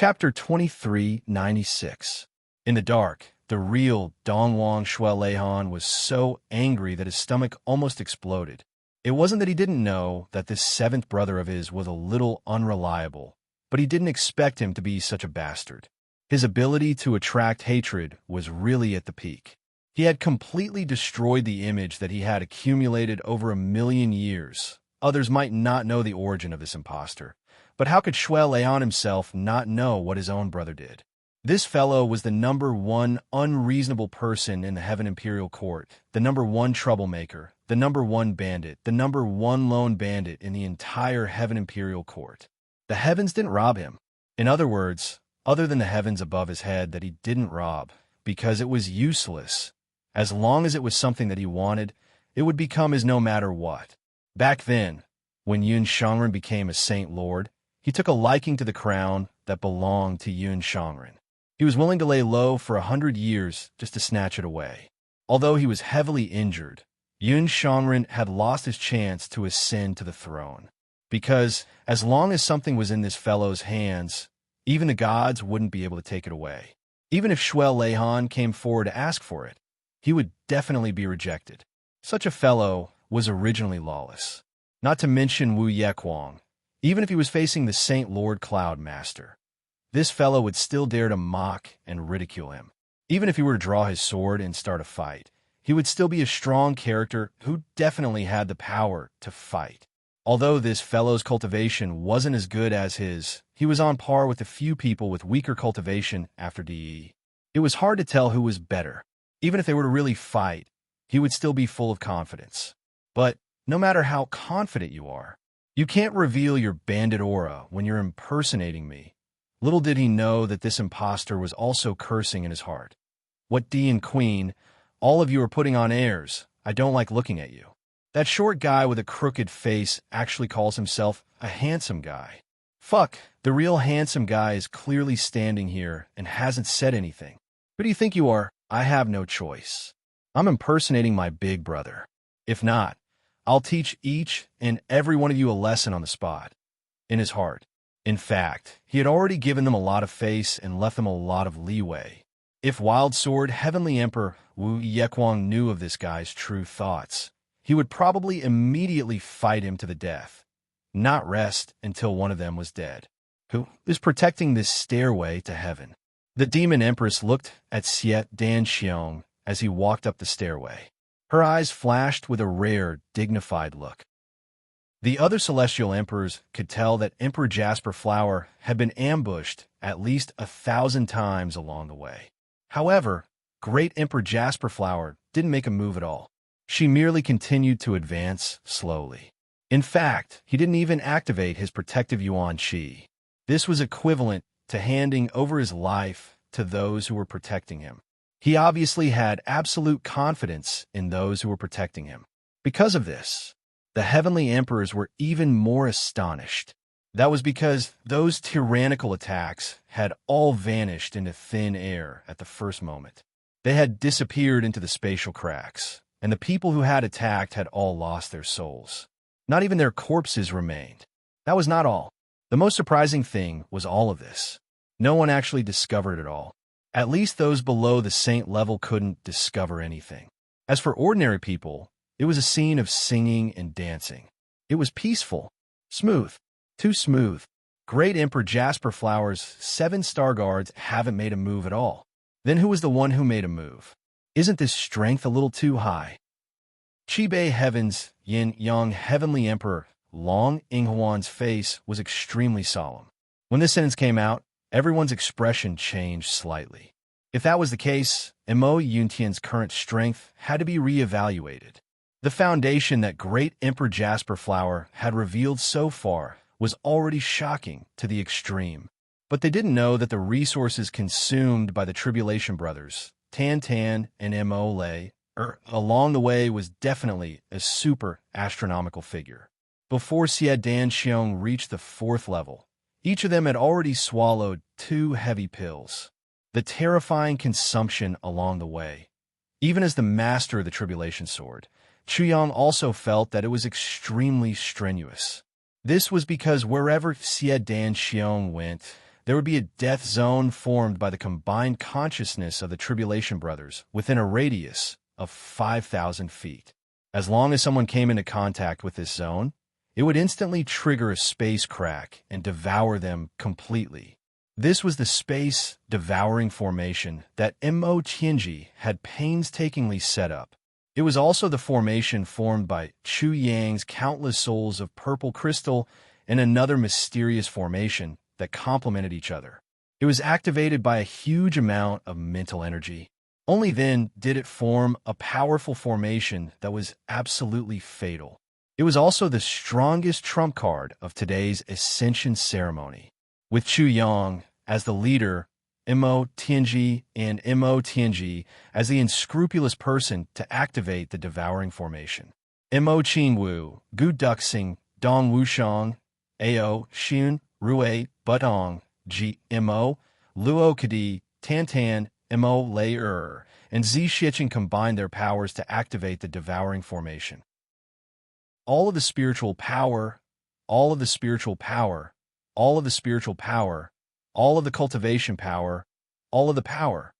Chapter 2396. In the dark, the real Dongwang Shueleihan was so angry that his stomach almost exploded. It wasn't that he didn't know that this seventh brother of his was a little unreliable, but he didn't expect him to be such a bastard. His ability to attract hatred was really at the peak. He had completely destroyed the image that he had accumulated over 1,000,000 years. Others might not know the origin of this impostor, but how could Shueleihan himself not know what his own brother did? This fellow was the #1 unreasonable person in the Heaven Imperial Court, the #1 troublemaker, the #1 bandit, the #1 lone bandit in the entire Heaven Imperial Court. The heavens didn't rob him. In other words, other than the heavens above his head that he didn't rob, because it was useless. As long as it was something that he wanted, it would become his no matter what. Back then, when Yun Shangren became a Saint Lord, he took a liking to the crown that belonged to Yun Shangren. He was willing to lay low for 100 years just to snatch it away. Although he was heavily injured, Yun Shangren had lost his chance to ascend to the throne. Because as long as something was in this fellow's hands, even the gods wouldn't be able to take it away. Even if Shueleihan came forward to ask for it, he would definitely be rejected. Such a fellow was originally lawless. Not to mention Wu Yekwang. Even if he was facing the Saint Lord Cloud Master, this fellow would still dare to mock and ridicule him. Even if he were to draw his sword and start a fight, he would still be a strong character who definitely had the power to fight. Although this fellow's cultivation wasn't as good as his, he was on par with a few people with weaker cultivation after DE. It was hard to tell who was better. Even if they were to really fight, he would still be full of confidence. But no matter how confident you are, you can't reveal your bandit aura when you're impersonating me. Little did he know that this impostor was also cursing in his heart. What D and Queen, all of you are putting on airs. I don't like looking at you. That short guy with a crooked face actually calls himself a handsome guy. Fuck, the real handsome guy is clearly standing here and hasn't said anything. Who do you think you are? I have no choice. I'm impersonating my big brother. If not, I'll teach each and every one of you a lesson on the spot. In his heart. In fact, he had already given them a lot of face and left them a lot of leeway. If Wild Sword Heavenly Emperor Wu Yekwang knew of this guy's true thoughts, he would probably immediately fight him to the death, not rest until one of them was dead. Who is protecting this stairway to heaven? The Demon Empress looked at Siet Dan Xiong as he walked up the stairway. Her eyes flashed with a rare, dignified look. The other celestial emperors could tell that Emperor Jasper Flower had been ambushed at least 1,000 times along the way. However, Great Emperor Jasper Flower didn't make a move at all. She merely continued to advance slowly. In fact, he didn't even activate his protective Yuan Qi. This was equivalent to handing over his life to those who were protecting him. He obviously had absolute confidence in those who were protecting him. Because of this, the heavenly emperors were even more astonished. That was because those tyrannical attacks had all vanished into thin air at the first moment. They had disappeared into the spatial cracks, and the people who had attacked had all lost their souls. Not even their corpses remained. That was not all. The most surprising thing was all of this. No one actually discovered it all. At least those below the saint level couldn't discover anything. As for ordinary people, it was a scene of singing and dancing. It was peaceful, smooth, too smooth. Great Emperor Jasper Flower's 7 star guards haven't made a move at all. Then who was the one who made a move? Isn't this strength a little too high? Qibei Heaven's Yin Yang Heavenly Emperor Long Inghuan's face was extremely solemn. When this sentence came out, everyone's expression changed slightly. If that was the case, Mo Yuntian's current strength had to be reevaluated. The foundation that Great Emperor Jasper Flower had revealed so far was already shocking to the extreme. But they didn't know that the resources consumed by the Tribulation Brothers, Tan Tan and Mo Lei, along the way was definitely a super astronomical figure. Before Xie Dan Xiong reached the 4th level, each of them had already swallowed 2 heavy pills. The terrifying consumption along the way. Even as the master of the Tribulation Sword, Chuyang also felt that it was extremely strenuous. This was because wherever Xie Dan Xiong went, there would be a death zone formed by the combined consciousness of the Tribulation Brothers within a radius of 5,000 feet. As long as someone came into contact with this zone, it would instantly trigger a space crack and devour them completely. This was the space-devouring formation that Mo Tianji had painstakingly set up. It was also the formation formed by Chu Yang's countless souls of purple crystal and another mysterious formation that complemented each other. It was activated by a huge amount of mental energy. Only then did it form a powerful formation that was absolutely fatal. It was also the strongest trump card of today's Ascension ceremony. With Chu Yang as the leader, Mo Tianji and Mo Tianji as the unscrupulous person to activate the devouring formation. Mo Qingwu, Gu Duxing, Dong Wushang, Ao Xun, Rui Butong, Ji Mo, Luo Kadi, Tan, Mo Lei and Zi Shichen combined their powers to activate the devouring formation. All of the spiritual power, all of the spiritual power, all of the spiritual power, all of the cultivation power, all of the power.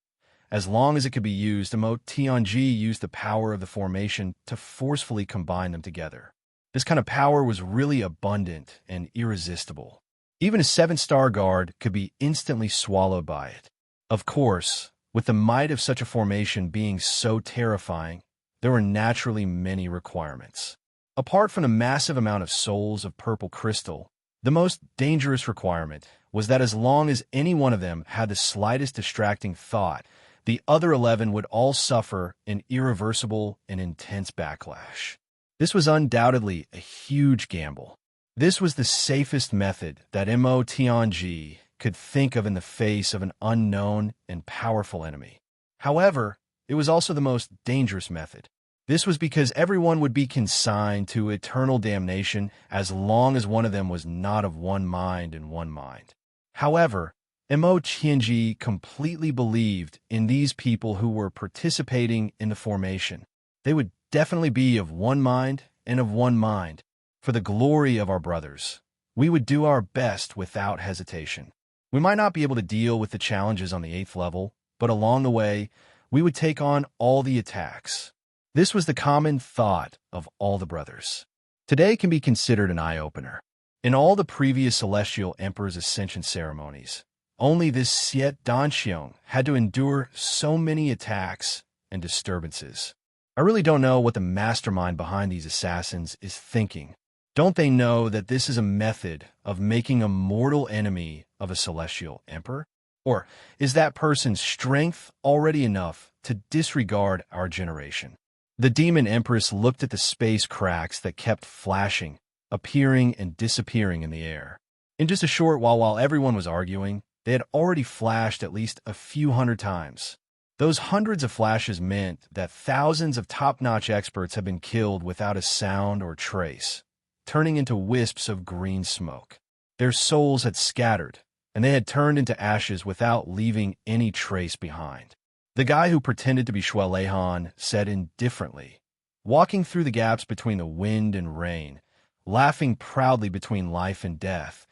As long as it could be used, Mo Tianji used the power of the formation to forcefully combine them together. This kind of power was really abundant and irresistible. Even a 7-star guard could be instantly swallowed by it. Of course, with the might of such a formation being so terrifying, there were naturally many requirements. Apart from the massive amount of souls of purple crystal, the most dangerous requirement was that as long as any one of them had the slightest distracting thought, the other 11 would all suffer an irreversible and intense backlash. This was undoubtedly a huge gamble. This was the safest method that Mo Tianji could think of in the face of an unknown and powerful enemy. However, it was also the most dangerous method. This was because everyone would be consigned to eternal damnation as long as one of them was not of one mind and one mind. However, Mo Tianji completely believed in these people who were participating in the formation. They would definitely be of one mind and of one mind. For the glory of our brothers, we would do our best without hesitation. We might not be able to deal with the challenges on the 8th level, but along the way, we would take on all the attacks. This was the common thought of all the brothers. Today can be considered an eye-opener. In all the previous Celestial Emperor's Ascension ceremonies, only this Xiet Danxiong had to endure so many attacks and disturbances. I really don't know what the mastermind behind these assassins is thinking. Don't they know that this is a method of making a mortal enemy of a Celestial Emperor? Or is that person's strength already enough to disregard our generation? The Demon Empress looked at the space cracks that kept flashing, appearing and disappearing in the air. In just a short while everyone was arguing, they had already flashed at least a few hundred times. Those hundreds of flashes meant that thousands of top-notch experts had been killed without a sound or trace, turning into wisps of green smoke. Their souls had scattered, and they had turned into ashes without leaving any trace behind. The guy who pretended to be Shui Leihan said indifferently, walking through the gaps between the wind and rain, laughing proudly between life and death,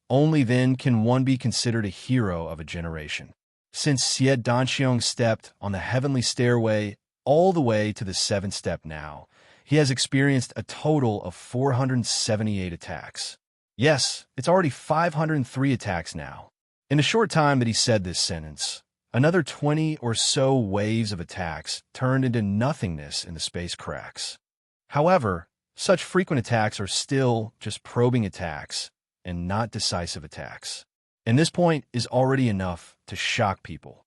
only then can one be considered a hero of a generation. Since Xiet Danxiong stepped on the heavenly stairway all the way to the 7th step now, he has experienced a total of 478 attacks. Yes, it's already 503 attacks now. In the short time that he said this sentence, another 20 or so waves of attacks turned into nothingness in the space cracks. However, such frequent attacks are still just probing attacks and not decisive attacks. And this point is already enough to shock people.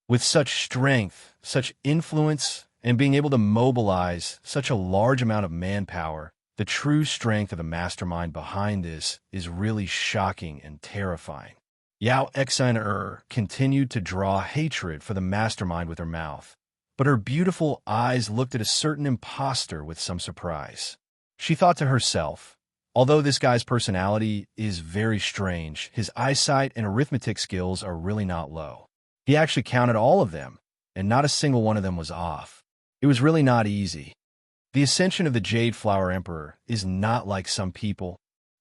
With such strength, such influence, and being able to mobilize such a large amount of manpower, the true strength of the mastermind behind this is really shocking and terrifying. Yao Xiner continued to draw hatred for the mastermind with her mouth, but her beautiful eyes looked at a certain imposter with some surprise. She thought to herself, although this guy's personality is very strange, his eyesight and arithmetic skills are really not low. He actually counted all of them, and not a single one of them was off. It was really not easy. The ascension of the Jade Flower Emperor is not like some people.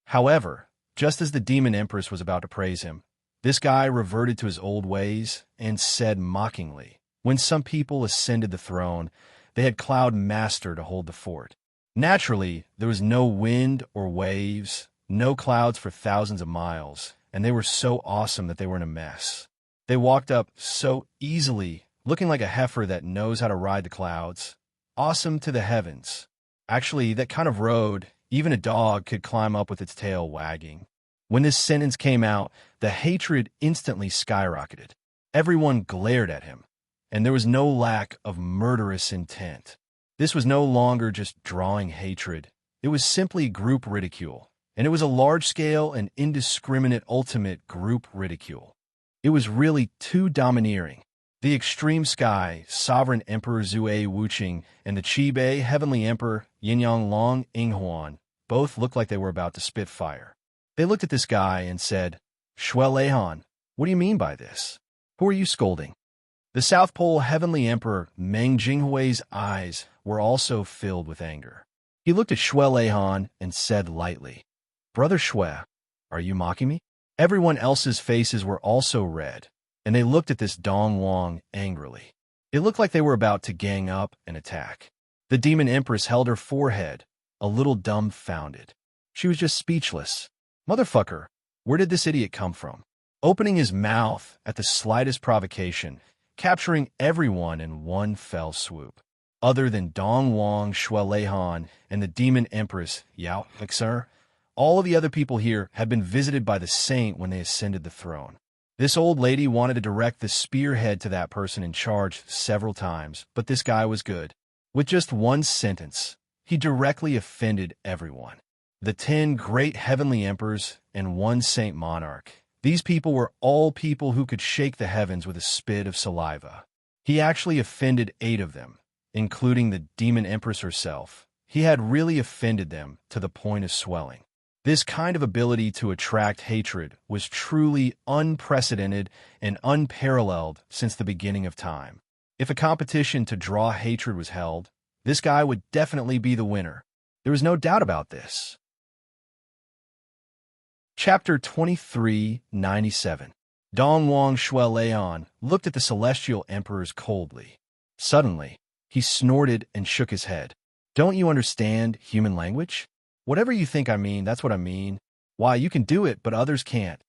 However, just as the Demon Empress was about to praise him, This guy reverted to his old ways and said mockingly, when some people ascended the throne, they had Cloud Master to hold the fort. Naturally, there was no wind or waves, no clouds for thousands of miles, and they were so awesome that they were in a mess. They walked up so easily, looking like a heifer that knows how to ride the clouds. Awesome to the heavens. Actually, that kind of road, even a dog could climb up with its tail wagging. When this sentence came out, the hatred instantly skyrocketed. Everyone glared at him, and there was no lack of murderous intent. This was no longer just drawing hatred. It was simply group ridicule, and it was a large-scale and indiscriminate ultimate group ridicule. It was really too domineering. The extreme sky, sovereign emperor Zue Wuqing, and the Qibei heavenly emperor Yinyang Long Inghuan both looked like they were about to spit fire. They looked at this guy and said, "Shui Leihan, what do you mean by this? Who are you scolding?" The South Pole heavenly emperor Meng Jinghui's eyes were also filled with anger. He looked at Shui Leihan and said lightly, "Brother Shui, are you mocking me?" Everyone else's faces were also red, and they looked at this Dong Wang angrily. It looked like they were about to gang up and attack. The demon empress held her forehead, a little dumbfounded. She was just speechless. Motherfucker, where did this idiot come from? Opening his mouth at the slightest provocation, capturing everyone in one fell swoop. Other than Dong Wang, Shui Leihan, and the demon empress Yao Mixer, all of the other people here had been visited by the saint when they ascended the throne. This old lady wanted to direct the spearhead to that person in charge several times, but this guy was good. With just one sentence, he directly offended everyone. The 10 great heavenly emperors and one saint monarch. These people were all people who could shake the heavens with a spit of saliva. He actually offended 8 of them, including the demon empress herself. He had really offended them to the point of swelling. This kind of ability to attract hatred was truly unprecedented and unparalleled since the beginning of time. If a competition to draw hatred was held, this guy would definitely be the winner. There was no doubt about this. Chapter 2397. Dong Wang Shui Leihan looked at the celestial emperors coldly. Suddenly, he snorted and shook his head. "Don't you understand human language? Whatever you think I mean, that's what I mean. Why, you can do it, but others can't."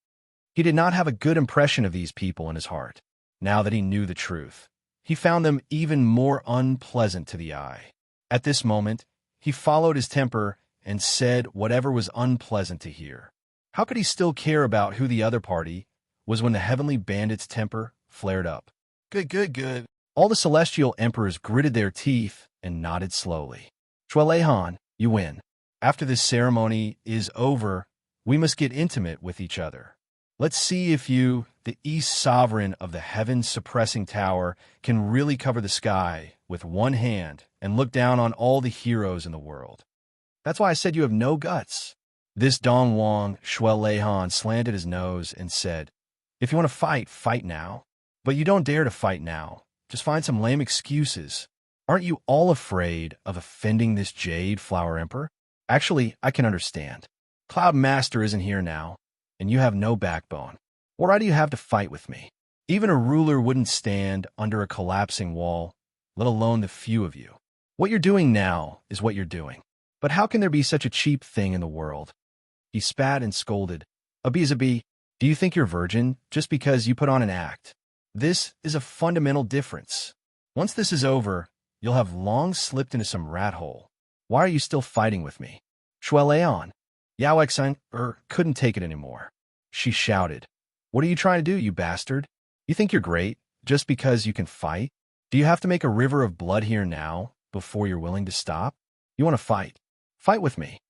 He did not have a good impression of these people in his heart. Now that he knew the truth, he found them even more unpleasant to the eye. At this moment, he followed his temper and said whatever was unpleasant to hear. How could he still care about who the other party was when the heavenly bandit's temper flared up? Good. All the celestial emperors gritted their teeth and nodded slowly. "Shui Leihan, you win. After this ceremony is over, we must get intimate with each other. Let's see if you, the East Sovereign of the Heavens Suppressing Tower, can really cover the sky with one hand and look down on all the heroes in the world. That's why I said you have no guts." This Dong Wang Shui Leihan slanted his nose and said, "If you want to fight, fight now. But you don't dare to fight now. Just find some lame excuses. Aren't you all afraid of offending this Jade Flower Emperor? Actually, I can understand. Cloud Master isn't here now, and you have no backbone. What right do you have to fight with me? Even a ruler wouldn't stand under a collapsing wall, let alone the few of you. What you're doing now is what you're doing. But how can there be such a cheap thing in the world?" He spat and scolded. "Abizabi, do you think you're virgin just because you put on an act? This is a fundamental difference. Once this is over, you'll have long slipped into some rat hole. Why are you still fighting with me?" Shui Leihan, Yao Exun, couldn't take it anymore. She shouted, "What are you trying to do, you bastard? You think you're great just because you can fight? Do you have to make a river of blood here now before you're willing to stop? You want to fight? Fight with me."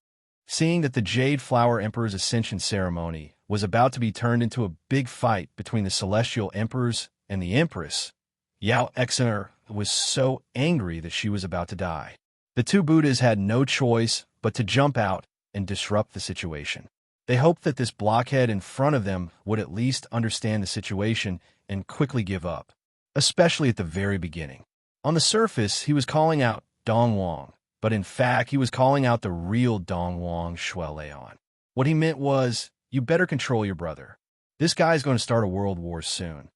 Seeing that the Jade Flower Emperor's ascension ceremony was about to be turned into a big fight between the celestial emperors and the empress, Yao Exun was so angry that she was about to die. The 2 Buddhas had no choice but to jump out and disrupt the situation. They hoped that this blockhead in front of them would at least understand the situation and quickly give up, especially at the very beginning. On the surface, he was calling out Dong Wang, but in fact, he was calling out the real Dong Wang Shui Leihan. What he meant was, you better control your brother. This guy's going to start a world war soon.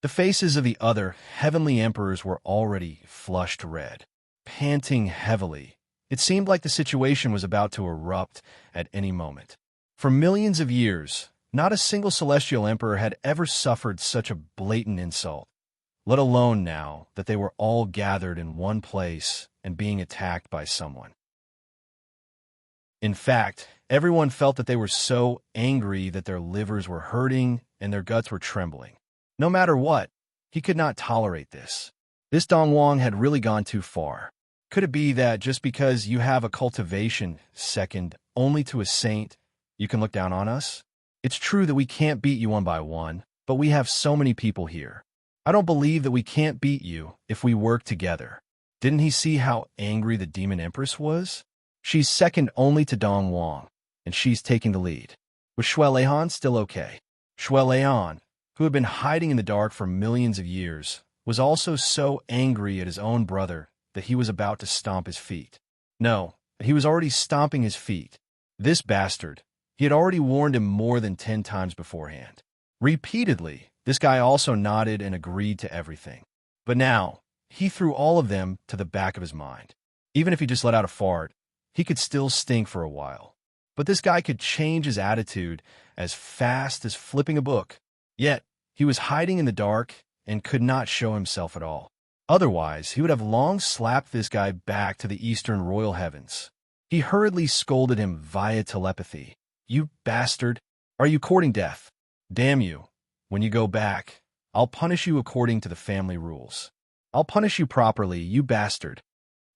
The faces of the other heavenly emperors were already flushed red. Panting heavily, it seemed like the situation was about to erupt at any moment. For millions of years, not a single celestial emperor had ever suffered such a blatant insult, let alone now that they were all gathered in one place and being attacked by someone. In fact, everyone felt that they were so angry that their livers were hurting and their guts were trembling. No matter what, he could not tolerate this. This Dongwang had really gone too far. Could it be that just because you have a cultivation second only to a saint, you can look down on us? It's true that we can't beat you one by one, but we have so many people here. I don't believe that we can't beat you if we work together. Didn't he see how angry the Demon Empress was? She's second only to Dongwang, and she's taking the lead. Was Shui Leihan still okay? Shui Leihan, who had been hiding in the dark for millions of years, was also so angry at his own brother that he was about to stomp his feet. No, he was already stomping his feet. This bastard, he had already warned him more than 10 times beforehand. Repeatedly, this guy also nodded and agreed to everything. But now, he threw all of them to the back of his mind. Even if he just let out a fart, he could still stink for a while. But this guy could change his attitude as fast as flipping a book. Yet, he was hiding in the dark and could not show himself at all. Otherwise, he would have long slapped this guy back to the eastern royal heavens. He hurriedly scolded him via telepathy. "You bastard! Are you courting death? Damn you! When you go back, I'll punish you according to the family rules. I'll punish you properly, you bastard!"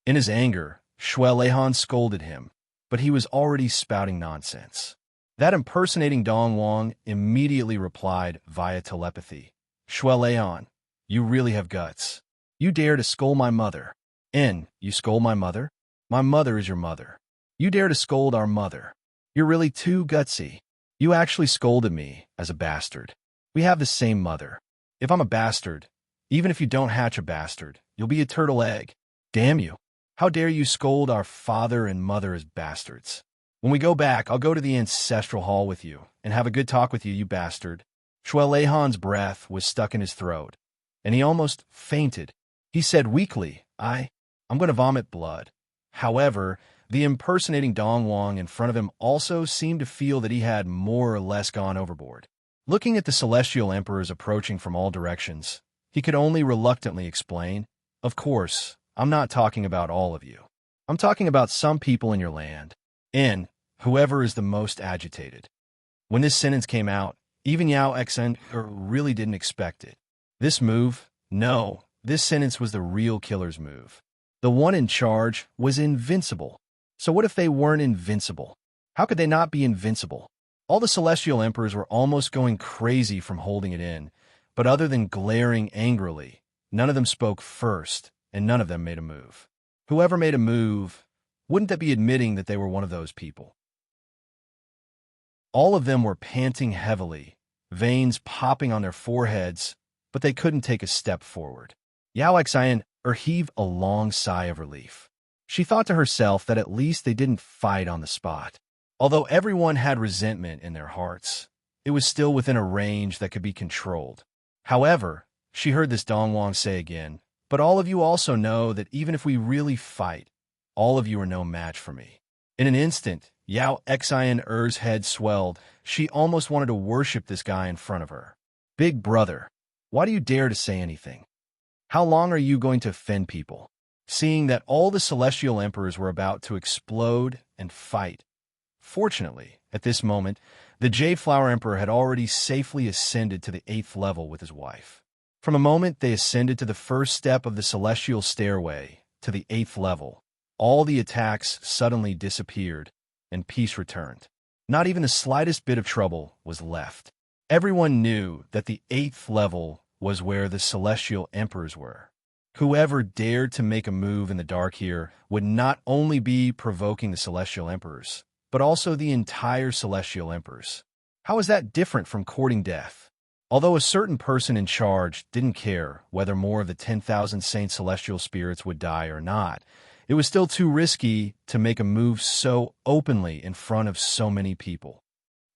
In his anger, Shui Leihan scolded him, but he was already spouting nonsense. That impersonating Dongwang immediately replied via telepathy. "Shui Leihan, you really have guts. You dare to scold my mother. You scold my mother? My mother is your mother. You dare to scold our mother. You're really too gutsy. You actually scolded me as a bastard. We have the same mother. If I'm a bastard, even if you don't hatch a bastard, you'll be a turtle egg. Damn you. How dare you scold our father and mother as bastards? When we go back, I'll go to the ancestral hall with you and have a good talk with you, you bastard." Shui Leihan's breath was stuck in his throat, and he almost fainted. He said weakly, I'm going to vomit blood. However, the impersonating Dongwang in front of him also seemed to feel that he had more or less gone overboard. Looking at the celestial emperors approaching from all directions, he could only reluctantly explain, "Of course, I'm not talking about all of you. I'm talking about some people in your land, and whoever is the most agitated." When this sentence came out, even Yao Xen really didn't expect it. This sentence was the real killer's move. The one in charge was invincible. So what if they weren't invincible? How could they not be invincible? All the celestial emperors were almost going crazy from holding it in, but other than glaring angrily, none of them spoke first, and none of them made a move. Whoever made a move, wouldn't that be admitting that they were one of those people? All of them were panting heavily, veins popping on their foreheads, but they couldn't take a step forward. Yao Xan heaved a long sigh of relief. She thought to herself that at least they didn't fight on the spot. Although everyone had resentment in their hearts, it was still within a range that could be controlled. However, she heard this Dongwang say again, "But all of you also know that even if we really fight, all of you are no match for me." In an instant, Yao Xin's head swelled. She almost wanted to worship this guy in front of her. "Big brother, why do you dare to say anything? How long are you going to offend people?" Seeing that all the celestial emperors were about to explode and fight. Fortunately, at this moment, the Jade-Flower Emperor had already safely ascended to the 8th level with his wife. From a moment they ascended to the first step of the celestial stairway to the 8th level, all the attacks suddenly disappeared, and peace returned. Not even the slightest bit of trouble was left. Everyone knew that the 8th level was where the celestial emperors were. Whoever dared to make a move in the dark here would not only be provoking the celestial emperors, but also the entire celestial emperors. How is that different from courting death? Although a certain person in charge didn't care whether more of the 10,000 saint celestial spirits would die or not, it was still too risky to make a move so openly in front of so many people.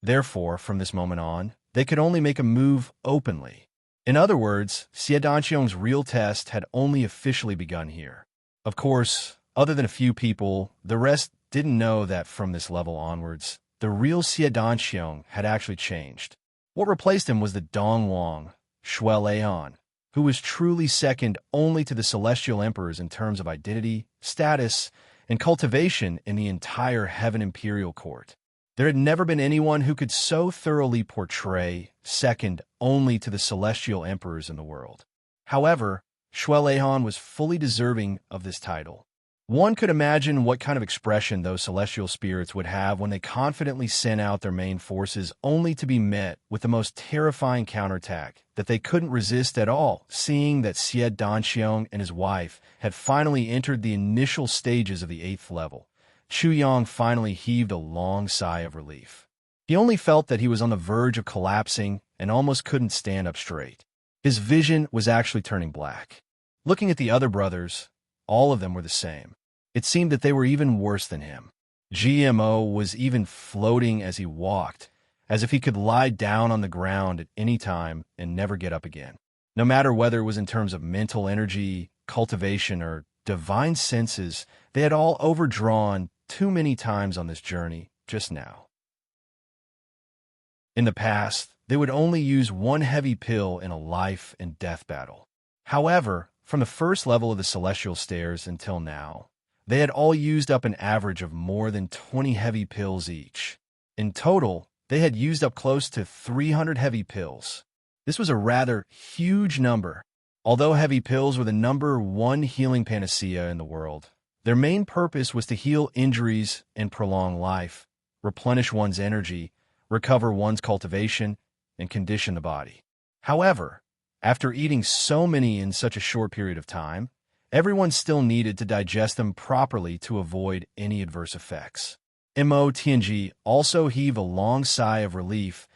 Therefore, from this moment on, they could only make a move openly. In other words, Xie Danxiong's real test had only officially begun here. Of course, other than a few people, the rest didn't know that from this level onwards, the real Xie Danxiong had actually changed. What replaced him was the Dongwang, Shui Leihan, who was truly second only to the celestial emperors in terms of identity, status, and cultivation in the entire Heaven Imperial Court. There had never been anyone who could so thoroughly portray second only to the celestial emperors in the world. However, Shui Leihan was fully deserving of this title. One could imagine what kind of expression those celestial spirits would have when they confidently sent out their main forces only to be met with the most terrifying counterattack that they couldn't resist at all, seeing that Xie Danxiong and his wife had finally entered the initial stages of the 8th level. Chu Yang finally heaved a long sigh of relief. He only felt that he was on the verge of collapsing and almost couldn't stand up straight. His vision was actually turning black. Looking at the other brothers, all of them were the same. It seemed that they were even worse than him. GMO was even floating as he walked, as if he could lie down on the ground at any time and never get up again. No matter whether it was in terms of mental energy, cultivation, or divine senses, they had all overdrawn too many times on this journey just now. In the past, they would only use one heavy pill in a life and death battle. However, from the first level of the celestial stairs until now, they had all used up an average of more than 20 heavy pills each. In total, they had used up close to 300 heavy pills. This was a rather huge number. Although heavy pills were the #1 healing panacea in the world, their main purpose was to heal injuries and prolong life, replenish one's energy, recover one's cultivation, and condition the body. However, after eating so many in such a short period of time, everyone still needed to digest them properly to avoid any adverse effects. Mo Tianji also heaved a long sigh of relief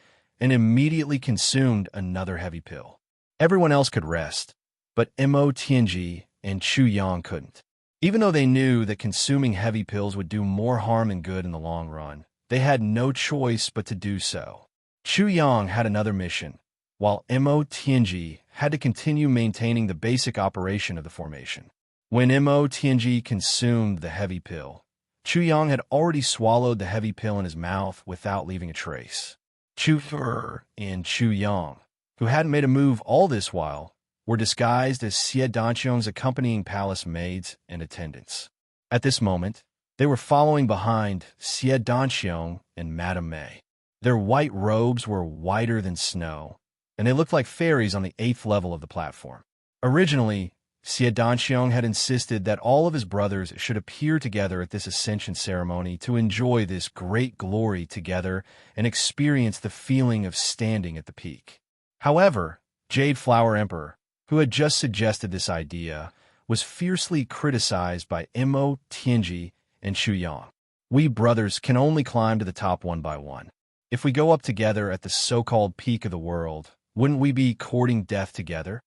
and immediately consumed another heavy pill. Everyone else could rest, but Mo Tianji and Chu Yang couldn't. Even though they knew that consuming heavy pills would do more harm than good in the long run, they had no choice but to do so. Chu Yang had another mission, while Mo Tianji had to continue maintaining the basic operation of the formation. When Mo Tianji consumed the heavy pill, Chu Yang had already swallowed the heavy pill in his mouth without leaving a trace. Chu Fer and Chu Yang, who hadn't made a move all this while, were disguised as Xie Danxiong's accompanying palace maids and attendants. At this moment, they were following behind Xie Danxiong and Madame Mei. Their white robes were whiter than snow, and they looked like fairies on the 8th level of the platform. Originally, Xie Danxiong had insisted that all of his brothers should appear together at this ascension ceremony to enjoy this great glory together and experience the feeling of standing at the peak. However, Jade Flower Emperor, who had just suggested this idea, was fiercely criticized by Mo Tianji and Chu Yang. We brothers can only climb to the top one by one. If we go up together at the so-called peak of the world, wouldn't we be courting death together?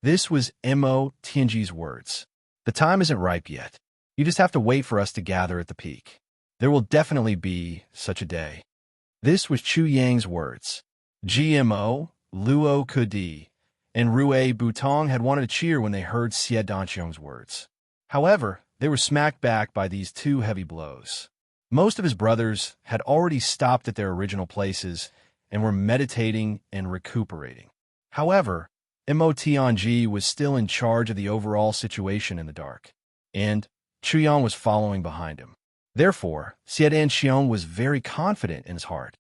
This was Mo Tianji's words. The time isn't ripe yet. You just have to wait for us to gather at the peak. There will definitely be such a day. This was Chu Yang's words. GMO, Luo Kudi, and Rue Butong had wanted to cheer when they heard Xie Danxiong's words. However, they were smacked back by these two heavy blows. Most of his brothers had already stopped at their original places and were meditating and recuperating. However, Mo Tianji was still in charge of the overall situation in the dark, and Chu Yang was following behind him. Therefore, Xie Danxiong was very confident in his heart.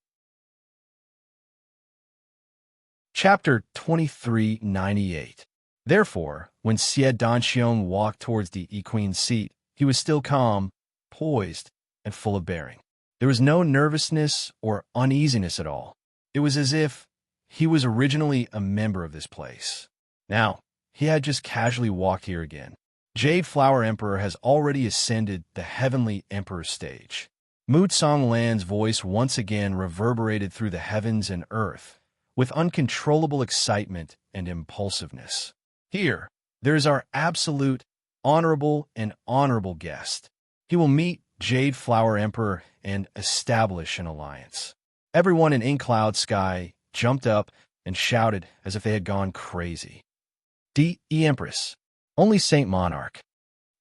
Chapter 2398. Therefore, when Xie Danxiong walked towards the Queen's seat, he was still calm, poised, and full of bearing. There was no nervousness or uneasiness at all. It was as if he was originally a member of this place. Now, he had just casually walked here again. Jade Flower Emperor has already ascended the Heavenly Emperor stage. Mutsong Lan's voice once again reverberated through the heavens and earth with uncontrollable excitement and impulsiveness. Here, there is our absolute, honorable, and honorable guest. He will meet Jade Flower Emperor and establish an alliance. Everyone in Inkcloud Sky jumped up and shouted as if they had gone crazy. D.E. Empress, only Saint Monarch.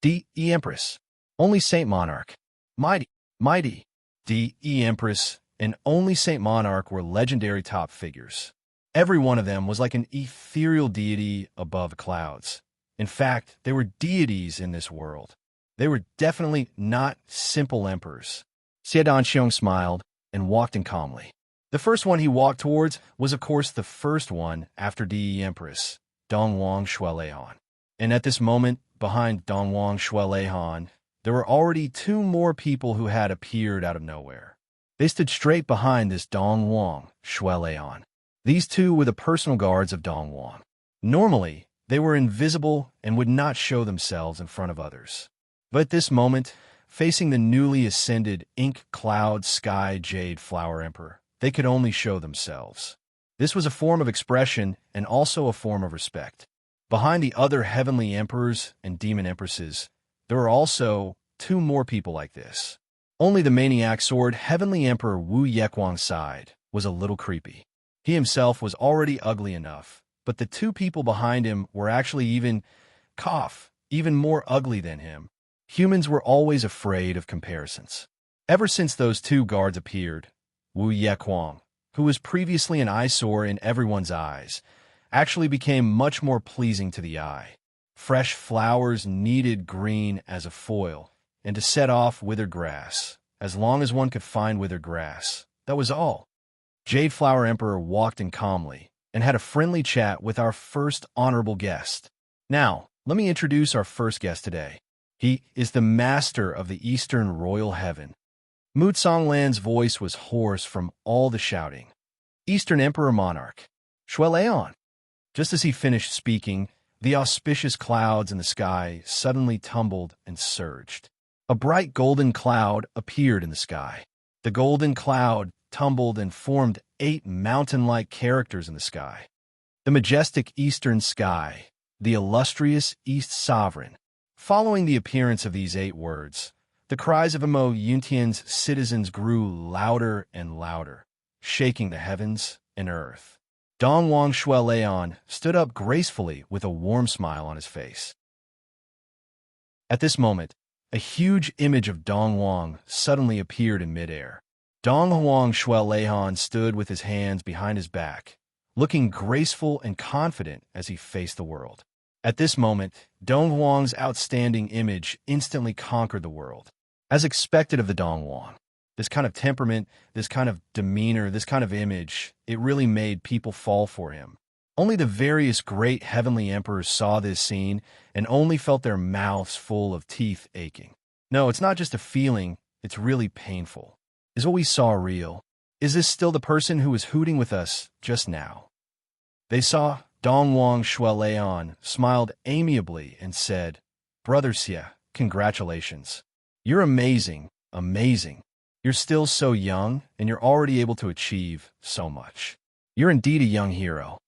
D.E. Empress, only Saint Monarch. Mighty, mighty. D.E. Empress and only Saint Monarch were legendary top figures. Every one of them was like an ethereal deity above the clouds. In fact, they were deities in this world. They were definitely not simple emperors. Xie Danxiong smiled and walked in calmly. The first one he walked towards was, of course, the first one after D.E. Empress, Dongwang Shueleihan. And at this moment, behind Dongwang Shueleihan, there were already two more people who had appeared out of nowhere. They stood straight behind this Dongwang Shueleihan. These two were the personal guards of Dongwang. Normally, they were invisible and would not show themselves in front of others. But at this moment, facing the newly ascended Ink Cloud Sky Jade Flower Emperor, they could only show themselves. This was a form of expression and also a form of respect. Behind the other heavenly emperors and demon empresses, there were also two more people like this. Only the maniac sword Heavenly Emperor Wu Yequang's side was a little creepy. He himself was already ugly enough, but the two people behind him were actually even more ugly than him. Humans were always afraid of comparisons. Ever since those two guards appeared, Wu Yequang, who was previously an eyesore in everyone's eyes, actually became much more pleasing to the eye. Fresh flowers needed green as a foil, and to set off withered grass. As long as one could find withered grass, that was all. Jade Flower Emperor walked in calmly and had a friendly chat with our first honorable guest. Now, let me introduce our first guest today. He is the master of the Eastern Royal Heaven. Mu Songlan's voice was hoarse from all the shouting. Eastern Emperor Monarch, Shueleihan. Just as he finished speaking, the auspicious clouds in the sky suddenly tumbled and surged. A bright golden cloud appeared in the sky. The golden cloud tumbled and formed 8 mountain-like characters in the sky. The majestic eastern sky, the illustrious East Sovereign. Following the appearance of these 8 words, the cries of Imo Yuntian's citizens grew louder and louder, shaking the heavens and earth. Dongwang Shueleihan stood up gracefully with a warm smile on his face. At this moment, a huge image of Dongwang suddenly appeared in midair. Dongwang Shueleihan stood with his hands behind his back, looking graceful and confident as he faced the world. At this moment, Dongwang's outstanding image instantly conquered the world. As expected of the Dongwang, this kind of temperament, this kind of demeanor, this kind of image, it really made people fall for him. Only the various great heavenly emperors saw this scene and only felt their mouths full of teeth aching. No, it's not just a feeling, it's really painful. Is what we saw real? Is this still the person who was hooting with us just now? They saw Dongwang Shueleihan smiled amiably and said, "Brother Xie, congratulations. You're amazing, amazing. You're still so young, and you're already able to achieve so much. You're indeed a young hero."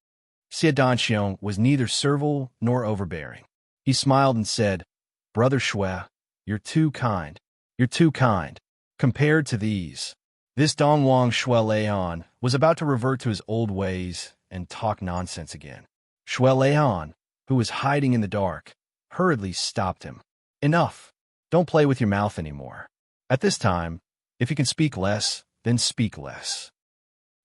Xie Danxiong was neither servile nor overbearing. He smiled and said, "Brother Shui, you're too kind. You're too kind. Compared to these." This Dongwang Shueleihan was about to revert to his old ways and talk nonsense again. Shueleihan, who was hiding in the dark, hurriedly stopped him. "Enough. Don't play with your mouth anymore. At this time, if you can speak less, then speak less.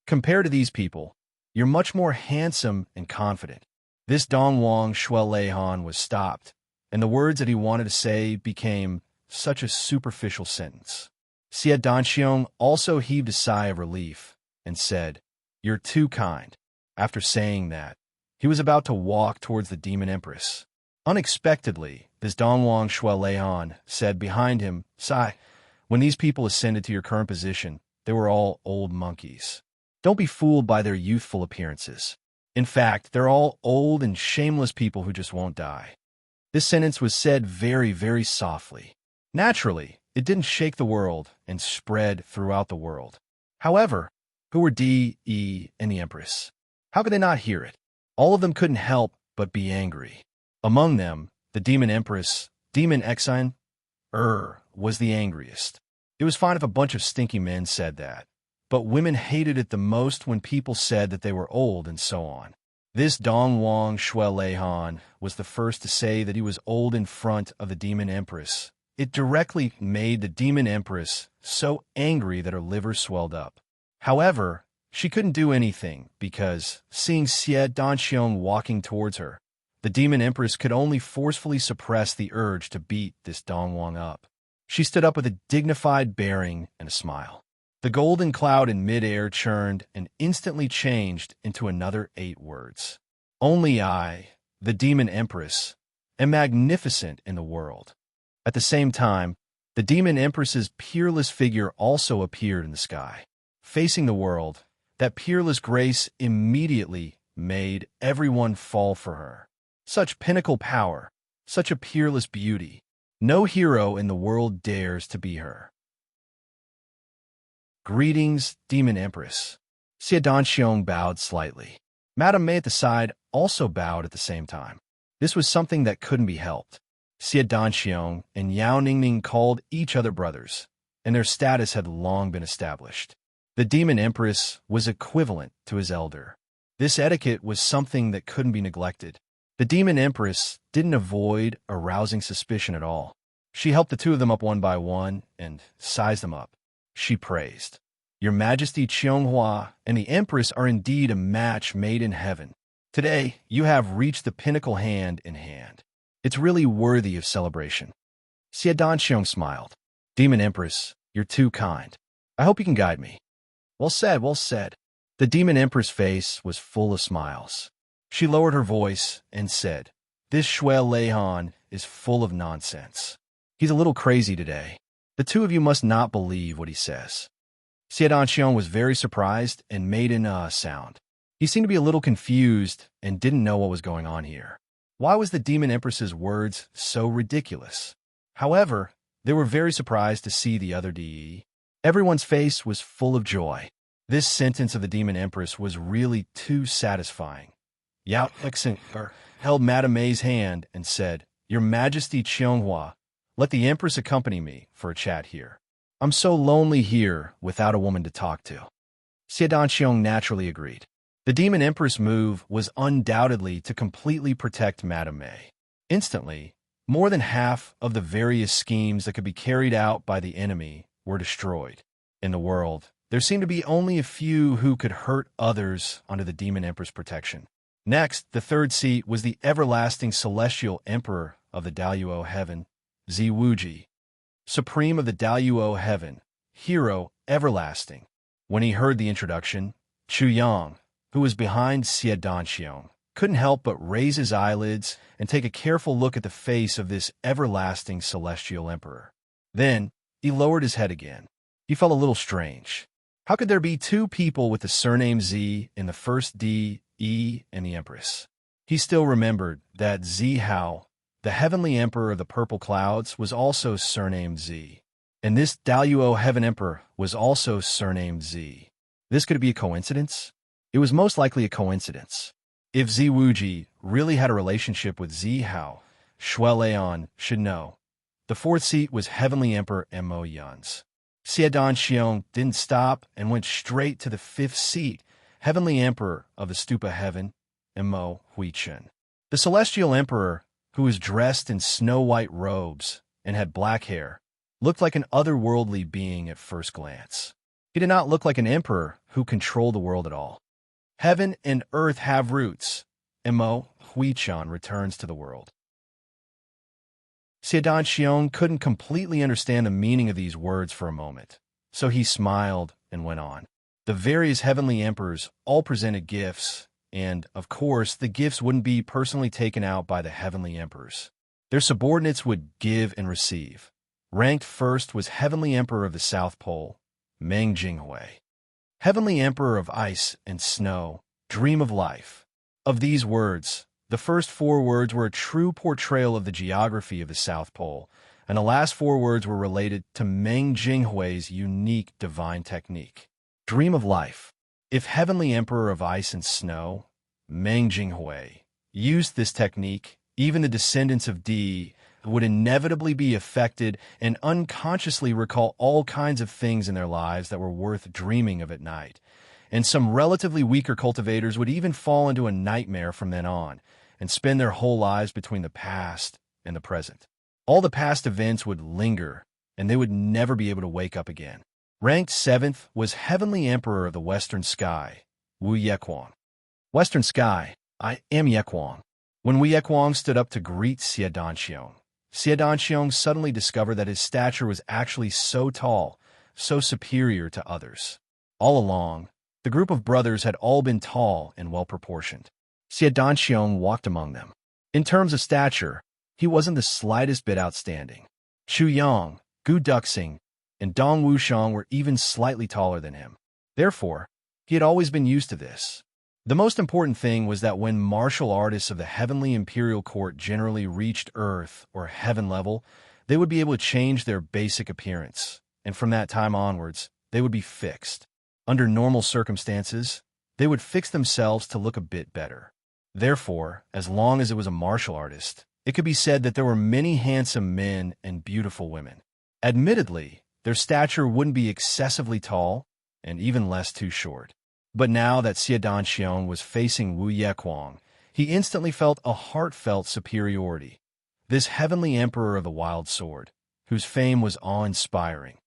Compared to these people, you're much more handsome and confident." This Dongwang Shueleihan was stopped, and the words that he wanted to say became such a superficial sentence. Xie Danxiong also heaved a sigh of relief and said, "You're too kind." After saying that, he was about to walk towards the Demon Empress. Unexpectedly, this Dongwang Shueleihan said behind him, "Sai, when these people ascended to your current position, they were all old monkeys. Don't be fooled by their youthful appearances. In fact, they're all old and shameless people who just won't die." This sentence was said very, very softly. Naturally, it didn't shake the world and spread throughout the world. However, who were D.E. and the Empress? How could they not hear it? All of them couldn't help but be angry. Among them, the Demon Empress, Demon Exine, was the angriest. It was fine if a bunch of stinky men said that, but women hated it the most when people said that they were old and so on. This Dongwang Shueleihan was the first to say that he was old in front of the Demon Empress. It directly made the Demon Empress so angry that her liver swelled up. However, she couldn't do anything because, seeing Xie Danxiong walking towards her, the Demon Empress could only forcefully suppress the urge to beat this Dongwang up. She stood up with a dignified bearing and a smile. The golden cloud in mid-air churned and instantly changed into another 8 words. Only I, the Demon Empress, am magnificent in the world. At the same time, the Demon Empress's peerless figure also appeared in the sky. Facing the world, that peerless grace immediately made everyone fall for her. Such pinnacle power, such a peerless beauty. No hero in the world dares to be her. Greetings, Demon Empress. Xie Danxiong bowed slightly. Madame Mei at the side also bowed at the same time. This was something that couldn't be helped. Xie Danxiong and Yao Ningning called each other brothers, and their status had long been established. The Demon Empress was equivalent to his elder. This etiquette was something that couldn't be neglected. The Demon Empress didn't avoid arousing suspicion at all. She helped the two of them up one by one and sized them up. She praised, "Your Majesty Qianghua and the Empress are indeed a match made in heaven. Today, you have reached the pinnacle hand in hand. It's really worthy of celebration." Xie Danxiong smiled. "Demon Empress, you're too kind. I hope you can guide me." Well said, well said. The Demon Empress' face was full of smiles. She lowered her voice and said, "This Shueleihan is full of nonsense. He's a little crazy today. The two of you must not believe what he says." Xie Danxiong was very surprised and made an sound. He seemed to be a little confused and didn't know what was going on here. Why was the Demon Empress's words so ridiculous? However, they were very surprised to see the other DE. Everyone's face was full of joy. This sentence of the Demon Empress was really too satisfying. Yao Ningning held Madame Mei's hand and said, "Your Majesty Qianghua, let the Empress accompany me for a chat here. I'm so lonely here without a woman to talk to." Xie Danxiong naturally agreed. The Demon Empress' move was undoubtedly to completely protect Madame Mei. Instantly, more than half of the various schemes that could be carried out by the enemy were destroyed. In the world, there seemed to be only a few who could hurt others under the Demon Empress' protection. Next, the third seat was the everlasting celestial emperor of the Daluo heaven, Zi Wuji, supreme of the Daluo heaven, hero everlasting. When he heard the introduction, Chu Yang, who was behind Xie Danxiong, couldn't help but raise his eyelids and take a careful look at the face of this everlasting celestial emperor. Then, he lowered his head again. He felt a little strange. How could there be two people with the surname Zi in the first D, E, and the Empress? He still remembered that Zi Hao, the heavenly emperor of the purple clouds, was also surnamed Zi. And this Daluo heaven emperor was also surnamed Zi. This could be a coincidence? It was most likely a coincidence. If Zi Wuji really had a relationship with Zi Hao, Shueleihan should know. The fourth seat was Heavenly Emperor Mo Yun's. Xie Danxiong didn't stop and went straight to the fifth seat, Heavenly Emperor of the Stupa Heaven, Mo Huichen. The Celestial Emperor, who was dressed in snow-white robes and had black hair, looked like an otherworldly being at first glance. He did not look like an emperor who controlled the world at all. Heaven and earth have roots. Mo Huichen returns to the world. Xie Danxiong couldn't completely understand the meaning of these words for a moment, so he smiled and went on. The various heavenly emperors all presented gifts, and, of course, the gifts wouldn't be personally taken out by the heavenly emperors. Their subordinates would give and receive. Ranked first was Heavenly Emperor of the South Pole, Meng Jinghui. Heavenly Emperor of Ice and Snow, Dream of Life. Of these words, the first 4 words were a true portrayal of the geography of the South Pole, and the last 4 words were related to Meng Jinghui's unique divine technique. Dream of Life. If Heavenly Emperor of Ice and Snow, Meng Jinghui, used this technique, even the descendants of Di would inevitably be affected and unconsciously recall all kinds of things in their lives that were worth dreaming of at night. And some relatively weaker cultivators would even fall into a nightmare from then on and spend their whole lives between the past and the present. All the past events would linger, and they would never be able to wake up again. Ranked 7th was Heavenly Emperor of the Western Sky, Wu Yequang. Western Sky, I am Yequang. When Wu Yequang stood up to greet Xie Danxiong suddenly discovered that his stature was actually so tall, so superior to others. All along, the group of brothers had all been tall and well-proportioned. Xie Danxiong walked among them. In terms of stature, he wasn't the slightest bit outstanding. Xu Yang, Gu Duxing, and Dong Wushang were even slightly taller than him. Therefore, he had always been used to this. The most important thing was that when martial artists of the Heavenly Imperial Court generally reached Earth or Heaven level, they would be able to change their basic appearance, and from that time onwards, they would be fixed. Under normal circumstances, they would fix themselves to look a bit better. Therefore, as long as it was a martial artist, it could be said that there were many handsome men and beautiful women. Admittedly, their stature wouldn't be excessively tall, and even less too short. But now that Xie Danxiong was facing Wu Yequang, he instantly felt a heartfelt superiority. This Heavenly Emperor of the Wild Sword, whose fame was awe-inspiring,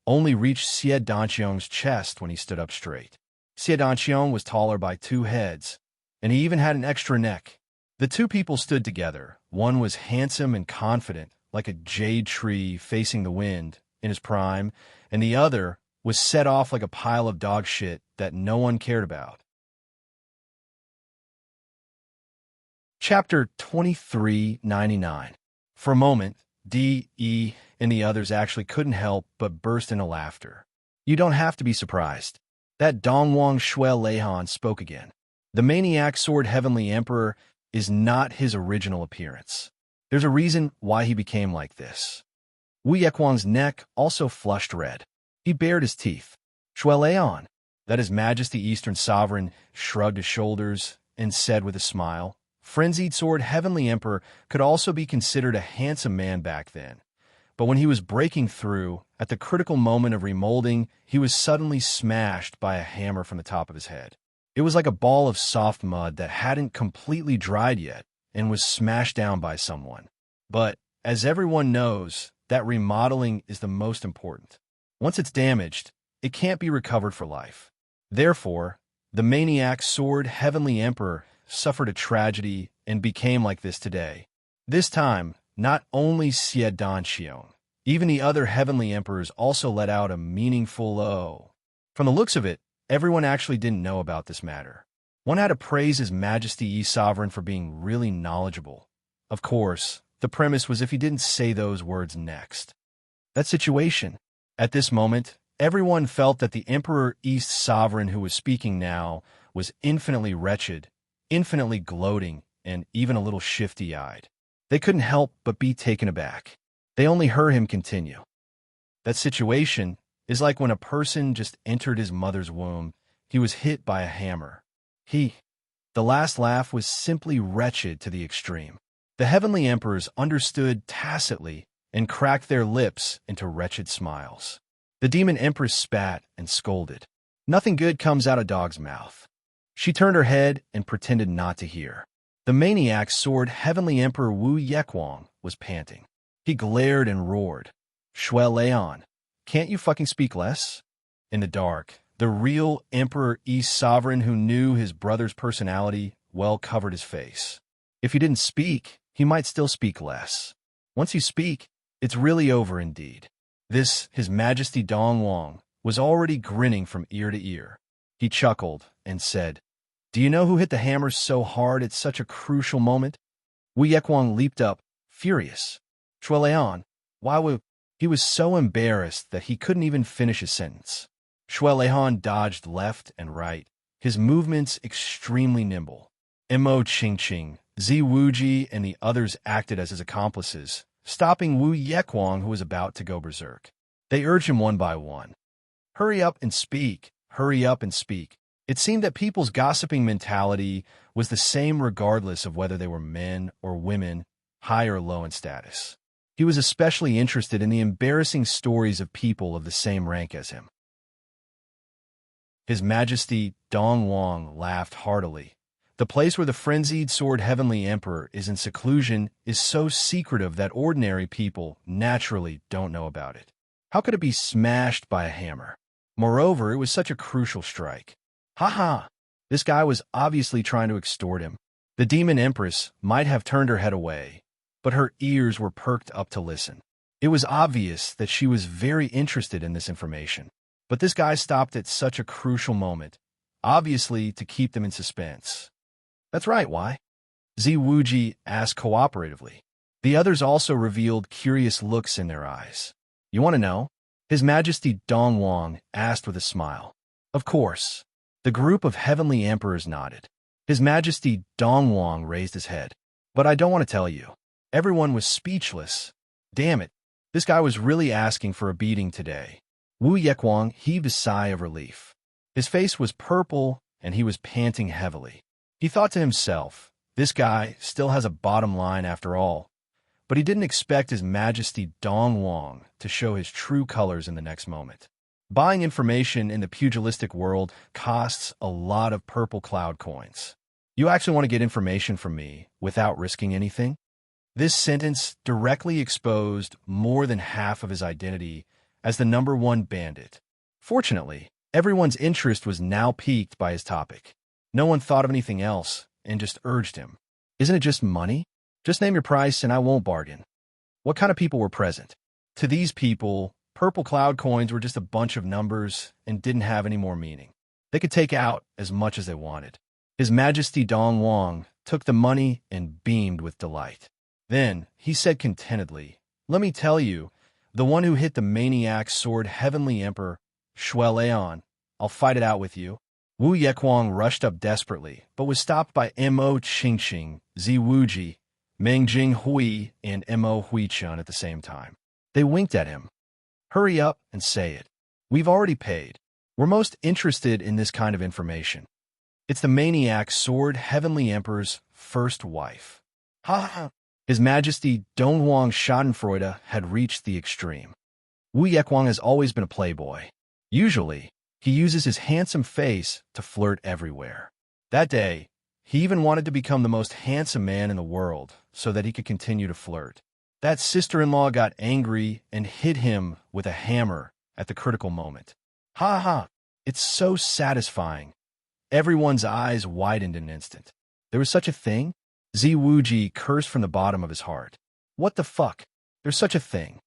only reached Xie Danxiong's chest when he stood up straight. Xie Danxiong was taller by 2 heads, and he even had an extra neck. The two people stood together. One was handsome and confident, like a jade tree facing the wind, in his prime, and the other was set off like a pile of dog shit that no one cared about. Chapter 2399. For a moment, D.E. and the others actually couldn't help but burst into laughter. You don't have to be surprised. That Dongwang Shui Leihan spoke again. The maniac sword Heavenly Emperor is not his original appearance. There's a reason why he became like this. Wu Yequang's neck also flushed red. He bared his teeth. Shui Leihan, that His Majesty Eastern Sovereign, shrugged his shoulders and said with a smile, Frenzied Sword Heavenly Emperor could also be considered a handsome man back then. But when he was breaking through, at the critical moment of remolding, he was suddenly smashed by a hammer from the top of his head. It was like a ball of soft mud that hadn't completely dried yet and was smashed down by someone. But, as everyone knows, that remodeling is the most important. Once it's damaged, it can't be recovered for life. Therefore, the maniac sword Heavenly Emperor suffered a tragedy and became like this today. This time, not only Xie Danxiong, even the other Heavenly Emperors also let out a meaningful "oh." From the looks of it, everyone actually didn't know about this matter. One had to praise His Majesty E Sovereign for being really knowledgeable. Of course, the premise was if he didn't say those words next. That situation. At this moment, everyone felt that the Emperor East Sovereign who was speaking now was infinitely wretched, infinitely gloating, and even a little shifty-eyed. They couldn't help but be taken aback. They only heard him continue. That situation is like when a person just entered his mother's womb. He was hit by a hammer. The last laugh was simply wretched to the extreme. The Heavenly Emperors understood tacitly and cracked their lips into wretched smiles. The Demon Empress spat and scolded. Nothing good comes out of dog's mouth. She turned her head and pretended not to hear. The maniac sword Heavenly Emperor Wu Yequang was panting. He glared and roared. Shui Leihan, can't you fucking speak less? In the dark, the real Emperor East Sovereign who knew his brother's personality well covered his face. If he didn't speak, he might still speak less. Once you speak, it's really over indeed. This, His Majesty Dongwang, was already grinning from ear to ear. He chuckled and said, Do you know who hit the hammer so hard at such a crucial moment? Wu Yequang leaped up, furious. Shui Leihan, why would... He was so embarrassed that he couldn't even finish his sentence. Shui Leihan dodged left and right, his movements extremely nimble. Mo Qingqing, Zi Wuji, and the others acted as his accomplices, stopping Wu Yequang, who was about to go berserk. They urged him one by one. Hurry up and speak. Hurry up and speak. It seemed that people's gossiping mentality was the same regardless of whether they were men or women, high or low in status. He was especially interested in the embarrassing stories of people of the same rank as him. His Majesty Dongwang laughed heartily. The place where the frenzied sword Heavenly Emperor is in seclusion is so secretive that ordinary people naturally don't know about it. How could it be smashed by a hammer? Moreover, it was such a crucial strike. Ha! This guy was obviously trying to extort him. The Demon Empress might have turned her head away, but her ears were perked up to listen. It was obvious that she was very interested in this information. But this guy stopped at such a crucial moment, obviously to keep them in suspense. That's right, why? Zi Wuji asked cooperatively. The others also revealed curious looks in their eyes. You want to know? His Majesty Dongwang asked with a smile. Of course. The group of heavenly emperors nodded. His Majesty Dongwang raised his head. But I don't want to tell you. Everyone was speechless. Damn it. This guy was really asking for a beating today. Wu Yekwang heaved a sigh of relief. His face was purple, and he was panting heavily. He thought to himself, this guy still has a bottom line after all. But he didn't expect His Majesty Dongwang to show his true colors in the next moment. Buying information in the pugilistic world costs a lot of purple cloud coins. You actually want to get information from me without risking anything? This sentence directly exposed more than half of his identity as the #1 bandit. Fortunately, everyone's interest was now piqued by his topic. No one thought of anything else and just urged him. Isn't it just money? Just name your price and I won't bargain. What kind of people were present? To these people, purple cloud coins were just a bunch of numbers and didn't have any more meaning. They could take out as much as they wanted. His Majesty Dongwang took the money and beamed with delight. Then he said contentedly, let me tell you, the one who hit the maniac sword Heavenly Emperor, Shueleon, I'll fight it out with you. Wu Yekwang rushed up desperately, but was stopped by Mo Qingqing, Zi Wuji, Meng Jinghui, and Mo Huichun at the same time. They winked at him. Hurry up and say it. We've already paid. We're most interested in this kind of information. It's the maniac sword Heavenly Emperor's first wife. Ha! His Majesty Dongwang Schadenfreude had reached the extreme. Wu Yekwang has always been a playboy. Usually, he uses his handsome face to flirt everywhere. That day, he even wanted to become the most handsome man in the world so that he could continue to flirt. That sister-in-law got angry and hit him with a hammer at the critical moment. Ha! It's so satisfying. Everyone's eyes widened in an instant. There was such a thing? Zi Wuji cursed from the bottom of his heart. What the fuck? There's such a thing.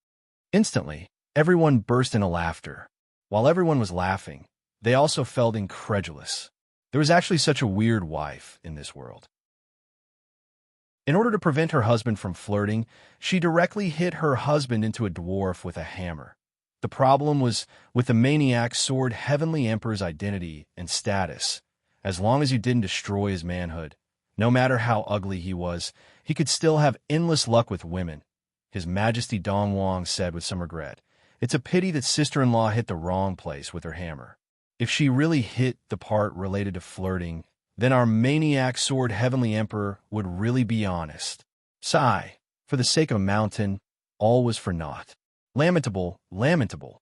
Instantly, everyone burst into laughter. While everyone was laughing, they also felt incredulous. There was actually such a weird wife in this world. In order to prevent her husband from flirting, she directly hit her husband into a dwarf with a hammer. The problem was with the maniac sword Heavenly Emperor's identity and status. As long as you didn't destroy his manhood, no matter how ugly he was, he could still have endless luck with women. His Majesty Dongwang said with some regret, it's a pity that sister-in-law hit the wrong place with her hammer. If she really hit the part related to flirting, then our maniac sword Heavenly Emperor would really be honest. Sigh, for the sake of a mountain, all was for naught. Lamentable, lamentable.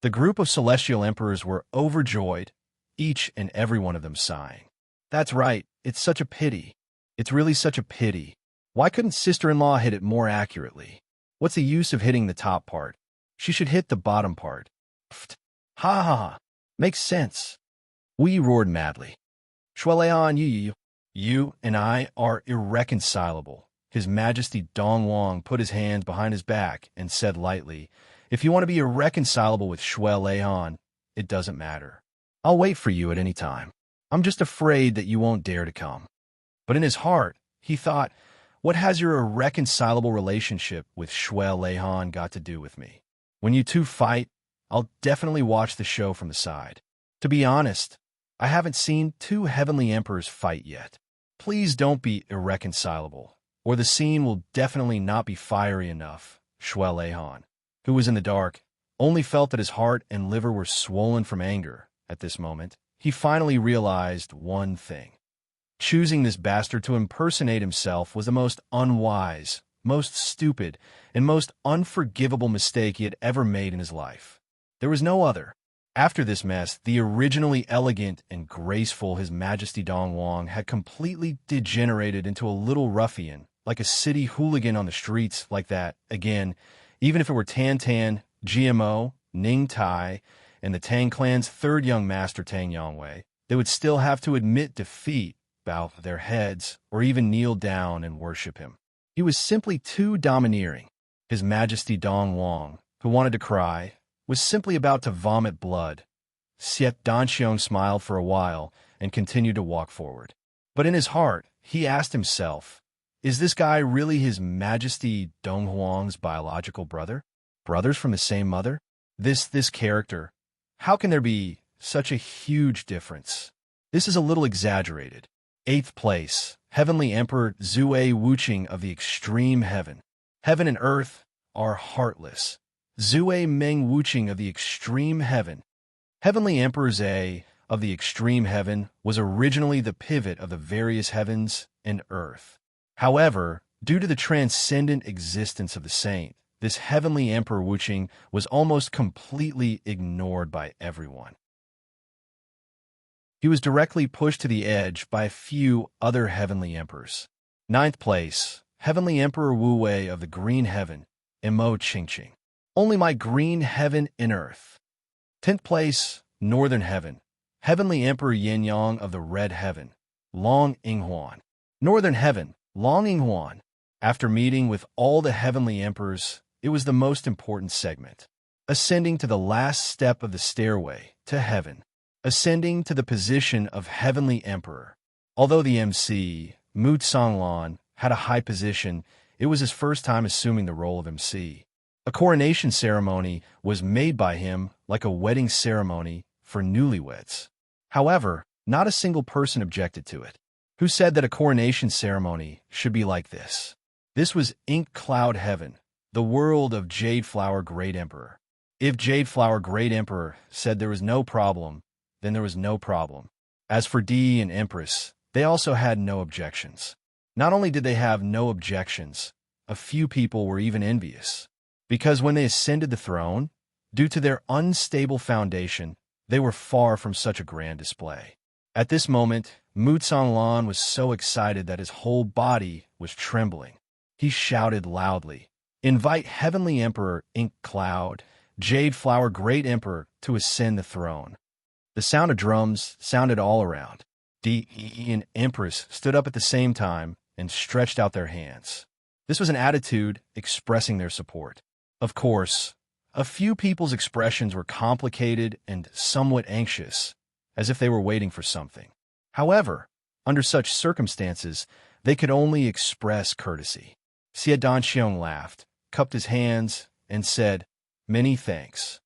The group of celestial emperors were overjoyed, each and every one of them sighing. That's right, it's such a pity. It's really such a pity. Why couldn't sister-in-law hit it more accurately? What's the use of hitting the top part? She should hit the bottom part. Pfft. Ha! Makes sense. We roared madly. Shueleon, you and I are irreconcilable. His Majesty Dongwang put his hands behind his back and said lightly, if you want to be irreconcilable with Shueleon, it doesn't matter. I'll wait for you at any time. I'm just afraid that you won't dare to come. But in his heart, he thought, what has your irreconcilable relationship with Shueleon got to do with me? When you two fight, I'll definitely watch the show from the side. To be honest, I haven't seen two heavenly emperors fight yet. Please don't be irreconcilable, or the scene will definitely not be fiery enough. Shueleon, who was in the dark, only felt that his heart and liver were swollen from anger at this moment. He finally realized one thing. Choosing this bastard to impersonate himself was the most unwise most stupid, and most unforgivable mistake he had ever made in his life. There was no other. After this mess, the originally elegant and graceful His Majesty Dongwang had completely degenerated into a little ruffian, like a city hooligan on the streets like that. Again, even if it were Tan Tan, GMO, Ning Tai, and the Tang clan's third young master Tang Yongwei, they would still have to admit defeat, bow their heads, or even kneel down and worship him. He was simply too domineering. His Majesty Dongwang, who wanted to cry, was simply about to vomit blood. Xiet Danxiong smiled for a while and continued to walk forward. But in his heart, he asked himself, is this guy really His Majesty Donghuang's biological brother? Brothers from the same mother? This character, how can there be such a huge difference? This is a little exaggerated. 8th place, Heavenly Emperor Zue Wuqing of the Extreme Heaven. Heaven and Earth are heartless. Zue Meng Wuqing of the Extreme Heaven. Heavenly Emperor Zhe of the Extreme Heaven was originally the pivot of the various heavens and earth. However, due to the transcendent existence of the saint, this Heavenly Emperor Wuqing was almost completely ignored by everyone. He was directly pushed to the edge by a few other Heavenly Emperors. 9th place, Heavenly Emperor Wu Wei of the Green Heaven, Mo Qingqing. Only my green heaven and earth. 10th place, Northern Heaven, Heavenly Emperor Yin Yang of the Red Heaven, Long Yinghuan. Northern Heaven, Long Yinghuan. After meeting with all the Heavenly Emperors, it was the most important segment. Ascending to the last step of the stairway to heaven. Ascending to the position of Heavenly Emperor. Although the MC, Mu Tsanglan, had a high position, it was his first time assuming the role of MC. A coronation ceremony was made by him like a wedding ceremony for newlyweds. However, not a single person objected to it. Who said that a coronation ceremony should be like this? This was Ink Cloud Heaven, the world of Jade Flower Great Emperor. If Jade Flower Great Emperor said there was no problem, then there was no problem. As for D and Empress, they also had no objections. Not only did they have no objections, a few people were even envious. Because when they ascended the throne, due to their unstable foundation, they were far from such a grand display. At this moment, Mu Tsanglan was so excited that his whole body was trembling. He shouted loudly, "Invite Heavenly Emperor Ink Cloud, Jade Flower Great Emperor to ascend the throne." The sound of drums sounded all around. D and Empress stood up at the same time and stretched out their hands. This was an attitude expressing their support. Of course, a few people's expressions were complicated and somewhat anxious, as if they were waiting for something. However, under such circumstances, they could only express courtesy. Xie Danxiong laughed, cupped his hands, and said, "Many thanks."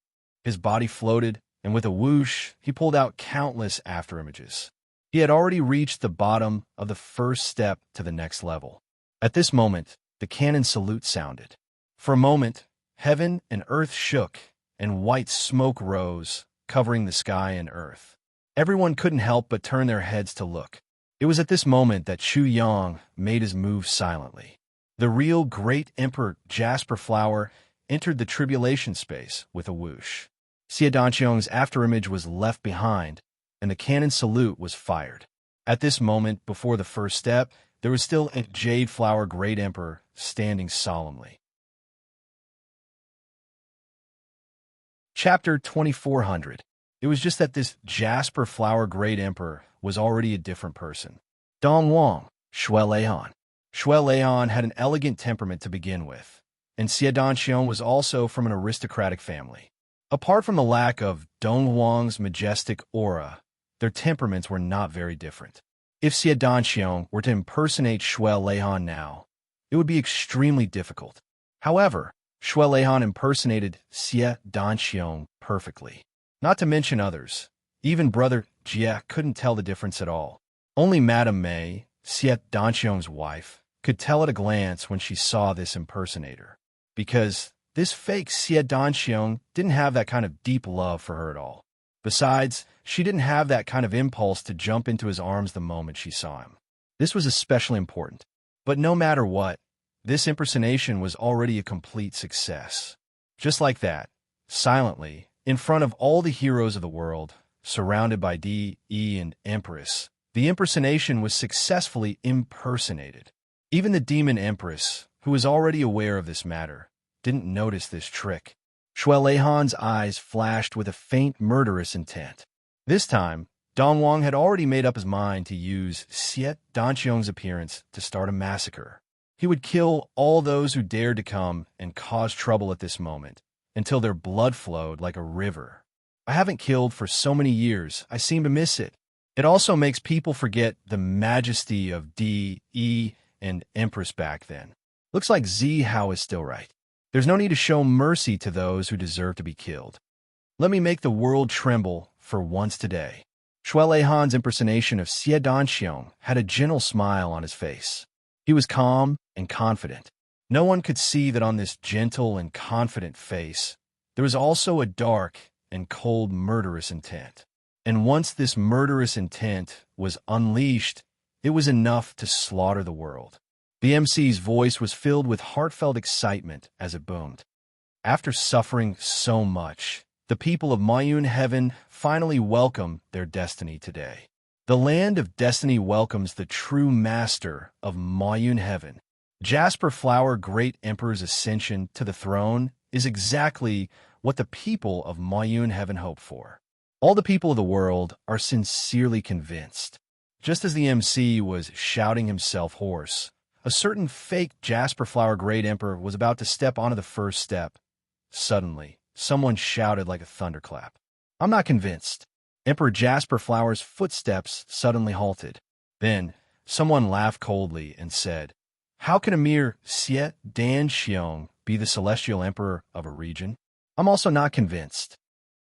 His body floated, and with a whoosh, he pulled out countless afterimages. He had already reached the bottom of the first step to the next level. At this moment, the cannon salute sounded. For a moment, heaven and earth shook, and white smoke rose, covering the sky and earth. Everyone couldn't help but turn their heads to look. It was at this moment that Chu Yang made his move silently. The real Great Emperor Jasper Flower entered the tribulation space with a whoosh. Xie Danxiong's afterimage was left behind, and the cannon salute was fired. At this moment, before the first step, there was still a Jade Flower Great Emperor standing solemnly. Chapter 2400. It was just that this Jasper Flower Great Emperor was already a different person. Dongwang, Shui Leihan. Shui Leihan had an elegant temperament to begin with, and Xie Danxiong was also from an aristocratic family. Apart from the lack of Dongwang's majestic aura, their temperaments were not very different. If Xie Danxiong were to impersonate Shui Leihan now, it would be extremely difficult. However, Shui Leihan impersonated Xie Danxiong perfectly. Not to mention others. Even brother Jie couldn't tell the difference at all. Only Madame Mei, Xie Danxiong's wife, could tell at a glance when she saw this impersonator. Because this fake Xie Danxiong didn't have that kind of deep love for her at all. Besides, she didn't have that kind of impulse to jump into his arms the moment she saw him. This was especially important. But no matter what, This impersonation was already a complete success. Just like that, silently, in front of all the heroes of the world, surrounded by D.E. and Empress, the impersonation was successfully impersonated. Even the demon Empress, who was already aware of this matter, didn't notice this trick. Shueleihan's eyes flashed with a faint murderous intent. This time, Dong Wang had already made up his mind to use Xie Danqiong's appearance to start a massacre. He would kill all those who dared to come and cause trouble at this moment, until their blood flowed like a river. I haven't killed for so many years, I seem to miss it. It also makes people forget the majesty of D.E. and Empress back then. Looks like Zihao is still right. There's no need to show mercy to those who deserve to be killed. Let me make the world tremble for once today. Shueleihan's impersonation of Xie Danqiong had a gentle smile on his face. He was calm and confident. No one could see that on this gentle and confident face, there was also a dark and cold murderous intent. And once this murderous intent was unleashed, it was enough to slaughter the world. The MC's voice was filled with heartfelt excitement as it boomed. After suffering so much, the people of Mayun Heaven finally welcome their destiny today. The land of destiny welcomes the true master of Mayun Heaven. Jasper Flower Great Emperor's ascension to the throne is exactly what the people of Mayun Heaven hope for. All the people of the world are sincerely convinced. Just as the MC was shouting himself hoarse, a certain fake Jasper Flower Great Emperor was about to step onto the first step. Suddenly, someone shouted like a thunderclap. I'm not convinced. Emperor Jasper Flower's footsteps suddenly halted. Then, someone laughed coldly and said, how can a mere Xie Danqiong be the celestial emperor of a region? I'm also not convinced.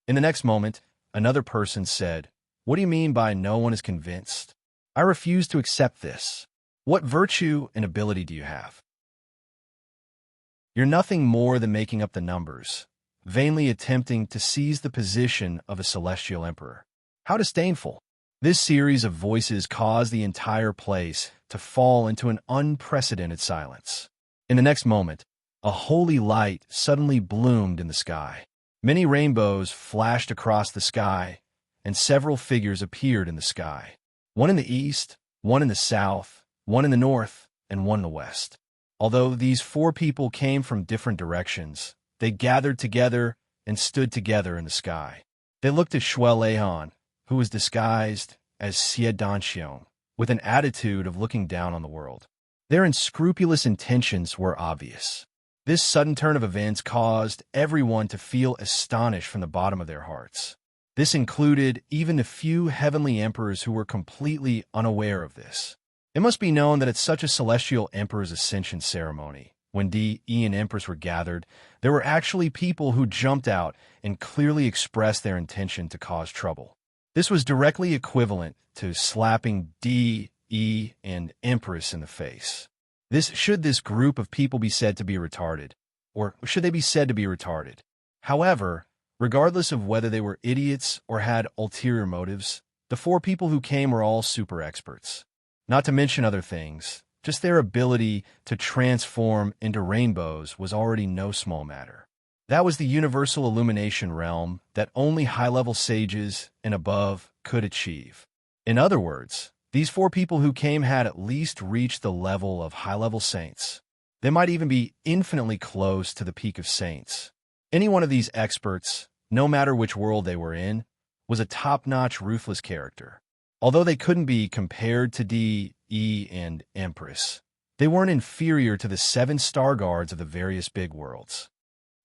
In the next moment, another person said, what do you mean by no one is convinced? I refuse to accept this. What virtue and ability do you have? You're nothing more than making up the numbers, vainly attempting to seize the position of a celestial emperor. How disdainful! This series of voices caused the entire place to fall into an unprecedented silence. In the next moment, a holy light suddenly bloomed in the sky. Many rainbows flashed across the sky, and several figures appeared in the sky. One in the east, one in the south, one in the north, and one in the west. Although these four people came from different directions, they gathered together and stood together in the sky. They looked at Shueleihan, who was disguised as Xie Danqiong, with an attitude of looking down on the world. Their unscrupulous intentions were obvious. This sudden turn of events caused everyone to feel astonished from the bottom of their hearts. This included even the few heavenly emperors who were completely unaware of this. It must be known that at such a celestial emperor's ascension ceremony, when D.E. and Empress were gathered, there were actually people who jumped out and clearly expressed their intention to cause trouble. This was directly equivalent to slapping D.E. and Empress in the face. Should this group of people be said to be retarded? Or should they be said to be retarded? However, regardless of whether they were idiots or had ulterior motives, the four people who came were all super experts. Not to mention other things, just their ability to transform into rainbows was already no small matter. That was the universal illumination realm that only high-level sages and above could achieve. In other words, these four people who came had at least reached the level of high-level saints. They might even be infinitely close to the peak of saints. Any one of these experts, no matter which world they were in, was a top-notch ruthless character. Although they couldn't be compared to D.E. and Empress, they weren't inferior to the 7 star guards of the various big worlds.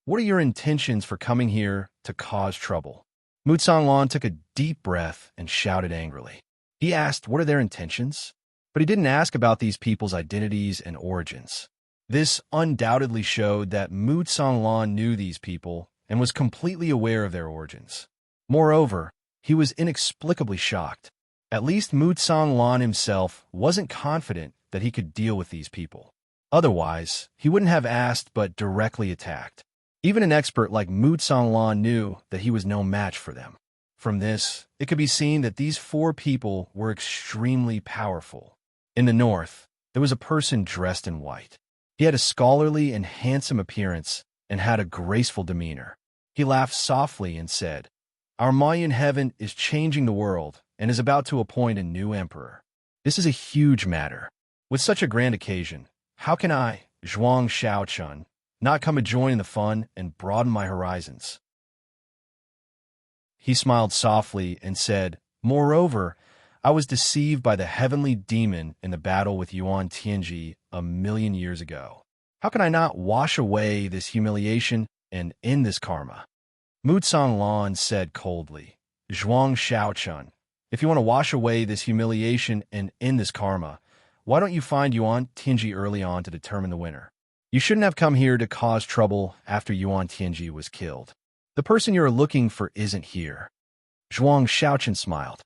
What are your intentions for coming here to cause trouble? Mu Songlan took a deep breath and shouted angrily. He asked what are their intentions, but he didn't ask about these people's identities and origins. This undoubtedly showed that Mu Songlan knew these people and was completely aware of their origins. Moreover, he was inexplicably shocked. At least Mu Songlan himself wasn't confident that he could deal with these people. Otherwise, he wouldn't have asked but directly attacked. Even an expert like Mu Songlan knew that he was no match for them. From this, it could be seen that these four people were extremely powerful. In the north, there was a person dressed in white. He had a scholarly and handsome appearance and had a graceful demeanor. He laughed softly and said, "Our Mayan heaven is changing the world and is about to appoint a new emperor. This is a huge matter. With such a grand occasion, how can I, Zhuang Shaochun, not come and join in the fun and broaden my horizons?" He smiled softly and said, "Moreover, I was deceived by the heavenly demon in the battle with Yuan Tianji 1,000,000 years ago. How can I not wash away this humiliation and end this karma?" Mutsang Lan said coldly, "Zhuang Shaochun, if you want to wash away this humiliation and end this karma, why don't you find Yuan Tianji early on to determine the winner? You shouldn't have come here to cause trouble after Yuan Tianji was killed. The person you're looking for isn't here." Zhuang Shaochun smiled.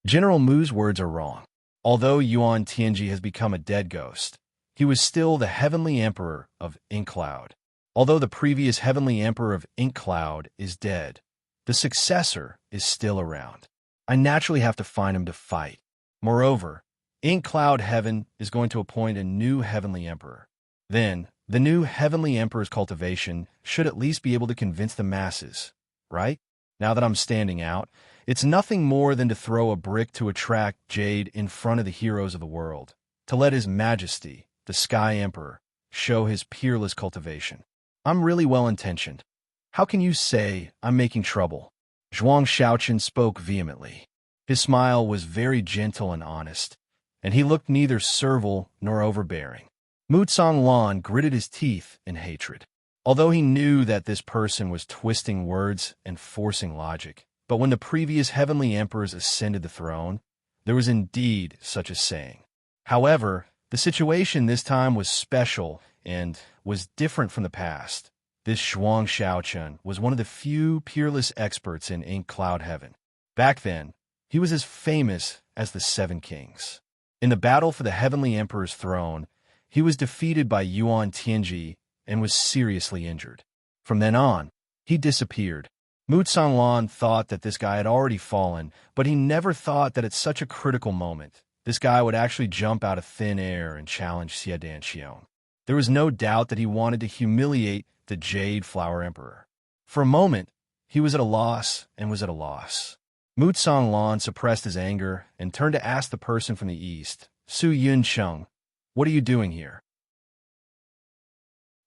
General Mu's words are wrong. Although Yuan Tianji has become a dead ghost, he was still the heavenly emperor of Ink Cloud. Although the previous heavenly emperor of Ink Cloud is dead, the successor is still around. I naturally have to find him to fight. Moreover, Ink Cloud Heaven is going to appoint a new heavenly emperor. Then, the new heavenly emperor's cultivation should at least be able to convince the masses, right? Now that I'm standing out, it's nothing more than to throw a brick to attract jade in front of the heroes of the world, to let His Majesty, the Sky Emperor, show his peerless cultivation. I'm really well-intentioned. How can you say I'm making trouble?" Zhuang Shaochun spoke vehemently. His smile was very gentle and honest, and he looked neither servile nor overbearing. Mutsang Lan gritted his teeth in hatred. Although he knew that this person was twisting words and forcing logic, but when the previous heavenly emperors ascended the throne, there was indeed such a saying. However, the situation this time was special and was different from the past. This Zhuang Shaochun was one of the few peerless experts in Ink Cloud Heaven. Back then, he was as famous as the Seven Kings. In the battle for the heavenly emperor's throne, he was defeated by Yuan Tianji and was seriously injured. From then on, he disappeared. Mutsang Lan thought that this guy had already fallen, but he never thought that at such a critical moment, this guy would actually jump out of thin air and challenge Xie Danxiong. There was no doubt that he wanted to humiliate the Jade Flower Emperor. For a moment, he was at a loss and was at a loss. Mutsang Lan suppressed his anger and turned to ask the person from the east, Su Yuncheng, "What are you doing here?"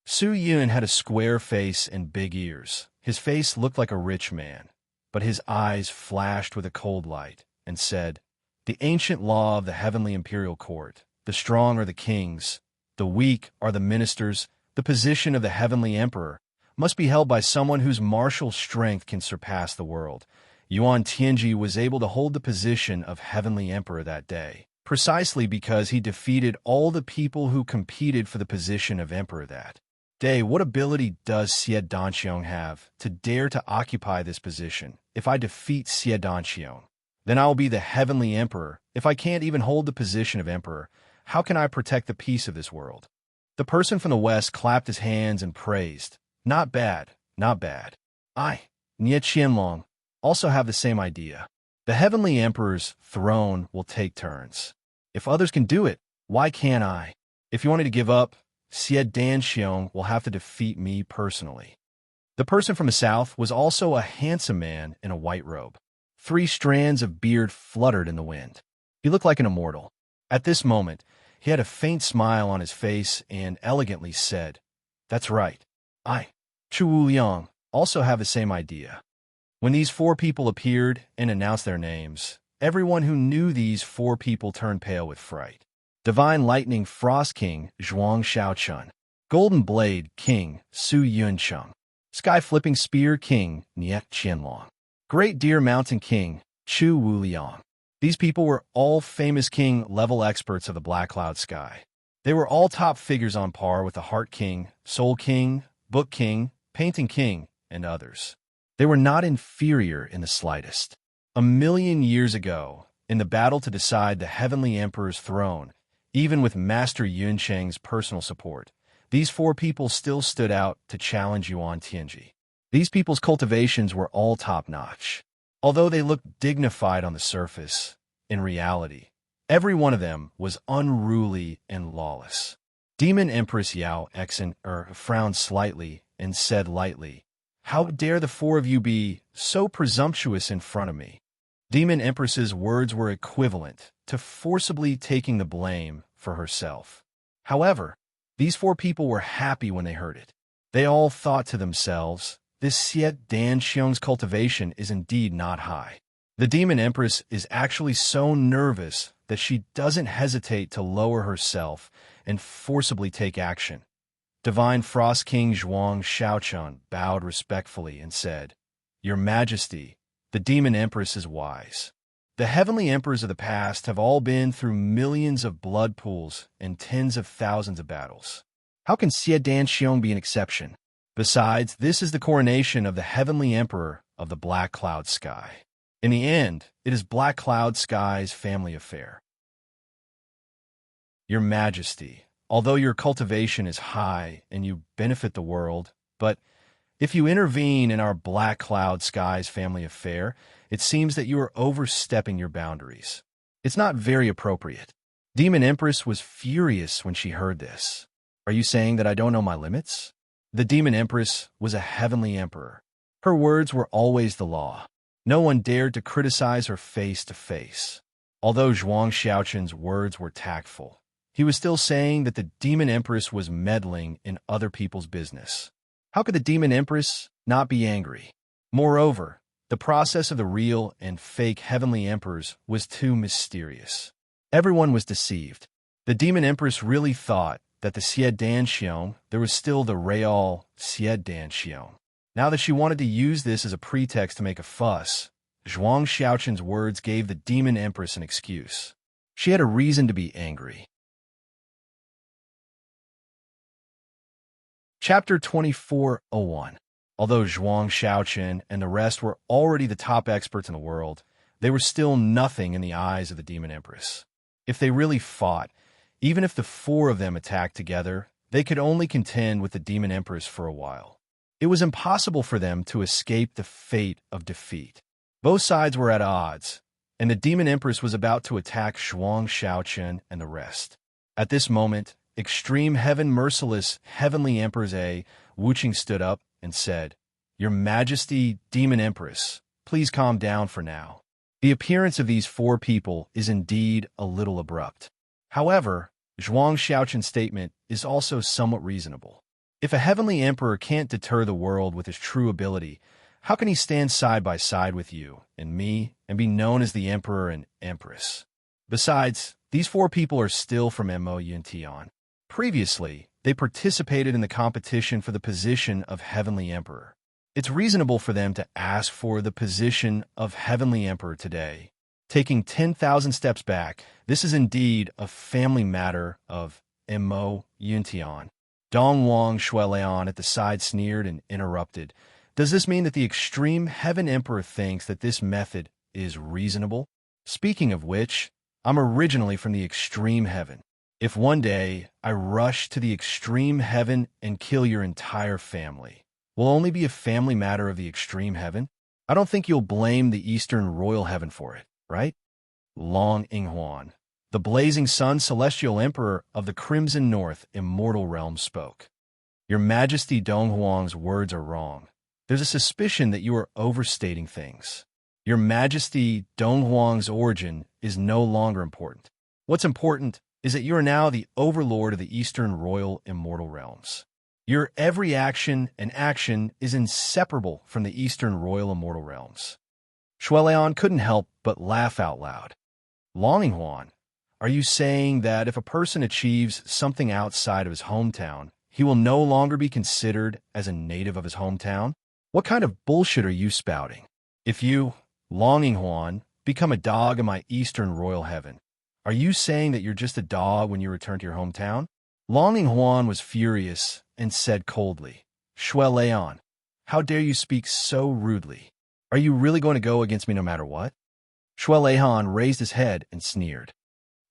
Su Yun had a square face and big ears. His face looked like a rich man, but his eyes flashed with a cold light and said, "The ancient law of the heavenly imperial court, the strong are the kings, the weak are the ministers, the position of the heavenly emperor must be held by someone whose martial strength can surpass the world. Yuan Tianji was able to hold the position of heavenly emperor that day, precisely because he defeated all the people who competed for the position of emperor that day. What ability does Xie Danxiong have to dare to occupy this position? If I defeat Xie Danxiong, then I will be the heavenly emperor. If I can't even hold the position of emperor, how can I protect the peace of this world?" The person from the west clapped his hands and praised, "Not bad, not bad. I, Nie Qianlong, also have the same idea. The heavenly emperor's throne will take turns. If others can do it, why can't I? If you wanted to give up, Xie Danxiong will have to defeat me personally." The person from the south was also a handsome man in a white robe. 3 strands of beard fluttered in the wind. He looked like an immortal. At this moment, he had a faint smile on his face and elegantly said, "That's right. I, Chu Wuliang, also have the same idea." When these 4 people appeared and announced their names, everyone who knew these 4 people turned pale with fright. Divine Lightning Frost King Zhuang Shaochun, Golden Blade King Su Yuncheng, Sky Flipping Spear King Nie Qianlong, Great Deer Mountain King Chu Wuliang. These people were all famous king-level experts of the Black Cloud Sky. They were all top figures on par with the Heart King, Soul King, Book King, Painting King, and others. They were not inferior in the slightest. 1,000,000 years ago, in the battle to decide the Heavenly Emperor's throne, even with Master Yuncheng's personal support, these 4 people still stood out to challenge Yuan Tianji. These people's cultivations were all top-notch. Although they looked dignified on the surface, in reality, every one of them was unruly and lawless. Demon Empress Yao frowned slightly and said lightly, "How dare the four of you be so presumptuous in front of me?" Demon Empress's words were equivalent to forcibly taking the blame for herself. However, these four people were happy when they heard it. They all thought to themselves, "This Siet Dan Xiong's cultivation is indeed not high." The Demon Empress is actually so nervous that she doesn't hesitate to lower herself and forcibly take action. Divine Frost King Zhuang Shaochun bowed respectfully and said, "Your Majesty, the Demon Empress is wise. The heavenly emperors of the past have all been through millions of blood pools and tens of thousands of battles. How can Xie Dan Xiong be an exception? Besides, this is the coronation of the heavenly emperor of the Black Cloud Sky. In the end, it is Black Cloud Sky's family affair. Your Majesty, although your cultivation is high and you benefit the world, but if you intervene in our Black Cloud Sky's family affair, it seems that you are overstepping your boundaries. It's not very appropriate." Demon Empress was furious when she heard this. "Are you saying that I don't know my limits?" The Demon Empress was a heavenly emperor. Her words were always the law. No one dared to criticize her face to face. Although Zhuang Xiaochun's words were tactful, he was still saying that the Demon Empress was meddling in other people's business. How could the Demon Empress not be angry? Moreover, the process of the real and fake heavenly emperors was too mysterious. Everyone was deceived. The Demon Empress really thought that the Xie Dan Xiong, there was still the real Xie Dan Xiong. Now that she wanted to use this as a pretext to make a fuss, Zhuang Xiaochun's words gave the Demon Empress an excuse. She had a reason to be angry. Chapter 24:01. Although Zhuang Xiaochun and the rest were already the top experts in the world, they were still nothing in the eyes of the Demon Empress. If they really fought, even if the four of them attacked together, they could only contend with the Demon Empress for a while. It was impossible for them to escape the fate of defeat. Both sides were at odds, and the Demon Empress was about to attack Zhuang Xiaochun and the rest. At this moment, Extreme Heaven Merciless Heavenly Empress Wuching stood up and said, "Your Majesty, Demon Empress, please calm down for now. The appearance of these four people is indeed a little abrupt. However, Zhuang Xiaochun's statement is also somewhat reasonable. If a heavenly emperor can't deter the world with his true ability, how can he stand side by side with you and me and be known as the emperor and empress? Besides, these four people are still from Mo Yuntian. Previously, they participated in the competition for the position of heavenly emperor. It's reasonable for them to ask for the position of heavenly emperor today. Taking 10,000 steps back, this is indeed a family matter of Mo Yuntian." Dong Wang Shuelean at the side sneered and interrupted. "Does this mean that the Extreme Heaven Emperor thinks that this method is reasonable? Speaking of which, I'm originally from the Extreme Heaven. If one day I rush to the Extreme Heaven and kill your entire family, will only be a family matter of the Extreme Heaven? I don't think you'll blame the Eastern Royal Heaven for it, right?" Long Inghuan, the Blazing Sun Celestial Emperor of the Crimson North Immortal Realm, spoke. "Your Majesty Donghuang's words are wrong. There's a suspicion that you are overstating things. Your Majesty Donghuang's origin is no longer important. What's important is that you are now the overlord of the Eastern Royal Immortal Realms. Your every action and action is inseparable from the Eastern Royal Immortal Realms." Shueleon couldn't help but laugh out loud. "Longinghuan, are you saying that if a person achieves something outside of his hometown, he will no longer be considered as a native of his hometown? What kind of bullshit are you spouting? If you, Longinghuan, become a dog in my Eastern Royal Heaven, are you saying that you're just a dog when you return to your hometown?" Longinghuan was furious and said coldly, "Shueleon, how dare you speak so rudely? Are you really going to go against me no matter what?" Shuelehan raised his head and sneered.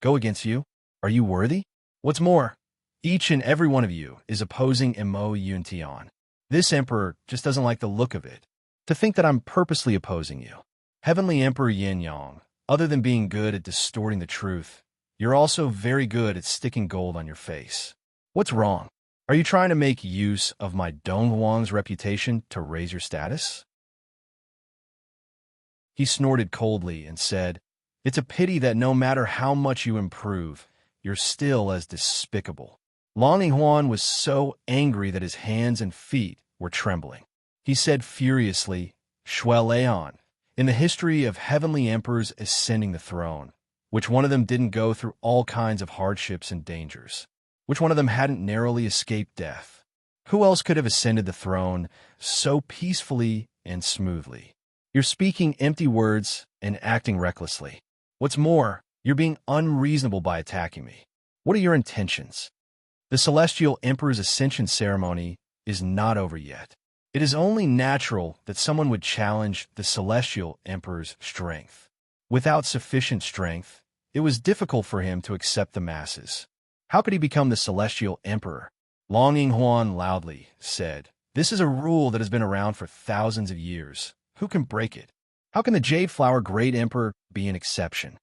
"Go against you? Are you worthy? What's more, each and every one of you is opposing Mo Yuntian. This emperor just doesn't like the look of it. To think that I'm purposely opposing you. Heavenly Emperor Yin Yang, other than being good at distorting the truth, you're also very good at sticking gold on your face. What's wrong? Are you trying to make use of my Donghuang's reputation to raise your status? He snorted coldly and said, "It's a pity that no matter how much you improve, you're still as despicable." Long Huan was so angry that his hands and feet were trembling. He said furiously, "Shui Leihan, in the history of heavenly emperors ascending the throne, which one of them didn't go through all kinds of hardships and dangers? Which one of them hadn't narrowly escaped death? Who else could have ascended the throne so peacefully and smoothly? You're speaking empty words and acting recklessly. What's more, you're being unreasonable by attacking me. What are your intentions? The Celestial Emperor's ascension ceremony is not over yet. It is only natural that someone would challenge the Celestial Emperor's strength. Without sufficient strength, it was difficult for him to accept the masses. How could he become the Celestial Emperor? Long Huan loudly said, "This is a rule that has been around for thousands of years. Who can break it? How can the Jade Flower Great Emperor be an exception?"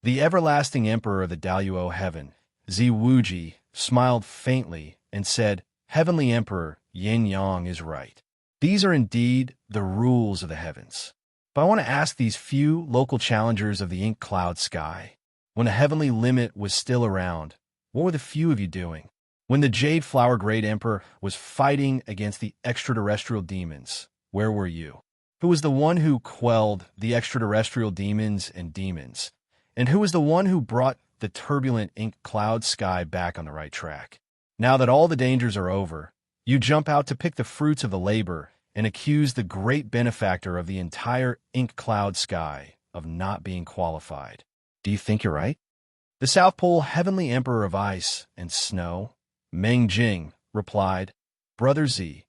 The everlasting Emperor of the Daluo Heaven, Zi Wuji, smiled faintly and said, "Heavenly Emperor Yin Yang is right. These are indeed the rules of the heavens. But I want to ask these few local challengers of the ink cloud sky, when the heavenly limit was still around, what were the few of you doing? When the Jade Flower Great Emperor was fighting against the extraterrestrial demons, where were you? Who was the one who quelled the extraterrestrial demons and demons? And who was the one who brought the turbulent ink cloud sky back on the right track? Now that all the dangers are over, you jump out to pick the fruits of the labor and accuse the great benefactor of the entire ink cloud sky of not being qualified. Do you think you're right?" The South Pole Heavenly Emperor of Ice and Snow, Meng Jing, replied, "Brother Z,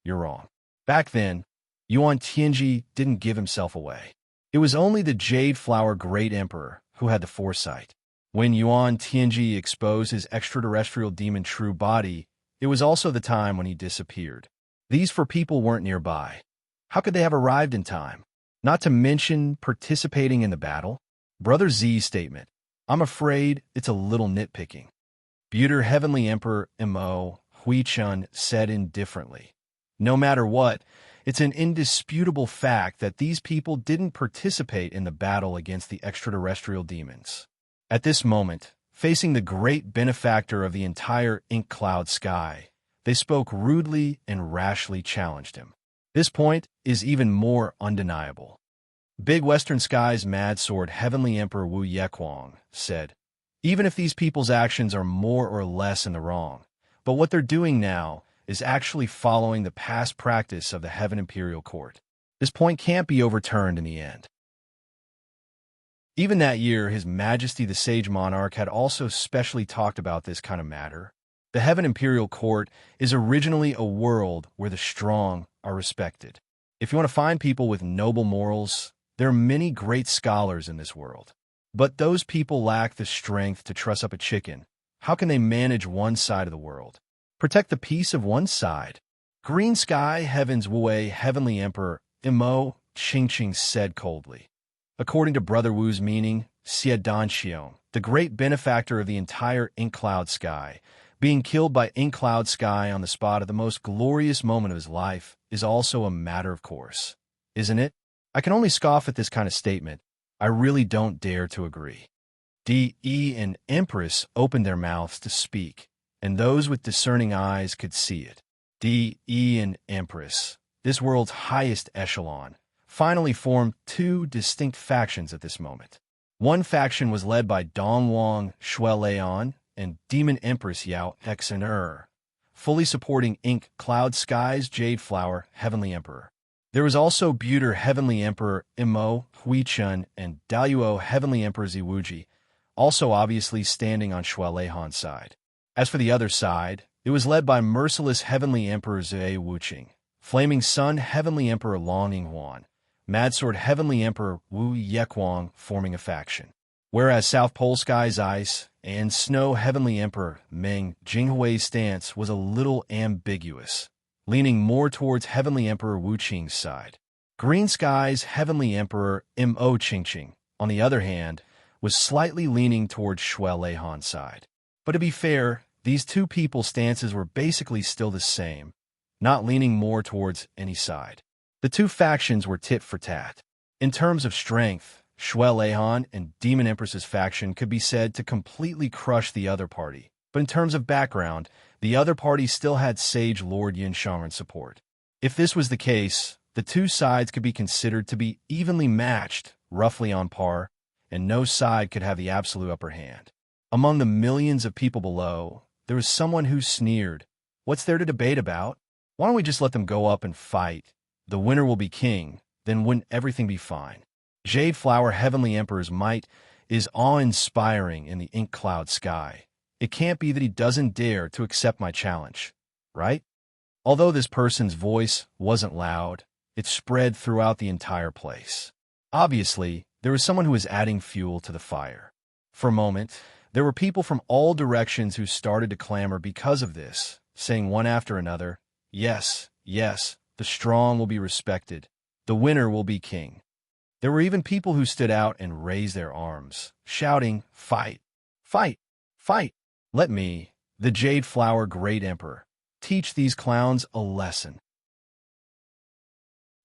you're wrong. Back then, Yuan Tianji didn't give himself away. It was only the Jade Flower Great Emperor who had the foresight. When Yuan Tianji exposed his extraterrestrial demon true body, it was also the time when he disappeared. These four people weren't nearby. How could they have arrived in time? Not to mention participating in the battle?" Brother Z's statement, "I'm afraid it's a little nitpicking." Buter Heavenly Emperor Mo Huichun said indifferently, "No matter what, it's an indisputable fact that these people didn't participate in the battle against the extraterrestrial demons." At this moment, facing the great benefactor of the entire ink cloud sky, they spoke rudely and rashly challenged him. This point is even more undeniable. Big Western Sky's Mad Sword Heavenly Emperor Wu Yekwang said, "Even if these people's actions are more or less in the wrong, but what they're doing now is actually following the past practice of the Heaven Imperial Court. This point can't be overturned in the end." Even that year, His Majesty the Sage Monarch had also specially talked about this kind of matter. The Heaven Imperial Court is originally a world where the strong are respected. If you want to find people with noble morals, there are many great scholars in this world. But those people lack the strength to truss up a chicken. How can they manage one side of the world? Protect the peace of one side? Green Sky Heaven's Wu Heavenly Emperor Mo Qingqing said coldly. According to Brother Wu's meaning, Xie Danxiong, the great benefactor of the entire ink cloud sky, being killed by ink cloud sky on the spot of the most glorious moment of his life is also a matter of course, isn't it? I can only scoff at this kind of statement. I really don't dare to agree. D.E. and Empress opened their mouths to speak, and those with discerning eyes could see it. D.E. and Empress, this world's highest echelon, finally formed two distinct factions at this moment. One faction was led by Dongwang Shui Leihan and Demon Empress Yao Xen, fully supporting Ink Cloud Sky's Jade Flower Heavenly Emperor. There was also Buter Heavenly Emperor Mo Huichun and Daluo Heavenly Emperor Ziwuji, also obviously standing on Shui Leihan's side. As for the other side, it was led by Merciless Heavenly Emperor Zhe Wuqing, Flaming Sun Heavenly Emperor Long Yinghuan, Mad Sword Heavenly Emperor Wu Yekwang forming a faction. Whereas South Pole Sky's Ice and Snow Heavenly Emperor Meng Jinghui's stance was a little ambiguous, leaning more towards Heavenly Emperor Wu Qing's side. Green Sky's Heavenly Emperor Mo Qingqing, on the other hand, was slightly leaning towards Shui Leihan's side. But to be fair, these two people's stances were basically still the same, not leaning more towards any side. The two factions were tit for tat. In terms of strength, Shuel Lehan and Demon Empress's faction could be said to completely crush the other party. But in terms of background, the other party still had Sage Lord Yinshangren's support. If this was the case, the two sides could be considered to be evenly matched, roughly on par, and no side could have the absolute upper hand. Among the millions of people below, there was someone who sneered, "What's there to debate about? Why don't we just let them go up and fight? The winner will be king, then wouldn't everything be fine?" Jade Flower Heavenly Emperor's might is awe-inspiring in the ink cloud sky. It can't be that he doesn't dare to accept my challenge, right? Although this person's voice wasn't loud, it spread throughout the entire place. Obviously, there was someone who was adding fuel to the fire. For a moment, there were people from all directions who started to clamor because of this, saying one after another, "Yes, yes, the strong will be respected. The winner will be king." There were even people who stood out and raised their arms, shouting, "Fight! Fight! Fight! Let me, the Jade Flower Great Emperor, teach these clowns a lesson.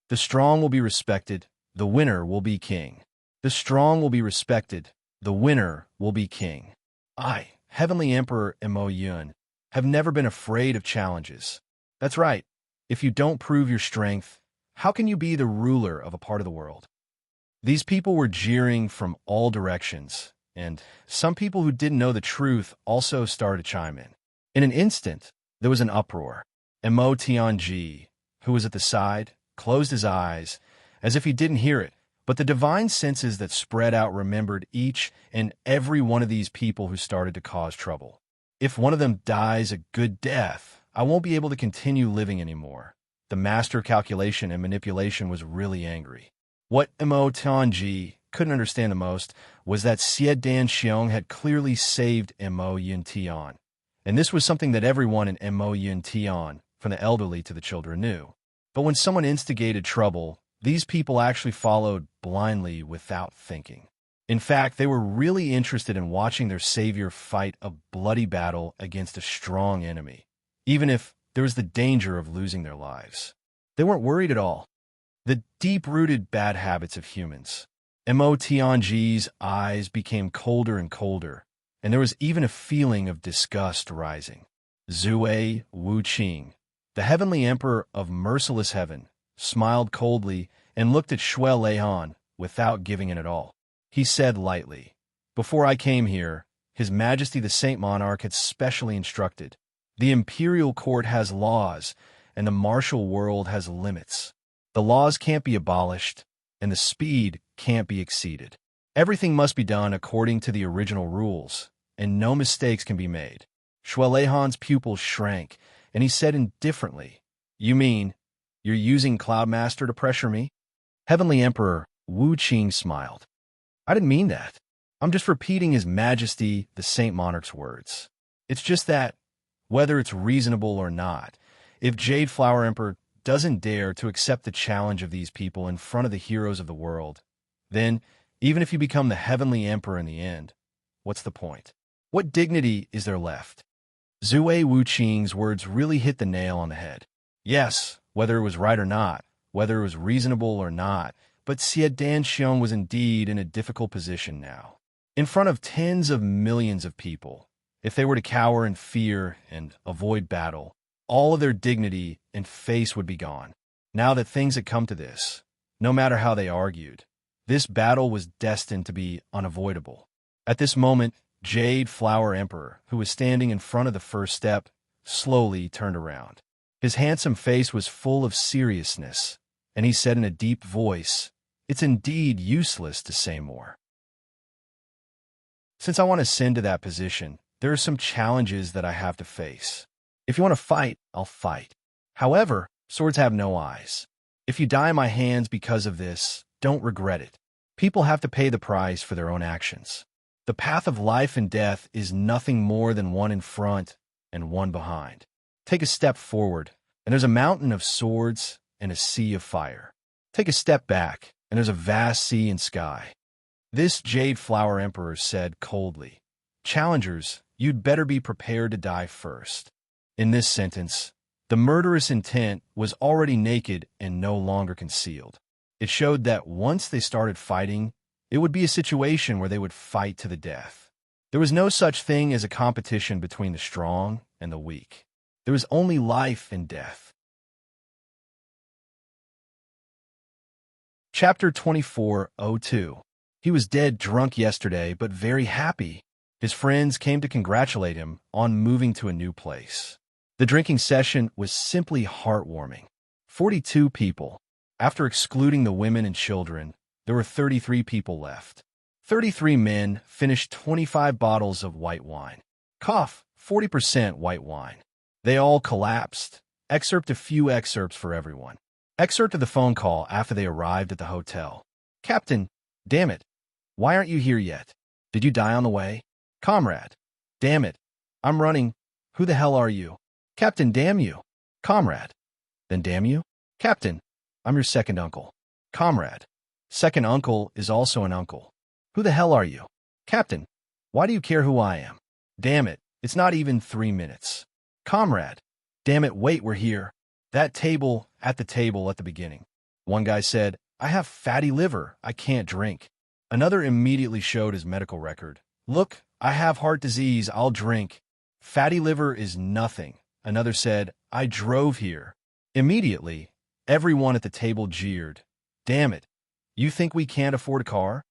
The strong will be respected. The winner will be king. The strong will be respected. The winner will be king. I, Heavenly Emperor Mo Yun, have never been afraid of challenges. That's right. If you don't prove your strength, how can you be the ruler of a part of the world?" These people were jeering from all directions, and some people who didn't know the truth also started to chime in. In an instant, there was an uproar. Mo Tianji, who was at the side, closed his eyes, as if he didn't hear it, but the divine senses that spread out remembered each and every one of these people who started to cause trouble. If one of them dies a good death, I won't be able to continue living anymore. The master of calculation and manipulation was really angry. What Mo Tianji couldn't understand the most was that Xie Dan Xiong had clearly saved Mo Yin Tian, and this was something that everyone in Mo Yin Tian, from the elderly to the children, knew. But when someone instigated trouble, these people actually followed blindly without thinking. In fact, they were really interested in watching their savior fight a bloody battle against a strong enemy, even if there was the danger of losing their lives. They weren't worried at all. The deep-rooted bad habits of humans. Mo Tianji's eyes became colder and colder, and there was even a feeling of disgust rising. Zue Wuqing, the Heavenly Emperor of Merciless Heaven, smiled coldly and looked at Shuel Lehan without giving in at all. He said lightly, "Before I came here, His Majesty the Saint Monarch had specially instructed, the imperial court has laws, and the martial world has limits. The laws can't be abolished, and the speed can't be exceeded. Everything must be done according to the original rules, and no mistakes can be made." Shuel Lehan's pupils shrank, and he said indifferently, "You mean you're using Cloudmaster to pressure me?" Heavenly Emperor Wu Qing smiled. "I didn't mean that. I'm just repeating His Majesty the Saint Monarch's words. It's just that, whether it's reasonable or not, if Jade Flower Emperor doesn't dare to accept the challenge of these people in front of the heroes of the world, then, even if you become the Heavenly Emperor in the end, what's the point? What dignity is there left?" Zue Wuqing's words really hit the nail on the head. Yes, whether it was right or not, whether it was reasonable or not, but Xie Dan Xiong was indeed in a difficult position now. In front of tens of millions of people, if they were to cower in fear and avoid battle, all of their dignity and face would be gone. Now that things had come to this, no matter how they argued, this battle was destined to be unavoidable. At this moment, Jade Flower Emperor, who was standing in front of the first step, slowly turned around. His handsome face was full of seriousness, and he said in a deep voice, "It's indeed useless to say more. Since I want to ascend to that position, there are some challenges that I have to face. If you want to fight, I'll fight. However, swords have no eyes. If you die in my hands because of this, don't regret it. People have to pay the price for their own actions. The path of life and death is nothing more than one in front and one behind. Take a step forward, and there's a mountain of swords and a sea of fire. Take a step back, and there's a vast sea and sky." This Jade Flower Emperor said coldly, "Challengers, you'd better be prepared to die first. In this sentence, the murderous intent was already naked and no longer concealed. It showed that once they started fighting, it would be a situation where they would fight to the death. There was no such thing as a competition between the strong and the weak. There was only life and death. Chapter 24:02. He was dead drunk yesterday, but very happy. His friends came to congratulate him on moving to a new place. The drinking session was simply heartwarming. 42 people. After excluding the women and children, there were 33 people left. 33 men finished 25 bottles of white wine. Cough, 40% white wine. They all collapsed. Excerpt a few excerpts for everyone. Excerpt of the phone call after they arrived at the hotel. Captain, damn it. Why aren't you here yet? Did you die on the way? Comrade, damn it. I'm running. Who the hell are you? Captain, damn you. Comrade, then damn you. Captain, I'm your second uncle. Comrade, second uncle is also an uncle. Who the hell are you? Captain, why do you care who I am? Damn it, it's not even 3 minutes. Comrade, damn it, wait, we're here. That table at the beginning. One guy said, I have fatty liver, I can't drink. Another immediately showed his medical record. Look, I have heart disease, I'll drink. Fatty liver is nothing. Another said, I drove here. Immediately, everyone at the table jeered. Damn it, you think we can't afford a car?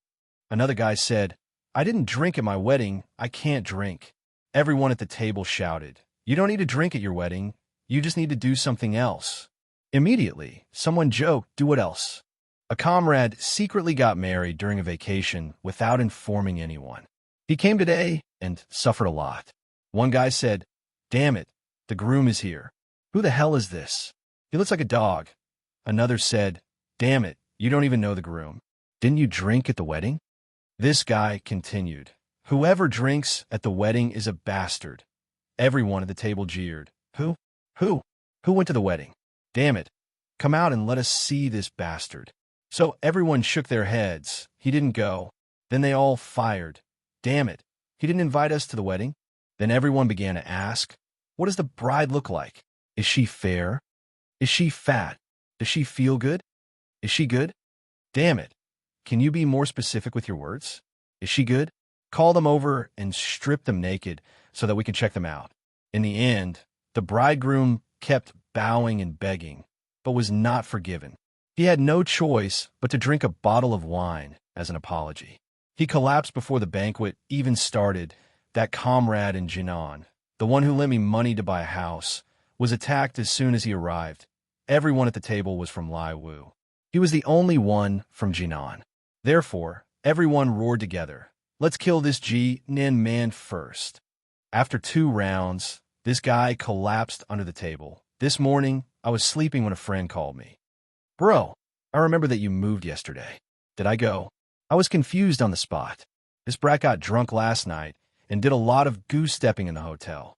Another guy said, I didn't drink at my wedding, I can't drink. Everyone at the table shouted, you don't need to drink at your wedding, you just need to do something else. Immediately, someone joked, do what else? A comrade secretly got married during a vacation without informing anyone. He came today and suffered a lot. One guy said, damn it, the groom is here. Who the hell is this? He looks like a dog. Another said, damn it, you don't even know the groom. Didn't you drink at the wedding? This guy continued, whoever drinks at the wedding is a bastard. Everyone at the table jeered. Who? Who went to the wedding? Damn it, come out and let us see this bastard. So everyone shook their heads. He didn't go. Then they all fired. Damn it, he didn't invite us to the wedding? Then everyone began to ask, what does the bride look like? Is she fair? Is she fat? Does she feel good? Is she good? Damn it, can you be more specific with your words? Is she good? Call them over and strip them naked so that we can check them out. In the end, the bridegroom kept bowing and begging, but was not forgiven. He had no choice but to drink a bottle of wine as an apology. He collapsed before the banquet even started. That comrade in Jinan, the one who lent me money to buy a house, was attacked as soon as he arrived. Everyone at the table was from Lai Wu. He was the only one from Jinan. Therefore, everyone roared together, let's kill this Jinan man first. After 2 rounds, this guy collapsed under the table. This morning, I was sleeping when a friend called me. Bro, I remember that you moved yesterday. Did I go? I was confused on the spot. This brat got drunk last night and did a lot of goose-stepping in the hotel.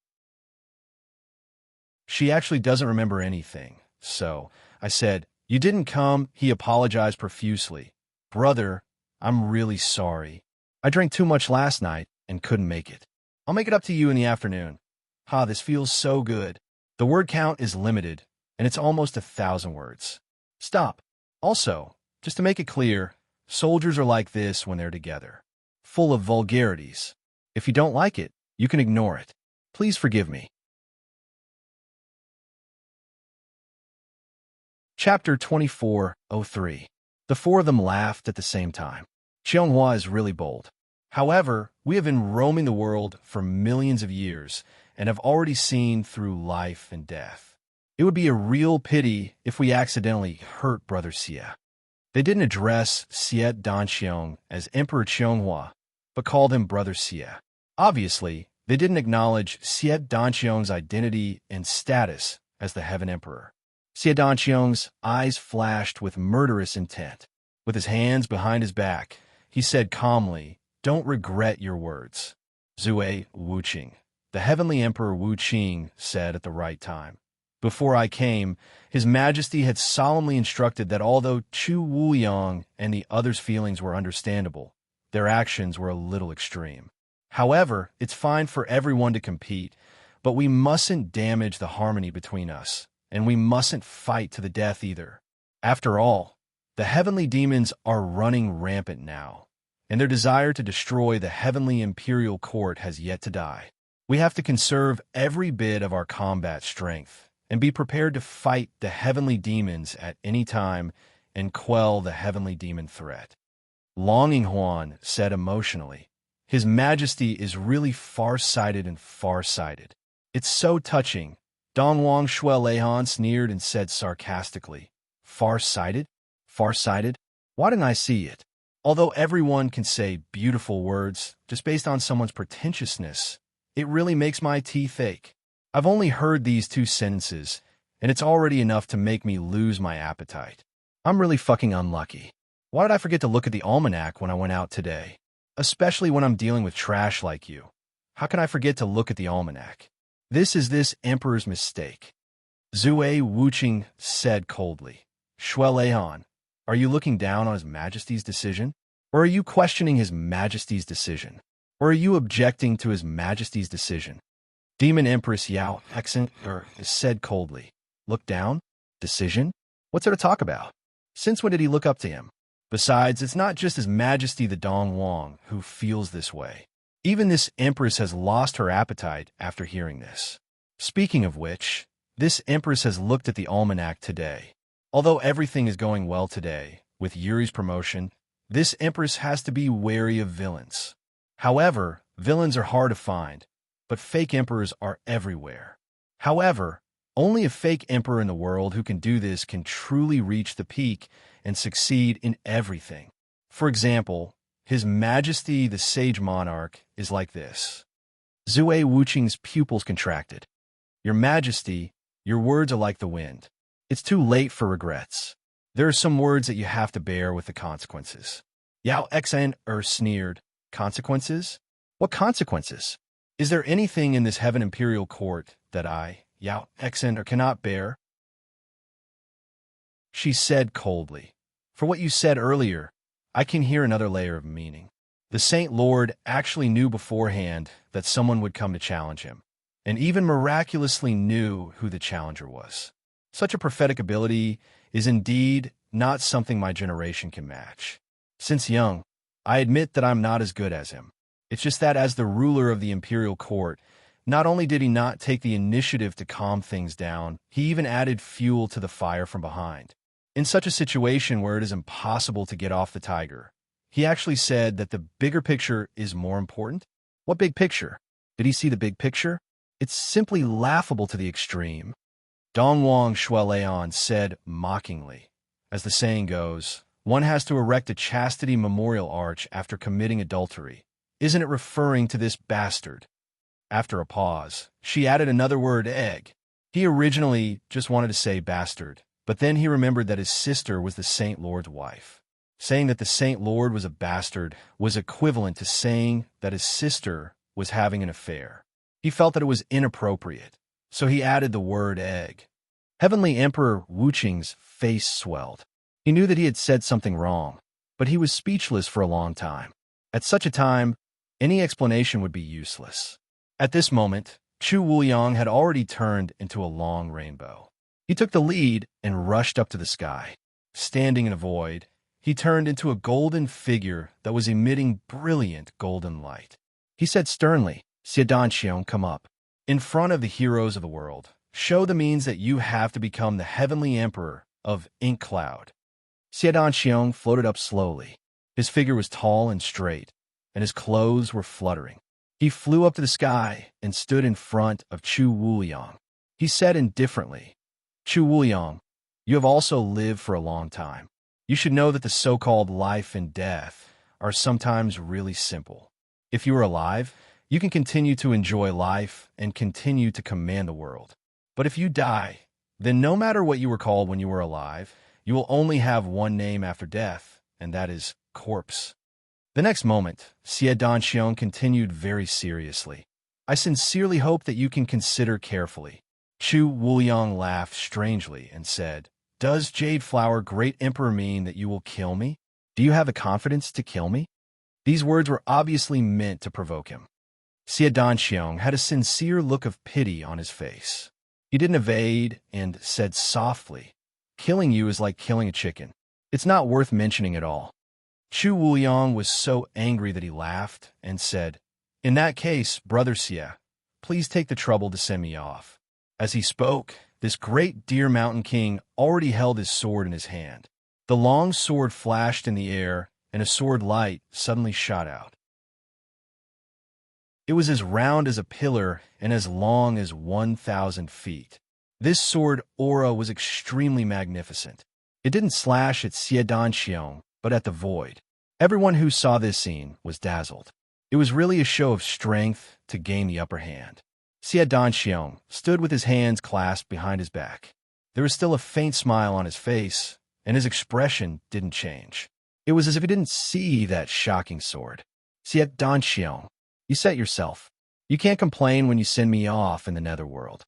She actually doesn't remember anything. So, I said, you didn't come. He apologized profusely. Brother, I'm really sorry. I drank too much last night and couldn't make it. I'll make it up to you in the afternoon. Ha, this feels so good. The word count is limited, and it's almost 1,000 words. Stop. Also, just to make it clear, soldiers are like this when they're together. Full of vulgarities. If you don't like it, you can ignore it. Please forgive me. Chapter 24:03. The 4 of them laughed at the same time. Xianghua is really bold. However, we have been roaming the world for millions of years and have already seen through life and death. It would be a real pity if we accidentally hurt Brother Xie. They didn't address Xie Danxiong as Emperor Xianghua, but called him Brother Xie. Obviously, they didn't acknowledge Xie Danxiong's identity and status as the Heaven Emperor. Xie Danxiong's eyes flashed with murderous intent. With his hands behind his back, he said calmly, don't regret your words. Zue Wuqing, the Heavenly Emperor Wu Qing, said at the right time. Before I came, His Majesty had solemnly instructed that although Chu Wuyang and the others' feelings were understandable, their actions were a little extreme. However, it's fine for everyone to compete, but we mustn't damage the harmony between us, and we mustn't fight to the death either. After all, the heavenly demons are running rampant now, and their desire to destroy the heavenly imperial court has yet to die. We have to conserve every bit of our combat strength and be prepared to fight the heavenly demons at any time and quell the heavenly demon threat. Longing Huan said emotionally, "His Majesty is really far-sighted and far-sighted. It's so touching." Dongwang Shueleihan sneered and said sarcastically, "Far-sighted? Far-sighted? Why didn't I see it?" Although everyone can say beautiful words just based on someone's pretentiousness, it really makes my teeth ache. I've only heard these 2 sentences, and it's already enough to make me lose my appetite. I'm really fucking unlucky. Why did I forget to look at the almanac when I went out today? Especially when I'm dealing with trash like you. How can I forget to look at the almanac? This is this emperor's mistake. Zue Wuqing said coldly, "Shueleihan, are you looking down on His Majesty's decision? Or are you questioning His Majesty's decision? Or are you objecting to His Majesty's decision?" Demon Empress Yao Hexen said coldly, "Look down? Decision? What's there to talk about? Since when did he look up to him? Besides, it's not just His Majesty the Dongwang who feels this way. Even this Empress has lost her appetite after hearing this. Speaking of which, this Empress has looked at the almanac today. Although everything is going well today, with Yuri's promotion, this Empress has to be wary of villains. However, villains are hard to find, but fake emperors are everywhere. However, only a fake emperor in the world who can do this can truly reach the peak and succeed in everything. For example, His Majesty the Sage Monarch is like this." Zue Wuqing's pupils contracted. "Your Majesty, your words are like the wind. It's too late for regrets. There are some words that you have to bear with the consequences." Yao Xan sneered. "Consequences? What consequences? Is there anything in this Heaven Imperial Court that I, Yao Xan, cannot bear?" She said coldly, "For what you said earlier, I can hear another layer of meaning. The Saint Lord actually knew beforehand that someone would come to challenge him, and even miraculously knew who the challenger was. Such a prophetic ability is indeed not something my generation can match. Since young, I admit that I'm not as good as him. It's just that as the ruler of the imperial court, not only did he not take the initiative to calm things down, he even added fuel to the fire from behind. In such a situation where it is impossible to get off the tiger, he actually said that the bigger picture is more important. What big picture? Did he see the big picture? It's simply laughable to the extreme." Dongwang Shueleihan said mockingly, "As the saying goes, one has to erect a chastity memorial arch after committing adultery. Isn't it referring to this bastard?" After a pause, she added another word, egg. He originally just wanted to say bastard, but then he remembered that his sister was the Saint Lord's wife. Saying that the Saint Lord was a bastard was equivalent to saying that his sister was having an affair. He felt that it was inappropriate, so he added the word egg. Heavenly Emperor Wuqing's face swelled. He knew that he had said something wrong, but he was speechless for a long time. At such a time, any explanation would be useless. At this moment, Chu Wuliang had already turned into a long rainbow. He took the lead and rushed up to the sky. Standing in a void, he turned into a golden figure that was emitting brilliant golden light. He said sternly, "Xiadan, come up. In front of the heroes of the world, show the means that you have to become the heavenly emperor of Ink Cloud." Xiadan floated up slowly. His figure was tall and straight, and his clothes were fluttering. He flew up to the sky and stood in front of Chu Wuliang. He said indifferently, "Chu Wuliang, you have also lived for a long time. You should know that the so-called life and death are sometimes really simple. If you are alive, you can continue to enjoy life and continue to command the world. But if you die, then no matter what you were called when you were alive, you will only have one name after death, and that is corpse." The next moment, Xie Danxiong continued very seriously, "I sincerely hope that you can consider carefully." Chu Wuliang laughed strangely and said, "Does Jade Flower Great Emperor mean that you will kill me? Do you have the confidence to kill me?" These words were obviously meant to provoke him. Xie Danxiong had a sincere look of pity on his face. He didn't evade and said softly, "Killing you is like killing a chicken. It's not worth mentioning at all." Chu Wuyong was so angry that he laughed and said, "In that case, Brother Xie, please take the trouble to send me off." As he spoke, this great Deer Mountain King already held his sword in his hand. The long sword flashed in the air, and a sword light suddenly shot out. It was as round as a pillar and as long as 1,000 feet. This sword aura was extremely magnificent. It didn't slash at Xie Danxiong, but at the void. Everyone who saw this scene was dazzled. It was really a show of strength to gain the upper hand. Xie Danxiong stood with his hands clasped behind his back. There was still a faint smile on his face, and his expression didn't change. It was as if he didn't see that shocking sword. "Xie Danxiong, you set yourself. You can't complain when you send me off in the netherworld."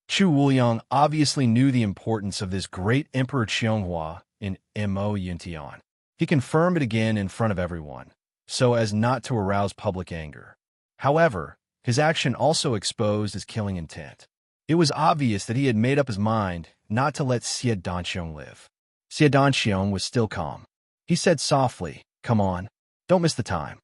Chu Wuyong obviously knew the importance of this great Emperor Qianghua in Mo Yuntian. He confirmed it again in front of everyone, so as not to arouse public anger. However, his action also exposed his killing intent. It was obvious that he had made up his mind not to let Xie Danxiong live. Xie Danxiong was still calm. He said softly, "Come on, don't miss the time."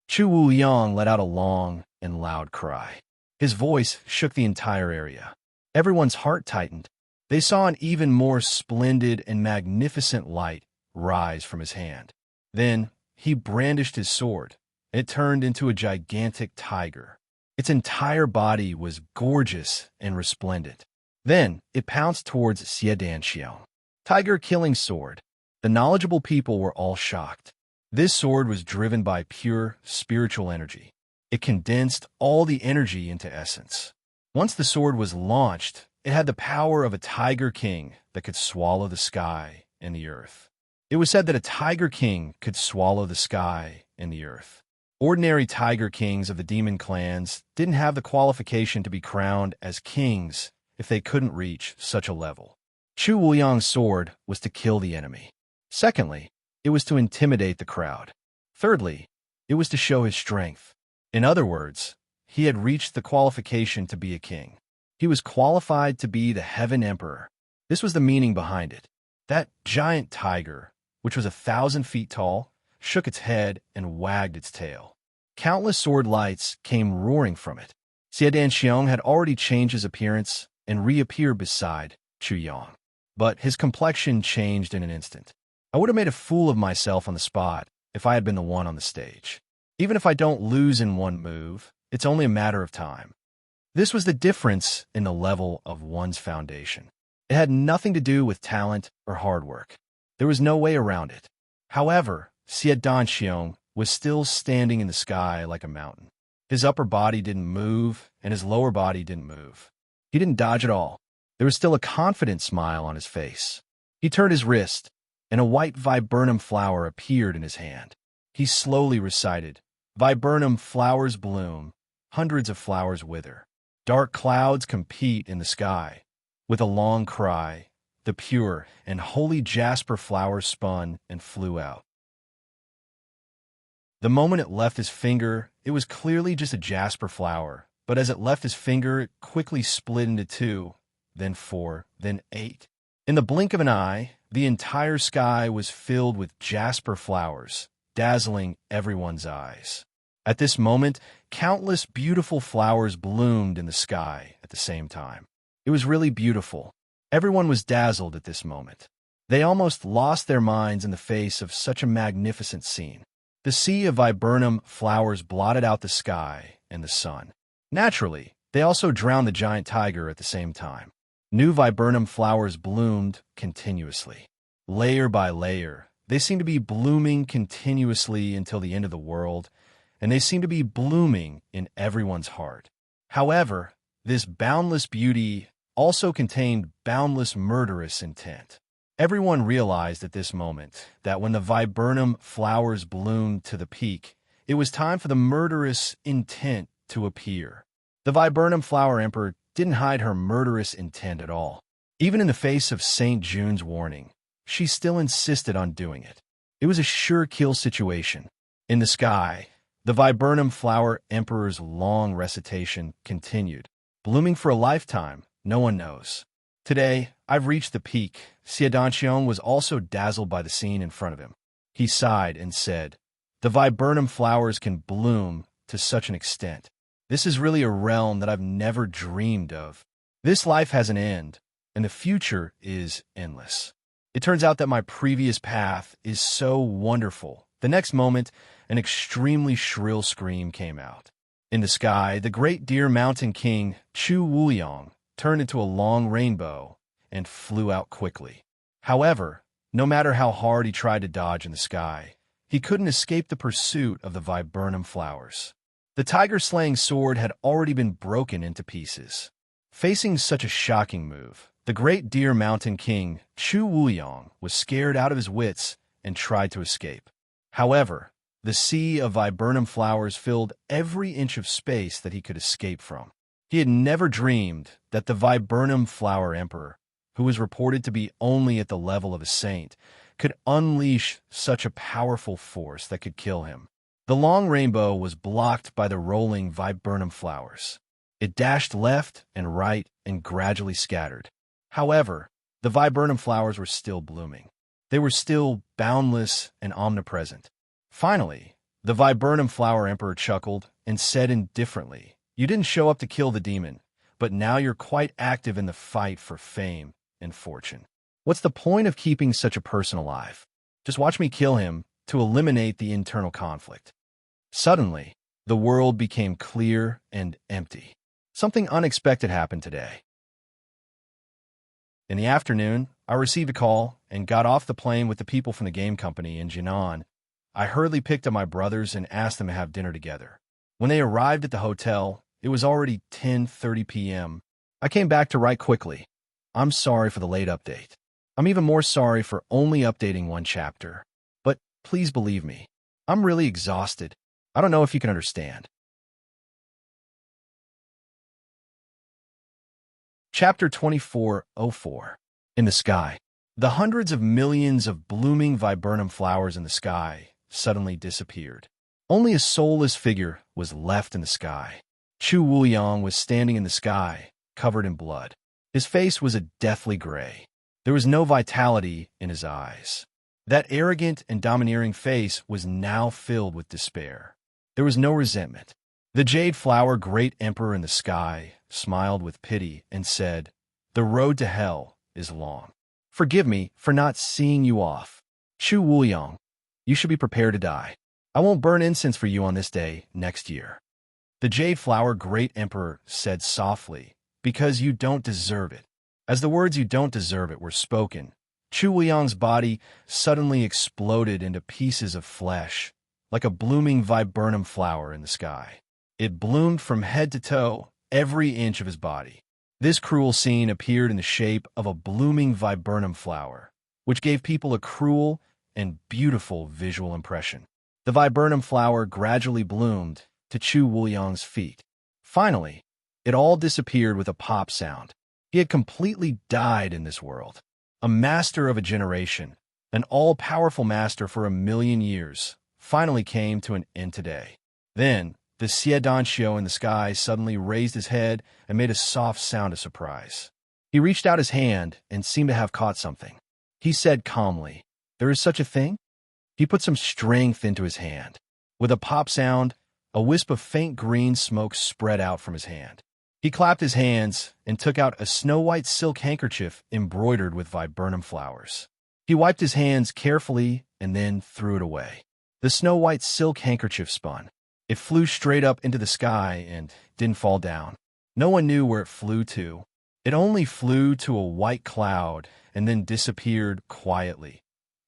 Chu Wuyong let out a long and loud cry. His voice shook the entire area. Everyone's heart tightened. They saw an even more splendid and magnificent light rise from his hand. Then he brandished his sword. It turned into a gigantic tiger. Its entire body was gorgeous and resplendent. Then it pounced towards Xie Danxiong. Tiger killing sword. The knowledgeable people were all shocked. This sword was driven by pure spiritual energy. It condensed all the energy into essence. Once the sword was launched, it had the power of a tiger king that could swallow the sky and the earth. It was said that a tiger king could swallow the sky and the earth. Ordinary tiger kings of the demon clans didn't have the qualification to be crowned as kings if they couldn't reach such a level. Chu Wuyong's sword was to kill the enemy. Secondly, it was to intimidate the crowd. Thirdly, it was to show his strength. In other words, he had reached the qualification to be a king. He was qualified to be the Heaven Emperor. This was the meaning behind it. That giant tiger, which was 1,000 feet tall, shook its head and wagged its tail. Countless sword lights came roaring from it. Xie Danxiong had already changed his appearance and reappeared beside Chu Yang. But his complexion changed in an instant. I would have made a fool of myself on the spot if I had been the one on the stage. Even if I don't lose in one move, it's only a matter of time. This was the difference in the level of one's foundation. It had nothing to do with talent or hard work. There was no way around it. However, Xie Danxiong was still standing in the sky like a mountain. His upper body didn't move, and his lower body didn't move. He didn't dodge at all. There was still a confident smile on his face. He turned his wrist, and a white viburnum flower appeared in his hand. He slowly recited, "Viburnum flowers bloom, hundreds of flowers wither. Dark clouds compete in the sky." With a long cry, the pure and holy jasper flower spun and flew out. The moment it left his finger, it was clearly just a jasper flower, but as it left his finger, it quickly split into 2, then 4, then 8. In the blink of an eye, the entire sky was filled with jasper flowers, dazzling everyone's eyes. At this moment, countless beautiful flowers bloomed in the sky at the same time. It was really beautiful. Everyone was dazzled at this moment. They almost lost their minds in the face of such a magnificent scene. The sea of viburnum flowers blotted out the sky and the sun. Naturally, they also drowned the giant tiger at the same time. New viburnum flowers bloomed continuously. Layer by layer, they seemed to be blooming continuously until the end of the world, and they seemed to be blooming in everyone's heart. However, this boundless beauty also contained boundless murderous intent. Everyone realized at this moment that when the viburnum flowers bloomed to the peak, it was time for the murderous intent to appear. The viburnum flower emperor didn't hide her murderous intent at all. Even in the face of St. June's warning, she still insisted on doing it. It was a sure kill situation. In the sky, The viburnum flower emperor's long recitation continued. Blooming for a lifetime, no one knows. Today, I've reached the peak. Xiadanqiang was also dazzled by the scene in front of him. He sighed and said, "The viburnum flowers can bloom to such an extent. This is really a realm that I've never dreamed of. This life has an end, and the future is endless. It turns out that my previous path is so wonderful." The next moment, an extremely shrill scream came out. In the sky, the great deer mountain king, Chu Wuyong, turned into a long rainbow and flew out quickly. However, no matter how hard he tried to dodge in the sky, he couldn't escape the pursuit of the viburnum flowers. The tiger-slaying sword had already been broken into pieces. Facing such a shocking move, the great deer mountain king, Chu Wuyong, was scared out of his wits and tried to escape. However, the sea of viburnum flowers filled every inch of space that he could escape from. He had never dreamed that the viburnum flower emperor, who was reported to be only at the level of a saint, could unleash such a powerful force that could kill him. The long rainbow was blocked by the rolling viburnum flowers. It dashed left and right and gradually scattered. However, the viburnum flowers were still blooming. They were still boundless and omnipresent. Finally, the viburnum flower emperor chuckled and said indifferently, "You didn't show up to kill the demon, but now you're quite active in the fight for fame and fortune. What's the point of keeping such a person alive? Just watch me kill him to eliminate the internal conflict." Suddenly, the world became clear and empty. Something unexpected happened today. In the afternoon, I received a call and got off the plane with the people from the game company in Jinan. I hurriedly picked up my brothers and asked them to have dinner together. When they arrived at the hotel, it was already 10:30 p.m. I came back to write quickly. "I'm sorry for the late update. I'm even more sorry for only updating one chapter. But please believe me, I'm really exhausted. I don't know if you can understand." Chapter 24:04. In the sky. The hundreds of millions of blooming viburnum flowers in the sky suddenly disappeared. Only a soulless figure was left in the sky. Chu Wuyong was standing in the sky, covered in blood. His face was a deathly gray. There was no vitality in his eyes. That arrogant and domineering face was now filled with despair. There was no resentment. The jade flower great emperor in the sky smiled with pity and said, "The road to hell is long. Forgive me for not seeing you off. Chu Wuyong, you should be prepared to die. I won't burn incense for you on this day next year." The jade flower great emperor said softly, "Because you don't deserve it." As the words "you don't deserve it" were spoken, Chu Wuyong's body suddenly exploded into pieces of flesh, like a blooming viburnum flower in the sky. It bloomed from head to toe, every inch of his body. This cruel scene appeared in the shape of a blooming viburnum flower, which gave people a cruel and beautiful visual impression. The viburnum flower gradually bloomed to Chu Wuyong's feet. Finally, it all disappeared with a pop sound. He had completely died in this world. A master of a generation, an all-powerful master for 1,000,000 years, finally came to an end today. Then, the Xiadanqiu in the sky suddenly raised his head and made a soft sound of surprise. He reached out his hand and seemed to have caught something. He said calmly, "There is such a thing?" He put some strength into his hand. With a pop sound, a wisp of faint green smoke spread out from his hand. He clapped his hands and took out a snow-white silk handkerchief embroidered with viburnum flowers. He wiped his hands carefully and then threw it away. The snow-white silk handkerchief spun. It flew straight up into the sky and didn't fall down. No one knew where it flew to. It only flew to a white cloud and then disappeared quietly.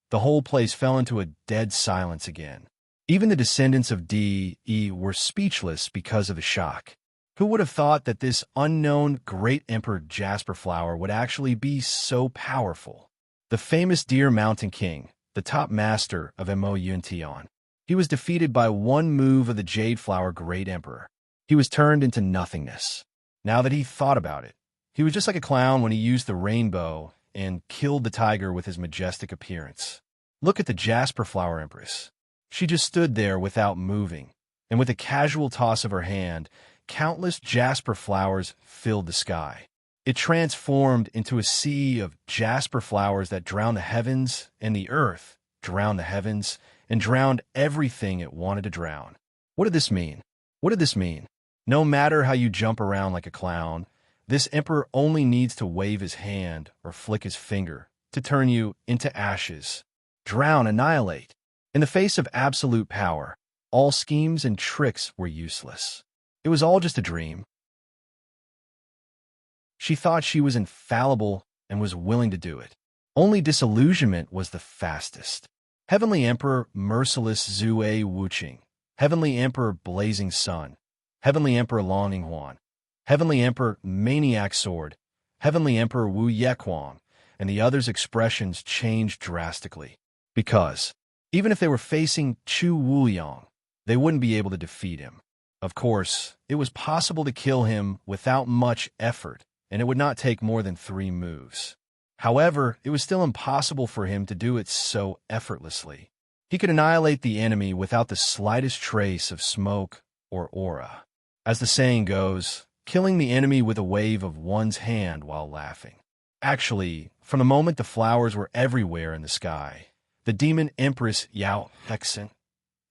The whole place fell into a dead silence again. Even the descendants of D.E. were speechless because of the shock. Who would have thought that this unknown great emperor jasper flower would actually be so powerful? The famous Deer Mountain King, the top master of Mo Yuntian. He was defeated by one move of the Jade Flower Great Emperor. He was turned into nothingness. Now that he thought about it, he was just like a clown when he used the rainbow and killed the tiger with his majestic appearance. Look at the Jasper Flower Empress. She just stood there without moving, and with a casual toss of her hand, countless jasper flowers filled the sky. It transformed into a sea of jasper flowers that drowned the heavens, and the earth drowned the heavens, and drowned everything it wanted to drown. What did this mean? What did this mean? No matter how you jump around like a clown, this emperor only needs to wave his hand or flick his finger to turn you into ashes. Drown, annihilate. In the face of absolute power, all schemes and tricks were useless. It was all just a dream. She thought she was infallible and was willing to do it. Only disillusionment was the fastest. Heavenly Emperor Merciless Zue Wuqing, Heavenly Emperor Blazing Sun, Heavenly Emperor Longing Huan, Heavenly Emperor Maniac Sword, Heavenly Emperor Wu Yequang, and the others' expressions changed drastically. Because, even if they were facing Chu Wuyang, they wouldn't be able to defeat him. Of course, it was possible to kill him without much effort, and it would not take more than 3 moves. However, it was still impossible for him to do it so effortlessly. He could annihilate the enemy without the slightest trace of smoke or aura. As the saying goes, killing the enemy with a wave of one's hand while laughing. Actually, from the moment the flowers were everywhere in the sky, the demon empress Yao Hexen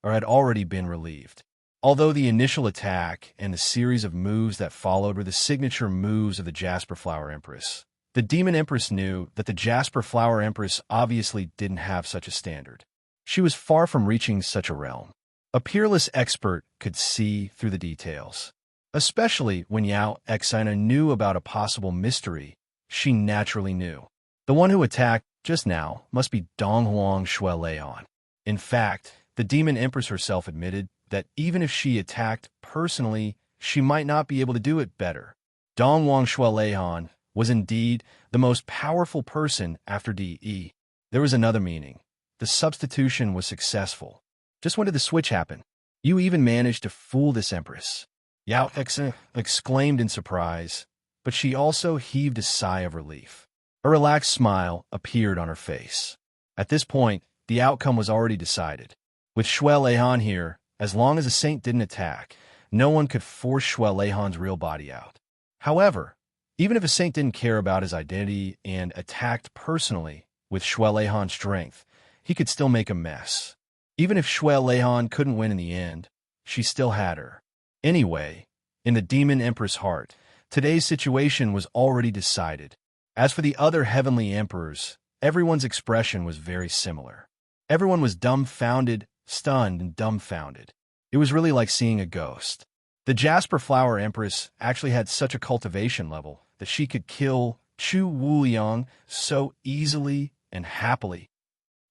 had already been relieved. Although the initial attack and the series of moves that followed were the signature moves of the Jasper Flower Empress, the Demon Empress knew that the Jasper Flower Empress obviously didn't have such a standard. She was far from reaching such a realm. A peerless expert could see through the details, especially when Yao Exina knew about a possible mystery she naturally knew. The one who attacked just now must be Donghuang Shueleon. In fact, the Demon Empress herself admitted that even if she attacked personally, she might not be able to do it better. Donghuang Shueleon was indeed the most powerful person after De. There was another meaning. The substitution was successful. Just when did the switch happen? You even managed to fool this empress. Yao Exin exclaimed in surprise, but she also heaved a sigh of relief. A relaxed smile appeared on her face. At this point, the outcome was already decided. With Shuelehan here, as long as the saint didn't attack, no one could force Shuelehan's real body out. However, even if a saint didn't care about his identity and attacked personally with Shuelehan's strength, he could still make a mess. Even if Shuelehan couldn't win in the end, she still had her. Anyway, in the Demon Emperor's heart, today's situation was already decided. As for the other heavenly emperors, everyone's expression was very similar. Everyone was dumbfounded, stunned, and dumbfounded. It was really like seeing a ghost. The Jasper Flower Empress actually had such a cultivation level that she could kill Chu Wuyang so easily and happily.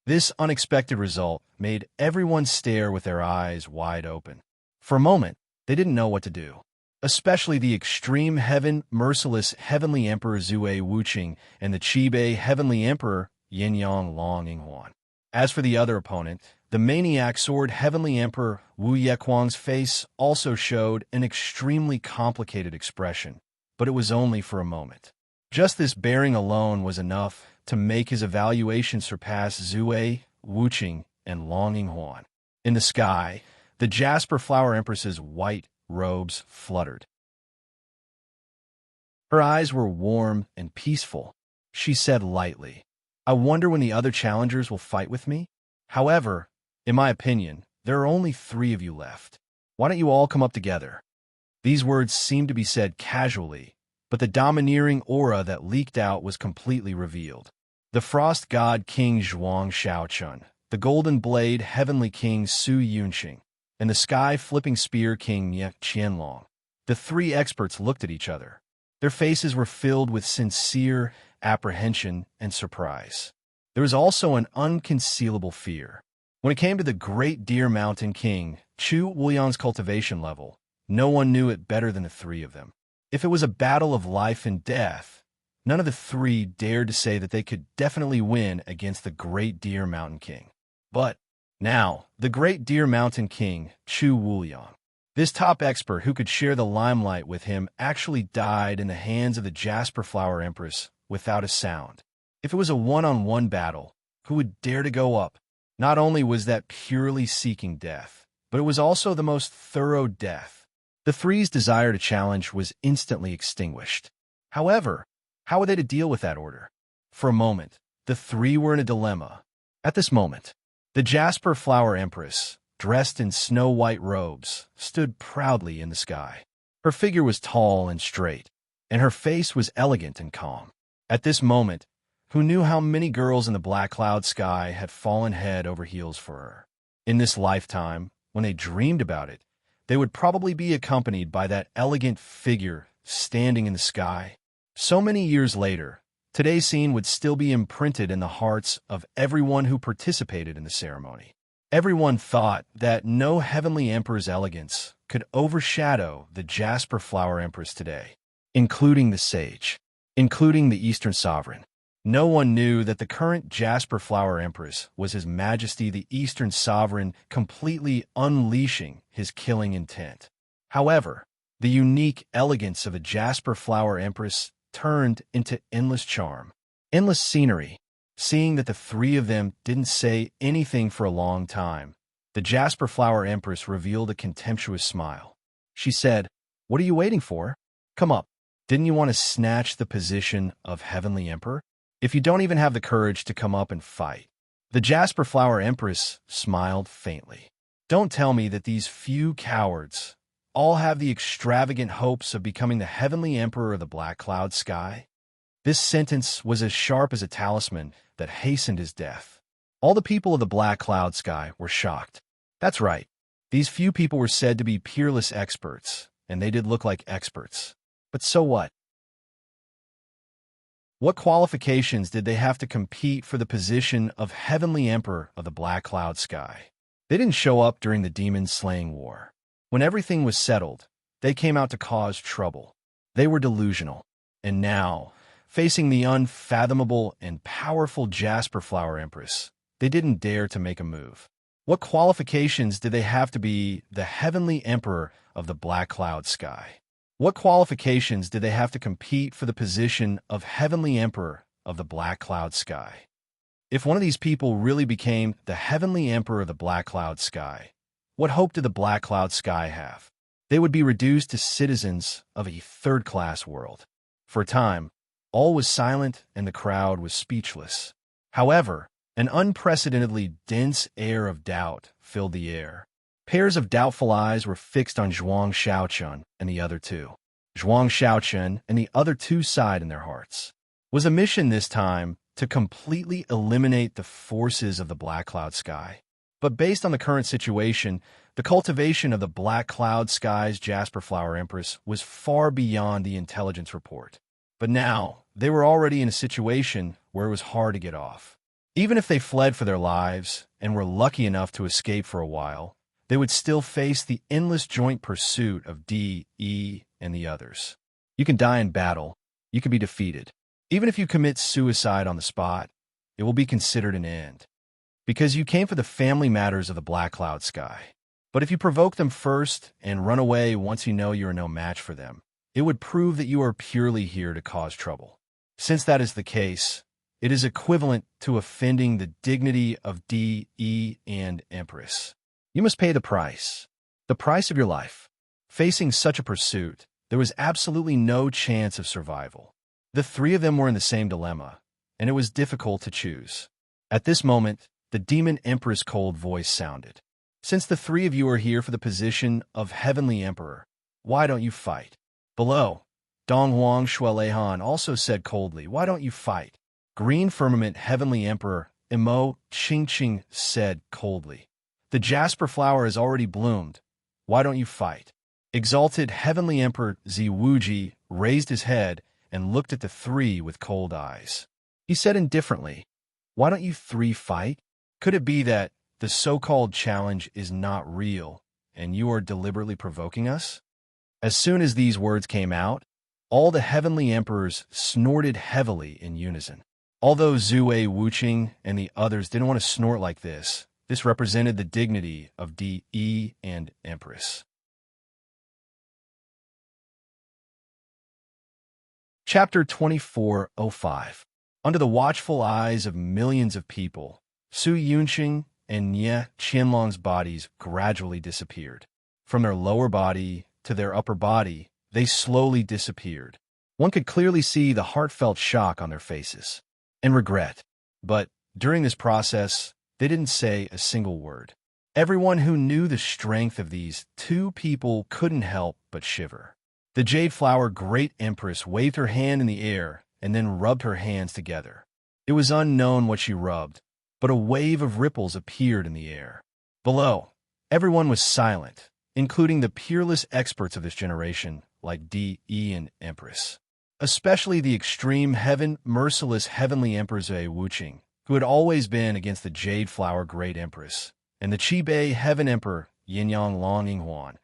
This unexpected result made everyone stare with their eyes wide open. For a moment, they didn't know what to do, especially the extreme heaven merciless heavenly emperor Zue Wuqing and the Qibei heavenly emperor Yinyang Longinghuan. As for the other opponent, the maniac sword heavenly emperor Wu Yequang's face also showed an extremely complicated expression, but it was only for a moment. Just this bearing alone was enough to make his evaluation surpass Zue, Wuqing, and Longinghuan. In the sky, the Jasper Flower Empress's white robes fluttered. Her eyes were warm and peaceful. She said lightly, "I wonder when the other challengers will fight with me? However, in my opinion, there are only 3 of you left. Why don't you all come up together?" These words seemed to be said casually, but the domineering aura that leaked out was completely revealed. The Frost God King Zhuang Shaochun, the Golden Blade Heavenly King Su Yunqing, and the Sky-Flipping Spear King Nie Qianlong. The 3 experts looked at each other. Their faces were filled with sincere apprehension and surprise. There was also an unconcealable fear. When it came to the Great Deer Mountain King, Chu Wuyang's cultivation level, no one knew it better than the 3 of them. If it was a battle of life and death, none of the 3 dared to say that they could definitely win against the Great Deer Mountain King. But now, the Great Deer Mountain King, Chu Wuyang, this top expert who could share the limelight with him, actually died in the hands of the Jasper Flower Empress without a sound. If it was a one-on-one battle, who would dare to go up? Not only was that purely seeking death, but it was also the most thorough death. The three's desire to challenge was instantly extinguished. However, how were they to deal with that order? For a moment, the three were in a dilemma. At this moment, the Jasper Flower Empress, dressed in snow-white robes, stood proudly in the sky. Her figure was tall and straight, and her face was elegant and calm. At this moment, who knew how many girls in the black cloud sky had fallen head over heels for her? In this lifetime, when they dreamed about it, they would probably be accompanied by that elegant figure standing in the sky. So many years later, today's scene would still be imprinted in the hearts of everyone who participated in the ceremony. Everyone thought that no heavenly emperor's elegance could overshadow the Jasper Flower Empress today, including the sage, including the Eastern Sovereign. No one knew that the current Jasper Flower Empress was His Majesty the Eastern Sovereign, completely unleashing his killing intent. However, the unique elegance of a Jasper Flower Empress turned into endless charm, endless scenery. Seeing that the three of them didn't say anything for a long time, the Jasper Flower Empress revealed a contemptuous smile. She said, "What are you waiting for? Come up. Didn't you want to snatch the position of Heavenly Emperor? If you don't even have the courage to come up and fight." The Jasper Flower Empress smiled faintly. "Don't tell me that these few cowards all have the extravagant hopes of becoming the Heavenly Emperor of the black cloud sky." This sentence was as sharp as a talisman that hastened his death. All the people of the black cloud sky were shocked. That's right. These few people were said to be peerless experts, and they did look like experts. But so what? What qualifications did they have to compete for the position of Heavenly Emperor of the black cloud sky? They didn't show up during the demon-slaying war. When everything was settled, they came out to cause trouble. They were delusional. And now, facing the unfathomable and powerful Jasper Flower Empress, they didn't dare to make a move. What qualifications did they have to be the Heavenly Emperor of the black cloud sky? What qualifications did they have to compete for the position of Heavenly Emperor of the black cloud sky? If one of these people really became the Heavenly Emperor of the black cloud sky, what hope did the black cloud sky have? They would be reduced to citizens of a third-class world. For a time, all was silent and the crowd was speechless. However, an unprecedentedly dense air of doubt filled the air. Pairs of doubtful eyes were fixed on Zhuang Shaochun and the other two. Zhuang Shaochun and the other two sighed in their hearts. Was the mission this time to completely eliminate the forces of the black cloud sky? But based on the current situation, the cultivation of the black cloud sky's Jasper Flower Empress was far beyond the intelligence report. But now, they were already in a situation where it was hard to get off. Even if they fled for their lives and were lucky enough to escape for a while, they would still face the endless joint pursuit of D, E, and the others. You can die in battle. You can be defeated. Even if you commit suicide on the spot, it will be considered an end. Because you came for the family matters of the black cloud sky. But if you provoke them first and run away once you know you are no match for them, it would prove that you are purely here to cause trouble. Since that is the case, it is equivalent to offending the dignity of D, E, and Empress. You must pay the price of your life. Facing such a pursuit, there was absolutely no chance of survival. The three of them were in the same dilemma, and it was difficult to choose. At this moment, the demon Empress' cold voice sounded. "Since the three of you are here for the position of Heavenly Emperor, why don't you fight?" Below, Donghuang Shueleihan also said coldly, "Why don't you fight?" Green Firmament Heavenly Emperor Imo Qingqing said coldly, "The Jasper flower has already bloomed. Why don't you fight?" Exalted Heavenly Emperor Ziwuji raised his head and looked at the three with cold eyes. He said indifferently, "Why don't you three fight? Could it be that the so-called challenge is not real and you are deliberately provoking us?" As soon as these words came out, all the Heavenly Emperors snorted heavily in unison. Although Zue Wuqing and the others didn't want to snort like this represented the dignity of D.E. and Empress. Chapter 2405. Under the watchful eyes of millions of people, Su Yunqing and Nye Qianlong's bodies gradually disappeared. From their lower body to their upper body, they slowly disappeared. One could clearly see the heartfelt shock on their faces and regret. But during this process, they didn't say a single word. Everyone who knew the strength of these two people couldn't help but shiver. The Jade Flower Great Empress waved her hand in the air and then rubbed her hands together. It was unknown what she rubbed, but a wave of ripples appeared in the air. Below, everyone was silent, including the peerless experts of this generation, like D.E. and Empress. Especially the extreme merciless heavenly Empress Wuqing, who had always been against the Jade Flower Great Empress, and the Qibei Heaven Emperor Yinyang Long Yinghuan.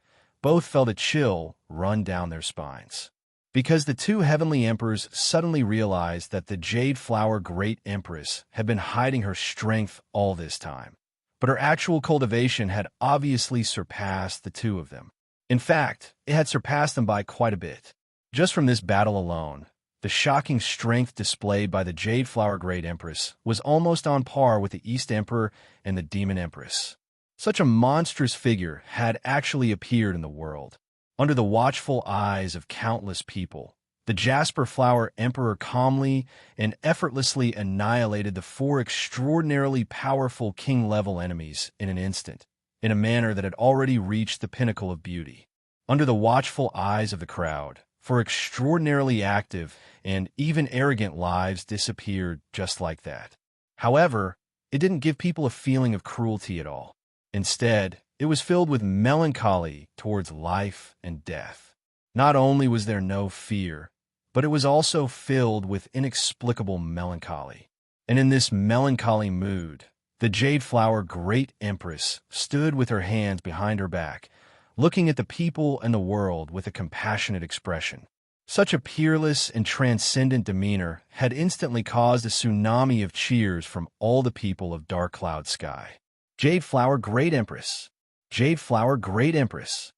Both felt a chill run down their spines. Because the two heavenly emperors suddenly realized that the Jade Flower Great Empress had been hiding her strength all this time. But her actual cultivation had obviously surpassed the two of them. In fact, it had surpassed them by quite a bit. Just from this battle alone, the shocking strength displayed by the Jade Flower Great Empress was almost on par with the East Emperor and the Demon Empress. Such a monstrous figure had actually appeared in the world. Under the watchful eyes of countless people, the Jasper Flower Emperor calmly and effortlessly annihilated the four extraordinarily powerful king-level enemies in an instant, in a manner that had already reached the pinnacle of beauty. Under the watchful eyes of the crowd, four extraordinarily active and even arrogant lives disappeared just like that. However, it didn't give people a feeling of cruelty at all. Instead, it was filled with melancholy towards life and death. Not only was there no fear, but it was also filled with inexplicable melancholy. And in this melancholy mood, the Jade Flower Great Empress stood with her hands behind her back, looking at the people and the world with a compassionate expression. Such a peerless and transcendent demeanor had instantly caused a tsunami of cheers from all the people of Dark Cloud Sky. Jade Flower Great Empress. Jade Flower Great Empress.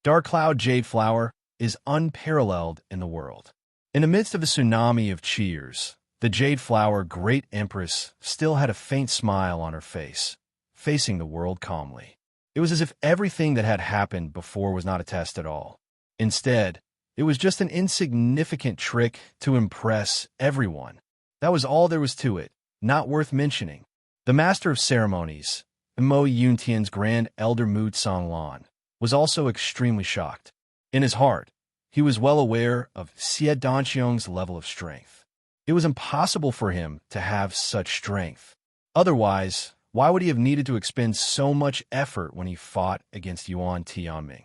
Dark Cloud Jade Flower is unparalleled in the world. In the midst of a tsunami of cheers, the Jade Flower Great Empress still had a faint smile on her face, facing the world calmly. It was as if everything that had happened before was not a test at all. Instead, it was just an insignificant trick to impress everyone. That was all there was to it, not worth mentioning. The Master of Ceremonies, Mo Yuntian's Grand Elder Mu Tsonglan, was also extremely shocked. In his heart, he was well aware of Xie Danqiong's level of strength. It was impossible for him to have such strength. Otherwise, why would he have needed to expend so much effort when he fought against Yuan Tianming?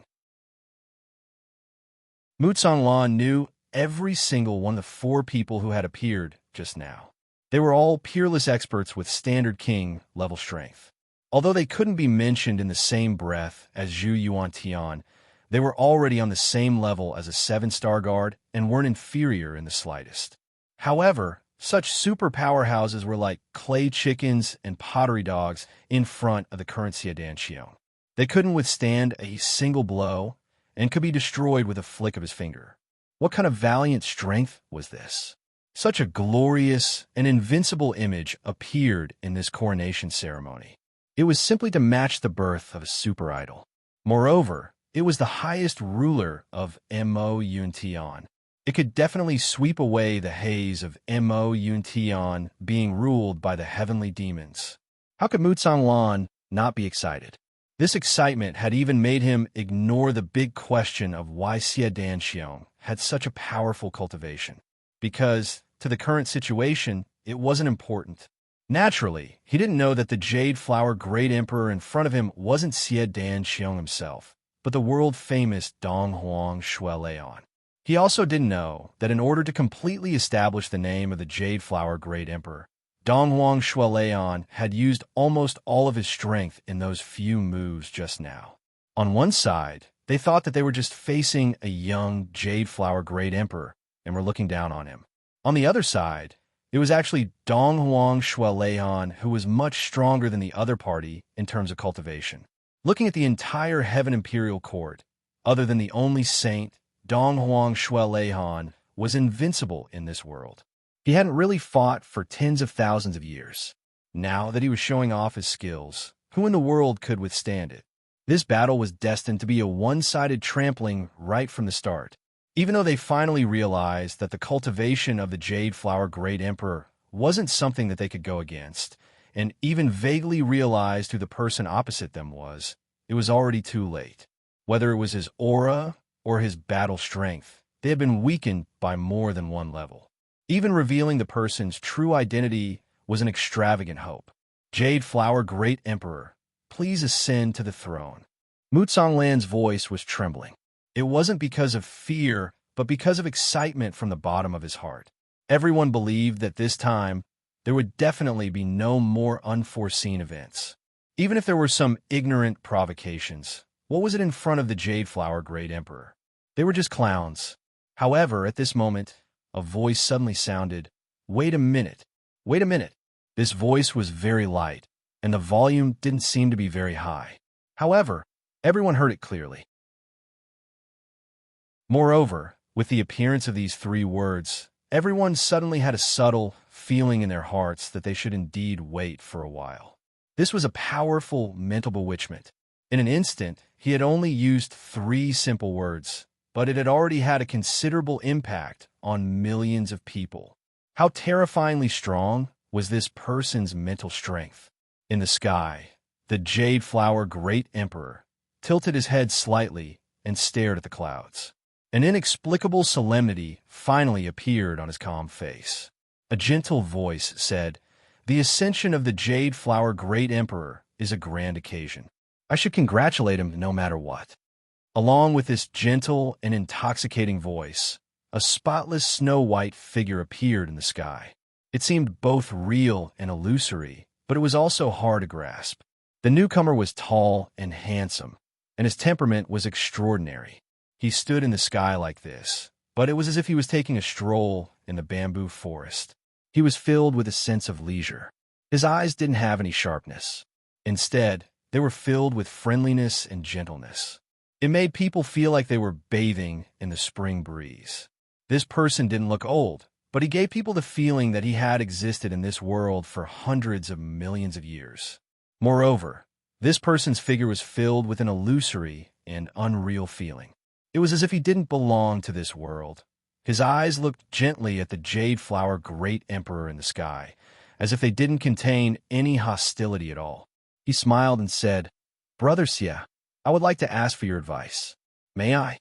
Mu Tsonglan knew every single one of the four people who had appeared just now. They were all peerless experts with standard king-level strength. Although they couldn't be mentioned in the same breath as Zhu Yuantian, they were already on the same level as a 7-star guard and weren't inferior in the slightest. However, such super powerhouses were like clay chickens and pottery dogs in front of the current Xie Danqiong. They couldn't withstand a single blow and could be destroyed with a flick of his finger. What kind of valiant strength was this? Such a glorious and invincible image appeared in this coronation ceremony. It was simply to match the birth of a super idol. Moreover, it was the highest ruler of Mo Yuntian. It could definitely sweep away the haze of Mo Yuntian being ruled by the heavenly demons. How could Mu Tsonglan not be excited? This excitement had even made him ignore the big question of why Xie Danqiong had such a powerful cultivation. Because, to the current situation, it wasn't important. Naturally, he didn't know that the Jade Flower Great Emperor in front of him wasn't Xie Danqiong himself, but the world-famous Dong Huang Shueleon. He also didn't know that in order to completely establish the name of the Jade Flower Great Emperor, Dong Huang Shueleon had used almost all of his strength in those few moves just now. On one side, they thought that they were just facing a young Jade Flower Great Emperor and were looking down on him. On the other side, it was actually Dong Huang Shueleon who was much stronger than the other party in terms of cultivation. Looking at the entire Heaven Imperial Court, other than the only saint, Dong Huang Shueleon was invincible in this world. He hadn't really fought for tens of thousands of years. Now that he was showing off his skills, Who in the world could withstand it? This battle was destined to be a one-sided trampling right from the start. Even though they finally realized that the cultivation of the Jade Flower Great Emperor wasn't something that they could go against, and even vaguely realized who the person opposite them was, it was already too late. Whether it was his aura or his battle strength, they had been weakened by more than one level. Even revealing the person's true identity was an extravagant hope. Jade Flower Great Emperor, please ascend to the throne. Mutsonglan's voice was trembling. It wasn't because of fear, but because of excitement from the bottom of his heart. Everyone believed that this time, there would definitely be no more unforeseen events. Even if there were some ignorant provocations, what was it in front of the Jade Flower Great Emperor? They were just clowns. However, at this moment, a voice suddenly sounded, "Wait a minute. Wait a minute." This voice was very light, and the volume didn't seem to be very high. However, everyone heard it clearly. Moreover, with the appearance of these three words, everyone suddenly had a subtle feeling in their hearts that they should indeed wait for a while. This was a powerful mental bewitchment. In an instant, he had only used three simple words, but it had already had a considerable impact on millions of people. How terrifyingly strong was this person's mental strength? In the sky, the Jade Flower Great Emperor tilted his head slightly and stared at the clouds. An inexplicable solemnity finally appeared on his calm face. A gentle voice said, "The ascension of the Jade Flower Great Emperor is a grand occasion. I should congratulate him no matter what." Along with this gentle and intoxicating voice, a spotless snow-white figure appeared in the sky. It seemed both real and illusory, but it was also hard to grasp. The newcomer was tall and handsome, and his temperament was extraordinary. He stood in the sky like this, but it was as if he was taking a stroll in the bamboo forest. He was filled with a sense of leisure. His eyes didn't have any sharpness. Instead, they were filled with friendliness and gentleness. It made people feel like they were bathing in the spring breeze. This person didn't look old, but he gave people the feeling that he had existed in this world for hundreds of millions of years. Moreover, this person's figure was filled with an illusory and unreal feeling. It was as if he didn't belong to this world. His eyes looked gently at the Jade Flower Great Emperor in the sky, as if they didn't contain any hostility at all. He smiled and said, "Brother Xie, I would like to ask for your advice. May I?"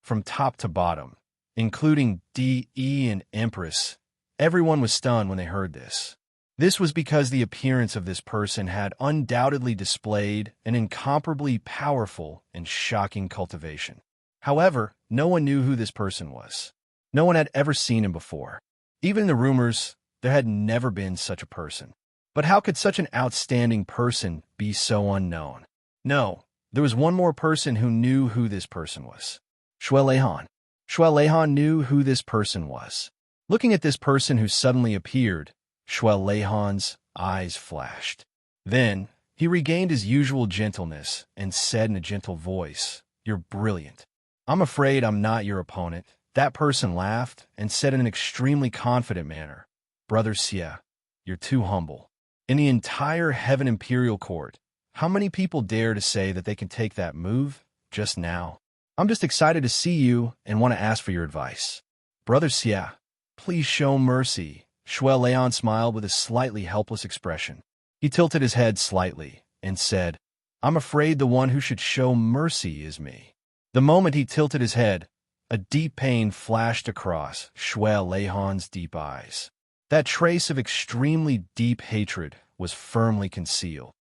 From top to bottom, including DE and Empress, everyone was stunned when they heard this. This was because the appearance of this person had undoubtedly displayed an incomparably powerful and shocking cultivation. However, no one knew who this person was. No one had ever seen him before. Even in the rumors, there had never been such a person. But how could such an outstanding person be so unknown? No, there was one more person who knew who this person was. Xue Leihan. Xue Leihan knew who this person was. Looking at this person who suddenly appeared, Xue Leihan's eyes flashed. Then, he regained his usual gentleness and said in a gentle voice, "You're brilliant. I'm afraid I'm not your opponent." That person laughed and said in an extremely confident manner, "Brother Xie, you're too humble. In the entire Heaven Imperial Court, how many people dare to say that they can take that move just now? I'm just excited to see you and want to ask for your advice. Brother Xie, please show mercy." Xue Leihan smiled with a slightly helpless expression. He tilted his head slightly and said, "I'm afraid the one who should show mercy is me." The moment he tilted his head, a deep pain flashed across Xue Leihan's deep eyes. That trace of extremely deep hatred was firmly concealed.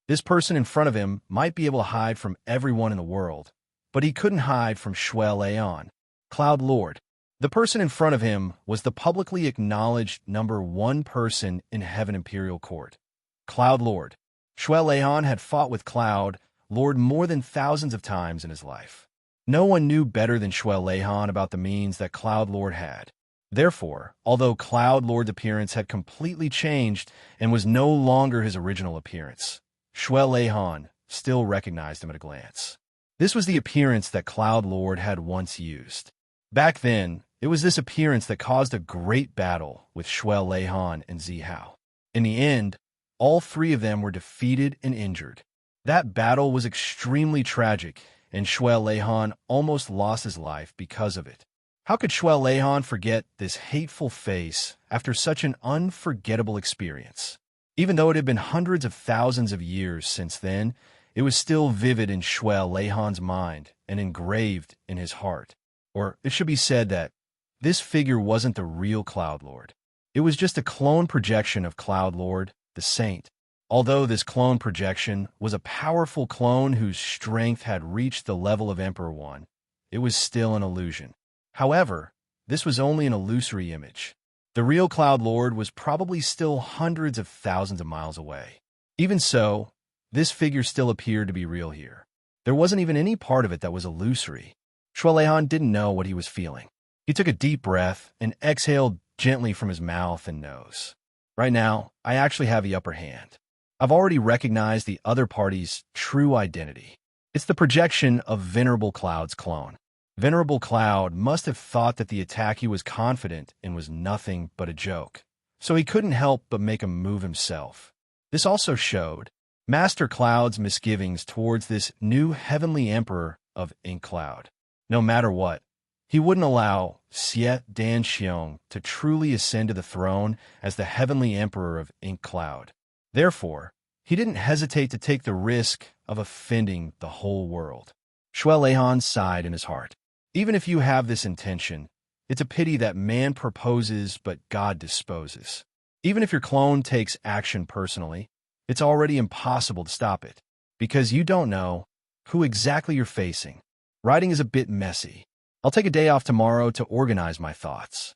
This person in front of him might be able to hide from everyone in the world, but he couldn't hide from Xue Leihan, Cloud Lord. The person in front of him was the publicly acknowledged #1 person in Heaven Imperial Court, Cloud Lord. Xue Leihan had fought with Cloud Lord more than thousands of times in his life. No one knew better than Xue Leihan about the means that Cloud Lord had. Therefore, although Cloud Lord's appearance had completely changed and was no longer his original appearance, Xue Leihan still recognized him at a glance. This was the appearance that Cloud Lord had once used. Back then, it was this appearance that caused a great battle with Xue Leihan and Zihao. In the end, all three of them were defeated and injured. That battle was extremely tragic, and Lehan almost lost his life because of it. How could Lehan forget this hateful face after such an unforgettable experience? Even though it had been hundreds of thousands of years since then, it was still vivid in Lehan's mind and engraved in his heart. Or it should be said that this figure wasn't the real Cloud Lord. It was just a clone projection of Cloud Lord, the Saint. Although this clone projection was a powerful clone whose strength had reached the level of Emperor One, it was still an illusion. However, this was only an illusory image. The real Cloud Lord was probably still hundreds of thousands of miles away. Even so, this figure still appeared to be real here. There wasn't even any part of it that was illusory. Lehan didn't know what he was feeling. He took a deep breath and exhaled gently from his mouth and nose. Right now, I actually have the upper hand. I've already recognized the other party's true identity. It's the projection of Venerable Cloud's clone. Venerable Cloud must have thought that the attack he was confident in was nothing but a joke, so he couldn't help but make a move himself. This also showed Master Cloud's misgivings towards this new heavenly emperor of Ink Cloud. No matter what, he wouldn't allow Xie Danxiong to truly ascend to the throne as the heavenly emperor of Ink Cloud. Therefore, he didn't hesitate to take the risk of offending the whole world. Lehan sighed in his heart. Even if you have this intention, it's a pity that man proposes but God disposes. Even if your clone takes action personally, it's already impossible to stop it, because you don't know who exactly you're facing. Writing is a bit messy. I'll take a day off tomorrow to organize my thoughts.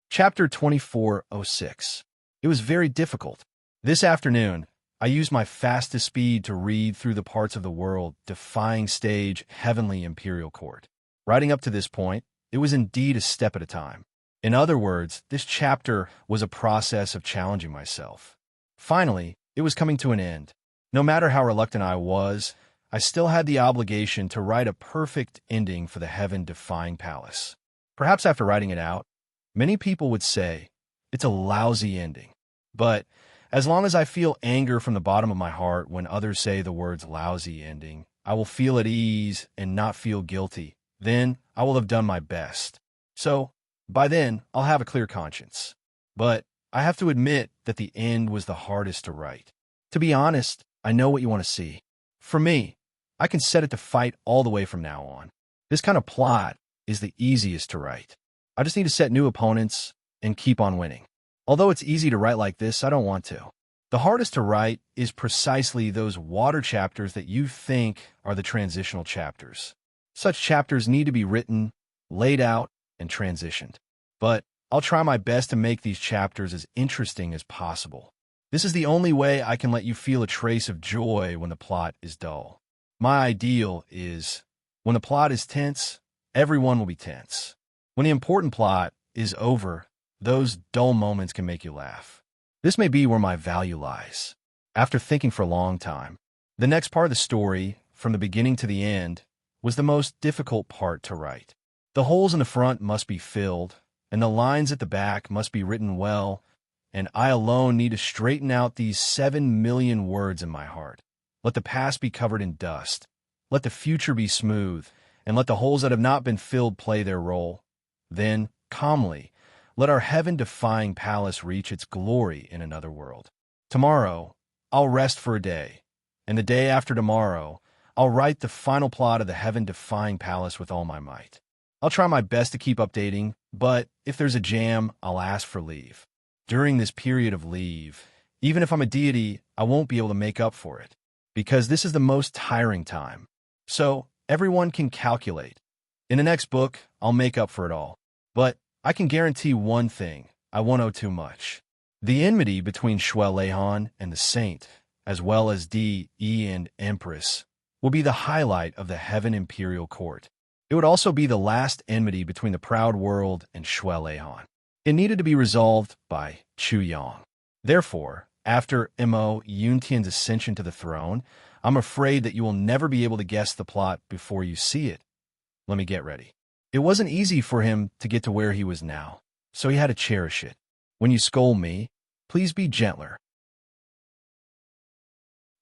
Chapter 2406. It was very difficult. This afternoon, I used my fastest speed to read through the parts of the world defying stage Heavenly Imperial Court. Writing up to this point, it was indeed a step at a time. In other words, this chapter was a process of challenging myself. Finally, it was coming to an end. No matter how reluctant I was, I still had the obligation to write a perfect ending for the heaven-defying palace. Perhaps after writing it out, many people would say, it's a lousy ending. But as long as I feel anger from the bottom of my heart when others say the words lousy ending, I will feel at ease and not feel guilty. Then I will have done my best. So, by then, I'll have a clear conscience. But I have to admit that the end was the hardest to write. To be honest, I know what you want to see. For me, I can set it to fight all the way from now on. This kind of plot is the easiest to write. I just need to set new opponents and keep on winning. Although it's easy to write like this, I don't want to. The hardest to write is precisely those water chapters that you think are the transitional chapters. Such chapters need to be written, laid out, and transitioned. But I'll try my best to make these chapters as interesting as possible. This is the only way I can let you feel a trace of joy when the plot is dull. My ideal is, when the plot is tense, everyone will be tense. When the important plot is over, those dull moments can make you laugh. This may be where my value lies. After thinking for a long time, the next part of the story, from the beginning to the end, was the most difficult part to write. The holes in the front must be filled, and the lines at the back must be written well, and I alone need to straighten out these 7 million words in my heart. Let the past be covered in dust. Let the future be smooth, and let the holes that have not been filled play their role. Then, calmly, let our heaven-defying palace reach its glory in another world. Tomorrow, I'll rest for a day, and the day after tomorrow, I'll write the final plot of the heaven-defying palace with all my might. I'll try my best to keep updating, but if there's a jam, I'll ask for leave. During this period of leave, even if I'm a deity, I won't be able to make up for it, because this is the most tiring time. So, everyone can calculate. In the next book, I'll make up for it all. But I can guarantee one thing, I won't owe too much. The enmity between Lehan and the Saint, as well as D, E, and Empress, will be the highlight of the Heaven Imperial Court. It would also be the last enmity between the proud world and Lehan. It needed to be resolved by Chu Yang. Therefore, after Mo Yuntian's ascension to the throne, I'm afraid that you will never be able to guess the plot before you see it. Let me get ready. It wasn't easy for him to get to where he was now. so he had to cherish it. When you scold me, please be gentler.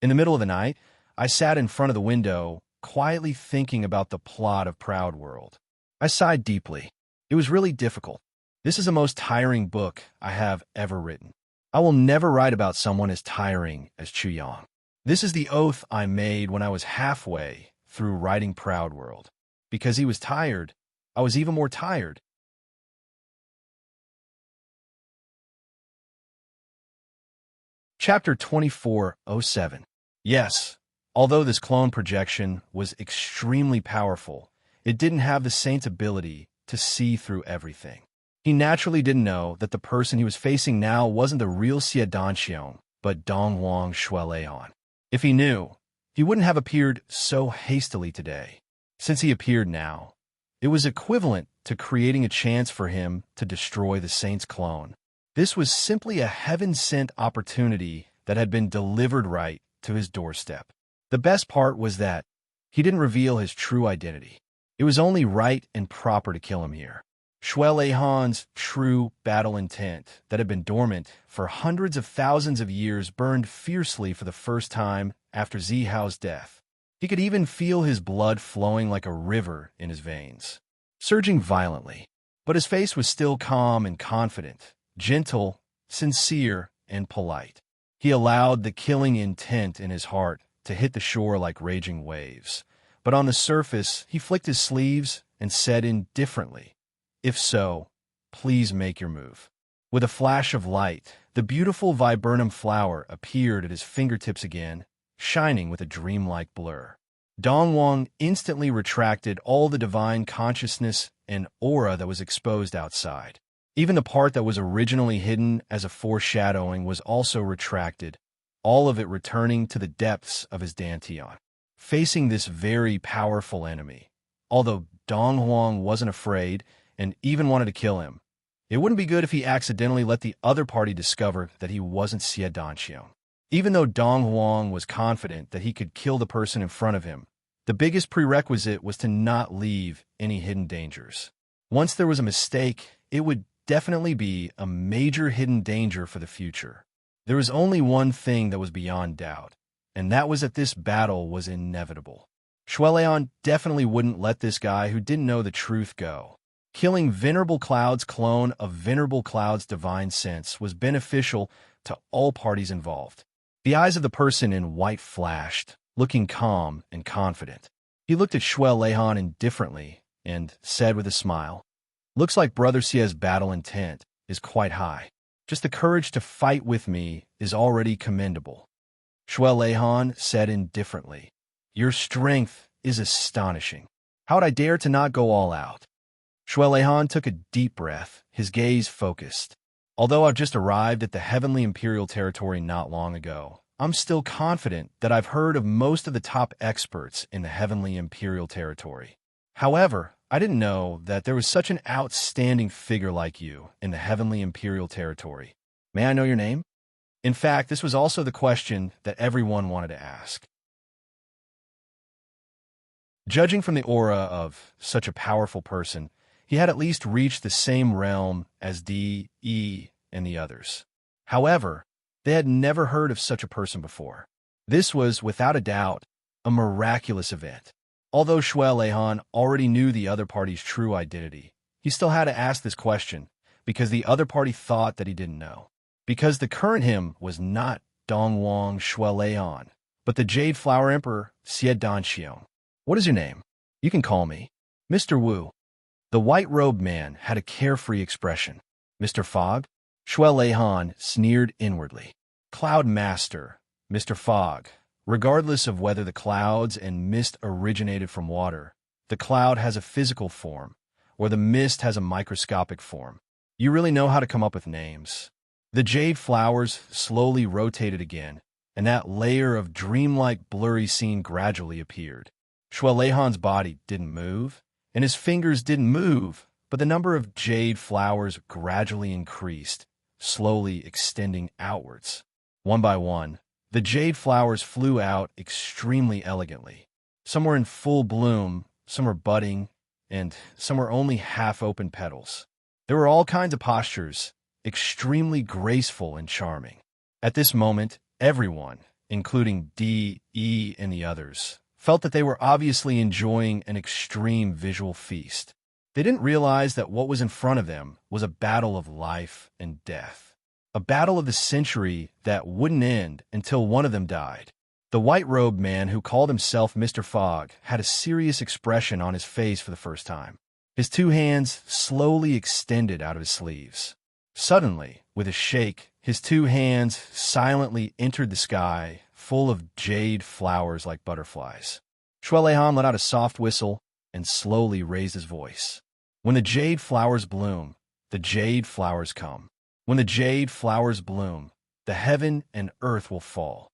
In the middle of the night, I sat in front of the window, quietly thinking about the plot of Proud World. I sighed deeply. It was really difficult. This is the most tiring book I have ever written. I will never write about someone as tiring as Chu Yang. This is the oath I made when I was halfway through writing Proud World. Because he was tired, I was even more tired. Chapter 2407. Yes, although this clone projection was extremely powerful, it didn't have the saint's ability to see through everything. He naturally didn't know that the person he was facing now wasn't the real Xie Danxiong, but Donghuang Shuelehan. If he knew, he wouldn't have appeared so hastily today. Since he appeared now, it was equivalent to creating a chance for him to destroy the saint's clone. This was simply a heaven-sent opportunity that had been delivered right to his doorstep. The best part was that he didn't reveal his true identity. It was only right and proper to kill him here. Shuelehan's true battle intent that had been dormant for hundreds of thousands of years burned fiercely for the first time after Zihao's death. He could even feel his blood flowing like a river in his veins, surging violently. But his face was still calm and confident, gentle, sincere, and polite. He allowed the killing intent in his heart to hit the shore like raging waves. But on the surface, he flicked his sleeves and said indifferently, "If so, please make your move." With a flash of light, the beautiful viburnum flower appeared at his fingertips again, shining with a dreamlike blur. Donghuang instantly retracted all the divine consciousness and aura that was exposed outside. Even the part that was originally hidden as a foreshadowing was also retracted, all of it returning to the depths of his dantian. Facing this very powerful enemy, although Donghuang wasn't afraid and even wanted to kill him, it wouldn't be good if he accidentally let the other party discover that he wasn't Xie Danxiong. Even though Donghuang was confident that he could kill the person in front of him, the biggest prerequisite was to not leave any hidden dangers. Once there was a mistake, it would definitely be a major hidden danger for the future. There was only one thing that was beyond doubt, and that was that this battle was inevitable. Shuelehan definitely wouldn't let this guy who didn't know the truth go. Killing Venerable Cloud's clone of Venerable Cloud's divine sense was beneficial to all parties involved. The eyes of the person in white flashed, looking calm and confident. He looked at Shuelehan indifferently and said with a smile, "Looks like Brother Xie's battle intent is quite high. Just the courage to fight with me is already commendable." Shuelehan said indifferently, "Your strength is astonishing. How would I dare to not go all out?" Shuelehan took a deep breath, his gaze focused. "Although I've just arrived at the Heavenly Imperial Territory not long ago, I'm still confident that I've heard of most of the top experts in the Heavenly Imperial Territory. However, I didn't know that there was such an outstanding figure like you in the Heavenly Imperial Territory. May I know your name?" In fact, this was also the question that everyone wanted to ask. Judging from the aura of such a powerful person, he had at least reached the same realm as D, E, and the others. However, they had never heard of such a person before. This was, without a doubt, a miraculous event. Although Shuelehan already knew the other party's true identity, he still had to ask this question because the other party thought that he didn't know. Because the current him was not Donghuang Shuelehan, but the Jade Flower Emperor Xie Danxiong. "What is your name?" "You can call me Mr. Wu." The white-robed man had a carefree expression. "Mr. Fog?" Shuelehan sneered inwardly. "Cloud Master, Mr. Fog. Regardless of whether the clouds and mist originated from water, the cloud has a physical form, or the mist has a microscopic form. You really know how to come up with names." The jade flowers slowly rotated again, and that layer of dreamlike blurry scene gradually appeared. Shuelehan's body didn't move, and his fingers didn't move, but the number of jade flowers gradually increased, slowly extending outwards. One by one, the jade flowers flew out extremely elegantly. Some were in full bloom, some were budding, and some were only half-open petals. There were all kinds of postures, extremely graceful and charming. At this moment, everyone, including D, E, and the others, felt that they were obviously enjoying an extreme visual feast. They didn't realize that what was in front of them was a battle of life and death. A battle of the century that wouldn't end until one of them died. The white-robed man who called himself Mr. Fogg had a serious expression on his face for the first time. His two hands slowly extended out of his sleeves. Suddenly, with a shake, his two hands silently entered the sky, full of jade flowers like butterflies. Shuelehan let out a soft whistle and slowly raised his voice. When the jade flowers bloom, the jade flowers come. When the jade flowers bloom, the heaven and earth will fall.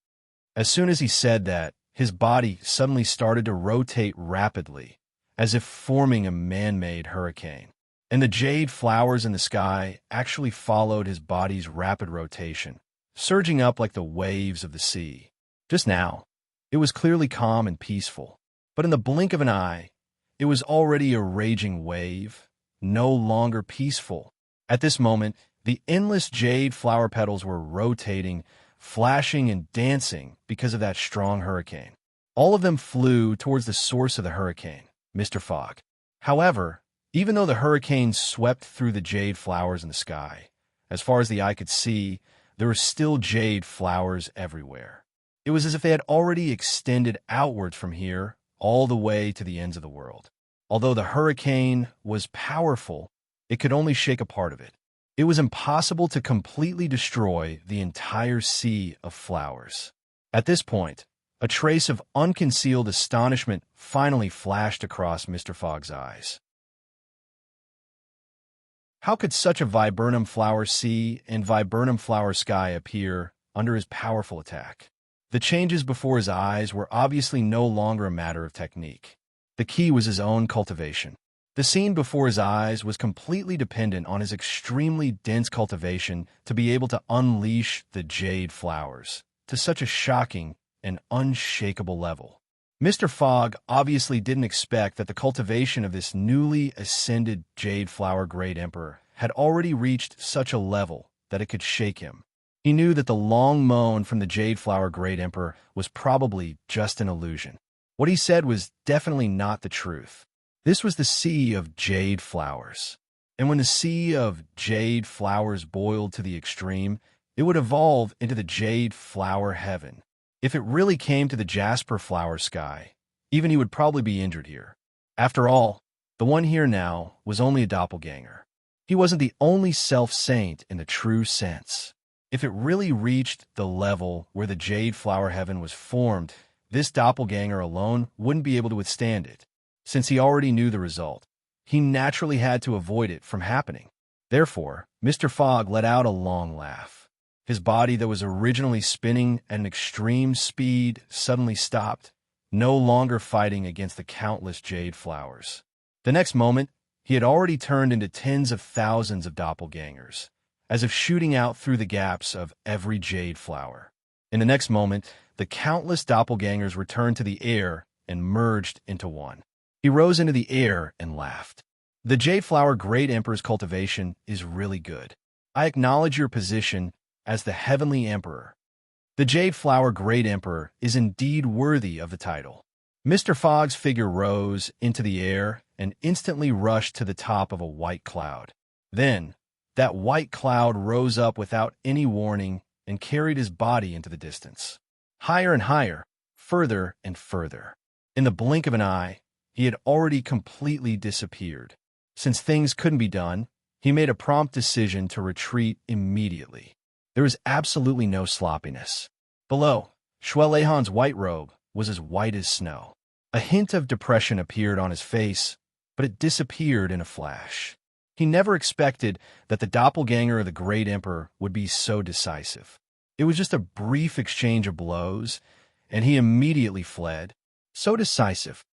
As soon as he said that, his body suddenly started to rotate rapidly, as if forming a man-made hurricane. And the jade flowers in the sky actually followed his body's rapid rotation, surging up like the waves of the sea. Just now, it was clearly calm and peaceful, but in the blink of an eye, it was already a raging wave, no longer peaceful. At this moment, the endless jade flower petals were rotating, flashing and dancing because of that strong hurricane. All of them flew towards the source of the hurricane, Mr. Fogg. However, even though the hurricane swept through the jade flowers in the sky, as far as the eye could see, there were still jade flowers everywhere. It was as if they had already extended outwards from here all the way to the ends of the world. Although the hurricane was powerful, it could only shake a part of it. It was impossible to completely destroy the entire sea of flowers. At this point, a trace of unconcealed astonishment finally flashed across Mr. Fogg's eyes. How could such a viburnum flower sea and viburnum flower sky appear under his powerful attack? The changes before his eyes were obviously no longer a matter of technique. The key was his own cultivation. The scene before his eyes was completely dependent on his extremely dense cultivation to be able to unleash the jade flowers to such a shocking and unshakable level. Mr. Fogg obviously didn't expect that the cultivation of this newly ascended jade flower great emperor had already reached such a level that it could shake him. He knew that the long moan from the jade flower great emperor was probably just an illusion. What he said was definitely not the truth. This was the sea of jade flowers. And when the sea of jade flowers boiled to the extreme, it would evolve into the jade flower heaven. If it really came to the jasper flower sky, even he would probably be injured here. After all, the one here now was only a doppelganger. He wasn't the only self-saint in the true sense. If it really reached the level where the jade flower heaven was formed, this doppelganger alone wouldn't be able to withstand it. Since he already knew the result, he naturally had to avoid it from happening. Therefore, Mr. Fogg let out a long laugh. His body that was originally spinning at an extreme speed suddenly stopped, no longer fighting against the countless jade flowers. The next moment, he had already turned into tens of thousands of doppelgangers, as if shooting out through the gaps of every jade flower. In the next moment, the countless doppelgangers returned to the air and merged into one. He rose into the air and laughed. The jade flower great emperor's cultivation is really good. I acknowledge your position as the heavenly emperor. The jade flower great emperor is indeed worthy of the title. Mr. Fogg's figure rose into the air and instantly rushed to the top of a white cloud. Then, that white cloud rose up without any warning and carried his body into the distance. Higher and higher, further and further. In the blink of an eye, he had already completely disappeared. Since things couldn't be done, he made a prompt decision to retreat immediately. There was absolutely no sloppiness. Below, Shuelehan's white robe was as white as snow. A hint of depression appeared on his face, but it disappeared in a flash. He never expected that the doppelganger of the great emperor would be so decisive. It was just a brief exchange of blows, and he immediately fled. So decisive.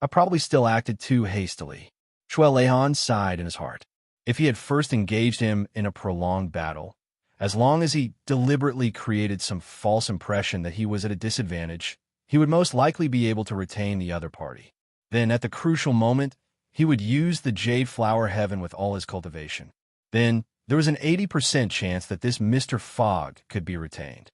I probably still acted too hastily. Shuelehan sighed in his heart. If he had first engaged him in a prolonged battle, as long as he deliberately created some false impression that he was at a disadvantage, he would most likely be able to retain the other party. Then, at the crucial moment, he would use the jade flower heaven with all his cultivation. Then, there was an 80% chance that this Mr. Fogg could be retained.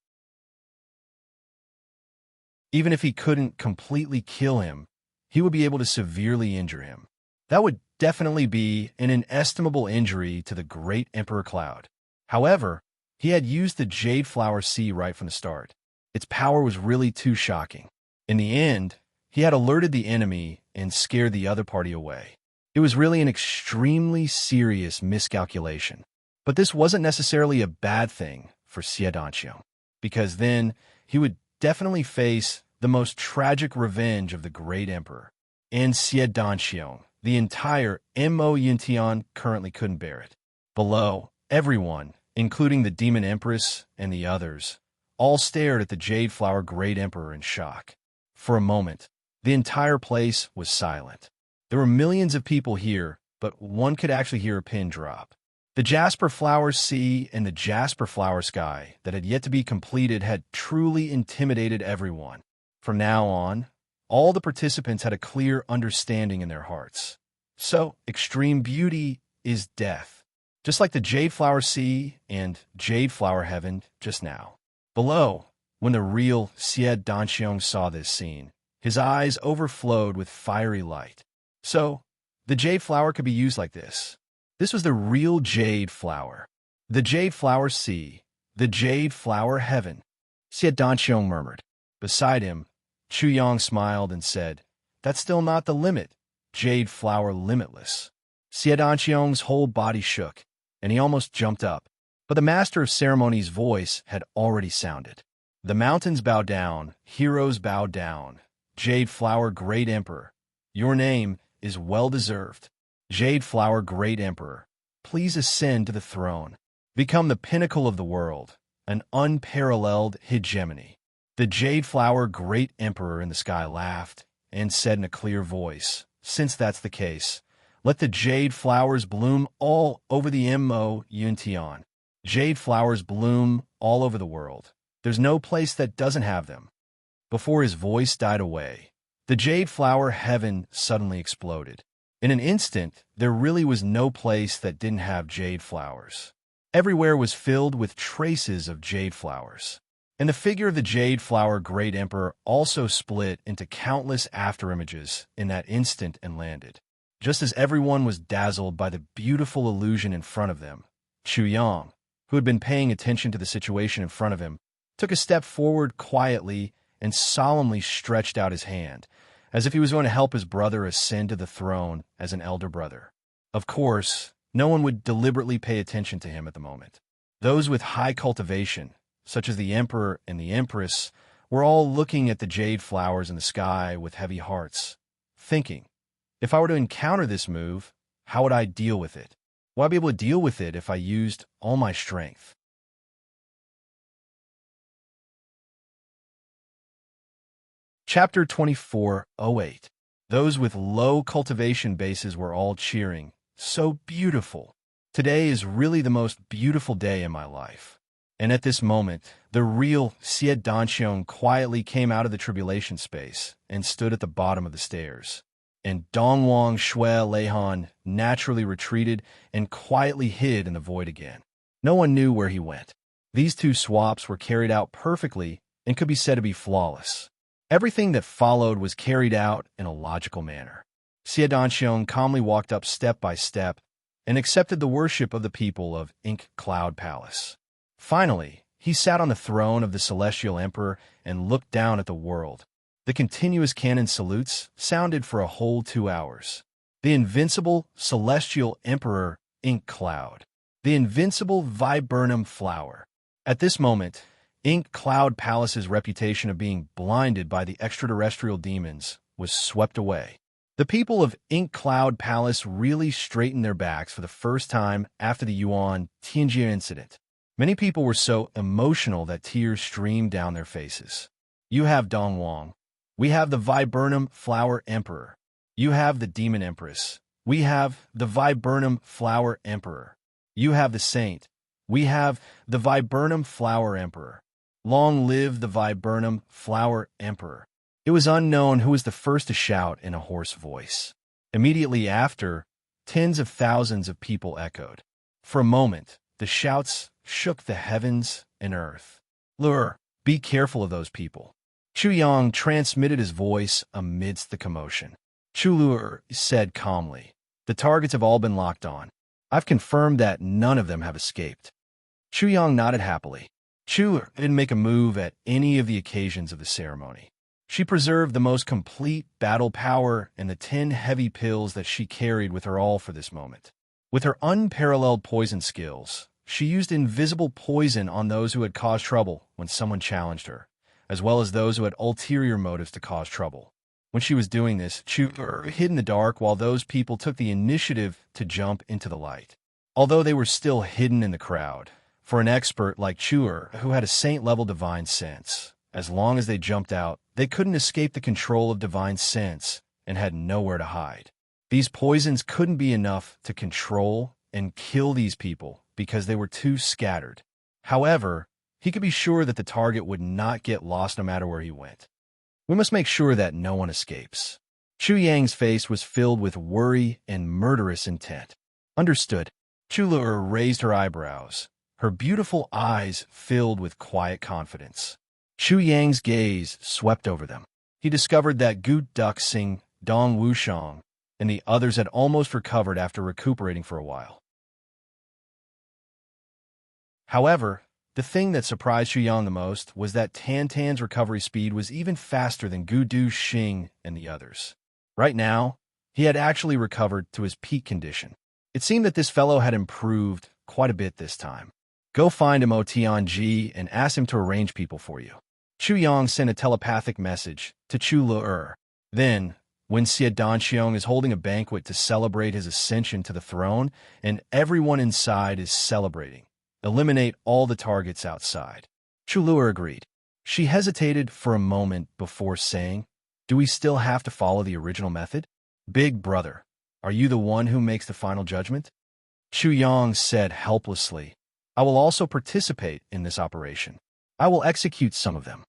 Even if he couldn't completely kill him, he would be able to severely injure him. That would definitely be an inestimable injury to the great Emperor Cloud. However, he had used the Jade Flower Sea right from the start. Its power was really too shocking. In the end, he had alerted the enemy and scared the other party away. It was really an extremely serious miscalculation. But this wasn't necessarily a bad thing for Xie Danqiang, because then he would definitely face the most tragic revenge of the great emperor. And Xie Danqiang, the entire Mo Yuntian, currently couldn't bear it. Below, everyone, including the Demon Empress and the others, all stared at the Jade Flower Great Emperor in shock. For a moment, the entire place was silent. There were millions of people here, but one could actually hear a pin drop. The Jasper Flower Sea and the Jasper Flower Sky that had yet to be completed had truly intimidated everyone. From now on, all the participants had a clear understanding in their hearts. So, extreme beauty is death, just like the Jade Flower Sea and Jade Flower Heaven just now. Below, when the real Xie Danqiang saw this scene, his eyes overflowed with fiery light. So, the jade flower could be used like this. This was the real jade flower. The Jade Flower Sea, the Jade Flower Heaven. Xie Danqiang murmured. Beside him, Chu Yang smiled and said, "That's still not the limit. Jade Flower Limitless." Xie Danqiang's whole body shook, and he almost jumped up. But the Master of Ceremonies' voice had already sounded. The mountains bow down, heroes bow down. Jade Flower Great Emperor, your name is well-deserved. Jade Flower Great Emperor, please ascend to the throne. Become the pinnacle of the world, an unparalleled hegemony. The Jade Flower Great Emperor in the sky laughed and said in a clear voice, "Since that's the case, let the jade flowers bloom all over the Mo Yuntian. Jade flowers bloom all over the world. There's no place that doesn't have them." Before his voice died away, the Jade Flower Heaven suddenly exploded. In an instant, there really was no place that didn't have jade flowers. Everywhere was filled with traces of jade flowers. And the figure of the Jade Flower Great Emperor also split into countless afterimages in that instant and landed. Just as everyone was dazzled by the beautiful illusion in front of them, Chu Yang, who had been paying attention to the situation in front of him, took a step forward quietly and solemnly stretched out his hand, as if he was going to help his brother ascend to the throne as an elder brother. Of course, no one would deliberately pay attention to him at the moment. Those with high cultivation, such as the Emperor and the Empress, were all looking at the jade flowers in the sky with heavy hearts, thinking, if I were to encounter this move, how would I deal with it? Would I be able to deal with it if I used all my strength? Chapter 24:08. Those with low cultivation bases were all cheering. So beautiful. Today is really the most beautiful day in my life. And at this moment, the real Xie Danqiang quietly came out of the tribulation space and stood at the bottom of the stairs. And Dongwang Shui Leihan naturally retreated and quietly hid in the void again. No one knew where he went. These two swaps were carried out perfectly and could be said to be flawless. Everything that followed was carried out in a logical manner. Xie Danqiang calmly walked up step by step and accepted the worship of the people of Ink Cloud Palace. Finally, he sat on the throne of the Celestial Emperor and looked down at the world. The continuous cannon salutes sounded for a whole 2 hours. The invincible Celestial Emperor Ink Cloud. The invincible Viburnum Flower. At this moment, Ink Cloud Palace's reputation of being blinded by the extraterrestrial demons was swept away. The people of Ink Cloud Palace really straightened their backs for the first time after the Yuan Tianjie incident. Many people were so emotional that tears streamed down their faces. You have Dongwang. We have the Viburnum Flower Emperor. You have the Demon Empress. We have the Viburnum Flower Emperor. You have the Saint. We have the Viburnum Flower Emperor. Long live the Viburnum Flower Emperor. It was unknown who was the first to shout in a hoarse voice. Immediately after, tens of thousands of people echoed. For a moment, the shouts shook the heavens and earth. "Lure, be careful of those people." Chu Yang transmitted his voice amidst the commotion. "Chu Lure," said calmly, "the targets have all been locked on. I've confirmed that none of them have escaped." Chu Yang nodded happily. Chu didn't make a move at any of the occasions of the ceremony. She preserved the most complete battle power and the 10 heavy pills that she carried with her all for this moment. With her unparalleled poison skills, she used invisible poison on those who had caused trouble when someone challenged her, as well as those who had ulterior motives to cause trouble. When she was doing this, Chu hid in the dark while those people took the initiative to jump into the light. Although they were still hidden in the crowd, for an expert like Chuer, who had a saint-level divine sense, as long as they jumped out, they couldn't escape the control of divine sense and had nowhere to hide. These poisons couldn't be enough to control and kill these people because they were too scattered. However, he could be sure that the target would not get lost no matter where he went. "We must make sure that no one escapes." Chu Yang's face was filled with worry and murderous intent. "Understood." Chu Lu'er raised her eyebrows, her beautiful eyes filled with quiet confidence. Chu Yang's gaze swept over them. He discovered that Gu Duxing, Dong Wushang, and the others had almost recovered after recuperating for a while. However, the thing that surprised Xu Yang the most was that Tan Tan's recovery speed was even faster than Gu Du Xing and the others. Right now, he had actually recovered to his peak condition. It seemed that this fellow had improved quite a bit this time. "Go find him, O Tianji, and ask him to arrange people for you." Chu Yang sent a telepathic message to Chu Le. Then, when Xie Danxiong is holding a banquet to celebrate his ascension to the throne, and everyone inside is celebrating, eliminate all the targets outside. Chu Lu'er agreed. She hesitated for a moment before saying, "Do we still have to follow the original method?" "Big brother, are you the one who makes the final judgment?" Chu Yang said helplessly, "I will also participate in this operation. I will execute some of them."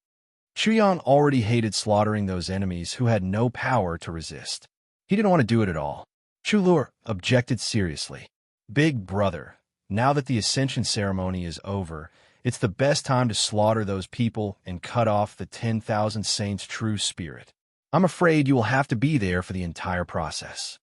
Chu Yang already hated slaughtering those enemies who had no power to resist. He didn't want to do it at all. Chu Lu'er objected seriously. "Big brother, now that the ascension ceremony is over, it's the best time to slaughter those people and cut off the 10,000 saints' true spirit. I'm afraid you will have to be there for the entire process."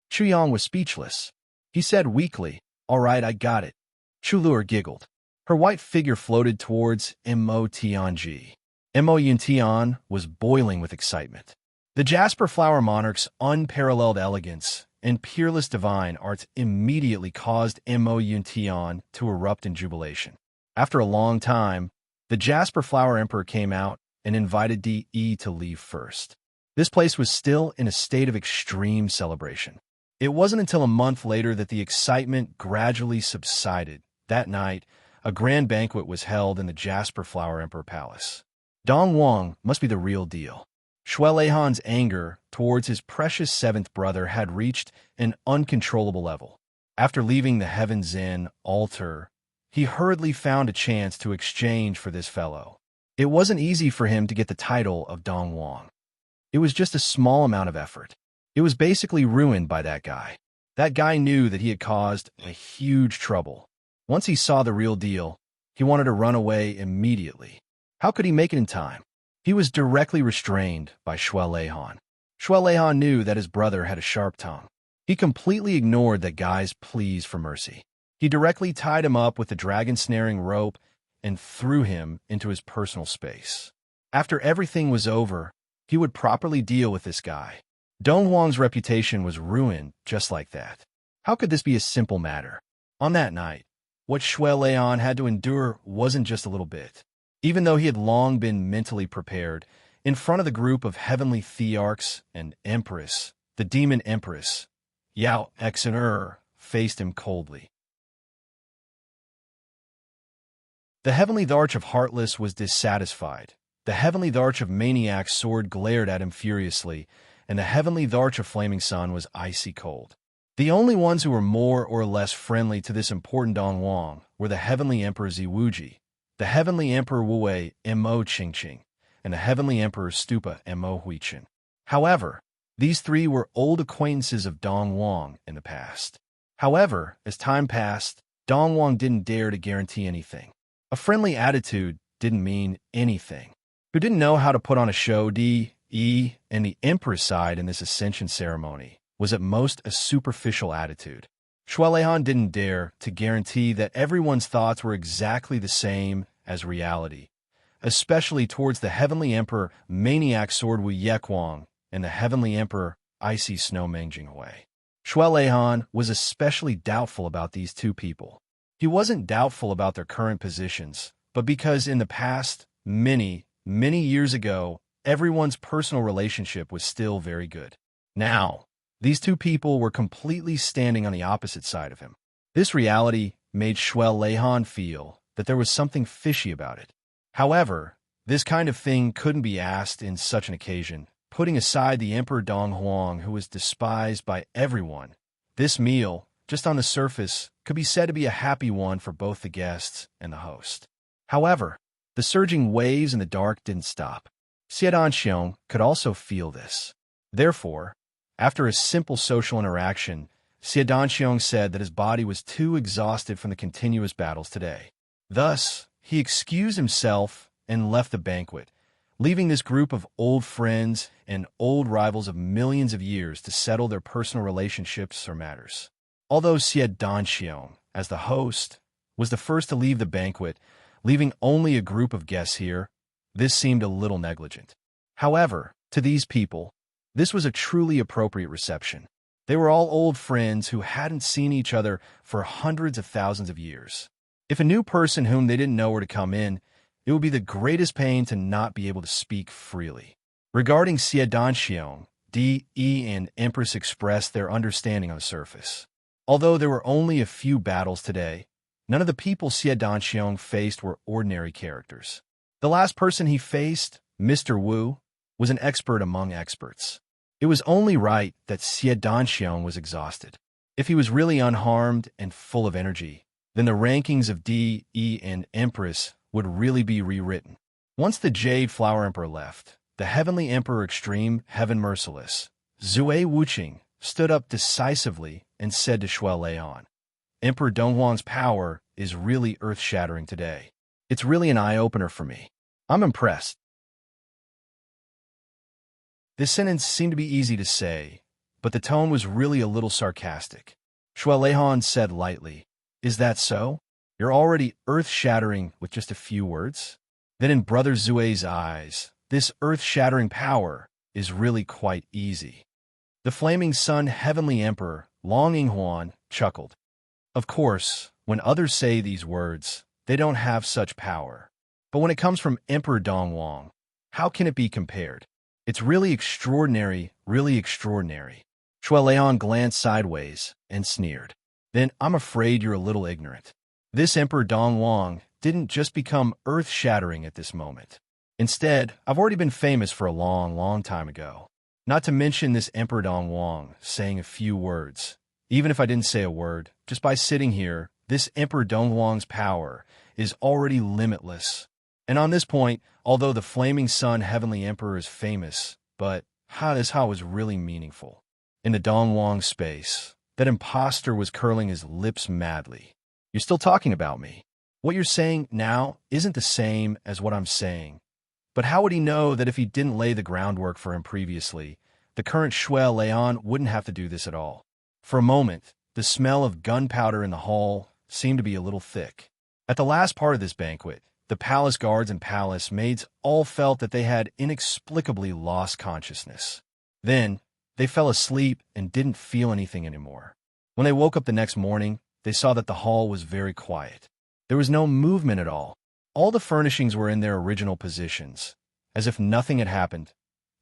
Chu Yang was speechless. He said weakly, "All right, I got it." Chu Lu'er giggled. Her white figure floated towards Mo Tianji. Mo Yuntian was boiling with excitement. The Jasper Flower Monarch's unparalleled elegance and peerless divine arts immediately caused Mo Yuntian to erupt in jubilation. After a long time, the Jasper Flower Emperor came out and invited Di to leave first. This place was still in a state of extreme celebration. It wasn't until a month later that the excitement gradually subsided. That night, a grand banquet was held in the Jasper Flower Emperor Palace. Dong Wang must be the real deal. Shui Leihan's anger towards his precious seventh brother had reached an uncontrollable level. After leaving the Heaven's Inn altar, he hurriedly found a chance to exchange for this fellow. It wasn't easy for him to get the title of Dong Wang. It was just a small amount of effort. It was basically ruined by that guy. That guy knew that he had caused a huge trouble. Once he saw the real deal, he wanted to run away immediately. How could he make it in time? He was directly restrained by Shui Leihan. Shui Leihan knew that his brother had a sharp tongue. He completely ignored that guy's pleas for mercy. He directly tied him up with the dragon-snaring rope and threw him into his personal space. After everything was over, he would properly deal with this guy. Dong Wang's reputation was ruined just like that. How could this be a simple matter? On that night, what Shui Leihan had to endure wasn't just a little bit. Even though he had long been mentally prepared, in front of the group of heavenly thearchs and empress, the demon empress, Yao Exener, faced him coldly. The heavenly Tharch of Heartless was dissatisfied. The heavenly Tharch of Maniac's sword glared at him furiously, and the heavenly Tharch of Flaming Sun was icy cold. The only ones who were more or less friendly to this important Dong Wang were the heavenly Emperor Ziwuji, the heavenly Emperor Wu Mo Qingqing, and the heavenly Emperor Stupa Mo Huichen. However, These three were old acquaintances of Dong Wang in the past. However, as time passed, Dong Wang didn't dare to guarantee anything. A friendly attitude didn't mean anything. Who didn't know how to put on a show, and the Emperor's side in this ascension ceremony was at most a superficial attitude. Shualehan didn't dare to guarantee that everyone's thoughts were exactly the same as reality, especially towards the Heavenly Emperor Maniac Sword Wu Yekwang and the Heavenly Emperor Icy Snow Mengjinghui. Shualehan was especially doubtful about these two people. He wasn't doubtful about their current positions, but because in the past, many years ago, everyone's personal relationship was still very good. Now, these two people were completely standing on the opposite side of him. This reality made Shualehan feel that there was something fishy about it. However, this kind of thing couldn't be asked in such an occasion. Putting aside the Emperor Dong Huang, who was despised by everyone, this meal, just on the surface, could be said to be a happy one for both the guests and the host. However, the surging waves in the dark didn't stop. Xie Danxiong could also feel this. Therefore, after a simple social interaction, Xie Danxiong said that his body was too exhausted from the continuous battles today. Thus, he excused himself and left the banquet, leaving this group of old friends and old rivals of millions of years to settle their personal relationships or matters. Although Xie Danxiong, as the host, was the first to leave the banquet, leaving only a group of guests here, this seemed a little negligent. However, to these people, this was a truly appropriate reception. They were all old friends who hadn't seen each other for hundreds of thousands of years. If a new person whom they didn't know were to come in, it would be the greatest pain to not be able to speak freely. Regarding Xie Danxiong, D.E. and Empress expressed their understanding on the surface. Although there were only a few battles today, none of the people Xie Danxiong faced were ordinary characters. The last person he faced, Mr. Wu, was an expert among experts. It was only right that Xie Danxiong was exhausted. If he was really unharmed and full of energy, then the rankings of D.E. and Empress would really be rewritten. Once the Jade Flower Emperor left, the Heavenly Emperor Extreme Heaven Merciless, Zui Wuqing, stood up decisively and said to Shualehan, Emperor Donghuang's power is really earth-shattering today. It's really an eye-opener for me. I'm impressed. This sentence seemed to be easy to say, but the tone was really a little sarcastic. Shualehan said lightly, Is that so? You're already earth-shattering with just a few words? Then in Brother Zue's eyes, this earth-shattering power is really quite easy. The Flaming Sun Heavenly Emperor, Long Yinghuan, chuckled. Of course, when others say these words, they don't have such power. But when it comes from Emperor Dongwang, how can it be compared? It's really extraordinary, really extraordinary. Shualehan glanced sideways and sneered. Then I'm afraid you're a little ignorant. This Emperor Dongwang didn't just become earth-shattering at this moment. Instead, I've already been famous for a long time ago. Not to mention this Emperor Dongwang saying a few words. Even if I didn't say a word, just by sitting here, this Emperor Dongwang's power is already limitless. And on this point, although the Flaming Sun Heavenly Emperor is famous, but this how was really meaningful. In the Dongwang space, that imposter was curling his lips madly. You're still talking about me. What you're saying now isn't the same as what I'm saying. But how would he know that if he didn't lay the groundwork for him previously, the current Shualehan wouldn't have to do this at all? For a moment, the smell of gunpowder in the hall seemed to be a little thick. At the last part of this banquet, the palace guards and palace maids all felt that they had inexplicably lost consciousness. Then, they fell asleep and didn't feel anything anymore. When they woke up the next morning, they saw that the hall was very quiet. There was no movement at all. All the furnishings were in their original positions, as if nothing had happened.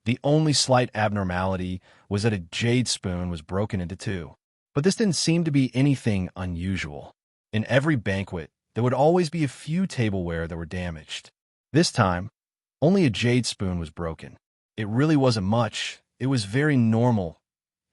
The only slight abnormality was that a jade spoon was broken into two. But this didn't seem to be anything unusual. In every banquet, there would always be a few tableware that were damaged. This time, only a jade spoon was broken. It really wasn't much. It was very normal.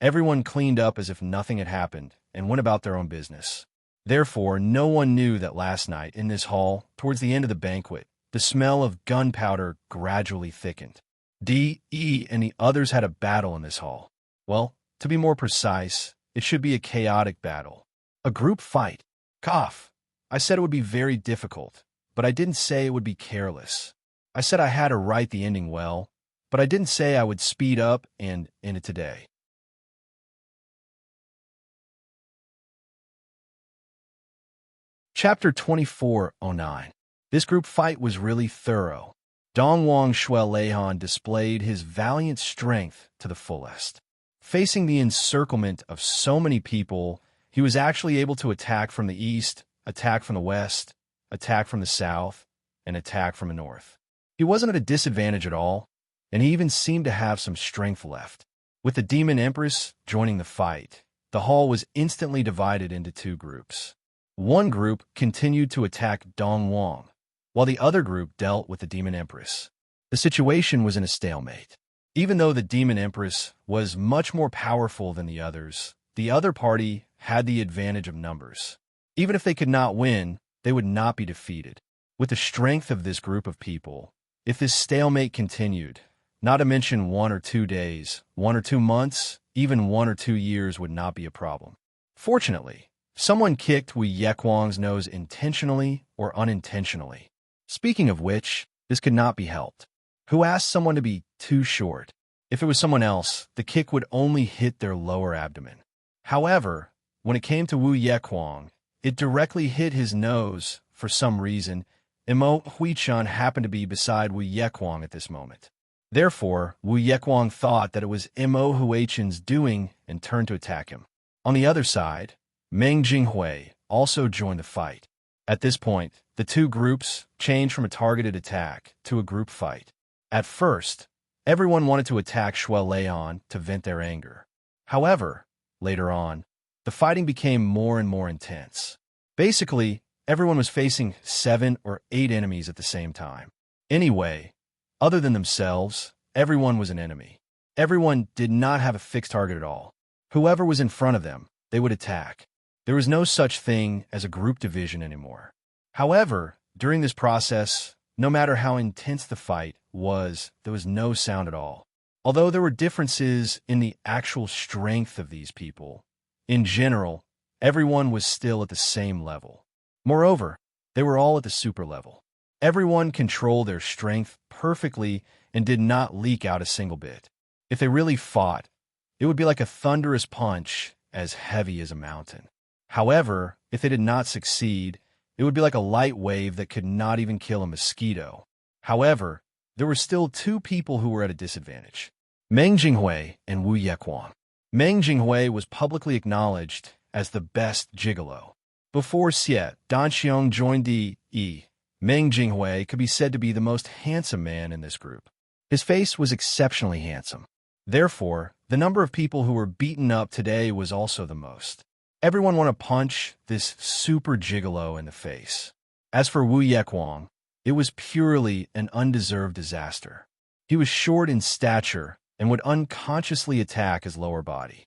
Everyone cleaned up as if nothing had happened and went about their own business. Therefore, no one knew that last night in this hall, towards the end of the banquet, the smell of gunpowder gradually thickened. D.E. and the others had a battle in this hall. Well, to be more precise, it should be a chaotic battle. A group fight. Cough. I said it would be very difficult, but I didn't say it would be careless. I said I had to write the ending well, but I didn't say I would speed up and end it today. Chapter 2409. This group fight was really thorough. Dongwang Shueleihan displayed his valiant strength to the fullest. Facing the encirclement of so many people, he was actually able to attack from the east, attack from the west, attack from the south, and attack from the north. He wasn't at a disadvantage at all, and he even seemed to have some strength left. With the Demon Empress joining the fight, the hall was instantly divided into two groups. One group continued to attack Dongwang, while the other group dealt with the Demon Empress. The situation was in a stalemate. Even though the Demon Empress was much more powerful than the other party had the advantage of numbers. Even if they could not win, they would not be defeated. With the strength of this group of people, if this stalemate continued, not to mention 1 or 2 days, 1 or 2 months, even 1 or 2 years would not be a problem. Fortunately, someone kicked Wu Yekwang's nose intentionally or unintentionally. Speaking of which, this could not be helped. Who asked someone to be too short? If it was someone else, the kick would only hit their lower abdomen. However, when it came to Wu Yekwang, it directly hit his nose for some reason. Mo Huichan happened to be beside Wu Yekwang at this moment. Therefore, Wu Yekwang thought that it was Mo Huichan's doing and turned to attack him. On the other side, Meng Jinghui also joined the fight. At this point, the two groups changed from a targeted attack to a group fight. At first, everyone wanted to attack Shueleihan to vent their anger. However, later on, the fighting became more and more intense. Basically, everyone was facing 7 or 8 enemies at the same time. Anyway, other than themselves, everyone was an enemy. Everyone did not have a fixed target at all. Whoever was in front of them, they would attack. There was no such thing as a group division anymore. However, during this process, no matter how intense the fight was, there was no sound at all. Although there were differences in the actual strength of these people, in general, everyone was still at the same level. Moreover, they were all at the super level. Everyone controlled their strength perfectly and did not leak out a single bit. If they really fought, it would be like a thunderous punch as heavy as a mountain. However, if they did not succeed, it would be like a light wave that could not even kill a mosquito. However, there were still 2 people who were at a disadvantage: Meng Jinghui and Wu Yekwang. Meng Jinghui was publicly acknowledged as the best gigolo. Before Xie Danxiong joined Meng Jinghui could be said to be the most handsome man in this group. His face was exceptionally handsome. Therefore, the number of people who were beaten up today was also the most. Everyone wanted to punch this super gigolo in the face. As for Wu Yekwang, it was purely an undeserved disaster. He was short in stature and would unconsciously attack his lower body.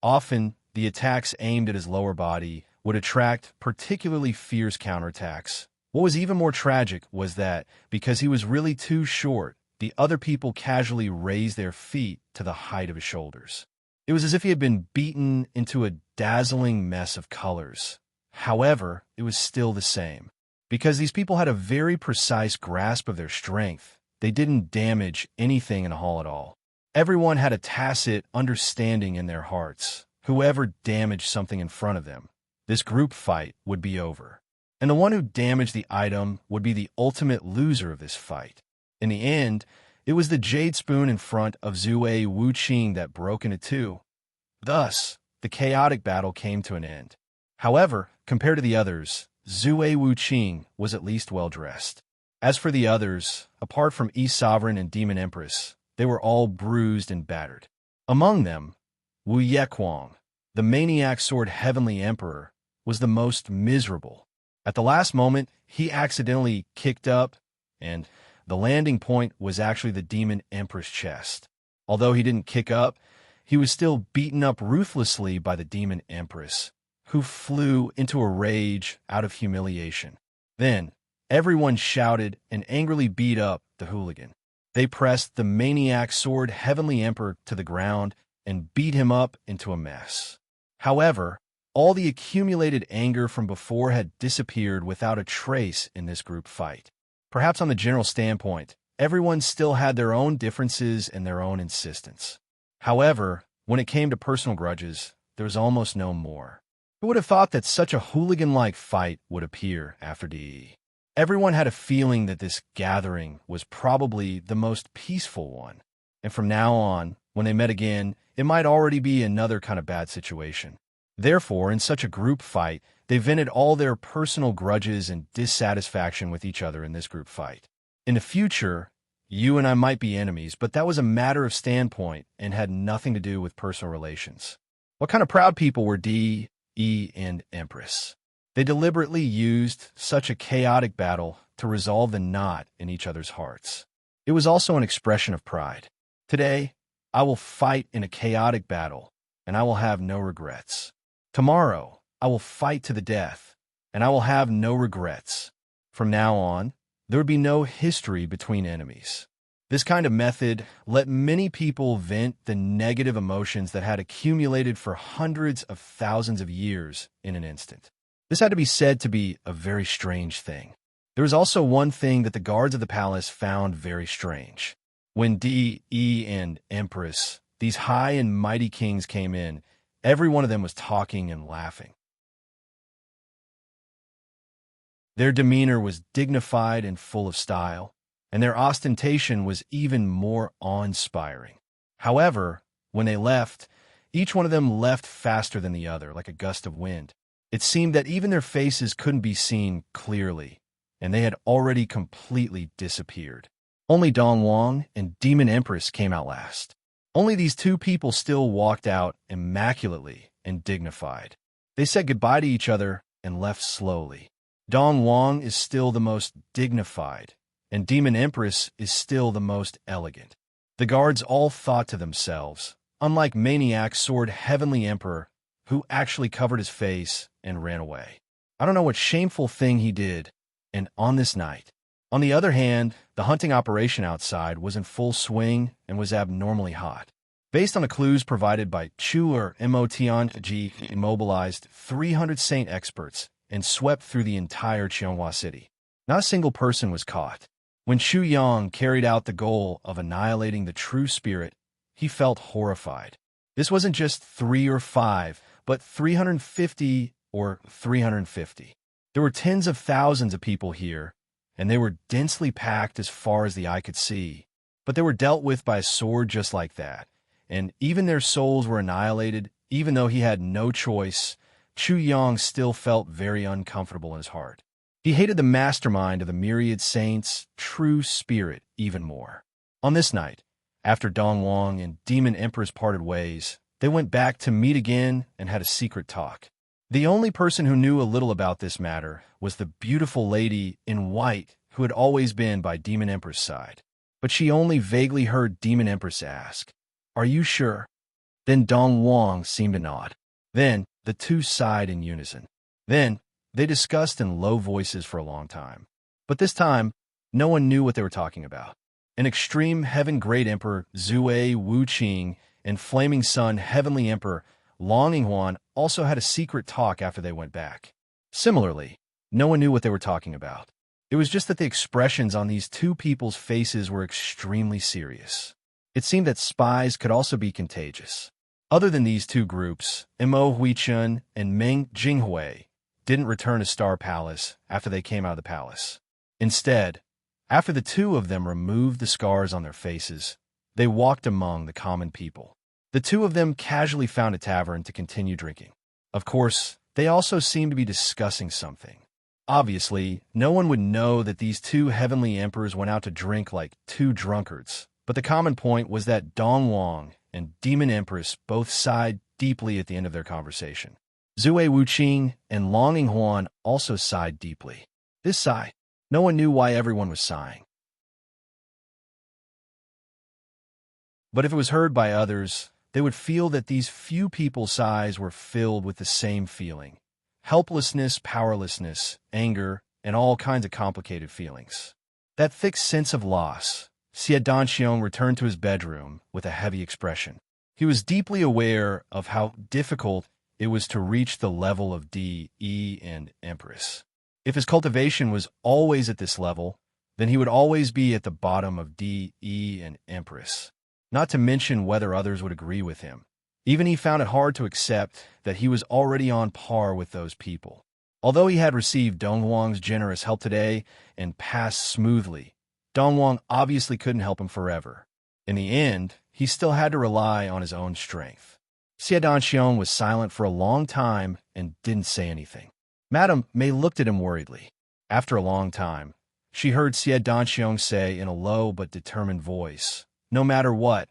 Often, the attacks aimed at his lower body would attract particularly fierce counterattacks. What was even more tragic was that, because he was really too short, the other people casually raised their feet to the height of his shoulders. It was as if he had been beaten into a dazzling mess of colors. However, it was still the same. Because these people had a very precise grasp of their strength, they didn't damage anything in the hall at all. Everyone had a tacit understanding in their hearts. Whoever damaged something in front of them, this group fight would be over. And the one who damaged the item would be the ultimate loser of this fight. In the end, it was the jade spoon in front of Zue Wuqing that broke into 2. Thus, the chaotic battle came to an end. However, compared to the others, Zue Wuqing was at least well-dressed. As for the others, apart from East Sovereign and Demon Empress, they were all bruised and battered. Among them, Wu Yekwang, the maniac sword Heavenly Emperor, was the most miserable. At the last moment, he accidentally kicked up, and the landing point was actually the Demon Empress' chest. Although he didn't kick up, he was still beaten up ruthlessly by the Demon Empress, who flew into a rage out of humiliation. Then, everyone shouted and angrily beat up the hooligan. They pressed the maniac sword Heavenly Emperor to the ground and beat him up into a mess. However, all the accumulated anger from before had disappeared without a trace in this group fight. Perhaps on the general standpoint, everyone still had their own differences and their own insistence. However, when it came to personal grudges, there was almost no more. Who would have thought that such a hooligan-like fight would appear after DE? Everyone had a feeling that this gathering was probably the most peaceful one, and from now on, when they met again, it might already be another kind of bad situation. Therefore, in such a group fight, they vented all their personal grudges and dissatisfaction with each other in this group fight. In the future, you and I might be enemies, but that was a matter of standpoint and had nothing to do with personal relations. What kind of proud people were D, E, and Empress? They deliberately used such a chaotic battle to resolve the knot in each other's hearts. It was also an expression of pride. Today, I will fight in a chaotic battle, and I will have no regrets. Tomorrow, I will fight to the death, and I will have no regrets. From now on, there would be no history between enemies. This kind of method let many people vent the negative emotions that had accumulated for hundreds of thousands of years in an instant. This had to be said to be a very strange thing. There was also one thing that the guards of the palace found very strange. When D, E, and Empress, these high and mighty kings, came in, every one of them was talking and laughing. Their demeanor was dignified and full of style, and their ostentation was even more awe-inspiring. However, when they left, each one of them left faster than the other, like a gust of wind. It seemed that even their faces couldn't be seen clearly, and they had already completely disappeared. Only Dong Wang and Demon Empress came out last. Only these two people still walked out immaculately and dignified. They said goodbye to each other and left slowly. Dong Wang is still the most dignified, and Demon Empress is still the most elegant. The guards all thought to themselves, unlike maniac sword Heavenly Emperor, who actually covered his face and ran away. I don't know what shameful thing he did, and on this night. On the other hand, the hunting operation outside was in full swing and was abnormally hot. Based on the clues provided by Chu Motian, immobilized 300 saint experts and swept through the entire Qianghua city. Not a single person was caught. When Xu Yang carried out the goal of annihilating the true spirit, he felt horrified. This wasn't just 3 or 5, but 350 or 350. There were tens of thousands of people here, and they were densely packed as far as the eye could see. But they were dealt with by a sword just like that, and even their souls were annihilated. Even though he had no choice, Xu Yang still felt very uncomfortable in his heart. He hated the mastermind of the myriad saints' true spirit even more. On this night, after Dong Wang and Demon Empress parted ways, they went back to meet again and had a secret talk. The only person who knew a little about this matter was the beautiful lady in white who had always been by Demon Empress' side. But she only vaguely heard Demon Empress ask, "Are you sure?" Then Dong Wang seemed to nod. Then the two sighed in unison. Then they discussed in low voices for a long time. But this time, no one knew what they were talking about. An extreme heaven great emperor, Zui Wuqing, and flaming sun Heavenly Emperor, Longing Huan, also had a secret talk after they went back. Similarly, no one knew what they were talking about. It was just that the expressions on these two people's faces were extremely serious. It seemed that spies could also be contagious. Other than these two groups, Mo Huichun and Meng Jinghui didn't return to Star Palace after they came out of the palace. Instead, after the two of them removed the scars on their faces, they walked among the common people. The two of them casually found a tavern to continue drinking. Of course, they also seemed to be discussing something. Obviously, no one would know that these two heavenly emperors went out to drink like two drunkards, but the common point was that Dong Wang and Demon Empress both sighed deeply at the end of their conversation. Zui Wuqing and Longing Huan also sighed deeply. This sigh, no one knew why everyone was sighing. But if it was heard by others, they would feel that these few people's sighs were filled with the same feeling: helplessness, powerlessness, anger, and all kinds of complicated feelings. That thick sense of loss, Xie Danxiong returned to his bedroom with a heavy expression. He was deeply aware of how difficult it was to reach the level of D, E, and Empress. If his cultivation was always at this level, then he would always be at the bottom of D, E, and Empress. Not to mention whether others would agree with him. Even he found it hard to accept that he was already on par with those people. Although he had received Dongwang's generous help today and passed smoothly, Dongwang obviously couldn't help him forever. In the end, he still had to rely on his own strength. Xie Danxiong was silent for a long time and didn't say anything. Madame Mei looked at him worriedly. After a long time, she heard Xie Danxiong say in a low but determined voice, "No matter what,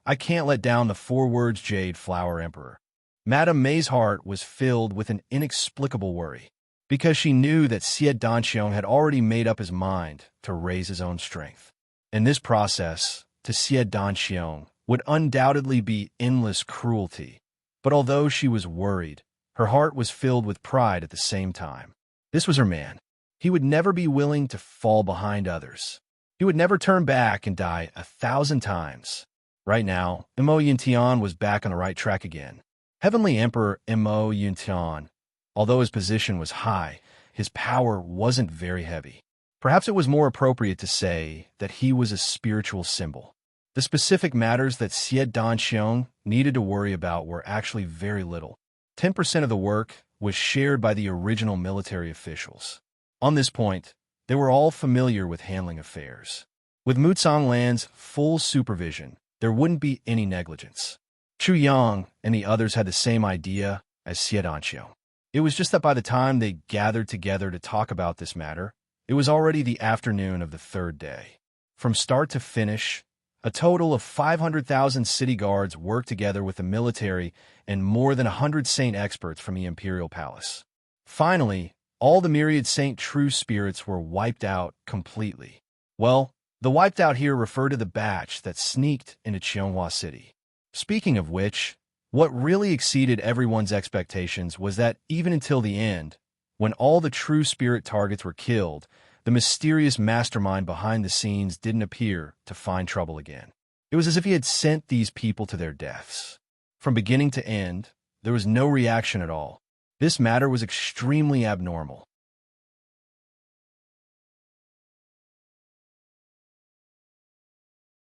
I can't let down the 4 words Jade Flower Emperor." Madame Mei's heart was filled with an inexplicable worry, because she knew that Xie Danxiong had already made up his mind to raise his own strength. In this process, to Xie Danxiong would undoubtedly be endless cruelty, but although she was worried, her heart was filled with pride at the same time. This was her man. He would never be willing to fall behind others. He would never turn back and die 1,000 times. Right now, Mo Yuntian was back on the right track again. Heavenly Emperor Mo Yuntian, although his position was high, his power wasn't very heavy. Perhaps it was more appropriate to say that he was a spiritual symbol. The specific matters that Xie Danxiong needed to worry about were actually very little. 10% of the work was shared by the original military officials. On this point, they were all familiar with handling affairs. With Mutsang Land's full supervision, there wouldn't be any negligence. Chu Yang and the others had the same idea as Xie Danxiong. It was just that by the time they gathered together to talk about this matter, it was already the afternoon of the 3rd day. From start to finish, a total of 500,000 city guards worked together with the military and more than 100 saint experts from the imperial palace. Finally, all the myriad saint true spirits were wiped out completely. Well, the wiped out here refer to the batch that sneaked into Qianghua City. Speaking of which, what really exceeded everyone's expectations was that even until the end, when all the true spirit targets were killed, the mysterious mastermind behind the scenes didn't appear to find trouble again. It was as if he had sent these people to their deaths. From beginning to end, there was no reaction at all. This matter was extremely abnormal.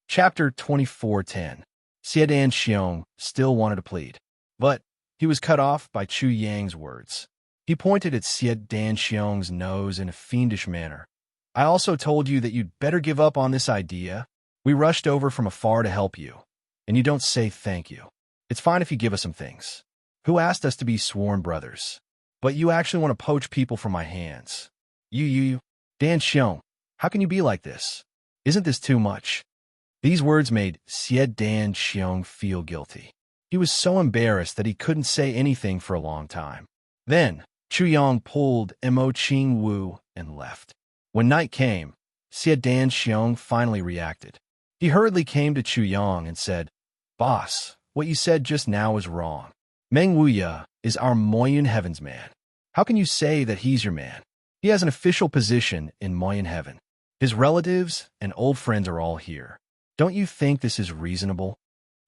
Chapter 24:10. Xie Danxiong still wanted to plead, but he was cut off by Chu Yang's words. He pointed at Xie Danxiong's nose in a fiendish manner. "I also told you that you'd better give up on this idea. We rushed over from afar to help you, and you don't say thank you. It's fine if you give us some things. Who asked us to be sworn brothers? But you actually want to poach people from my hands. You. Danxiong, how can you be like this? Isn't this too much?" These words made Xie Danxiong feel guilty. He was so embarrassed that he couldn't say anything for a long time. Then, Chu Yang pulled Mo Qing Wu and left. When night came, Xie Danxiong finally reacted. He hurriedly came to Chu Yang and said, "Boss, what you said just now is wrong. Meng Wuya is our Moyun Heaven's man. How can you say that he's your man? He has an official position in Moyun Heaven. His relatives and old friends are all here. Don't you think this is reasonable?"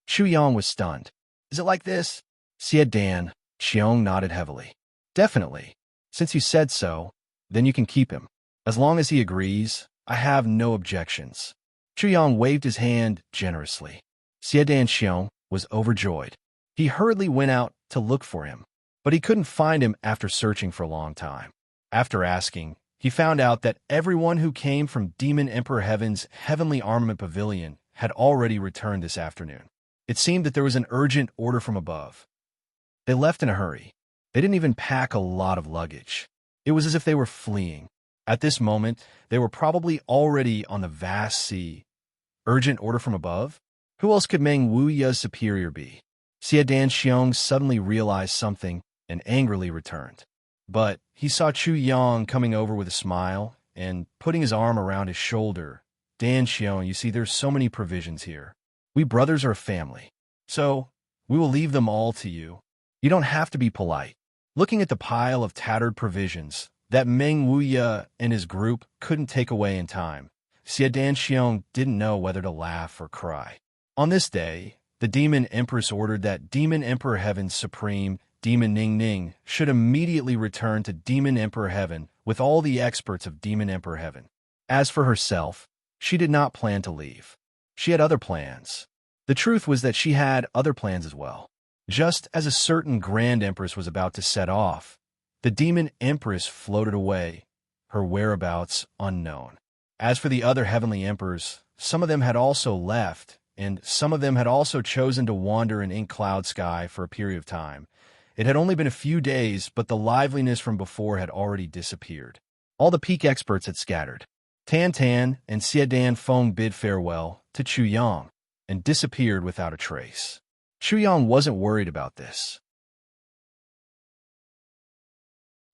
Chu Yang was stunned. "Is it like this?" Xie Danxiong nodded heavily. "Definitely. Since you said so, then you can keep him. As long as he agrees, I have no objections." Chu Yang waved his hand generously. Xie Danxiong was overjoyed. He hurriedly went out to look for him, but he couldn't find him after searching for a long time. After asking, he found out that everyone who came from Demon Emperor Heaven's Heavenly Armament Pavilion had already returned this afternoon. It seemed that there was an urgent order from above. They left in a hurry. They didn't even pack a lot of luggage. It was as if they were fleeing. At this moment, they were probably already on the vast sea. Urgent order from above? Who else could Meng Wuya's superior be? Xie Danxiong suddenly realized something and angrily returned. But he saw Chu Yang coming over with a smile and putting his arm around his shoulder. "Danxiong, you see, there's so many provisions here. We brothers are a family. So, we will leave them all to you. You don't have to be polite." Looking at the pile of tattered provisions that Meng Wuya and his group couldn't take away in time, Xie Danxiong didn't know whether to laugh or cry. On this day, the Demon Empress ordered that Demon Emperor Heaven's Supreme, Demon Ning Ning, should immediately return to Demon Emperor Heaven with all the experts of Demon Emperor Heaven. As for herself, she did not plan to leave. She had other plans. The truth was that she had other plans as well. Just as a certain Grand Empress was about to set off, the Demon Empress floated away, her whereabouts unknown. As for the other heavenly emperors, some of them had also left, and some of them had also chosen to wander in ink cloud sky for a period of time. It had only been a few days, but the liveliness from before had already disappeared. All the peak experts had scattered. Tan Tan and Xie Dan Feng bid farewell to Chu Yang and disappeared without a trace. Chu Yang wasn't worried about this.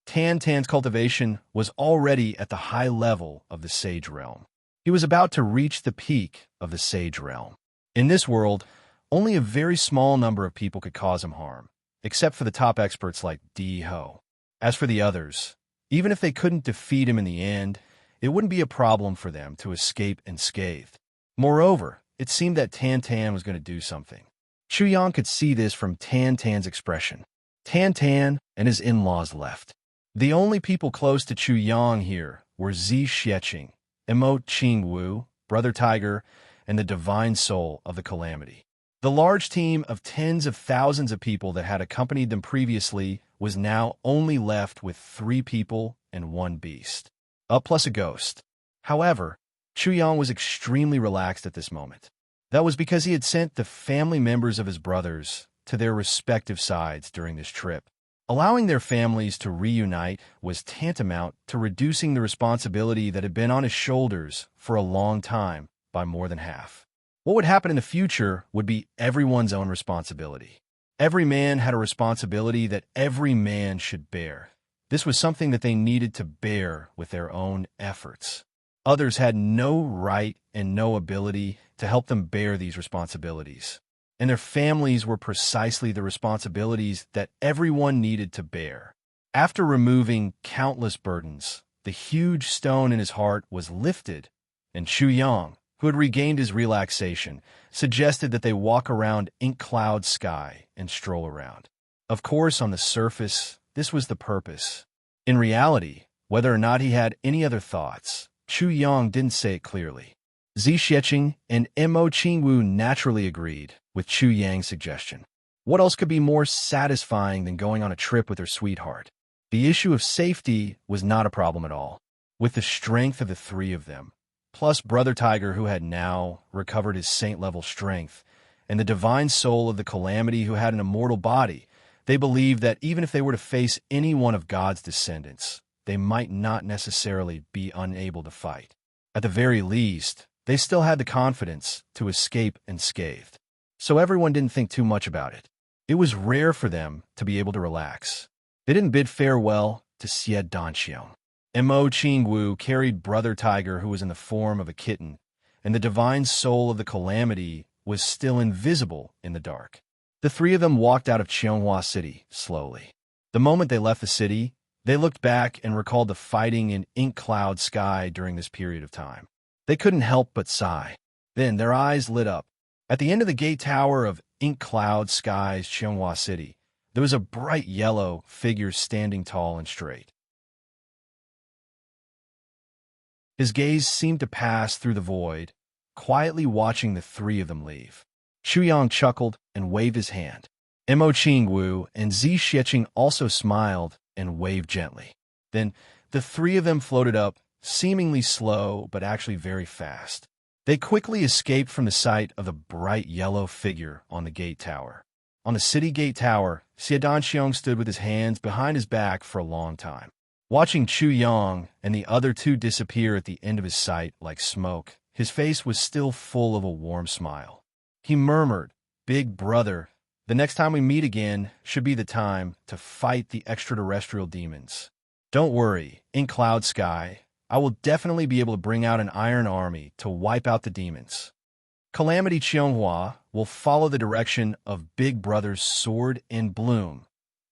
Tan Tan's cultivation was already at the high level of the Sage Realm. He was about to reach the peak of the Sage Realm. In this world, only a very small number of people could cause him harm, except for the top experts like Di Ho. As for the others, even if they couldn't defeat him in the end, it wouldn't be a problem for them to escape unscathed. Moreover, it seemed that Tan Tan was going to do something. Chu Yang could see this from Tan Tan's expression. Tan Tan and his in-laws left. The only people close to Chu Yang here were Zi Xieching, Emo Qing Wu, Brother Tiger, and the divine soul of the calamity. The large team of tens of thousands of people that had accompanied them previously was now only left with 3 people and 1 beast. Plus a ghost. However, Chu Yang was extremely relaxed at this moment. That was because he had sent the family members of his brothers to their respective sides during this trip. Allowing their families to reunite was tantamount to reducing the responsibility that had been on his shoulders for a long time by more than half. What would happen in the future would be everyone's own responsibility. Every man had a responsibility that every man should bear. This was something that they needed to bear with their own efforts. Others had no right and no ability to help them bear these responsibilities. And their families were precisely the responsibilities that everyone needed to bear. After removing countless burdens, the huge stone in his heart was lifted, and Chu Yang, who had regained his relaxation, suggested that they walk around ink cloud sky and stroll around. Of course, on the surface, this was the purpose. In reality, whether or not he had any other thoughts, Chu Yang didn't say it clearly. Zi Xieching and Mo Qingwu naturally agreed with Chu Yang's suggestion. What else could be more satisfying than going on a trip with her sweetheart? The issue of safety was not a problem at all. With the strength of the 3 of them, plus Brother Tiger, who had now recovered his saint-level strength, and the divine soul of the calamity, who had an immortal body, they believed that even if they were to face any one of God's descendants, they might not necessarily be unable to fight. At the very least, they still had the confidence to escape unscathed. So everyone didn't think too much about it. It was rare for them to be able to relax. They didn't bid farewell to Xie Danxiong. Mo Qingwu carried Brother Tiger, who was in the form of a kitten, and the divine soul of the calamity was still invisible in the dark. The 3 of them walked out of Qianghua City slowly. The moment they left the city, they looked back and recalled the fighting in ink cloud sky during this period of time. They couldn't help but sigh. Then their eyes lit up. At the end of the gate tower of ink cloud skies Qianghua City, there was a bright yellow figure standing tall and straight. His gaze seemed to pass through the void, quietly watching the 3 of them leave. Chu Yang chuckled and waved his hand. Mo Qingwu and Zi Xieching also smiled and waved gently. Then the 3 of them floated up, seemingly slow but actually very fast. They quickly escaped from the sight of the bright yellow figure on the gate tower. On the city gate tower, Xie Danxiong stood with his hands behind his back for a long time. Watching Chu Yang and the other 2 disappear at the end of his sight like smoke, his face was still full of a warm smile. He murmured, "Big brother, the next time we meet again should be the time to fight the extraterrestrial demons. Don't worry, in Cloud Sky, I will definitely be able to bring out an iron army to wipe out the demons. Calamity Qianghua will follow the direction of Big Brother's sword in bloom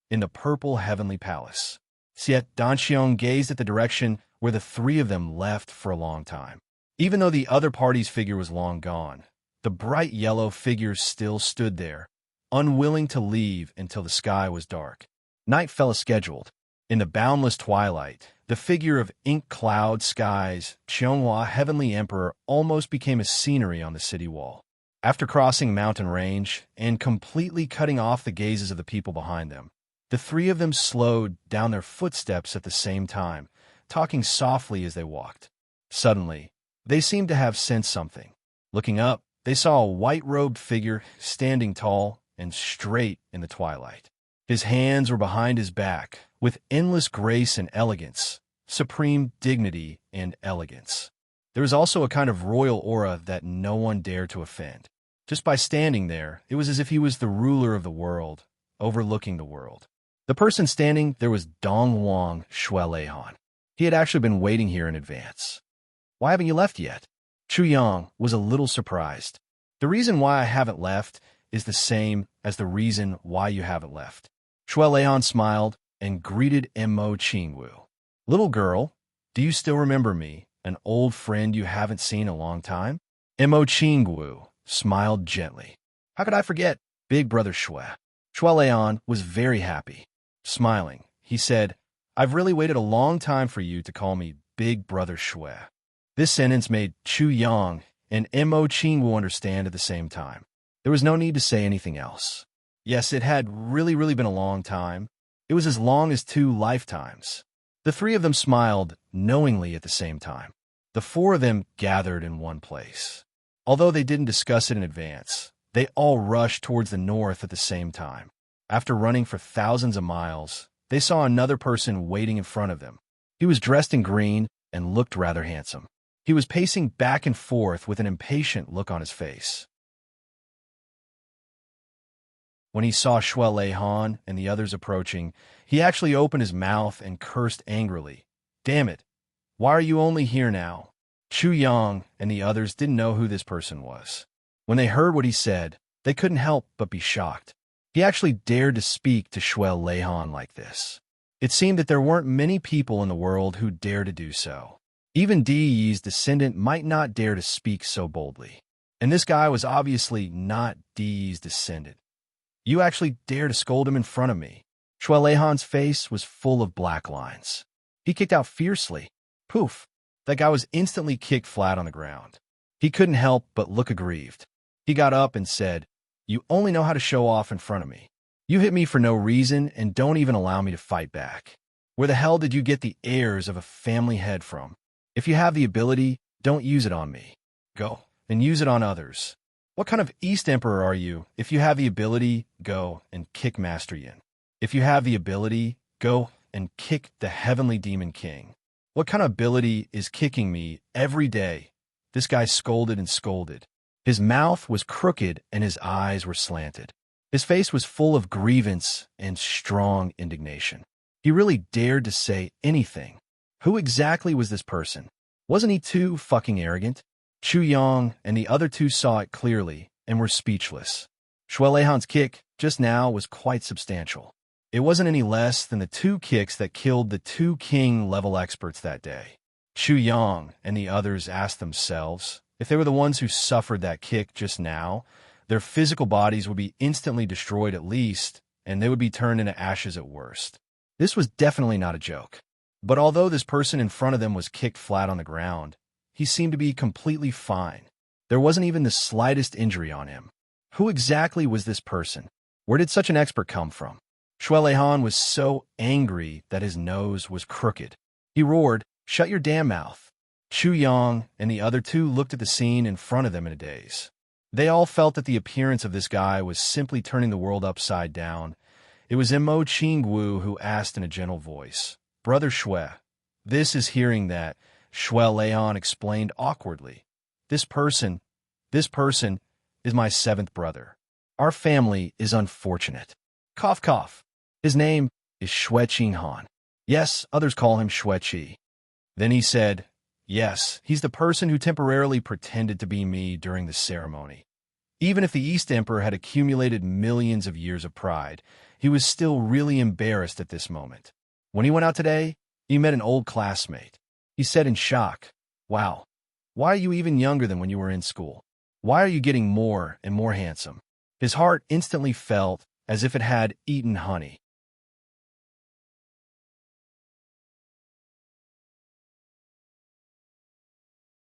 in the purple heavenly palace." Xie Danxiong gazed at the direction where the 3 of them left for a long time. Even though the other party's figure was long gone, the bright yellow figure still stood there, unwilling to leave until the sky was dark. Night fell as scheduled. In the boundless twilight, the figure of ink cloud skies, Qianghua Heavenly Emperor, almost became a scenery on the city wall. After crossing mountain range and completely cutting off the gazes of the people behind them, the three of them slowed down their footsteps at the same time, talking softly as they walked. Suddenly, they seemed to have sensed something. Looking up, they saw a white-robed figure standing tall and straight in the twilight. His hands were behind his back, with endless grace and elegance, supreme dignity and elegance. There was also a kind of royal aura that no one dared to offend. Just by standing there, it was as if he was the ruler of the world, overlooking the world. The person standing there was Dongwang Shueleihan. He had actually been waiting here in advance. "Why haven't you left yet?" Chu Yang was a little surprised. "The reason why I haven't left is the same as the reason why you haven't left." Shueleihan smiled and greeted Mo Qingwu. "Little girl, do you still remember me, an old friend you haven't seen in a long time?" Mo Qingwu smiled gently. "How could I forget, big brother Shui?" Shueleihan was very happy. Smiling, he said, "I've really waited a long time for you to call me big brother Shui." This sentence made Chu Yang and Mo Qingwu understand at the same time. There was no need to say anything else. Yes, it had really been a long time. It was as long as 2 lifetimes. The three of them smiled knowingly at the same time. The 4 of them gathered in one place. Although they didn't discuss it in advance, they all rushed towards the north at the same time. After running for thousands of miles, they saw another person waiting in front of them. He was dressed in green and looked rather handsome. He was pacing back and forth with an impatient look on his face. When he saw Shueleihan and the others approaching, he actually opened his mouth and cursed angrily. "Damn it! Why are you only here now?" Chu Yang and the others didn't know who this person was. When they heard what he said, they couldn't help but be shocked. He actually dared to speak to Shueleihan like this. It seemed that there weren't many people in the world who dared to do so. Even Di Yi's descendant might not dare to speak so boldly. And this guy was obviously not Di Yi's descendant. "You actually dare to scold him in front of me." Shueleihan's face was full of black lines. He kicked out fiercely. Poof! That guy was instantly kicked flat on the ground. He couldn't help but look aggrieved. He got up and said, "You only know how to show off in front of me. You hit me for no reason and don't even allow me to fight back. Where the hell did you get the heirs of a family head from? If you have the ability, don't use it on me. Go and use it on others. What kind of East Emperor are you? If you have the ability, go and kick Master Yin. If you have the ability, go and kick the Heavenly Demon King. What kind of ability is kicking me every day?" This guy scolded and scolded. His mouth was crooked and his eyes were slanted. His face was full of grievance and strong indignation. He really dared to say anything. Who exactly was this person? Wasn't he too fucking arrogant? Chu Yang and the other 2 saw it clearly and were speechless. Shueleihan's kick just now was quite substantial. It wasn't any less than the 2 kicks that killed the 2 king-level experts that day. Chu Yang and the others asked themselves, if they were the ones who suffered that kick just now, their physical bodies would be instantly destroyed at least, and they would be turned into ashes at worst. This was definitely not a joke. But although this person in front of them was kicked flat on the ground, he seemed to be completely fine. There wasn't even the slightest injury on him. Who exactly was this person? Where did such an expert come from? Shueleihan was so angry that his nose was crooked. He roared, "Shut your damn mouth." Chu Yang and the other 2 looked at the scene in front of them in a daze. They all felt that the appearance of this guy was simply turning the world upside down. It was Mo Qingwu who asked in a gentle voice, "Brother Shui." This is hearing that, Shueleihan explained awkwardly. This person is my 7th brother. Our family is unfortunate. Cough, cough. His name is Shui Qinghan. Yes, others call him Shui Qi." Then he said, "Yes, he's the person who temporarily pretended to be me during the ceremony. Even if the East Emperor had accumulated millions of years of pride, he was still really embarrassed at this moment. When he went out today, he met an old classmate. He said in shock, 'Wow, Why are you even younger than when you were in school? Why are you getting more and more handsome? His heart instantly felt as if it had eaten honey.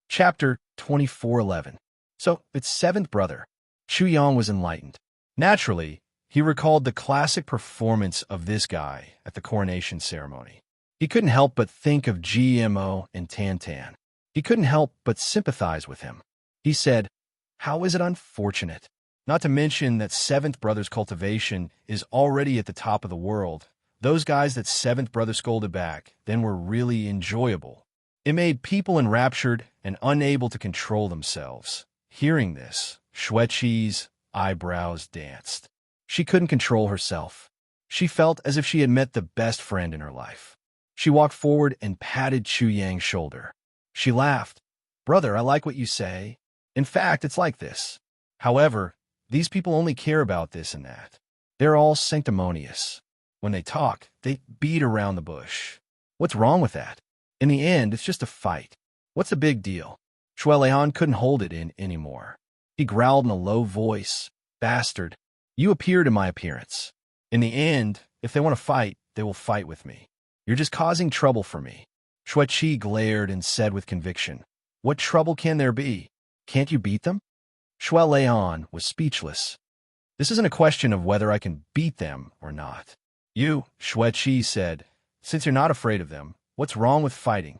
Chapter 24:11. So, its seventh brother, Chu Yang, was enlightened. Naturally, he recalled the classic performance of this guy at the coronation ceremony. He couldn't help but think of GMO and Tan Tan. He couldn't help but sympathize with him. He said, "How is it unfortunate? Not to mention that seventh brother's cultivation is already at the top of the world. Those guys that seventh brother scolded back then were really enjoyable." It made people enraptured and unable to control themselves. Hearing this, Xueqi's eyebrows danced. She couldn't control herself. She felt as if she had met the best friend in her life. She walked forward and patted Chu Yang's shoulder. She laughed. "Brother, I like what you say. In fact, it's like this. However, these people only care about this and that. They're all sanctimonious. When they talk, they beat around the bush. What's wrong with that? In the end, it's just a fight. What's the big deal?" Shuelehan couldn't hold it in anymore. He growled in a low voice, "Bastard, you appear to my appearance. In the end, if they want to fight, they will fight with me. You're just causing trouble for me." Xueqi glared and said with conviction, "What trouble can there be? Can't you beat them?" Shuelehan was speechless. "This isn't a question of whether I can beat them or not. You," Xueqi said, "since you're not afraid of them, what's wrong with fighting?"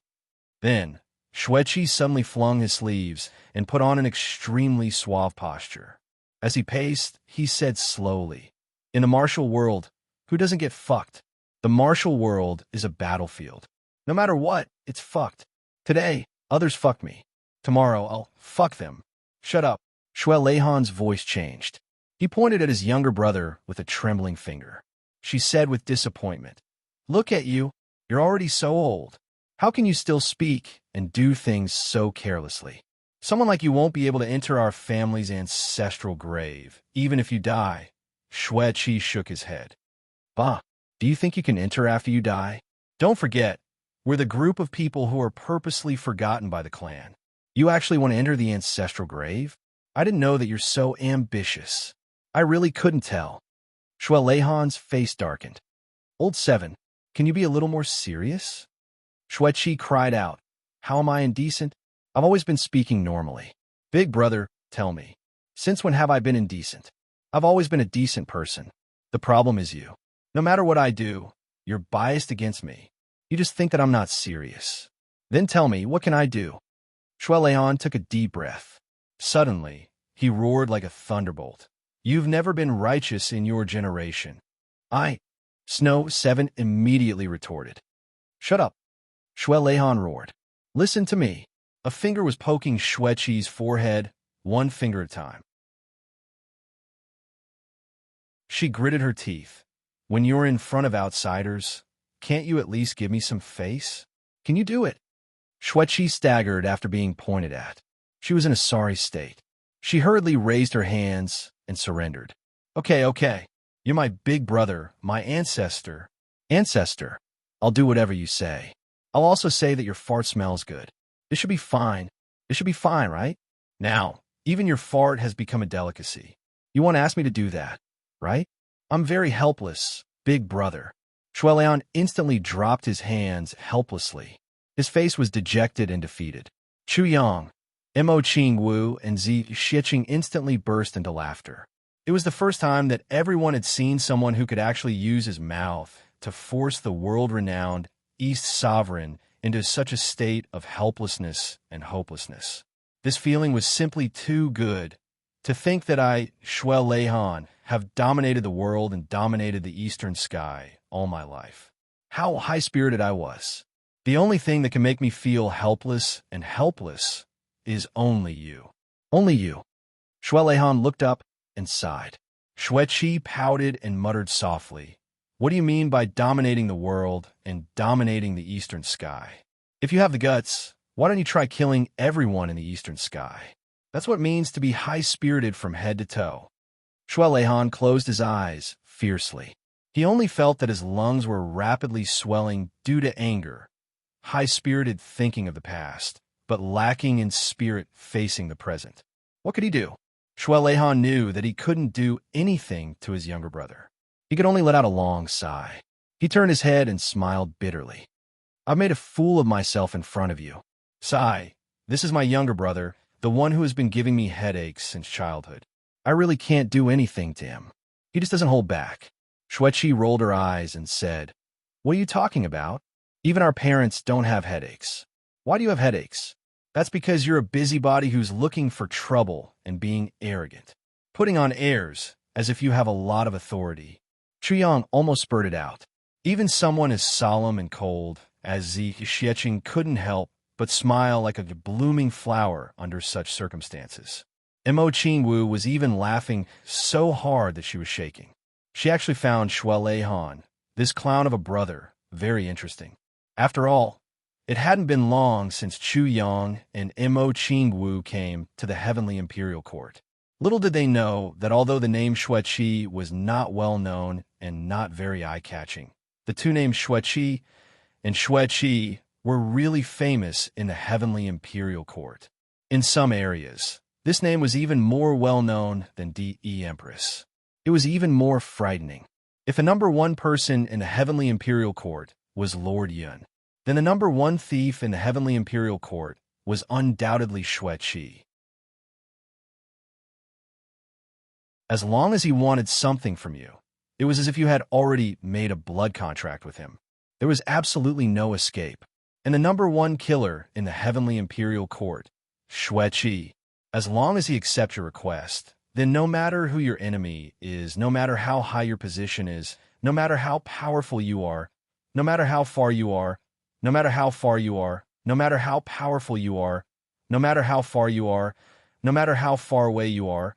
Then, Xueqi suddenly flung his sleeves and put on an extremely suave posture. As he paced, he said slowly, "In the martial world, who doesn't get fucked? The martial world is a battlefield. No matter what, it's fucked. Today, others fucked me. Tomorrow, I'll fuck them. Shut up." Shuelehan's voice changed. He pointed at his younger brother with a trembling finger. She said with disappointment, "Look at you. You're already so old. How can you still speak and do things so carelessly? Someone like you won't be able to enter our family's ancestral grave, even if you die." Xueqi shook his head. "Bah, do you think you can enter after you die? Don't forget, we're the group of people who are purposely forgotten by the clan. You actually want to enter the ancestral grave? I didn't know that you're so ambitious. I really couldn't tell." Shuelehan's face darkened. "Old Seven, can you be a little more serious?" Xueqi cried out, "How am I indecent? I've always been speaking normally. Big brother, tell me, since when have I been indecent? I've always been a decent person. The problem is you. No matter what I do, you're biased against me. You just think that I'm not serious. Then tell me, what can I do?" Shuelehan took a deep breath. Suddenly, he roared like a thunderbolt. "You've never been righteous in your generation." Snow 7 immediately retorted. "Shut up," Shuelehan roared. "Listen to me." A finger was poking Xueqi's forehead, one finger at a time. She gritted her teeth. "When you're in front of outsiders, can't you at least give me some face? Can you do it?" Xueqi staggered after being pointed at. She was in a sorry state. She hurriedly raised her hands and surrendered. Okay. You're my big brother, my ancestor. Ancestor, I'll do whatever you say. I'll also say that your fart smells good. This should be fine. It should be fine, right? Now, even your fart has become a delicacy. You won't ask me to do that, right? I'm very helpless, big brother." Shuelehan instantly dropped his hands helplessly. His face was dejected and defeated. Chu Yang, Mo Qing Wu, and Zi Xiqing instantly burst into laughter. It was the first time that everyone had seen someone who could actually use his mouth to force the world-renowned East Sovereign into such a state of helplessness and hopelessness. This feeling was simply too good. To think that I, Shuelehan, have dominated the world and dominated the eastern sky all my life. How high-spirited I was. The only thing that can make me feel helpless and helpless is only you. Only you. Shuelehan looked up and sighed. Xueqi pouted and muttered softly, "What do you mean by dominating the world and dominating the eastern sky? If you have the guts, why don't you try killing everyone in the eastern sky? That's what it means to be high-spirited from head to toe." Shuelehan closed his eyes fiercely. He only felt that his lungs were rapidly swelling due to anger, high-spirited thinking of the past, but lacking in spirit facing the present. What could he do? Shueleihan knew that he couldn't do anything to his younger brother. He could only let out a long sigh. He turned his head and smiled bitterly. I've made a fool of myself in front of you. Sigh, this is my younger brother, the one who has been giving me headaches since childhood. I really can't do anything to him. He just doesn't hold back. Xueqi rolled her eyes and said, What are you talking about? Even our parents don't have headaches. Why do you have headaches? That's because you're a busybody who's looking for trouble and being arrogant. Putting on airs, as if you have a lot of authority. Chuyang almost spurted out. Even someone as solemn and cold as Zi Xieching couldn't help but smile like a blooming flower under such circumstances. Mo Qingwu was even laughing so hard that she was shaking. She actually found Shueleihan, this clown of a brother, very interesting. After all, it hadn't been long since Chu Yang and Mo Qingwu came to the Heavenly Imperial Court. Little did they know that although the name Xueqi was not well known and not very eye-catching, the two names Xueqi and Xueqi were really famous in the Heavenly Imperial Court. In some areas, this name was even more well-known than D.E. Empress. It was even more frightening. If a number one person in the Heavenly Imperial Court was Lord Yun, then the number one thief in the Heavenly Imperial Court was undoubtedly Xueqi. As long as he wanted something from you, it was as if you had already made a blood contract with him. There was absolutely no escape. And the number one killer in the Heavenly Imperial Court, Xueqi, as long as he accepts your request, then no matter who your enemy is, no matter how high your position is, no matter how powerful you are, no matter how far you are, no matter how far you are, no matter how powerful you are, no matter how far you are, no matter how far away you are,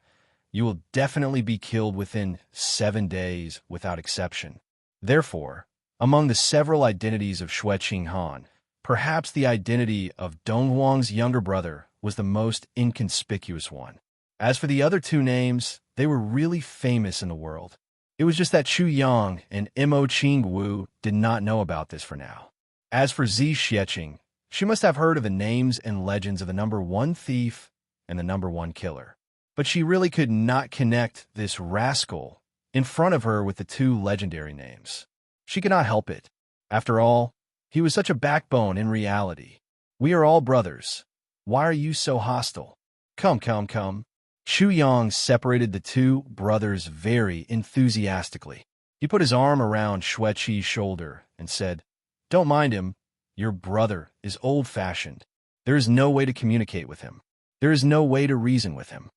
you will definitely be killed within 7 days without exception. Therefore, among the several identities of Xueqing Han, perhaps the identity of Donghuang's younger brother was the most inconspicuous one. As for the other two names, they were really famous in the world. It was just that Chu Yang and Mo Qingwu did not know about this for now. As for Zi Xieching, she must have heard of the names and legends of the number one thief and the number one killer. But she really could not connect this rascal in front of her with the two legendary names. She could not help it. After all, he was such a backbone in reality. We are all brothers. Why are you so hostile? Come, come, come. Chu Yang separated the two brothers very enthusiastically. He put his arm around Xueqi's shoulder and said, Don't mind him. Your brother is old-fashioned. There is no way to communicate with him. There is no way to reason with him.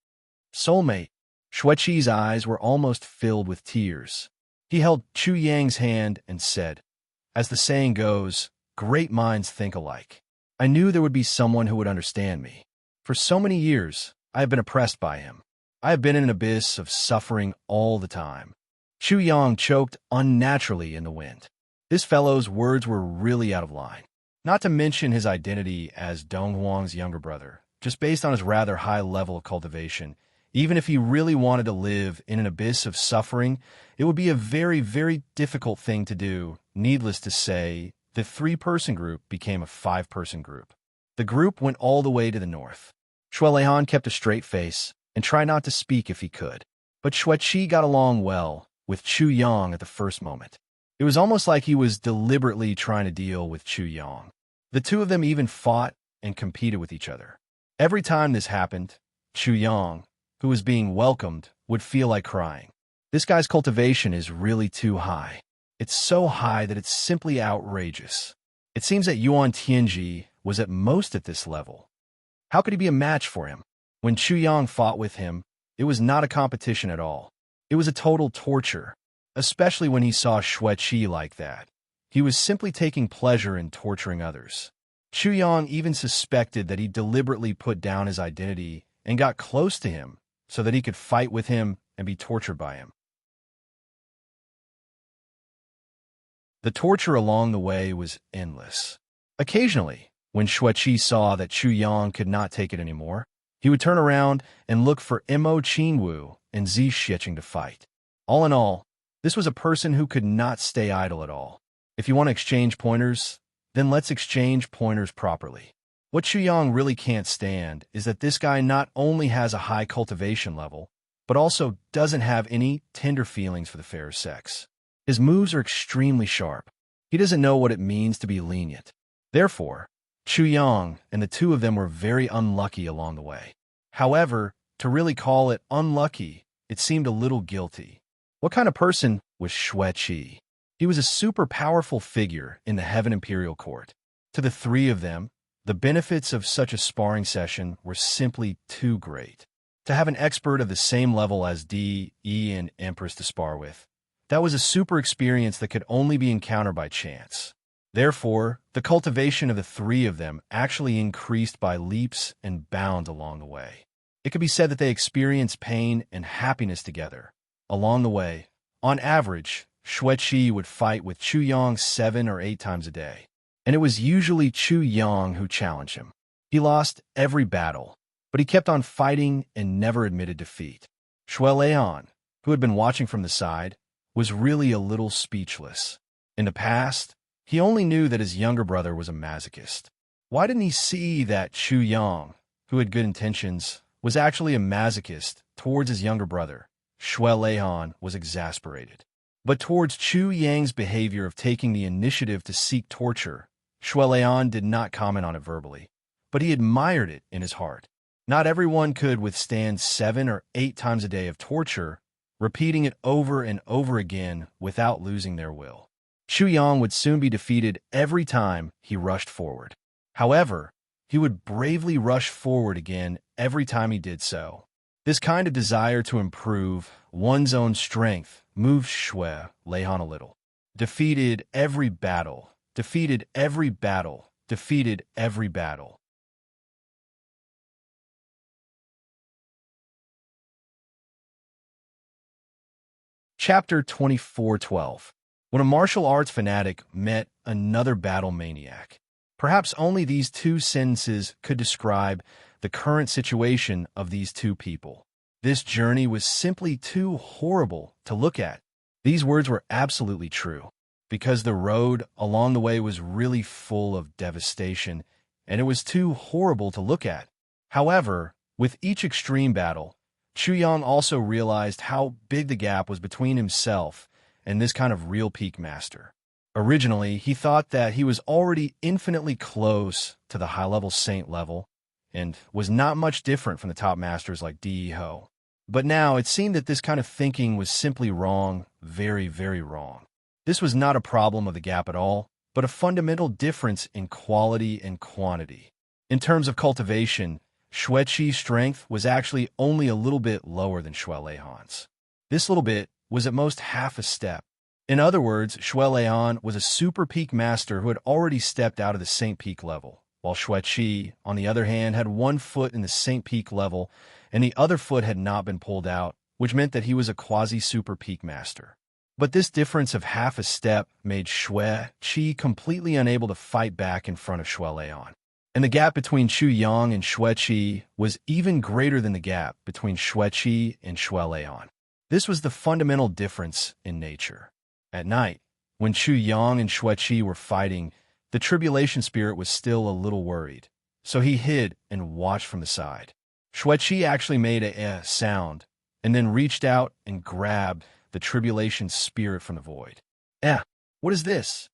Soulmate. Xueqi's eyes were almost filled with tears. He held Chu Yang's hand and said, As the saying goes, great minds think alike. I knew there would be someone who would understand me. For so many years, I have been oppressed by him. I have been in an abyss of suffering all the time. Chu Yang choked unnaturally in the wind. This fellow's words were really out of line. Not to mention his identity as Donghuang's younger brother, just based on his rather high level of cultivation. Even if he really wanted to live in an abyss of suffering, it would be a very, very difficult thing to do. Needless to say, the 3-person group became a 5-person group. The group went all the way to the north. Shueleihan kept a straight face and tried not to speak if he could. But Xueqi got along well with Chu Yang at the first moment. It was almost like he was deliberately trying to deal with Chu Yang. The two of them even fought and competed with each other. Every time this happened, Chu Yang, who was being welcomed, would feel like crying. This guy's cultivation is really too high. It's so high that it's simply outrageous. It seems that Yuan Tianji was at most at this level. How could he be a match for him? When Chu Yang fought with him, it was not a competition at all. It was a total torture, especially when he saw Xueqi like that. He was simply taking pleasure in torturing others. Chu Yang even suspected that he deliberately put down his identity and got close to him so that he could fight with him and be tortured by him. The torture along the way was endless. Occasionally, when Xueqi saw that Chu Yang could not take it anymore, he would turn around and look for Mo Qingwu and Zi Xieching to fight. All in all, this was a person who could not stay idle at all. If you want to exchange pointers, then let's exchange pointers properly. What Chu Yang really can't stand is that this guy not only has a high cultivation level, but also doesn't have any tender feelings for the fair sex. His moves are extremely sharp. He doesn't know what it means to be lenient. Therefore, Chu Yang and the two of them were very unlucky along the way. However, to really call it unlucky, it seemed a little guilty. What kind of person was Xue Qi? He was a super powerful figure in the Heaven Imperial Court. To the three of them, the benefits of such a sparring session were simply too great. To have an expert of the same level as Di, Yi, and Empress to spar with, that was a super experience that could only be encountered by chance. Therefore, the cultivation of the three of them actually increased by leaps and bounds along the way. It could be said that they experienced pain and happiness together. Along the way, on average, Xue Qi would fight with Chu Yang 7 or 8 times a day, and it was usually Chu Yang who challenged him. He lost every battle, but he kept on fighting and never admitted defeat. Xue Leihan, who had been watching from the side, was really a little speechless. In the past, he only knew that his younger brother was a masochist. Why didn't he see that Chu Yang, who had good intentions, was actually a masochist towards his younger brother? Xue Leihan was exasperated. But towards Chu Yang's behavior of taking the initiative to seek torture, Xue Leihan did not comment on it verbally, but he admired it in his heart. Not everyone could withstand 7 or 8 times a day of torture, repeating it over and over again without losing their will. Chu Yang would soon be defeated every time he rushed forward. However, he would bravely rush forward again every time he did so. This kind of desire to improve one's own strength moved Xue Leihan a little. Defeated every battle, defeated every battle, defeated every battle. Chapter 24:12. When a martial arts fanatic met another battle maniac. Perhaps only these 2 sentences could describe the current situation of these 2 people. This journey was simply too horrible to look at. These words were absolutely true, because the road along the way was really full of devastation, and it was too horrible to look at. However, with each extreme battle, Chu Yang also realized how big the gap was between himself and this kind of real peak master. Originally, he thought that he was already infinitely close to the high-level saint level and was not much different from the top masters like Di Ho. But now it seemed that this kind of thinking was simply wrong, very, very wrong. This was not a problem of the gap at all, but a fundamental difference in quality and quantity. In terms of cultivation, Xue Qi's strength was actually only a little bit lower than Xue Leihan's. This little bit was at most half a step. In other words, Xue Leihan was a super peak master who had already stepped out of the Saint Peak level, while Xue Qi, on the other hand, had one foot in the Saint Peak level, and the other foot had not been pulled out, which meant that he was a quasi-super peak master. But this difference of half a step made Xue Qi completely unable to fight back in front of Xue Leihan. And the gap between Chu Yang and Xue Qi was even greater than the gap between Xue Qi and Xue Leihan. This was the fundamental difference in nature. At night, when Chu Yang and Xue Qi were fighting, the tribulation spirit was still a little worried, so he hid and watched from the side. Xue Qi actually made a sound, and then reached out and grabbed the tribulation spirit from the void. What is this?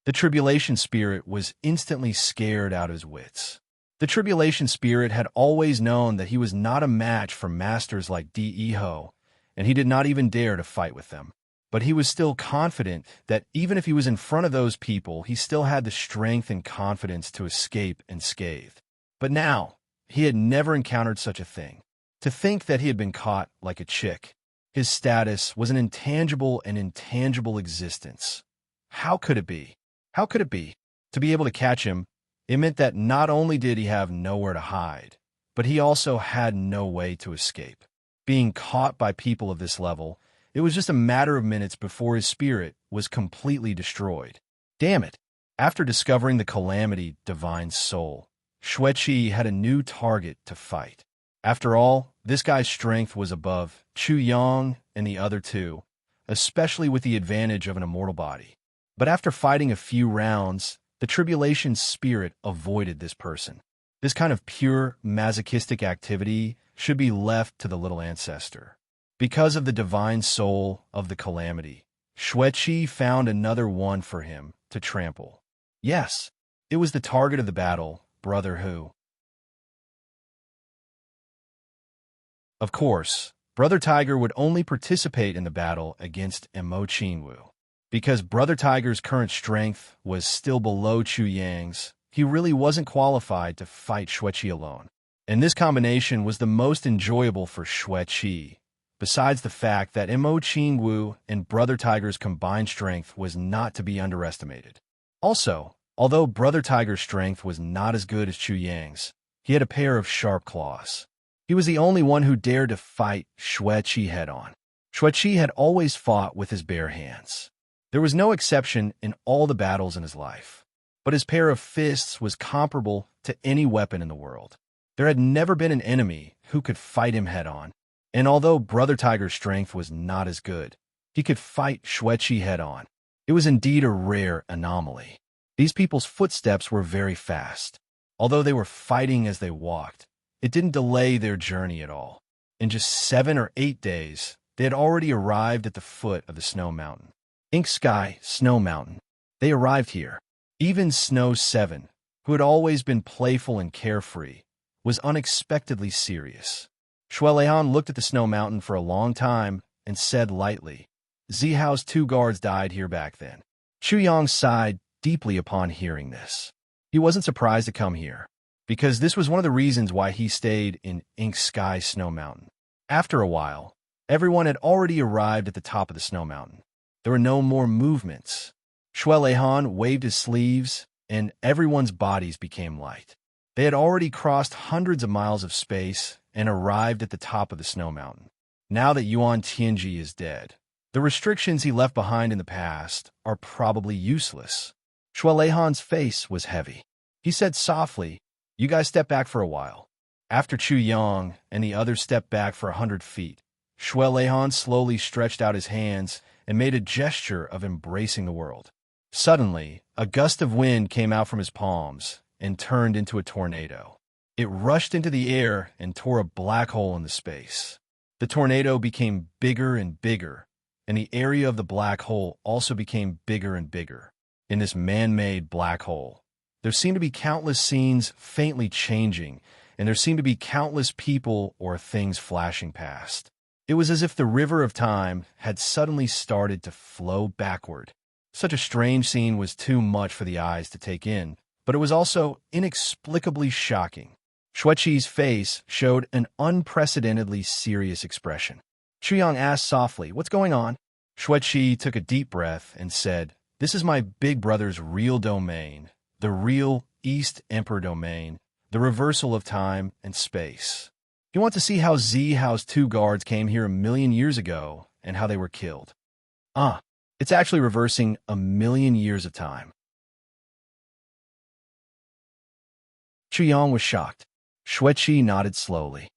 The tribulation spirit was instantly scared out of his wits. The tribulation spirit had always known that he was not a match for masters like Di Ho, and he did not even dare to fight with them. But he was still confident that even if he was in front of those people, he still had the strength and confidence to escape unscathed. But now, he had never encountered such a thing. To think that he had been caught like a chick. His status was an intangible and intangible existence. How could it be? How could it be? To be able to catch him, it meant that not only did he have nowhere to hide, but he also had no way to escape. Being caught by people of this level, it was just a matter of minutes before his spirit was completely destroyed. Damn it! After discovering the calamity divine soul, Xue Qi had a new target to fight. After all, this guy's strength was above Chu Yang and the other 2, especially with the advantage of an immortal body. But after fighting a few rounds, the tribulation spirit avoided this person. This kind of pure masochistic activity should be left to the little ancestor. Because of the divine soul of the calamity, Xueqi found another one for him to trample. Yes, it was the target of the battle, Brother Hu. Of course, Brother Tiger would only participate in the battle against Mo Qingwu. Because Brother Tiger's current strength was still below Chu Yang's, he really wasn't qualified to fight Xueqi alone. And this combination was the most enjoyable for Xueqi, besides the fact that Mo Qingwu and Brother Tiger's combined strength was not to be underestimated. Also, although Brother Tiger's strength was not as good as Chu Yang's, he had a pair of sharp claws. He was the only one who dared to fight Xueqi head-on. Xueqi had always fought with his bare hands. There was no exception in all the battles in his life, but his pair of fists was comparable to any weapon in the world. There had never been an enemy who could fight him head-on, and although Brother Tiger's strength was not as good, he could fight Xueqi head-on. It was indeed a rare anomaly. These people's footsteps were very fast. Although they were fighting as they walked, it didn't delay their journey at all. In just 7 or 8 days, they had already arrived at the foot of the snow mountain. Ink Sky Snow Mountain. They arrived here. Even Snow 7, who had always been playful and carefree, was unexpectedly serious. Shueleihan looked at the snow mountain for a long time and said lightly, "Zihao's 2 guards died here back then." Chu Yang sighed deeply upon hearing this. He wasn't surprised to come here, because this was one of the reasons why he stayed in Ink Sky Snow Mountain. After a while, everyone had already arrived at the top of the snow mountain. There were no more movements. Shueleihan waved his sleeves, and everyone's bodies became light. They had already crossed hundreds of miles of space and arrived at the top of the snow mountain. Now that Yuan Tianji is dead, the restrictions he left behind in the past are probably useless. Shueleihan's face was heavy. He said softly, "You guys step back for a while." After Chu Yang and the others stepped back for 100 feet, Shueleihan slowly stretched out his hands and made a gesture of embracing the world. Suddenly, a gust of wind came out from his palms and turned into a tornado. It rushed into the air and tore a black hole in the space. The tornado became bigger and bigger, and the area of the black hole also became bigger and bigger. In this man-made black hole, there seemed to be countless scenes faintly changing, and there seemed to be countless people or things flashing past. It was as if the river of time had suddenly started to flow backward. Such a strange scene was too much for the eyes to take in, but it was also inexplicably shocking. Xueqi's face showed an unprecedentedly serious expression. Chu Yang asked softly, "What's going on?" Xueqi took a deep breath and said, "This is my big brother's real domain, the real East Emperor domain, the reversal of time and space. You want to see how Zihao's 2 guards came here 1,000,000 years ago and how they were killed? It's actually reversing 1,000,000 years of time." Chu Yang was shocked. Xueqi nodded slowly.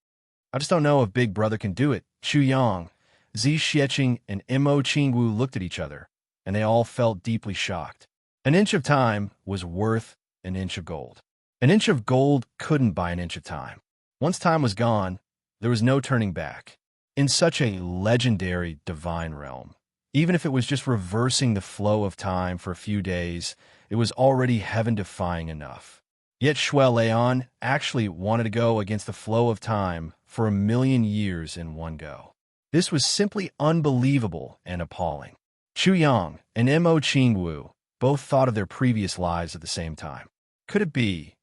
"I just don't know if Big Brother can do it." Chu Yang, Zi Xieching, and Mo Qingwu looked at each other, and they all felt deeply shocked. An inch of time was worth an inch of gold. An inch of gold couldn't buy an inch of time. Once time was gone, there was no turning back. In such a legendary divine realm, even if it was just reversing the flow of time for a few days, it was already heaven-defying enough. Yet Shueleihan actually wanted to go against the flow of time for 1,000,000 years in one go. This was simply unbelievable and appalling. Chu Yang and Mo Qingwu both thought of their previous lives at the same time. Could it be?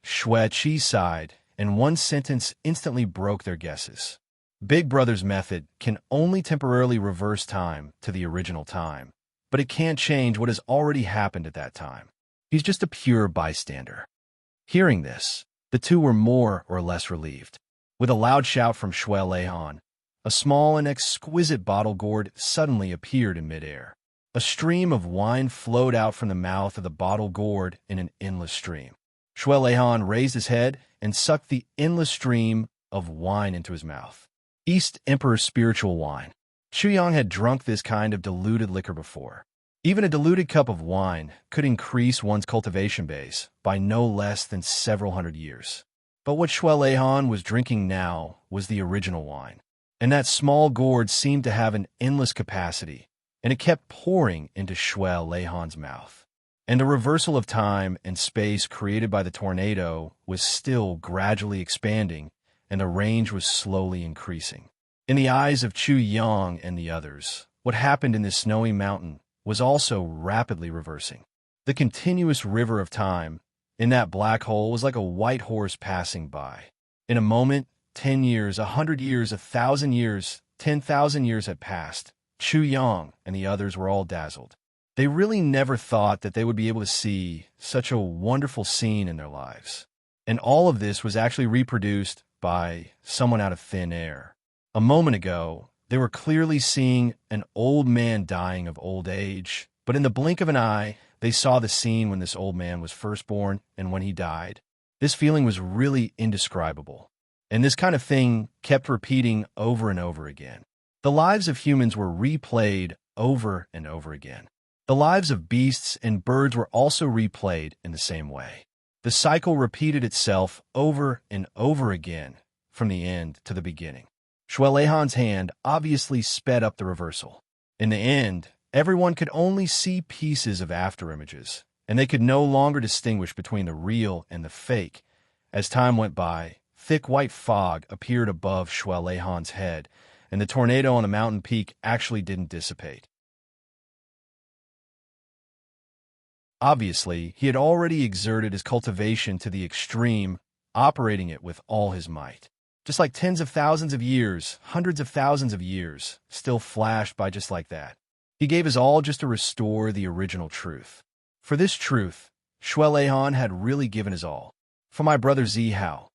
Xueqi sighed, and one sentence instantly broke their guesses. Big Brother's method can only temporarily reverse time to the original time, but it can't change what has already happened at that time. He's just a pure bystander. Hearing this, the two were more or less relieved. With a loud shout from Shueleihan, a small and exquisite bottle gourd suddenly appeared in midair. A stream of wine flowed out from the mouth of the bottle gourd in an endless stream. Shueleihan raised his head and sucked the endless stream of wine into his mouth. East Emperor's spiritual wine. Chu Yang had drunk this kind of diluted liquor before. Even a diluted cup of wine could increase one's cultivation base by no less than several hundred years. But what Shuelehan was drinking now was the original wine. And that small gourd seemed to have an endless capacity, and it kept pouring into Shuelehan's mouth. And the reversal of time and space created by the tornado was still gradually expanding, and the range was slowly increasing. In the eyes of Chu Yang and the others, what happened in this snowy mountain was also rapidly reversing. The continuous river of time in that black hole was like a white horse passing by. In a moment, 10 years, 100 years, 1,000 years, 10,000 years had passed. Chu Yang and the others were all dazzled. They really never thought that they would be able to see such a wonderful scene in their lives. And all of this was actually reproduced by someone out of thin air. A moment ago, they were clearly seeing an old man dying of old age, but in the blink of an eye, they saw the scene when this old man was first born and when he died. This feeling was really indescribable. And this kind of thing kept repeating over and over again. The lives of humans were replayed over and over again. The lives of beasts and birds were also replayed in the same way. The cycle repeated itself over and over again from the end to the beginning. Shuelehan's hand obviously sped up the reversal. In the end, everyone could only see pieces of afterimages, and they could no longer distinguish between the real and the fake. As time went by, thick white fog appeared above Shuelehan's head, and the tornado on the mountain peak actually didn't dissipate. Obviously, he had already exerted his cultivation to the extreme, operating it with all his might. Just like tens of thousands of years, hundreds of thousands of years, still flashed by just like that. He gave his all just to restore the original truth. For this truth, Shuelehan had really given his all. For my brother Zihao,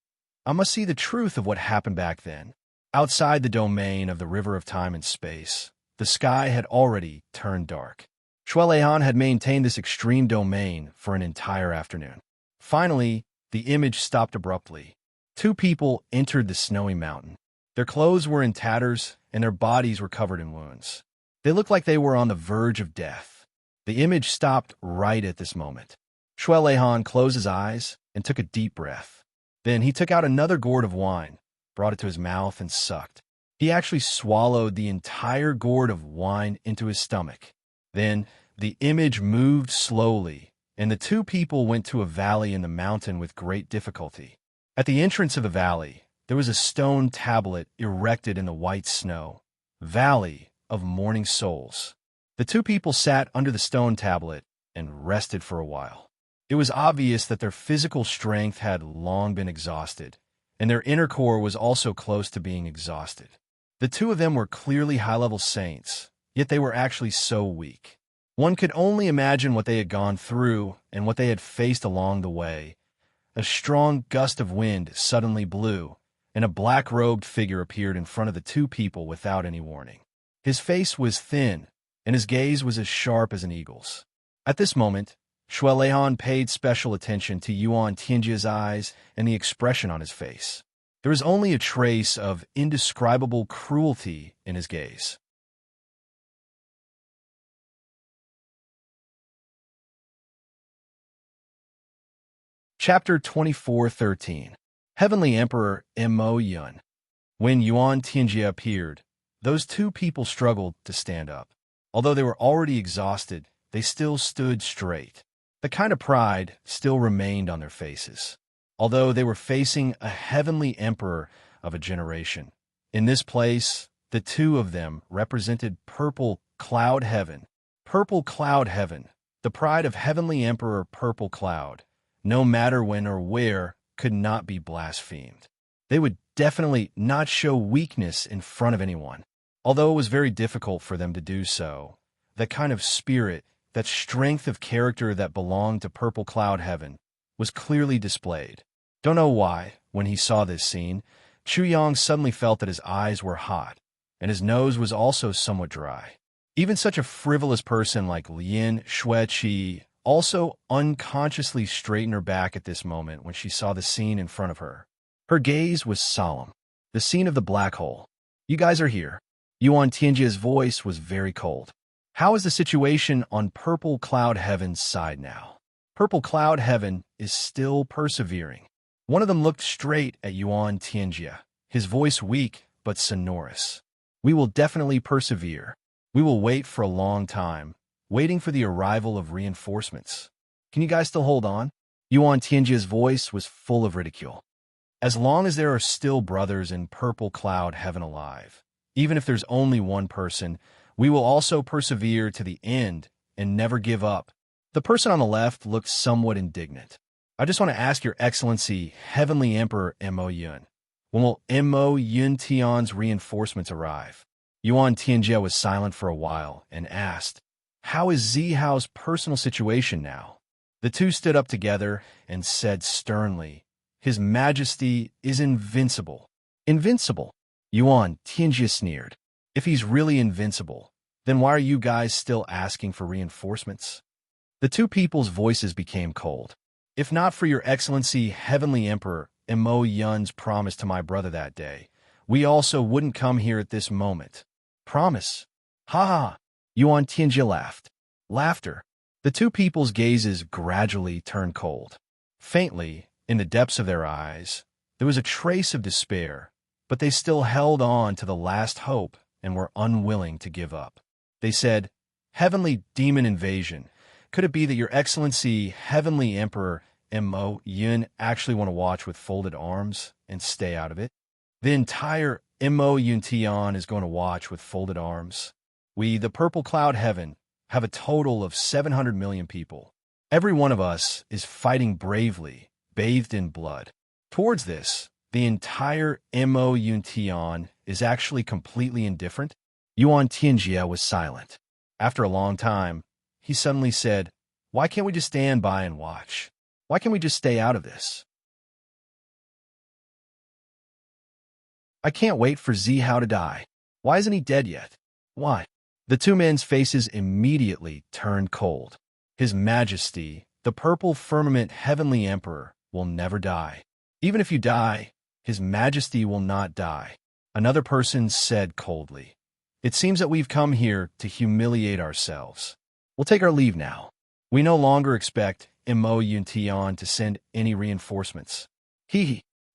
I must see the truth of what happened back then. Outside the domain of the river of time and space, the sky had already turned dark. Shuelehan had maintained this extreme domain for an entire afternoon. Finally, the image stopped abruptly. Two people entered the snowy mountain. Their clothes were in tatters, and their bodies were covered in wounds. They looked like they were on the verge of death. The image stopped right at this moment. Shuelehan closed his eyes and took a deep breath. Then he took out another gourd of wine, brought it to his mouth, and sucked. He actually swallowed the entire gourd of wine into his stomach. Then the image moved slowly, and the two people went to a valley in the mountain with great difficulty. At the entrance of the valley, there was a stone tablet erected in the white snow. Valley of Mourning Souls. The two people sat under the stone tablet and rested for a while. It was obvious that their physical strength had long been exhausted, and their inner core was also close to being exhausted. The two of them were clearly high-level saints, yet they were actually so weak. One could only imagine what they had gone through and what they had faced along the way. A strong gust of wind suddenly blew, and a black-robed figure appeared in front of the two people without any warning. His face was thin, and his gaze was as sharp as an eagle's. At this moment, Shuelehan paid special attention to Yuan Tianjia's eyes and the expression on his face. There was only a trace of indescribable cruelty in his gaze. Chapter 24:13. Heavenly Emperor Mo Yun. When Yuan Tianjia appeared, those two people struggled to stand up. Although they were already exhausted, they still stood straight. The kind of pride still remained on their faces, although they were facing a heavenly emperor of a generation. In this place, the two of them represented purple cloud heaven. Purple cloud heaven, the pride of heavenly emperor Purple Cloud, no matter when or where, could not be blasphemed. They would definitely not show weakness in front of anyone. Although it was very difficult for them to do so, that kind of spirit, that strength of character that belonged to Purple Cloud Heaven, was clearly displayed. Don't know why, when he saw this scene, Chu Yang suddenly felt that his eyes were hot, and his nose was also somewhat dry. Even such a frivolous person like Lin Xueqi also unconsciously straightened her back at this moment when she saw the scene in front of her. Her gaze was solemn. The scene of the black hole. You guys are here. Yuan Tianjia's voice was very cold. How is the situation on Purple Cloud Heaven's side now? Purple Cloud Heaven is still persevering. One of them looked straight at Yuan Tianjia, his voice weak but sonorous. We will definitely persevere. We will wait for a long time, waiting for the arrival of reinforcements. Can you guys still hold on? Yuan Tianjia's voice was full of ridicule. As long as there are still brothers in purple cloud heaven alive, even if there's only one person, we will also persevere to the end and never give up. The person on the left looked somewhat indignant. I just want to ask Your Excellency, Heavenly Emperor Mo Yun, when will Mo Yun Tian's reinforcements arrive? Yuan Tianjia was silent for a while and asked, how is Zihao's personal situation now? The two stood up together and said sternly, His Majesty is invincible. Invincible? Yuan Tianjia sneered. If he's really invincible, then why are you guys still asking for reinforcements? The two people's voices became cold. If not for Your Excellency, Heavenly Emperor Mo Yun's promise to my brother that day, we also wouldn't come here at this moment. Promise? Ha ha! Yuan Tianjia laughed. Laughter. The two people's gazes gradually turned cold. Faintly, in the depths of their eyes, there was a trace of despair, but they still held on to the last hope and were unwilling to give up. They said, Heavenly Demon Invasion, could it be that Your Excellency, Heavenly Emperor Mo Yun actually want to watch with folded arms and stay out of it? The entire Mo Yun Tian is going to watch with folded arms. We, the Purple Cloud Heaven, have a total of 700 million people. Every one of us is fighting bravely, bathed in blood. Towards this, the entire Mo Yun Tian is actually completely indifferent. Yuan Tianjia was silent. After a long time, he suddenly said, why can't we just stand by and watch? Why can't we just stay out of this? I can't wait for Zihao to die. Why isn't he dead yet? Why? The two men's faces immediately turned cold. His Majesty, the Purple Firmament Heavenly Emperor, will never die. Even if you die, His Majesty will not die. Another person said coldly, It seems that we've come here to humiliate ourselves. We'll take our leave now. We no longer expect Mo Yun Tian to send any reinforcements.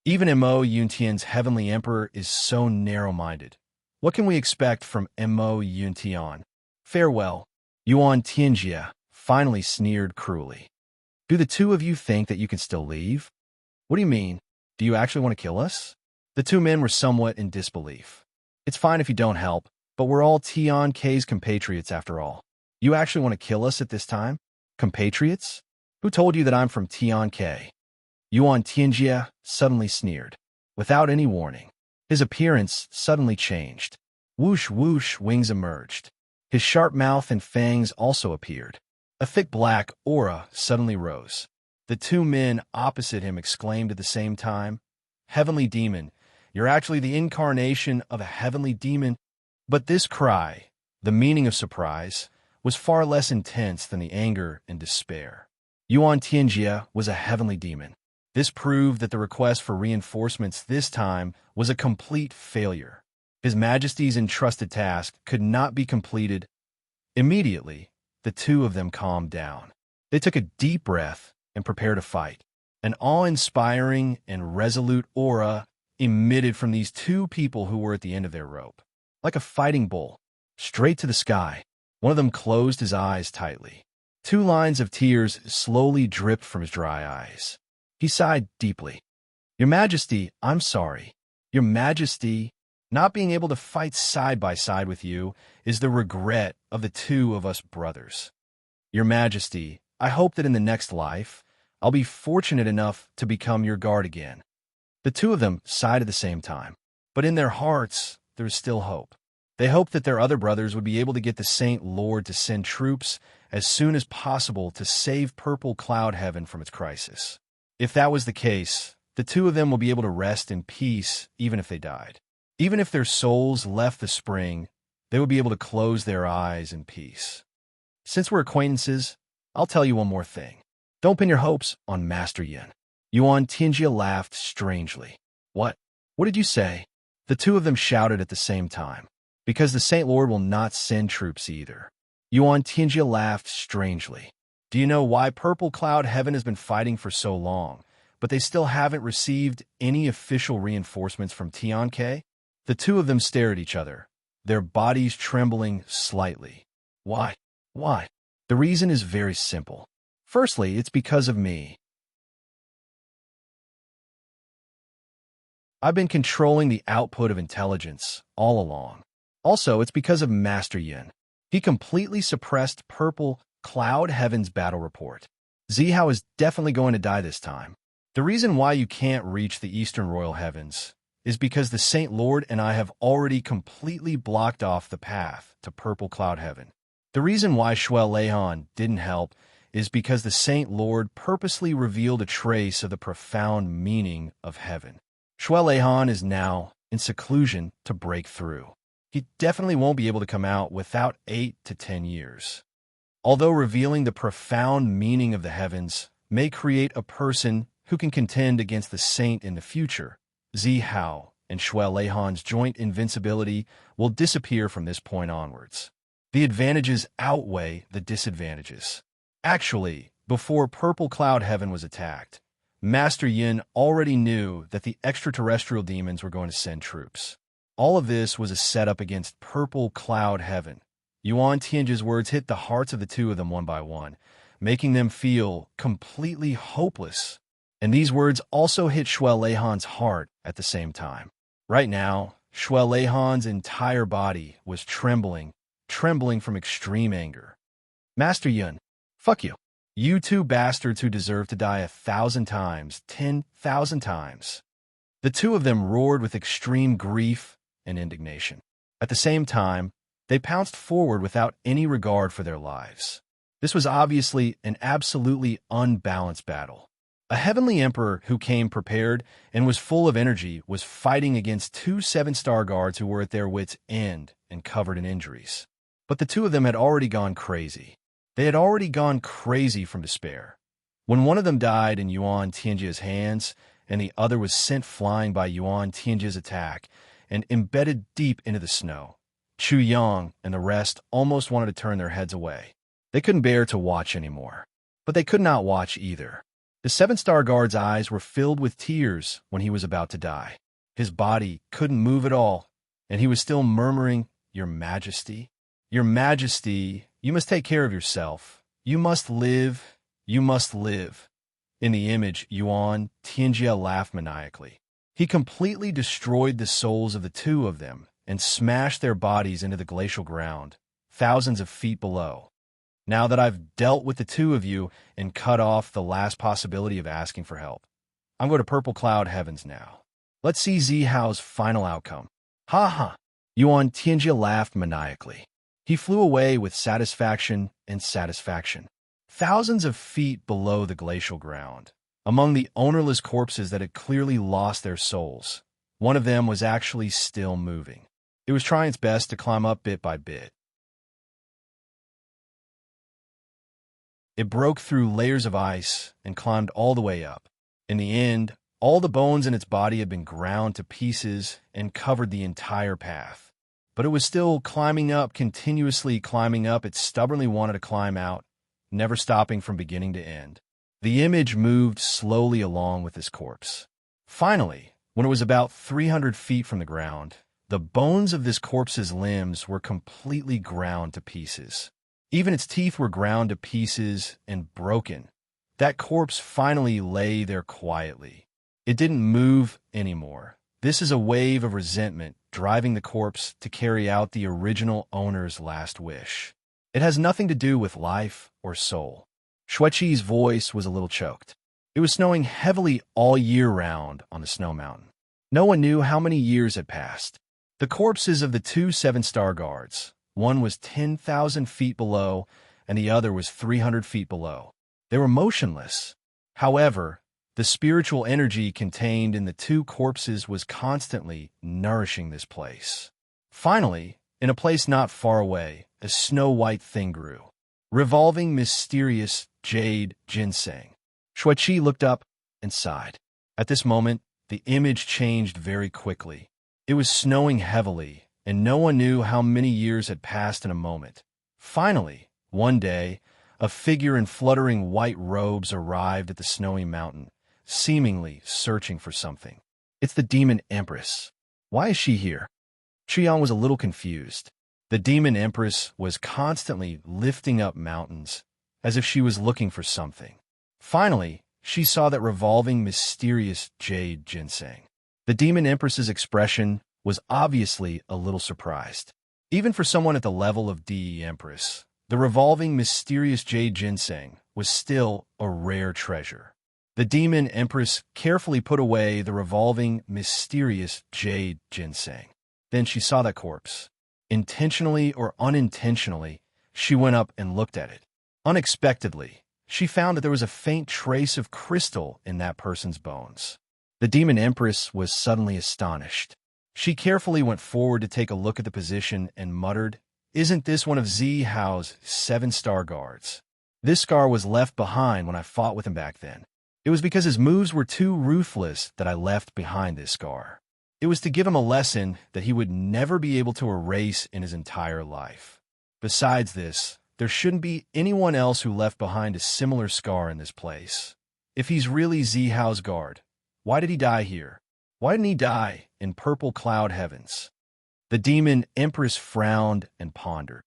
Even Mo Yun Tian's Heavenly Emperor is so narrow-minded. What can we expect from Mo Yun Tian? Farewell. Yuan Tianjia finally sneered cruelly. Do the two of you think that you can still leave? What do you mean? Do you actually want to kill us? The two men were somewhat in disbelief. It's fine if you don't help, but we're all Tian K's compatriots after all. You actually want to kill us at this time? Compatriots? Who told you that I'm from Tian K? Yuan Tianjia suddenly sneered. Without any warning, his appearance suddenly changed. Whoosh whoosh wings emerged. His sharp mouth and fangs also appeared. A thick black aura suddenly rose. The two men opposite him exclaimed at the same time, Heavenly Demon, you're actually the incarnation of a heavenly demon. But this cry, the meaning of surprise, was far less intense than the anger and despair. Yuan Tianjia was a heavenly demon. This proved that the request for reinforcements this time was a complete failure. His Majesty's entrusted task could not be completed. Immediately, the two of them calmed down. They took a deep breath and prepared to fight. An awe-inspiring and resolute aura emitted from these two people who were at the end of their rope. Like a fighting bull, straight to the sky. One of them closed his eyes tightly. 2 lines of tears slowly dripped from his dry eyes. He sighed deeply. Your Majesty, I'm sorry. Your Majesty, not being able to fight side by side with you is the regret of the two of us brothers. Your Majesty, I hope that in the next life, I'll be fortunate enough to become your guard again. The two of them sighed at the same time, but in their hearts, there was still hope. They hoped that their other brothers would be able to get the Saint Lord to send troops as soon as possible to save Purple Cloud Heaven from its crisis. If that was the case, the two of them will be able to rest in peace even if they died. Even if their souls left the spring, they would be able to close their eyes in peace. Since we're acquaintances, I'll tell you one more thing. Don't pin your hopes on Master Yin. Yuan Tianjia laughed strangely. What? What did you say? The two of them shouted at the same time. Because the Saint Lord will not send troops either. Yuan Tianjia laughed strangely. Do you know why Purple Cloud Heaven has been fighting for so long, but they still haven't received any official reinforcements from Tianke. The two of them stare at each other, their bodies trembling slightly. Why? Why? The reason is very simple. Firstly, it's because of me. I've been controlling the output of intelligence all along. Also, it's because of Master Yin. He completely suppressed Purple Cloud Heaven's battle report. Zihao is definitely going to die this time. The reason why you can't reach the Eastern Royal Heavens is because the Saint Lord and I have already completely blocked off the path to Purple Cloud Heaven. The reason why Shuel Leihan didn't help is because the Saint Lord purposely revealed a trace of the profound meaning of heaven. Shuel Leihan is now in seclusion to break through. He definitely won't be able to come out without 8 to 10 years. Although revealing the profound meaning of the heavens may create a person who can contend against the saint in the future, Zihao and Shuel Leihan's joint invincibility will disappear from this point onwards. The advantages outweigh the disadvantages. Actually, before Purple Cloud Heaven was attacked, Master Yin already knew that the extraterrestrial demons were going to send troops. All of this was a setup against Purple Cloud Heaven. Yuan Tianji's words hit the hearts of the two of them one by one, making them feel completely hopeless. And these words also hit Shuel Leihan's heart at the same time. Right now, Shuel Leihan's entire body was trembling from extreme anger. Master Yin, fuck you. You two bastards who deserve to die 1,000 times, 10,000 times. The two of them roared with extreme grief and indignation. At the same time, they pounced forward without any regard for their lives. This was obviously an absolutely unbalanced battle. A heavenly emperor who came prepared and was full of energy was fighting against two 7-star guards who were at their wits' end and covered in injuries. But the two of them had already gone crazy. They had already gone crazy from despair. When one of them died in Yuan Tianji's hands and the other was sent flying by Yuan Tianji's attack and embedded deep into the snow, Chu Yang and the rest almost wanted to turn their heads away. They couldn't bear to watch anymore. But they could not watch either. The 7-star guard's eyes were filled with tears when he was about to die. His body couldn't move at all, and he was still murmuring, "Your Majesty, Your Majesty, you must take care of yourself. You must live. You must live." In the image, Yuan Tianjia laughed maniacally. He completely destroyed the souls of the two of them and smashed their bodies into the glacial ground, thousands of feet below. Now that I've dealt with the two of you and cut off the last possibility of asking for help, I'm going to Purple Cloud Heavens now. Let's see Zihao's final outcome. Ha ha! Yuan Tianjia laughed maniacally. He flew away with satisfaction and satisfaction. Thousands of feet below the glacial ground, among the ownerless corpses that had clearly lost their souls, one of them was actually still moving. It was trying its best to climb up bit by bit. It broke through layers of ice and climbed all the way up. In the end, all the bones in its body had been ground to pieces and covered the entire path. But it was still climbing up, continuously climbing up. It stubbornly wanted to climb out, never stopping from beginning to end. The image moved slowly along with this corpse. Finally, when it was about 300 feet from the ground, the bones of this corpse's limbs were completely ground to pieces. Even its teeth were ground to pieces and broken. That corpse finally lay there quietly. It didn't move anymore. This is a wave of resentment driving the corpse to carry out the original owner's last wish. It has nothing to do with life or soul. Xueqi's voice was a little choked. It was snowing heavily all year round on the snow mountain. No one knew how many years had passed. The corpses of the two 7-star guards, one was 10,000 feet below, and the other was 300 feet below. They were motionless. However, the spiritual energy contained in the two corpses was constantly nourishing this place. Finally, in a place not far away, a snow-white thing grew. Revolving mysterious jade ginseng. Xueqi looked up and sighed. At this moment, the image changed very quickly. It was snowing heavily, and no one knew how many years had passed in a moment. Finally, one day, a figure in fluttering white robes arrived at the snowy mountain, seemingly searching for something. It's the Demon Empress. Why is she here? Qian was a little confused. The Demon Empress was constantly lifting up mountains, as if she was looking for something. Finally, she saw that revolving, mysterious jade ginseng. The Demon Empress's expression was obviously a little surprised. Even for someone at the level of DE Empress, the revolving, mysterious jade ginseng was still a rare treasure. The Demon Empress carefully put away the revolving, mysterious jade ginseng. Then she saw that corpse. Intentionally or unintentionally, she went up and looked at it. Unexpectedly, she found that there was a faint trace of crystal in that person's bones. The Demon Empress was suddenly astonished. She carefully went forward to take a look at the position and muttered, "Isn't this one of Zihao's 7-star guards? This scar was left behind when I fought with him back then. It was because his moves were too ruthless that I left behind this scar. It was to give him a lesson that he would never be able to erase in his entire life. Besides this, there shouldn't be anyone else who left behind a similar scar in this place. If he's really Zihao's guard, why did he die here? Why didn't he die in purple cloud heavens?" The Demon Empress frowned and pondered.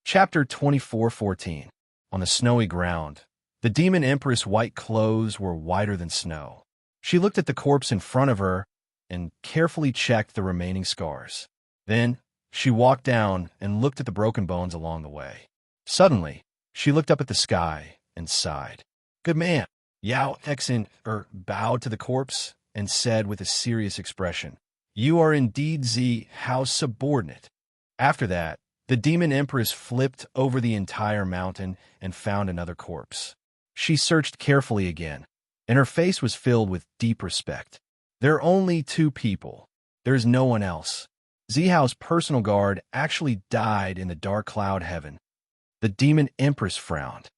Chapter 24:14. On the snowy ground, the Demon Empress' white clothes were whiter than snow. She looked at the corpse in front of her and carefully checked the remaining scars. Then, she walked down and looked at the broken bones along the way. Suddenly, she looked up at the sky and sighed. "Good man." Yao Exin bowed to the corpse and said with a serious expression, "You are indeed Zihao's subordinate." After that, the Demon Empress flipped over the entire mountain and found another corpse. She searched carefully again, and her face was filled with deep respect. There are only 2 people. There is no one else. Zihao's personal guard actually died in the dark cloud heaven. The Demon Empress frowned.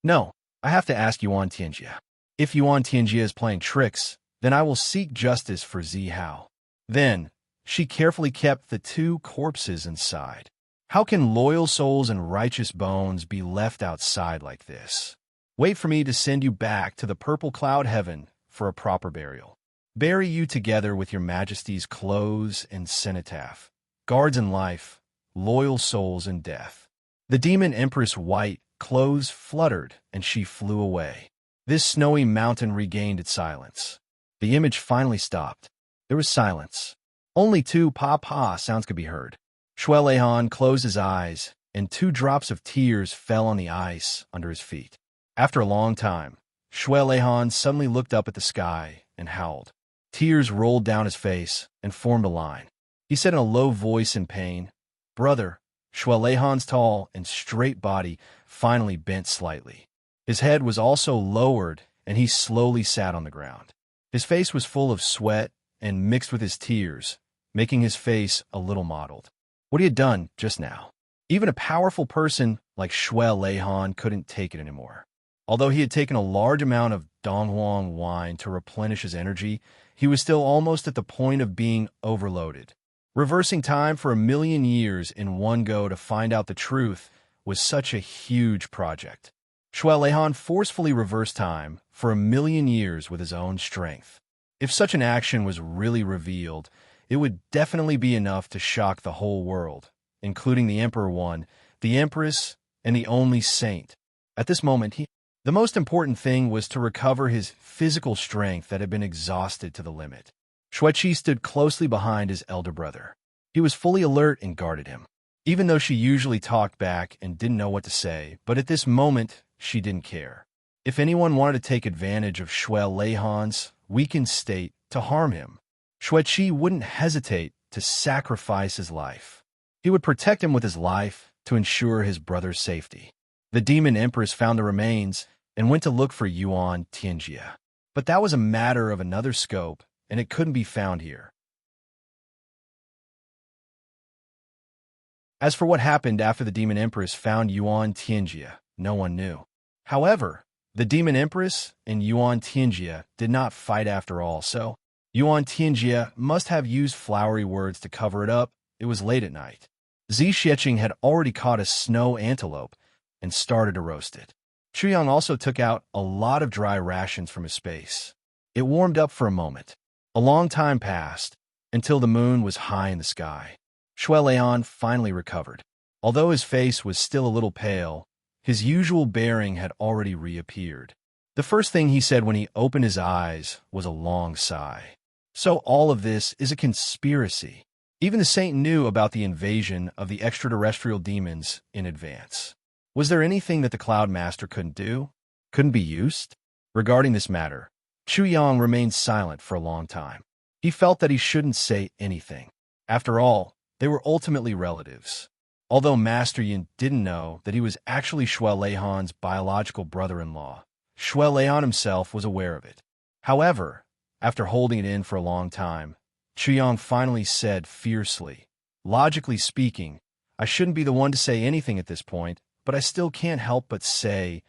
"No, I have to ask Yuan Tianjia. If Yuan Tianjia is playing tricks, then I will seek justice for Zihao." Then, she carefully kept the 2 corpses inside. How can loyal souls and righteous bones be left outside like this? Wait for me to send you back to the purple cloud heaven for a proper burial. Bury you together with your majesty's clothes and cenotaph, guards in life, loyal souls in death. The Demon Empress' white clothes fluttered and she flew away. This snowy mountain regained its silence. The image finally stopped. There was silence. Only 2 pa-pa sounds could be heard. Shui Leihan closed his eyes, and 2 drops of tears fell on the ice under his feet. After a long time, Shui Leihan suddenly looked up at the sky and howled. Tears rolled down his face and formed a line. He said in a low voice in pain, "Brother." Shui Leihan's tall and straight body finally bent slightly. His head was also lowered, and he slowly sat on the ground. His face was full of sweat and mixed with his tears, making his face a little mottled. What he had done just now. Even a powerful person like Shui Leihan couldn't take it anymore. Although he had taken a large amount of Donghuang wine to replenish his energy, he was still almost at the point of being overloaded. Reversing time for 1,000,000 years in one go to find out the truth was such a huge project. Shui Leihan forcefully reversed time for 1,000,000 years with his own strength. If such an action was really revealed, it would definitely be enough to shock the whole world, including the Emperor One, the Empress, and the only saint. At this moment, the most important thing was to recover his physical strength that had been exhausted to the limit. Xueqi stood closely behind his elder brother. He was fully alert and guarded him. Even though she usually talked back and didn't know what to say, but at this moment, she didn't care. If anyone wanted to take advantage of Shui Leihan's weakened state to harm him, Xueqi wouldn't hesitate to sacrifice his life. He would protect him with his life to ensure his brother's safety. The Demon Empress found the remains and went to look for Yuan Tianjia. But that was a matter of another scope, and it couldn't be found here. As for what happened after the Demon Empress found Yuan Tianjia, no one knew. However, the Demon Empress and Yuan Tianjia did not fight after all, so Yuan Tianjia must have used flowery words to cover it up. It was late at night. Xueqing had already caught a snow antelope and started to roast it. Chuyang also took out a lot of dry rations from his space. It warmed up for a moment. A long time passed, until the moon was high in the sky. Shui Leihan finally recovered. Although his face was still a little pale, his usual bearing had already reappeared. The first thing he said when he opened his eyes was a long sigh. So all of this is a conspiracy. Even the saint knew about the invasion of the extraterrestrial demons in advance. Was there anything that the Cloud Master couldn't do? Couldn't be used? Regarding this matter, Chu Yang remained silent for a long time. He felt that he shouldn't say anything. After all, they were ultimately relatives. Although Master Yin didn't know that he was actually Shui Leihan's biological brother-in-law, Shui Leihan himself was aware of it. However, after holding it in for a long time, Chu Yang finally said fiercely, "Logically speaking, I shouldn't be the one to say anything at this point, but I still can't help but say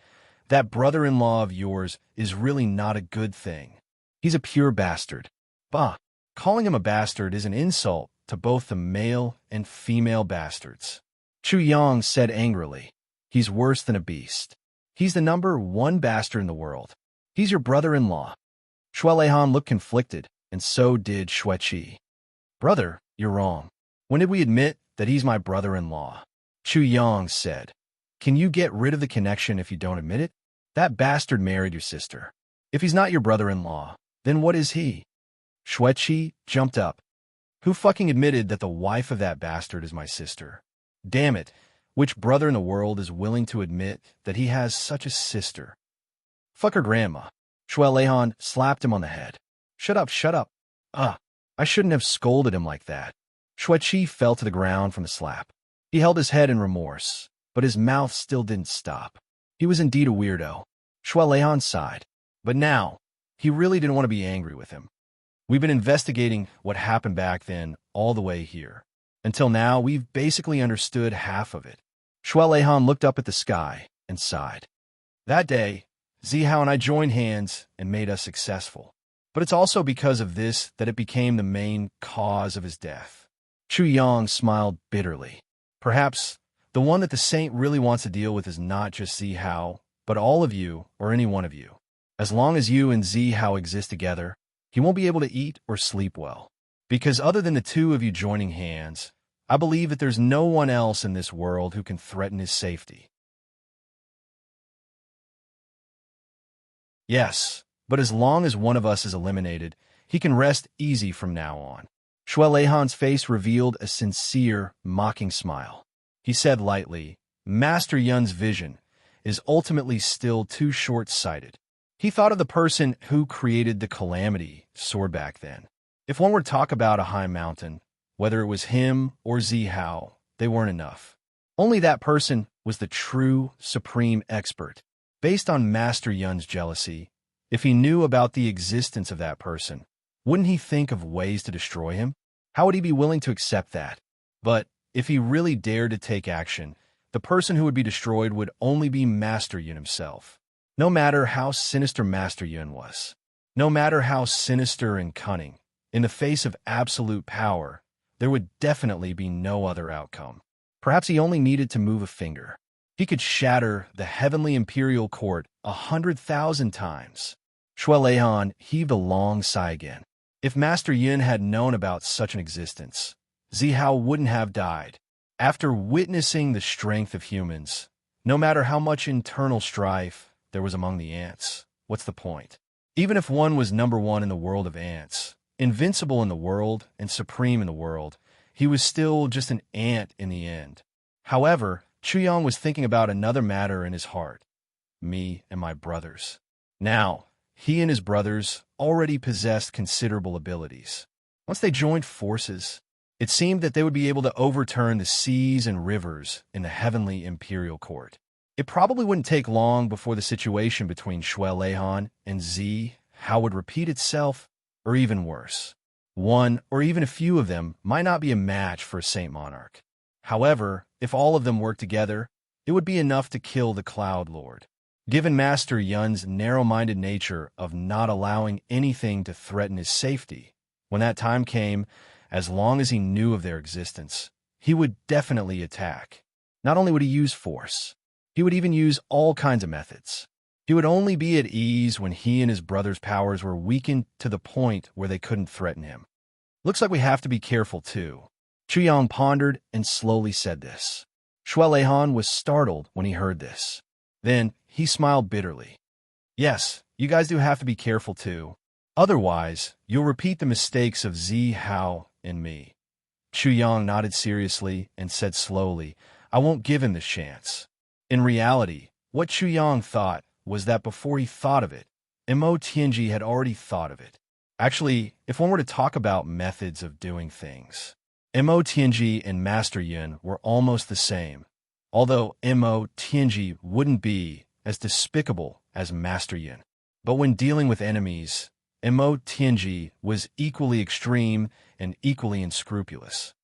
that brother-in-law of yours is really not a good thing. He's a pure bastard." Bah! Calling him a bastard is an insult to both the male and female bastards. Chu Yang said angrily, "He's worse than a beast. He's the #1 bastard in the world. He's your brother-in-law." Shui Leihan looked conflicted, and so did Shui Qi. "Brother, you're wrong. When did we admit that he's my brother-in-law?" Chu Yang said. "Can you get rid of the connection if you don't admit it? That bastard married your sister. If he's not your brother-in-law, then what is he?" Shui Qi jumped up. "Who fucking admitted that the wife of that bastard is my sister? Damn it, which brother in the world is willing to admit that he has such a sister? Fuck her grandma." Shui Leihan slapped him on the head. Shut up, shut up. I shouldn't have scolded him like that." Shui Qi fell to the ground from the slap. He held his head in remorse, but his mouth still didn't stop. He was indeed a weirdo. Shui Leihan sighed. But now, he really didn't want to be angry with him. "We've been investigating what happened back then all the way here. Until now, we've basically understood half of it." Shui Leihan looked up at the sky and sighed. "That day, Zihao and I joined hands and made us successful. But it's also because of this that it became the main cause of his death." Chu Yang smiled bitterly. "Perhaps the one that the saint really wants to deal with is not just Zihao, but all of you or any one of you. As long as you and Zihao exist together, he won't be able to eat or sleep well. Because other than the two of you joining hands, I believe that there's no one else in this world who can threaten his safety." "Yes, but as long as one of us is eliminated, he can rest easy from now on." Shui Leihan's face revealed a sincere, mocking smile. He said lightly, "Master Yun's vision is ultimately still too short-sighted. He thought of the person who created the calamity sword back then. If one were to talk about a high mountain, whether it was him or Zihao, they weren't enough. Only that person was the true, supreme expert. Based on Master Yun's jealousy, if he knew about the existence of that person, wouldn't he think of ways to destroy him? How would he be willing to accept that? But if he really dared to take action, the person who would be destroyed would only be Master Yun himself. No matter how sinister Master Yun was, no matter how sinister and cunning, in the face of absolute power, there would definitely be no other outcome. Perhaps he only needed to move a finger. He could shatter the heavenly imperial court 100,000 times. Shui Leihan heaved a long sigh again. If Master Yun had known about such an existence, Zihao wouldn't have died. After witnessing the strength of humans, no matter how much internal strife there was among the ants, what's the point? Even if one was #1 in the world of ants, invincible in the world and supreme in the world, he was still just an ant in the end. However, Chu Yang was thinking about another matter in his heart. Me and my brothers. Now, he and his brothers already possessed considerable abilities. Once they joined forces, it seemed that they would be able to overturn the seas and rivers in the heavenly imperial court. It probably wouldn't take long before the situation between Shui Leihan and Zihao would repeat itself, or even worse. One or even a few of them might not be a match for a Saint Monarch. However, if all of them worked together, it would be enough to kill the Cloud Lord. Given Master Yun's narrow-minded nature of not allowing anything to threaten his safety, when that time came, as long as he knew of their existence, he would definitely attack. Not only would he use force, he would even use all kinds of methods. He would only be at ease when he and his brother's powers were weakened to the point where they couldn't threaten him. Looks like we have to be careful, too. Chuyang pondered and slowly said this. Shui Leihan was startled when he heard this. Then he smiled bitterly. Yes, you guys do have to be careful, too. Otherwise, you'll repeat the mistakes of Zi Hao and me. Chuyang nodded seriously and said slowly, I won't give him this chance. In reality, what Chuyang thought was that before he thought of it, Mo Tianji had already thought of it. Actually, if one were to talk about methods of doing things, Mo Tianji and Master Yun were almost the same, although Mo Tianji wouldn't be as despicable as Master Yun. But when dealing with enemies, Mo Tianji was equally extreme and equally unscrupulous.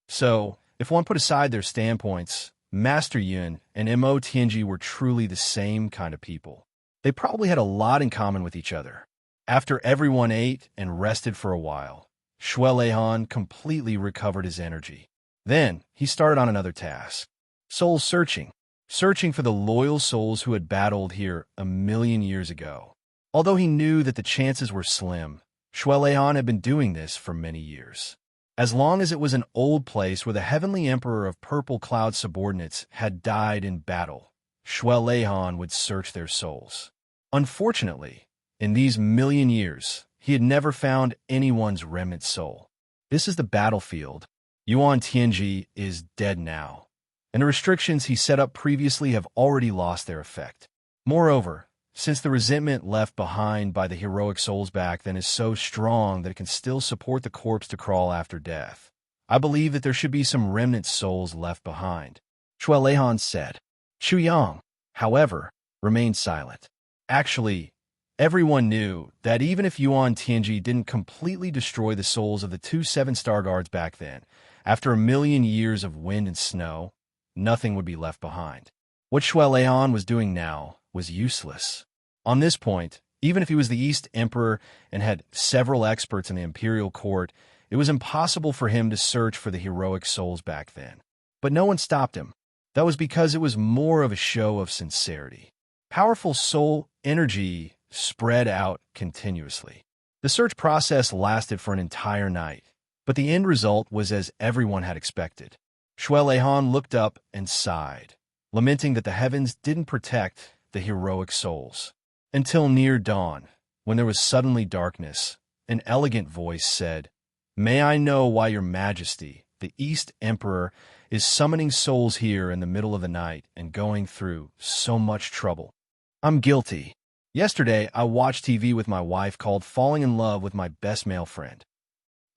So, if one put aside their standpoints, Master Yun and Mo Tianji were truly the same kind of people. They probably had a lot in common with each other. After everyone ate and rested for a while, Shui Leihan completely recovered his energy. Then, he started on another task. Soul searching. Searching for the loyal souls who had battled here 1,000,000 years ago. Although he knew that the chances were slim, Shui Leihan had been doing this for many years. As long as it was an old place where the Heavenly Emperor of Purple Cloud subordinates had died in battle, Shui Leihan would search their souls. Unfortunately, in these 1,000,000 years, he had never found anyone's remnant soul. This is the battlefield. Yuan Tianji is dead now, and the restrictions he set up previously have already lost their effect. Moreover, since the resentment left behind by the heroic souls back then is so strong that it can still support the corpse to crawl after death, I believe that there should be some remnant souls left behind, Shui Leihan said. Chuyang, however, remained silent. Actually, everyone knew that even if Yuan Tianji didn't completely destroy the souls of the 2 7-star guards back then, after 1,000,000 years of wind and snow, nothing would be left behind. What Shui Leihan was doing now was useless. On this point, even if he was the East Emperor and had several experts in the imperial court, it was impossible for him to search for the heroic souls back then. But no one stopped him. That was because it was more of a show of sincerity. Powerful soul energy spread out continuously. The search process lasted for an entire night, but the end result was as everyone had expected. Shui Leihan looked up and sighed, lamenting that the heavens didn't protect the heroic souls. Until near dawn, when there was suddenly darkness, an elegant voice said, May I know why your majesty, the East Emperor, is summoning souls here in the middle of the night and going through so much trouble? I'm guilty. Yesterday, I watched TV with my wife called Falling in Love with My Best Male Friend.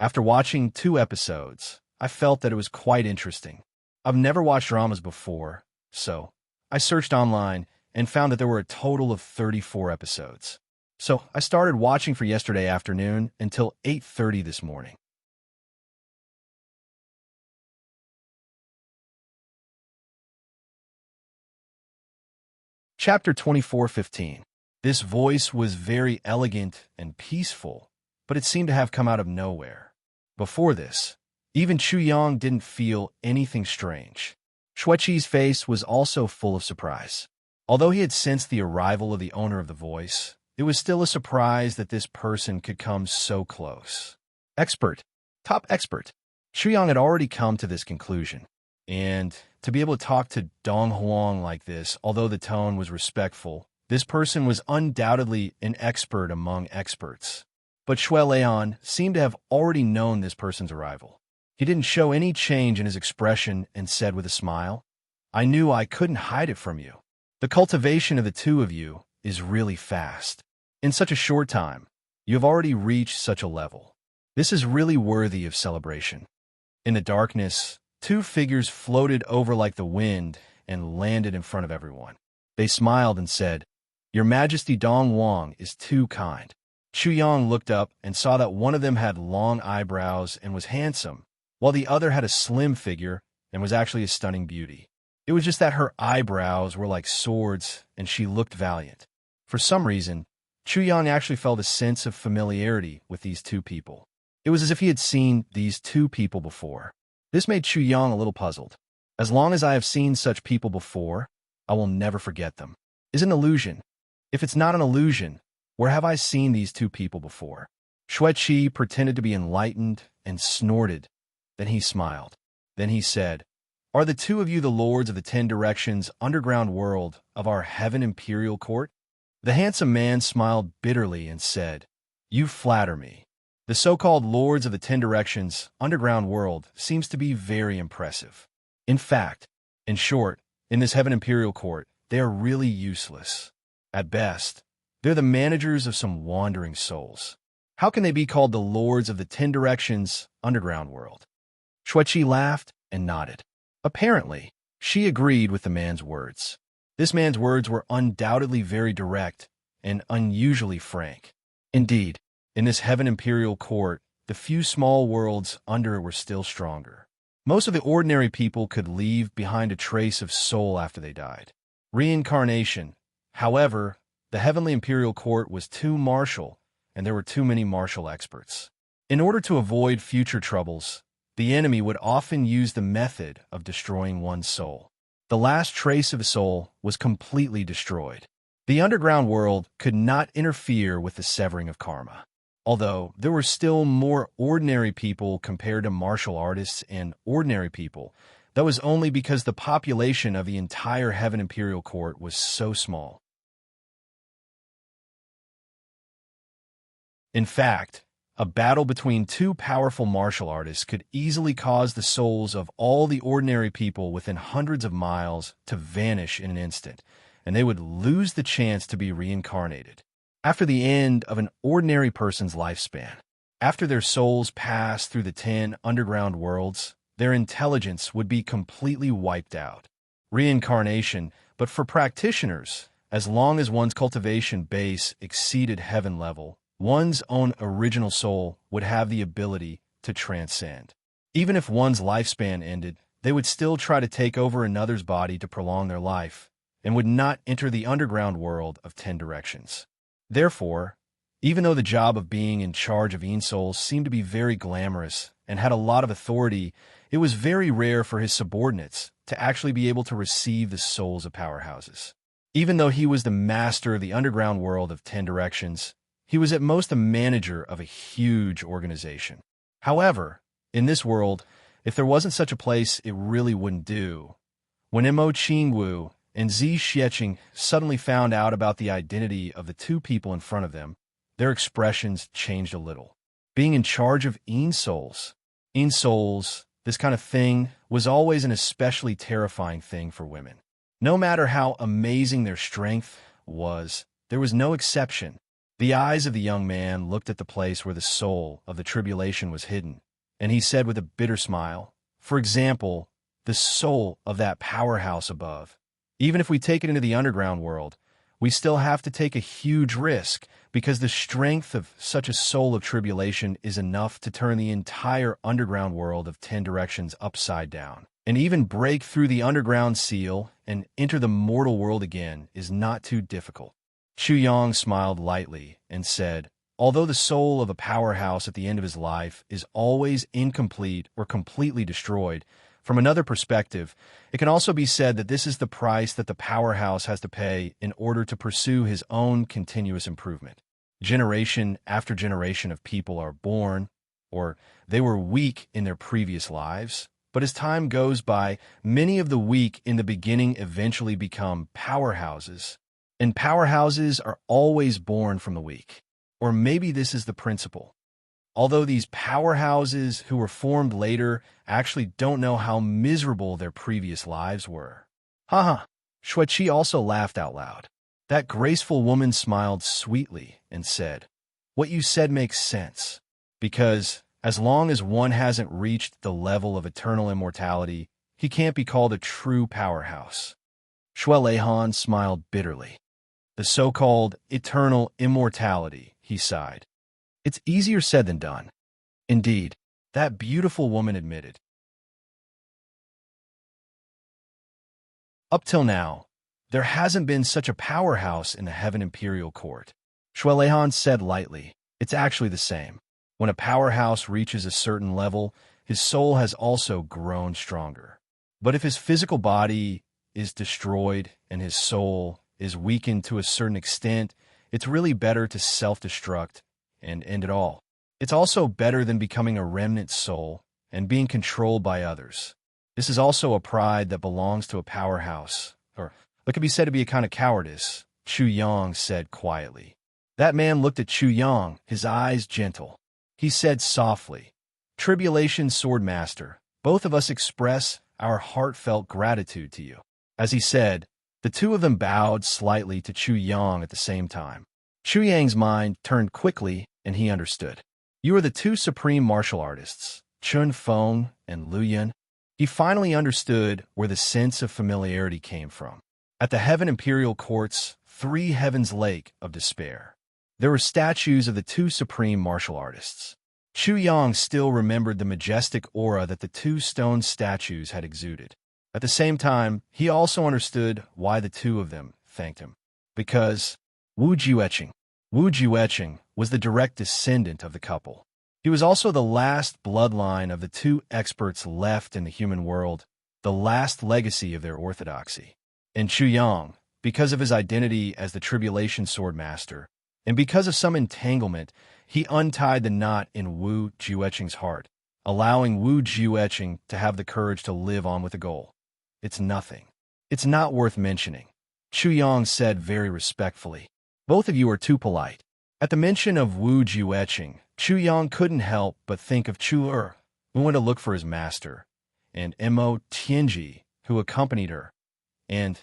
After watching 2 episodes, I felt that it was quite interesting. I've never watched dramas before, so I searched online and found that there were a total of 34 episodes. So I started watching for yesterday afternoon until 8:30 this morning. Chapter 24:15. This voice was very elegant and peaceful, but it seemed to have come out of nowhere. Before this, even Chuyang didn't feel anything strange. Shuiqi's face was also full of surprise. Although he had sensed the arrival of the owner of the voice, it was still a surprise that this person could come so close. Expert. Top expert. Chuyang had already come to this conclusion. And to be able to talk to Dong Huang like this, although the tone was respectful, this person was undoubtedly an expert among experts. But Shui Leihan seemed to have already known this person's arrival. He didn't show any change in his expression and said with a smile, I knew I couldn't hide it from you. The cultivation of the 2 of you is really fast. In such a short time, you have already reached such a level. This is really worthy of celebration. In the darkness, 2 figures floated over like the wind and landed in front of everyone. They smiled and said, Your Majesty Dong Wang is too kind. Chuyang looked up and saw that one of them had long eyebrows and was handsome, while the other had a slim figure and was actually a stunning beauty. It was just that her eyebrows were like swords and she looked valiant. For some reason, Chuyang actually felt a sense of familiarity with these 2 people. It was as if he had seen these two people before. This made Chu Yang a little puzzled. As long as I have seen such people before, I will never forget them. Is it an illusion? If it's not an illusion, where have I seen these two people before? Xueqi pretended to be enlightened and snorted. Then he smiled. Then he said, "Are the two of you the lords of the 10 directions underground world of our heaven imperial court?" The handsome man smiled bitterly and said, "You flatter me. The so-called lords of the 10 directions underground world seems to be very impressive. In fact, in short, in this heaven imperial court, they are really useless. At best, they're the managers of some wandering souls. How can they be called the lords of the 10 directions underground world?" Xueqi laughed and nodded. Apparently, she agreed with the man's words. This man's words were undoubtedly very direct and unusually frank. Indeed, in this heaven imperial court, the few small worlds under it were still stronger. Most of the ordinary people could leave behind a trace of soul after they died. Reincarnation, however, the heavenly imperial court was too martial, and there were too many martial experts. In order to avoid future troubles, the enemy would often use the method of destroying one's soul. The last trace of a soul was completely destroyed. The underground world could not interfere with the severing of karma. Although there were still more ordinary people compared to martial artists and ordinary people, that was only because the population of the entire Heaven Imperial Court was so small. In fact, a battle between two powerful martial artists could easily cause the souls of all the ordinary people within hundreds of miles to vanish in an instant, and they would lose the chance to be reincarnated. After the end of an ordinary person's lifespan, after their souls pass through the 10 underground worlds, their intelligence would be completely wiped out. Reincarnation, but for practitioners, as long as one's cultivation base exceeded heaven level, one's own original soul would have the ability to transcend. Even if one's lifespan ended, they would still try to take over another's body to prolong their life, and would not enter the underground world of 10 directions. Therefore, even though the job of being in charge of souls seemed to be very glamorous and had a lot of authority, it was very rare for his subordinates to actually be able to receive the souls of powerhouses. Even though he was the master of the underground world of 10 directions, he was at most a manager of a huge organization. However, in this world, if there wasn't such a place, it really wouldn't do. When Mo Qingwu and Zi Xieching suddenly found out about the identity of the two people in front of them, their expressions changed a little. Being in charge of souls, this kind of thing, was always an especially terrifying thing for women. No matter how amazing their strength was, there was no exception. The eyes of the young man looked at the place where the soul of the tribulation was hidden, and he said with a bitter smile, "For example, the soul of that powerhouse above. Even if we take it into the underground world, we still have to take a huge risk, because the strength of such a soul of tribulation is enough to turn the entire underground world of 10 directions upside down. And even break through the underground seal and enter the mortal world again is not too difficult." Chu Yang smiled lightly and said, "Although the soul of a powerhouse at the end of his life is always incomplete or completely destroyed, from another perspective, it can also be said that this is the price that the powerhouse has to pay in order to pursue his own continuous improvement. Generation after generation of people are born, or they were weak in their previous lives, but as time goes by, many of the weak in the beginning eventually become powerhouses, and powerhouses are always born from the weak. Or maybe this is the principle. Although these powerhouses who were formed later actually don't know how miserable their previous lives were." Haha. Xueqi also laughed out loud. That graceful woman smiled sweetly and said, "What you said makes sense, because as long as one hasn't reached the level of eternal immortality, he can't be called a true powerhouse." Shuai Leihan smiled bitterly. "The so-called eternal immortality," he sighed. "It's easier said than done." Indeed, that beautiful woman admitted. "Up till now, there hasn't been such a powerhouse in the Heaven Imperial Court," Shuai Leihan said lightly. "It's actually the same. When a powerhouse reaches a certain level, his soul has also grown stronger. But if his physical body is destroyed and his soul is weakened to a certain extent, it's really better to self-destruct and end it all. It's also better than becoming a remnant soul and being controlled by others. This is also a pride that belongs to a powerhouse, or what could be said to be a kind of cowardice, Chu Yang said quietly. That man looked at Chu Yang, his eyes gentle. He said softly, "Tribulation Sword Master, both of us express our heartfelt gratitude to you." As he said, the two of them bowed slightly to Chu Yang at the same time. Chu Yang's mind turned quickly, and he understood. You are the two supreme martial artists, Chun Feng and Lu Yun. He finally understood where the sense of familiarity came from. At the Heaven Imperial Court's Three Heavens Lake of Despair, there were statues of the two supreme martial artists. Chu Yang still remembered the majestic aura that the two stone statues had exuded. At the same time, he also understood why the two of them thanked him. Because Wu Jueqing was the direct descendant of the couple. He was also the last bloodline of the two experts left in the human world, the last legacy of their orthodoxy. And Chu Yang, because of his identity as the Tribulation Sword Master, and because of some entanglement, he untied the knot in Wu Jueqing's heart, allowing Wu Jueqing to have the courage to live on with a goal. It's nothing. It's not worth mentioning, Chu Yang said very respectfully. Both of you are too polite. At the mention of Wu Jueqing, Chu Yang couldn't help but think of Chu Er, who went to look for his master, and Mo Tianji, who accompanied her, and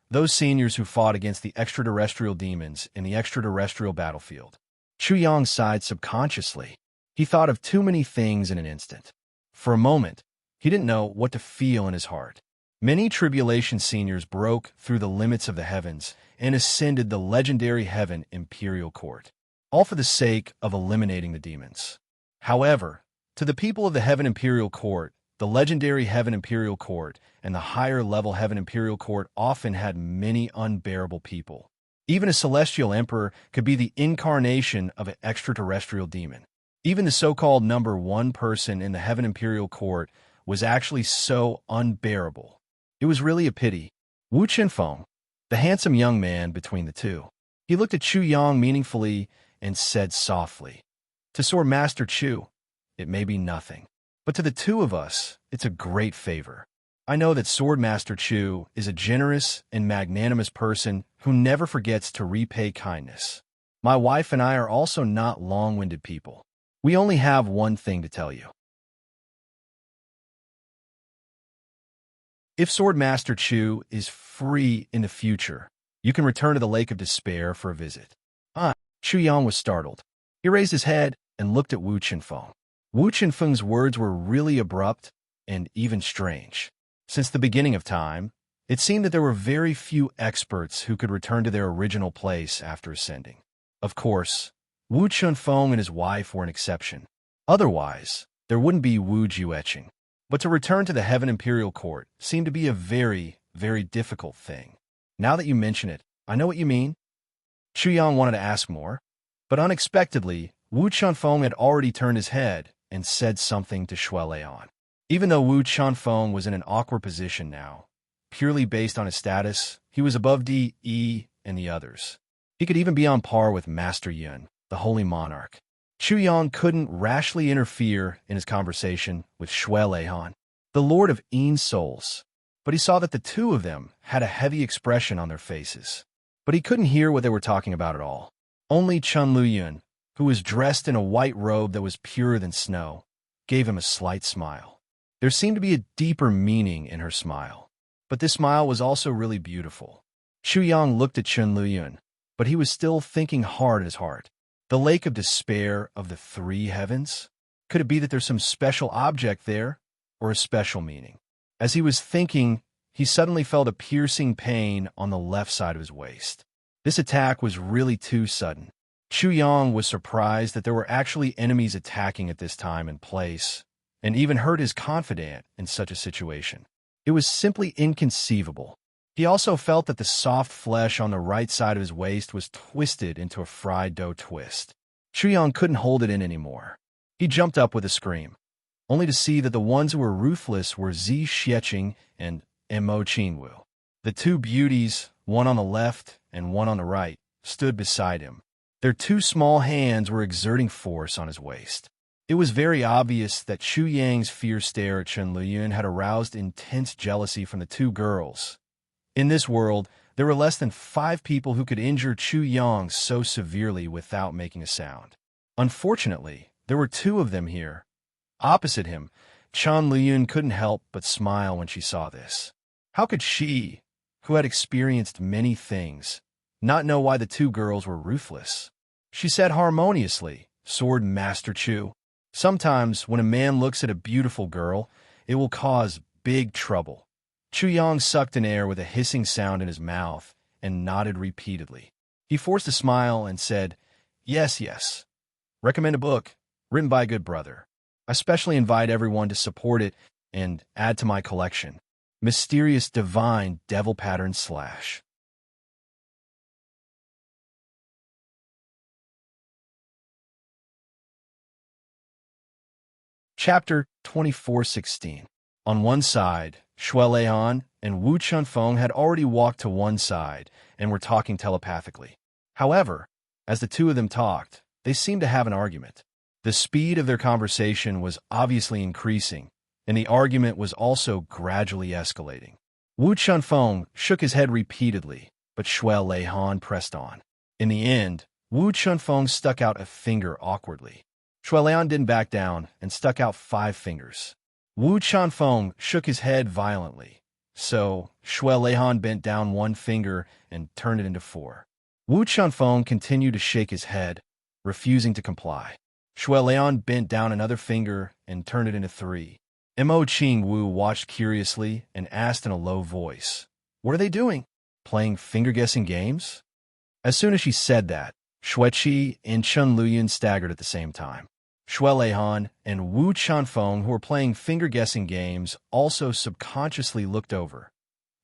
those seniors who fought against the extraterrestrial demons in the extraterrestrial battlefield. Chu Yang sighed subconsciously. He thought of too many things in an instant. For a moment, he didn't know what to feel in his heart. Many tribulation seniors broke through the limits of the heavens and ascended the legendary Heaven Imperial Court, all for the sake of eliminating the demons. However, to the people of the Heaven Imperial Court, the legendary Heaven Imperial Court and the higher-level Heaven Imperial Court often had many unbearable people. Even a celestial emperor could be the incarnation of an extraterrestrial demon. Even the so-called number one person in the Heaven Imperial Court was actually so unbearable. It was really a pity. Wu Chenfeng, the handsome young man between the two, he looked at Chu Yang meaningfully and said softly, "To Sword Master Chu, it may be nothing, but to the two of us, it's a great favor. I know that Sword Master Chu is a generous and magnanimous person who never forgets to repay kindness. My wife and I are also not long-winded people. We only have one thing to tell you. If Sword Master Chu is free in the future, you can return to the Lake of Despair for a visit." Chu Yang was startled. He raised his head and looked at Wu Chenfeng. Wu Chenfeng's words were really abrupt and even strange. Since the beginning of time, it seemed that there were very few experts who could return to their original place after ascending. Of course, Wu Chenfeng and his wife were an exception. Otherwise, there wouldn't be Wu Jueqing. But to return to the Heaven Imperial Court seemed to be a very, very difficult thing. Now that you mention it, I know what you mean. Chu Yang wanted to ask more, but unexpectedly, Wu Chenfeng had already turned his head and said something to Shui Leon. Even though Wu Chenfeng was in an awkward position now, purely based on his status, he was above D.E. and the others. He could even be on par with Master Yun, the Holy Monarch. Chu Yang couldn't rashly interfere in his conversation with Shui Leon, the Lord of Yin Souls, but he saw that the two of them had a heavy expression on their faces. But he couldn't hear what they were talking about at all. Only Chun Luyun, who was dressed in a white robe that was purer than snow, gave him a slight smile. There seemed to be a deeper meaning in her smile, but this smile was also really beautiful. Chu Yang looked at Chun Luyun, but he was still thinking hard in his heart. The Lake of Despair of the Three Heavens? Could it be that there's some special object there, or a special meaning? As he was thinking, he suddenly felt a piercing pain on the left side of his waist. This attack was really too sudden. Chu Yang was surprised that there were actually enemies attacking at this time and place, and even hurt his confidant in such a situation. It was simply inconceivable. He also felt that the soft flesh on the right side of his waist was twisted into a fried dough twist. Chu Yang couldn't hold it in anymore. He jumped up with a scream, only to see that the ones who were ruthless were Zi Xieching and Mo Qingwu. The two beauties, one on the left and one on the right, stood beside him. Their two small hands were exerting force on his waist. It was very obvious that Chu Yang's fierce stare at Chen Liyun had aroused intense jealousy from the two girls. In this world, there were less than 5 people who could injure Chu Yang so severely without making a sound. Unfortunately, there were 2 of them here. Opposite him, Chen Liyun couldn't help but smile when she saw this. How could she, who had experienced many things, not know why the 2 girls were ruthless? She said harmoniously, "Sword Master Chu, sometimes when a man looks at a beautiful girl, it will cause big trouble." Chu Yang sucked in air with a hissing sound in his mouth and nodded repeatedly. He forced a smile and said, "Yes, yes. Recommend a book, written by a good brother. I especially invite everyone to support it and add to my collection. Mysterious Divine Devil Pattern / Chapter 24:16. On one side, Shui Leihan and Wu Chunfeng had already walked to one side and were talking telepathically. However, as the 2 of them talked, they seemed to have an argument. The speed of their conversation was obviously increasing, and the argument was also gradually escalating. Wu Chunfeng shook his head repeatedly, but Shui Leihan pressed on. In the end, Wu Chunfeng stuck out a finger awkwardly. Shui Leihan didn't back down and stuck out 5 fingers. Wu Chunfeng shook his head violently, so Shui Leihan bent down 1 finger and turned it into 4. Wu Chunfeng continued to shake his head, refusing to comply. Shui Leihan bent down another finger and turned it into 3. Mo Qingwu watched curiously and asked in a low voice, "What are they doing? Playing finger-guessing games?" As soon as she said that, Xueqi and Chen Liyun staggered at the same time. Shui Leihan and Wu Chunfeng, who were playing finger-guessing games, also subconsciously looked over.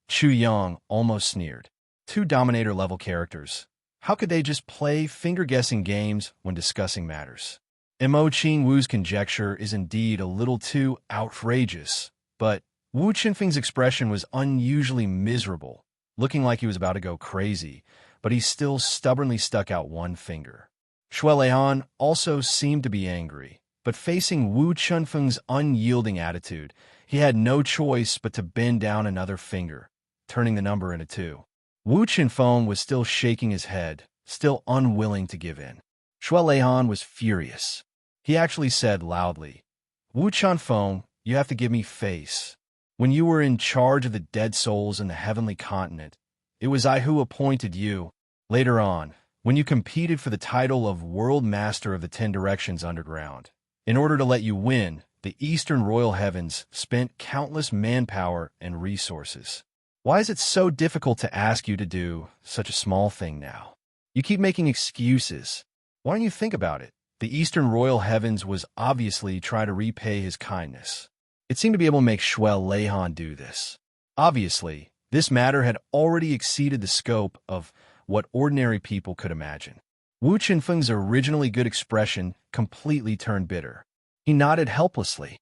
Chu Yang almost sneered. 2 Dominator-level characters. How could they just play finger-guessing games when discussing matters? Mo Qingwu's conjecture is indeed a little too outrageous, but Wu Chunfeng's expression was unusually miserable, looking like he was about to go crazy, but he still stubbornly stuck out 1 finger. Shui Leihan also seemed to be angry, but facing Wu Chunfeng's unyielding attitude, he had no choice but to bend down another finger, turning the number into 2. Wu Chunfeng was still shaking his head, still unwilling to give in. Shui Leihan was furious. He actually said loudly, "Wu Chunfeng, you have to give me face. When you were in charge of the dead souls in the heavenly continent, it was I who appointed you. Later on, when you competed for the title of World Master of the 10 Directions Underground, in order to let you win, the Eastern Royal Heavens spent countless manpower and resources. Why is it so difficult to ask you to do such a small thing now? You keep making excuses. Why don't you think about it? The Eastern Royal Heavens was obviously trying to repay his kindness. It seemed to be able to make Shui Leihan do this. Obviously, this matter had already exceeded the scope of what ordinary people could imagine. Wu Chunfeng's originally good expression completely turned bitter. He nodded helplessly.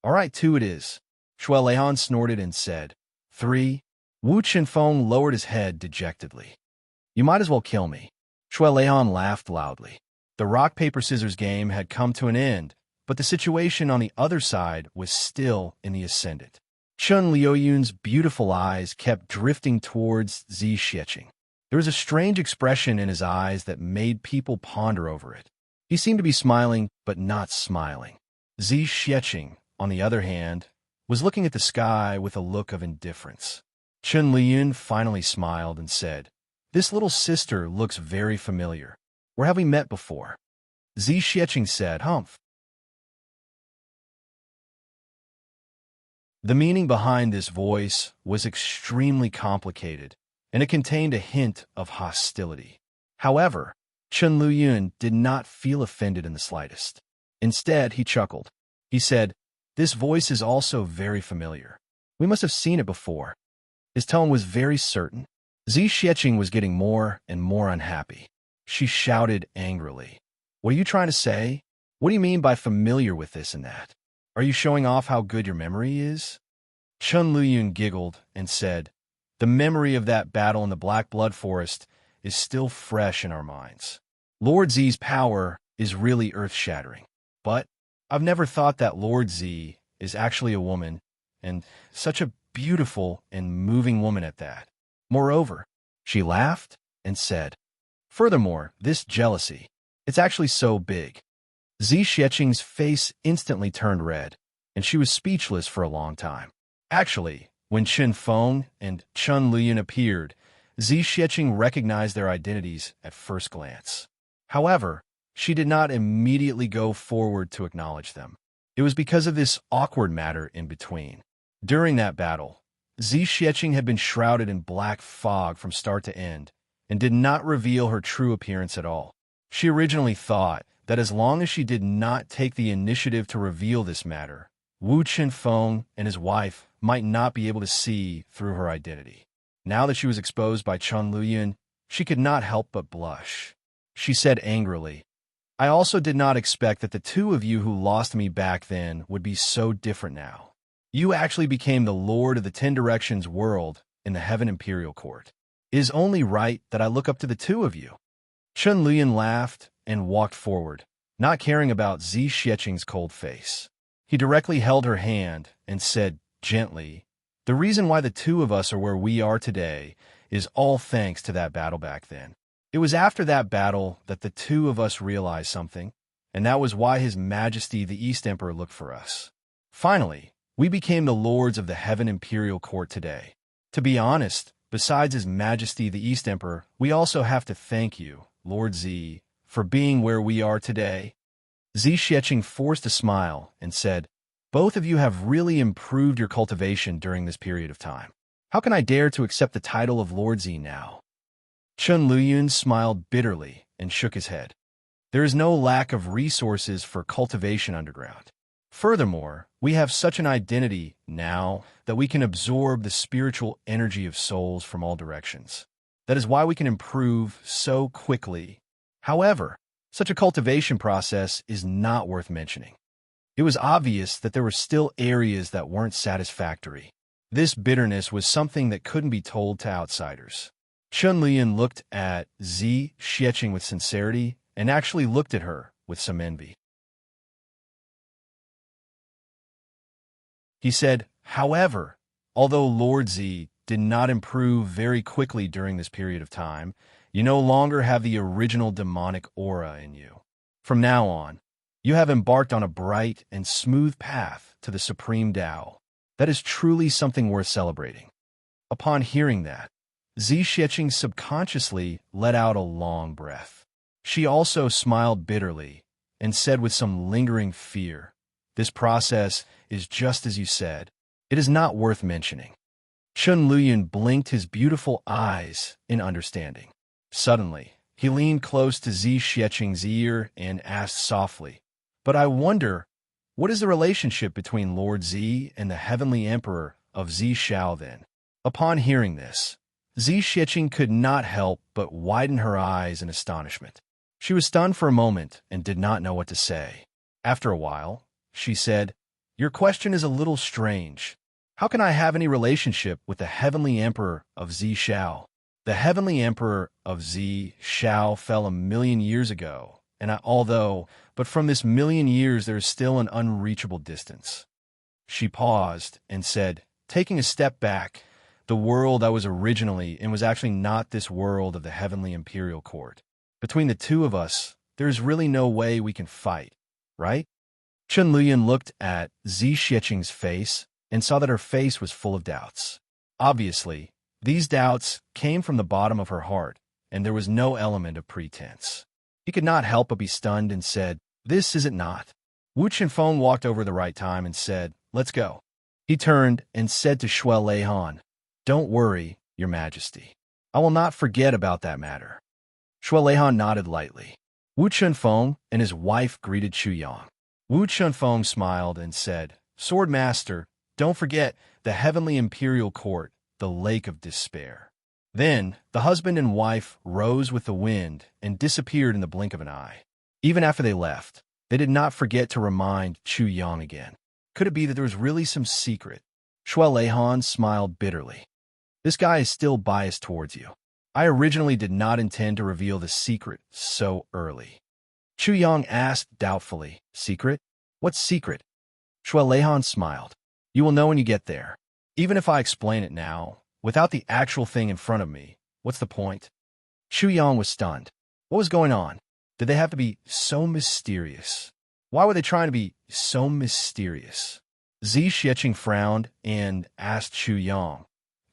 "All right, 2 it is." Shui Leihan snorted and said, "3. Wu Chunfeng lowered his head dejectedly. "You might as well kill me." Shui Leihan laughed loudly. The rock-paper-scissors game had come to an end, but the situation on the other side was still in the ascendant. Chen Liuyun's beautiful eyes kept drifting towards Zi Xieching. There was a strange expression in his eyes that made people ponder over it. He seemed to be smiling, but not smiling. Zi Xieching, on the other hand, was looking at the sky with a look of indifference. Chen Liyun finally smiled and said, "This little sister looks very familiar. Where have we met before?" Zi Xieching said, "Humph." The meaning behind this voice was extremely complicated, and it contained a hint of hostility. However, Chen Liyun did not feel offended in the slightest. Instead, he chuckled. He said, "This voice is also very familiar. We must have seen it before." His tone was very certain. Zi Xieching was getting more and more unhappy. She shouted angrily, "What are you trying to say? What do you mean by familiar with this and that? Are you showing off how good your memory is? Chun Luyun giggled and said, the memory of that battle in the Black Blood Forest is still fresh in our minds. Lord Z's power is really earth-shattering. But I've never thought that Lord Z is actually a woman, and such a beautiful and moving woman at that. Moreover, she laughed and said, furthermore, this jealousy, it's actually so big. Zi Xieching's face instantly turned red, and she was speechless for a long time. Actually, when Qin Feng and Chun Luyun appeared, Zi Xieching recognized their identities at first glance. However, she did not immediately go forward to acknowledge them. It was because of this awkward matter in between. During that battle, Zi Xieching had been shrouded in black fog from start to end and did not reveal her true appearance at all. She originally thought that as long as she did not take the initiative to reveal this matter, Wu Qinfeng and his wife might not be able to see through her identity. Now that she was exposed by Chun Luyun, she could not help but blush. She said angrily, I also did not expect that the two of you who lost me back then would be so different now. You actually became the Lord of the 10 Directions world in the Heaven Imperial Court. It is only right that I look up to the two of you. Chun Luyun laughed and walked forward, not caring about Zi Xieching's cold face. He directly held her hand and said gently, the reason why the two of us are where we are today is all thanks to that battle back then. It was after that battle that the two of us realized something, and that was why His Majesty the East Emperor looked for us. Finally, we became the lords of the Heaven Imperial Court today. To be honest, besides His Majesty the East Emperor, we also have to thank you, Lord Z, for being where we are today. Zi Xieching forced a smile and said, both of you have really improved your cultivation during this period of time. How can I dare to accept the title of Lord Z now? Chun Luyun smiled bitterly and shook his head. There is no lack of resources for cultivation underground. Furthermore, we have such an identity now that we can absorb the spiritual energy of souls from all directions. That is why we can improve so quickly. However, such a cultivation process is not worth mentioning. It was obvious that there were still areas that weren't satisfactory. This bitterness was something that couldn't be told to outsiders. Chun Luyun looked at Zi Xieching with sincerity and actually looked at her with some envy. He said, however, although Lord Z did not improve very quickly during this period of time, you no longer have the original demonic aura in you. From now on, you have embarked on a bright and smooth path to the Supreme Tao. That is truly something worth celebrating. Upon hearing that, Zi Xieching subconsciously let out a long breath. She also smiled bitterly and said with some lingering fear, this process is just as you said. It is not worth mentioning. Chun Luyun blinked his beautiful eyes in understanding. Suddenly, he leaned close to Zi Xieching's ear and asked softly, but I wonder, what is the relationship between Lord Z and the Heavenly Emperor of Zi Shao then? Upon hearing this, Zi Xieching could not help but widen her eyes in astonishment. She was stunned for a moment and did not know what to say. After a while, she said, your question is a little strange. How can I have any relationship with the Heavenly Emperor of Zi Shao? The Heavenly Emperor of Zi Shao fell 1,000,000 years ago, and but from this 1,000,000 years there is still an unreachable distance. She paused and said, taking a step back, the world I was originally in was actually not this world of the Heavenly Imperial Court. Between the two of us, there is really no way we can fight, right? Chun Luyun looked at Zi Xieching's face and saw that her face was full of doubts. Obviously, these doubts came from the bottom of her heart, and there was no element of pretense. He could not help but be stunned and said, this is it not. Wu Qinfeng walked over the right time and said, let's go. He turned and said to Shuai Leihan, don't worry, Your Majesty. I will not forget about that matter. Shuai Leihan nodded lightly. Wu Qinfeng and his wife greeted Chu Yang. Wu Qinfeng smiled and said, Sword Master, don't forget the Heavenly Imperial Court, the Lake of Despair. Then the husband and wife rose with the wind and disappeared in the blink of an eye. Even after they left, They did not forget to remind Chu Yang again. Could it be that there was really some secret? Shuai Leihan smiled bitterly. This guy is still biased towards you. I originally did not intend to reveal the secret so early. Chu Yang asked doubtfully, Secret? What secret? Shuai Leihan smiled. You will know when you get there. Even if I explain it now, without the actual thing in front of me, what's the point? Chu Yang was stunned. What was going on? Did they have to be so mysterious? Why were they trying to be so mysterious? Zi Xieching frowned and asked Chu Yang.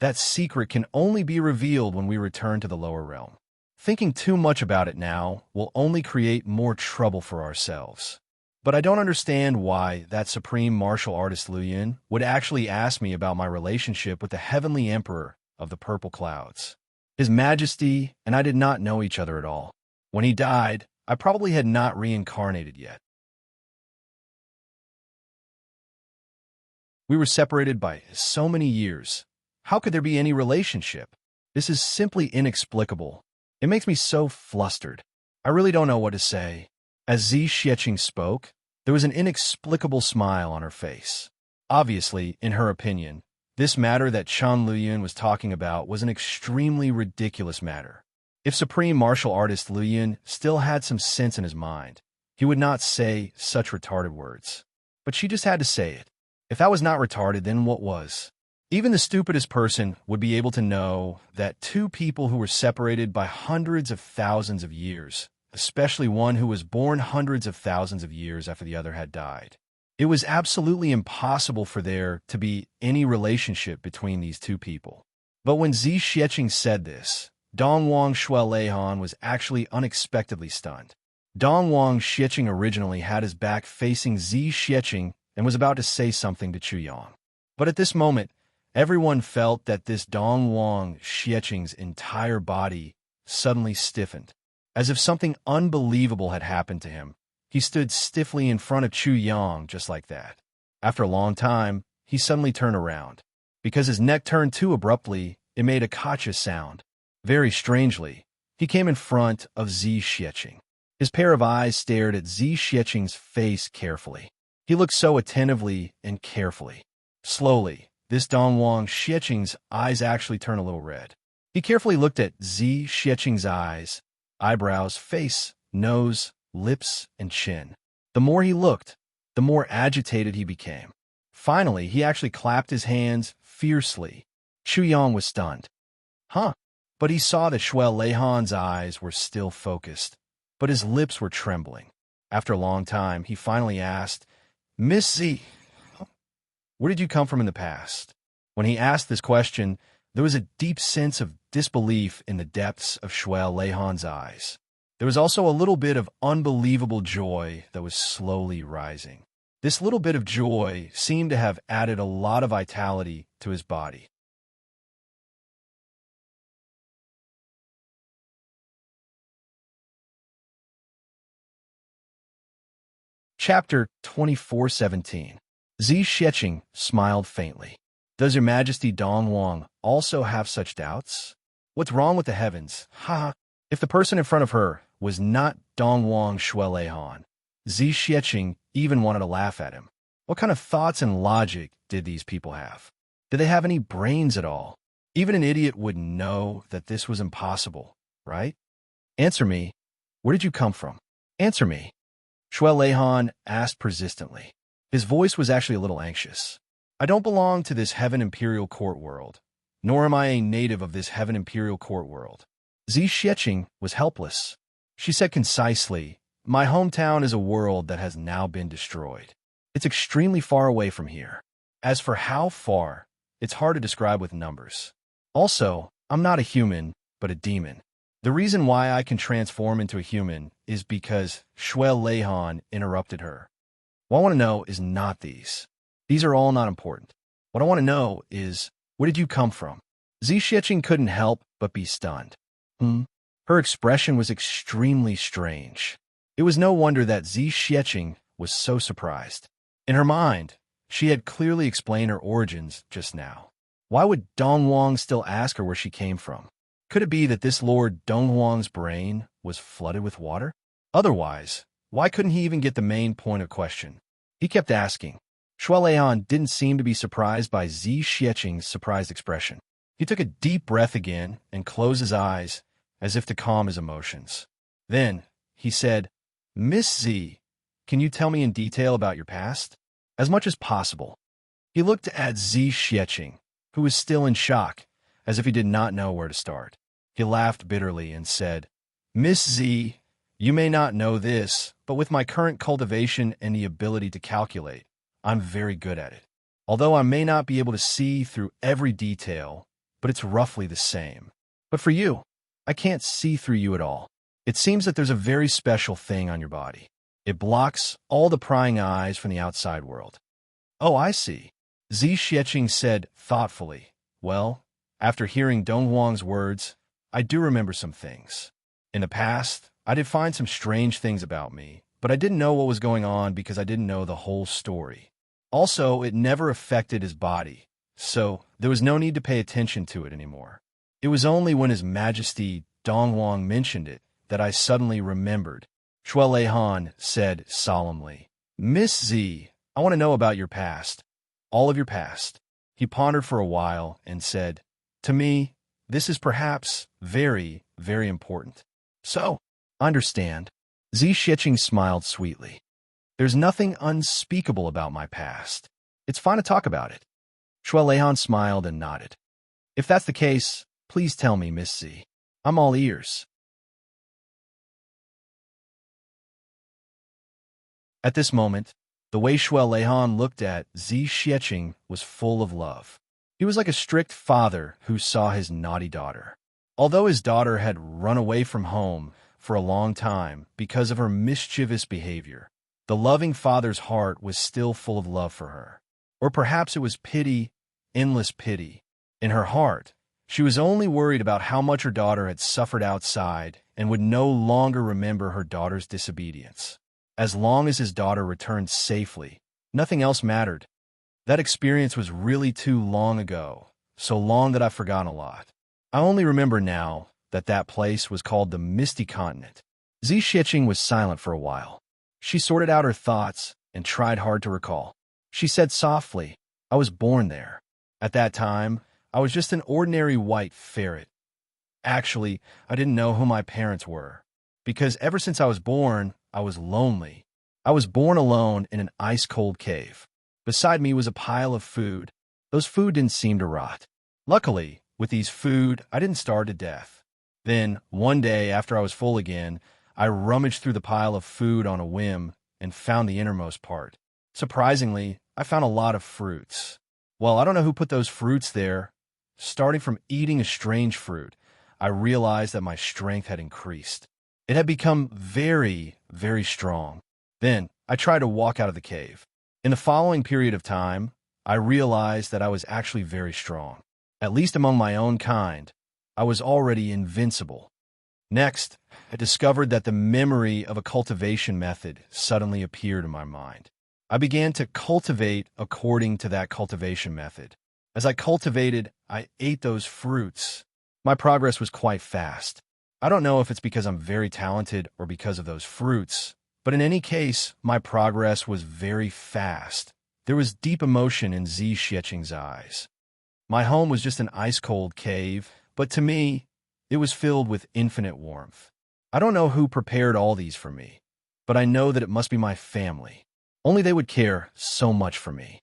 That secret can only be revealed when we return to the lower realm. Thinking too much about it now will only create more trouble for ourselves. But I don't understand why that supreme martial artist Liu Yun would actually ask me about my relationship with the heavenly emperor of the purple clouds. His Majesty and I did not know each other at all. When he died, I probably had not reincarnated yet. We were separated by so many years. How could there be any relationship? This is simply inexplicable. It makes me so flustered. I really don't know what to say. As Zi Xieching spoke, there was an inexplicable smile on her face. Obviously, in her opinion, this matter that Chan Luyun was talking about was an extremely ridiculous matter. If Supreme Martial Artist Luyun still had some sense in his mind, he would not say such retarded words. But she just had to say it. If that was not retarded, then what was? Even the stupidest person would be able to know that two people who were separated by hundreds of thousands of years, especially one who was born hundreds of thousands of years after the other had died, it was absolutely impossible for there to be any relationship between these two people. But when Zi Xieching said this, Dongwang Shuai was actually unexpectedly stunned. Dongwang Xieching originally had his back facing Zi Xieching and was about to say something to Chu Yang. But at this moment, everyone felt that this Dongwang Xieching's entire body suddenly stiffened. As if something unbelievable had happened to him, he stood stiffly in front of Chu Yang just like that. After a long time, he suddenly turned around. Because his neck turned too abruptly, it made a kacha sound. Very strangely, he came in front of Zi Xieching. His pair of eyes stared at Zi Xieching's face carefully. He looked so attentively and carefully. Slowly, this Dongwang Xieching's eyes actually turned a little red. He carefully looked at Zi Xieching's eyes, eyebrows, face, nose, lips, and chin. The more he looked, the more agitated he became. Finally, he actually clapped his hands fiercely. Chu Yang was stunned. Huh? But he saw that Shuai Leihan's eyes were still focused, but his lips were trembling. After a long time, he finally asked, Miss Z, where did you come from in the past? When he asked this question, there was a deep sense of disbelief in the depths of Shuai Leihan's eyes. There was also a little bit of unbelievable joy that was slowly rising. This little bit of joy seemed to have added a lot of vitality to his body. Chapter 2417. Zi Xieching smiled faintly. Does Your Majesty Dongwang also have such doubts? What's wrong with the heavens? Ha! If the person in front of her was not Dongwang Shuai, Zi Xieching even wanted to laugh at him. What kind of thoughts and logic did these people have? Did they have any brains at all? Even an idiot would know that this was impossible, right? Answer me. Where did you come from? Answer me. Shuai Leihan asked persistently. His voice was actually a little anxious. I don't belong to this Heaven Imperial Court world, nor am I a native of this Heaven Imperial Court world. Zi Xieching was helpless. She said concisely, My hometown is a world that has now been destroyed. It's extremely far away from here. As for how far, it's hard to describe with numbers. Also, I'm not a human, but a demon. The reason why I can transform into a human is because Shuai Leihan interrupted her. What I want to know is not these. These are all not important. What I want to know is, where did you come from? Zi Xieching couldn't help but be stunned. Her expression was extremely strange. It was no wonder that Zi Xieching was so surprised. In her mind, she had clearly explained her origins just now. Why would Dongwang still ask her where she came from? Could it be that this Lord Dongwang's brain was flooded with water? Otherwise, Why couldn't he even get the main point of question? He kept asking. Shuo Leihan didn't seem to be surprised by Zi Xieching's surprised expression. He took a deep breath again and closed his eyes as if to calm his emotions. Then, he said, Miss Zi, can you tell me in detail about your past? As much as possible. He looked at Zi Xieching, who was still in shock, as if he did not know where to start. He laughed bitterly and said, Miss Zi, you may not know this, but with my current cultivation and the ability to calculate, I'm very good at it. Although I may not be able to see through every detail, but it's roughly the same. But for you, I can't see through you at all. It seems that there's a very special thing on your body. It blocks all the prying eyes from the outside world. Oh, I see. Zi Xieching said thoughtfully. Well, after hearing Dong Huang's words, I do remember some things. In the past, I did find some strange things about me, but I didn't know what was going on because I didn't know the whole story. Also, it never affected his body, so there was no need to pay attention to it anymore. It was only when His Majesty Dong Huang mentioned it that I suddenly remembered. Shuo Leihan said solemnly, Miss Zi, I want to know about your past. All of your past. He pondered for a while and said, To me, this is perhaps very, very important. So, understand. Zi Xieching smiled sweetly. There's nothing unspeakable about my past. It's fine to talk about it. Shuo Leihan smiled and nodded. If that's the case, please tell me, Miss Zi. I'm all ears. At this moment, the way Shuo Leihan looked at Zi Xieching was full of love. He was like a strict father who saw his naughty daughter. Although his daughter had run away from home for a long time because of her mischievous behavior, the loving father's heart was still full of love for her. Or perhaps it was pity, endless pity. In her heart, she was only worried about how much her daughter had suffered outside and would no longer remember her daughter's disobedience. As long as his daughter returned safely, nothing else mattered. That experience was really too long ago, so long that I've forgotten a lot. I only remember now that that place was called the Misty Continent. Zi Xieching was silent for a while. She sorted out her thoughts and tried hard to recall. She said softly, I was born there. At that time, I was just an ordinary white ferret. Actually, I didn't know who my parents were, because ever since I was born, I was lonely. I was born alone in an ice-cold cave. Beside me was a pile of food. Those food didn't seem to rot. Luckily, with these food, I didn't starve to death. Then, one day after I was full again, I rummaged through the pile of food on a whim and found the innermost part. Surprisingly, I found a lot of fruits. Well, I don't know who put those fruits there. Starting from eating a strange fruit, I realized that my strength had increased. It had become very, very strong. Then, I tried to walk out of the cave. In the following period of time, I realized that I was actually very strong. At least among my own kind, I was already invincible. Next, I discovered that the memory of a cultivation method suddenly appeared in my mind. I began to cultivate according to that cultivation method. As I cultivated, I ate those fruits. My progress was quite fast. I don't know if it's because I'm very talented or because of those fruits, but in any case, my progress was very fast. There was deep emotion in Zi Xieching's eyes. My home was just an ice-cold cave, but to me, it was filled with infinite warmth. I don't know who prepared all these for me, but I know that it must be my family. Only they would care so much for me.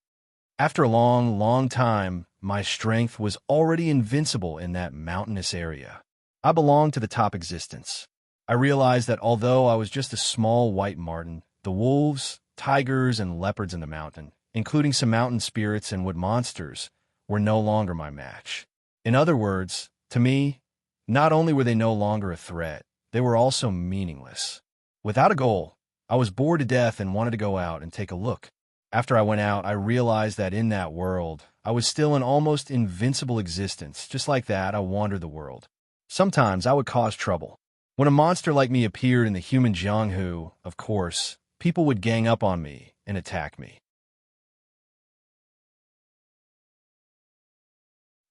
After a long, long time, my strength was already invincible in that mountainous area. I belonged to the top existence. I realized that although I was just a small white marten, the wolves, tigers, and leopards in the mountain, including some mountain spirits and wood monsters, were no longer my match. In other words, to me, not only were they no longer a threat, they were also meaningless. Without a goal, I was bored to death and wanted to go out and take a look. After I went out, I realized that in that world, I was still an almost invincible existence. Just like that, I wandered the world. Sometimes I would cause trouble. When a monster like me appeared in the human Jianghu, of course, people would gang up on me and attack me.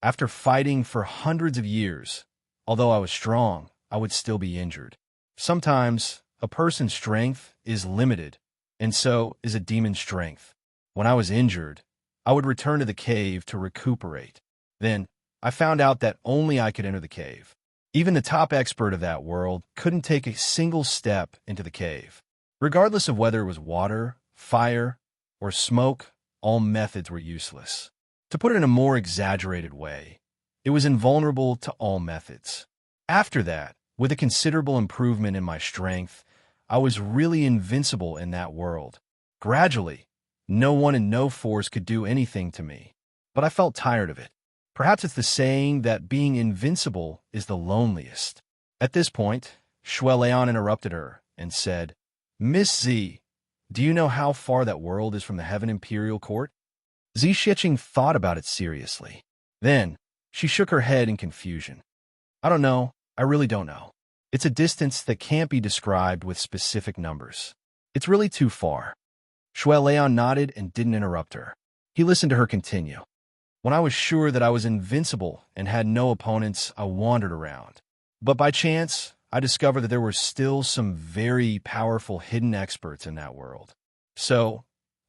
After fighting for hundreds of years, although I was strong, I would still be injured. Sometimes, a person's strength is limited, and so is a demon's strength. When I was injured, I would return to the cave to recuperate. Then, I found out that only I could enter the cave. Even the top expert of that world couldn't take a single step into the cave. Regardless of whether it was water, fire, or smoke, all methods were useless. To put it in a more exaggerated way, it was invulnerable to all methods. After that, with a considerable improvement in my strength, I was really invincible in that world. Gradually, no one and no force could do anything to me, but I felt tired of it. Perhaps it's the saying that being invincible is the loneliest. At this point, Shueleon interrupted her and said, "Miss Z, do you know how far that world is from the Heaven Imperial Court?" Zi Shiqing thought about it seriously. Then, she shook her head in confusion. "I don't know. I really don't know. It's a distance that can't be described with specific numbers. It's really too far." Shueleon nodded and didn't interrupt her. He listened to her continue. "When I was sure that I was invincible and had no opponents, I wandered around. But by chance, I discovered that there were still some very powerful hidden experts in that world. So,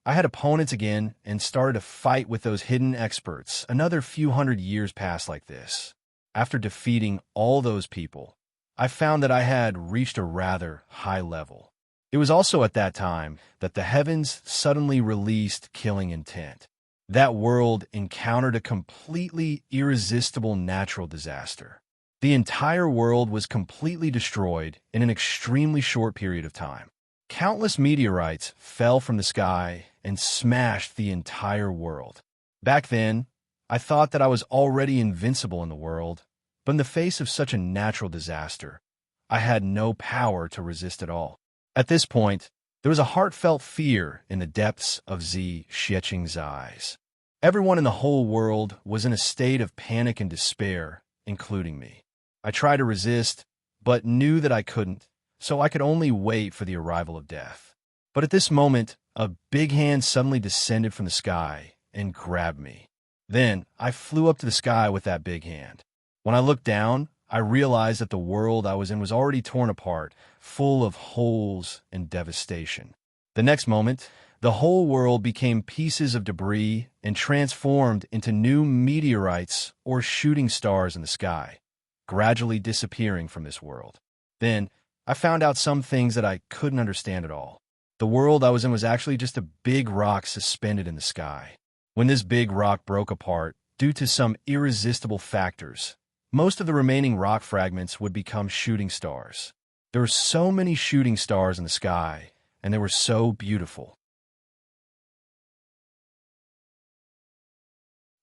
I had opponents again and started to fight with those hidden experts. Another few hundred years passed like this. After defeating all those people, I found that I had reached a rather high level. It was also at that time that the heavens suddenly released killing intent. That world encountered a completely irresistible natural disaster. The entire world was completely destroyed in an extremely short period of time. Countless meteorites fell from the sky and smashed the entire world. Back then, I thought that I was already invincible in the world, but in the face of such a natural disaster, I had no power to resist at all. At this point, there was a heartfelt fear in the depths of Zi Shiqing's eyes. Everyone in the whole world was in a state of panic and despair, including me. I tried to resist, but knew that I couldn't, so I could only wait for the arrival of death. But at this moment, a big hand suddenly descended from the sky and grabbed me. Then, I flew up to the sky with that big hand. When I looked down, I realized that the world I was in was already torn apart, full of holes and devastation. The next moment, the whole world became pieces of debris and transformed into new meteorites or shooting stars in the sky, gradually disappearing from this world. Then, I found out some things that I couldn't understand at all. The world I was in was actually just a big rock suspended in the sky. When this big rock broke apart, due to some irresistible factors, most of the remaining rock fragments would become shooting stars. There were so many shooting stars in the sky, and they were so beautiful.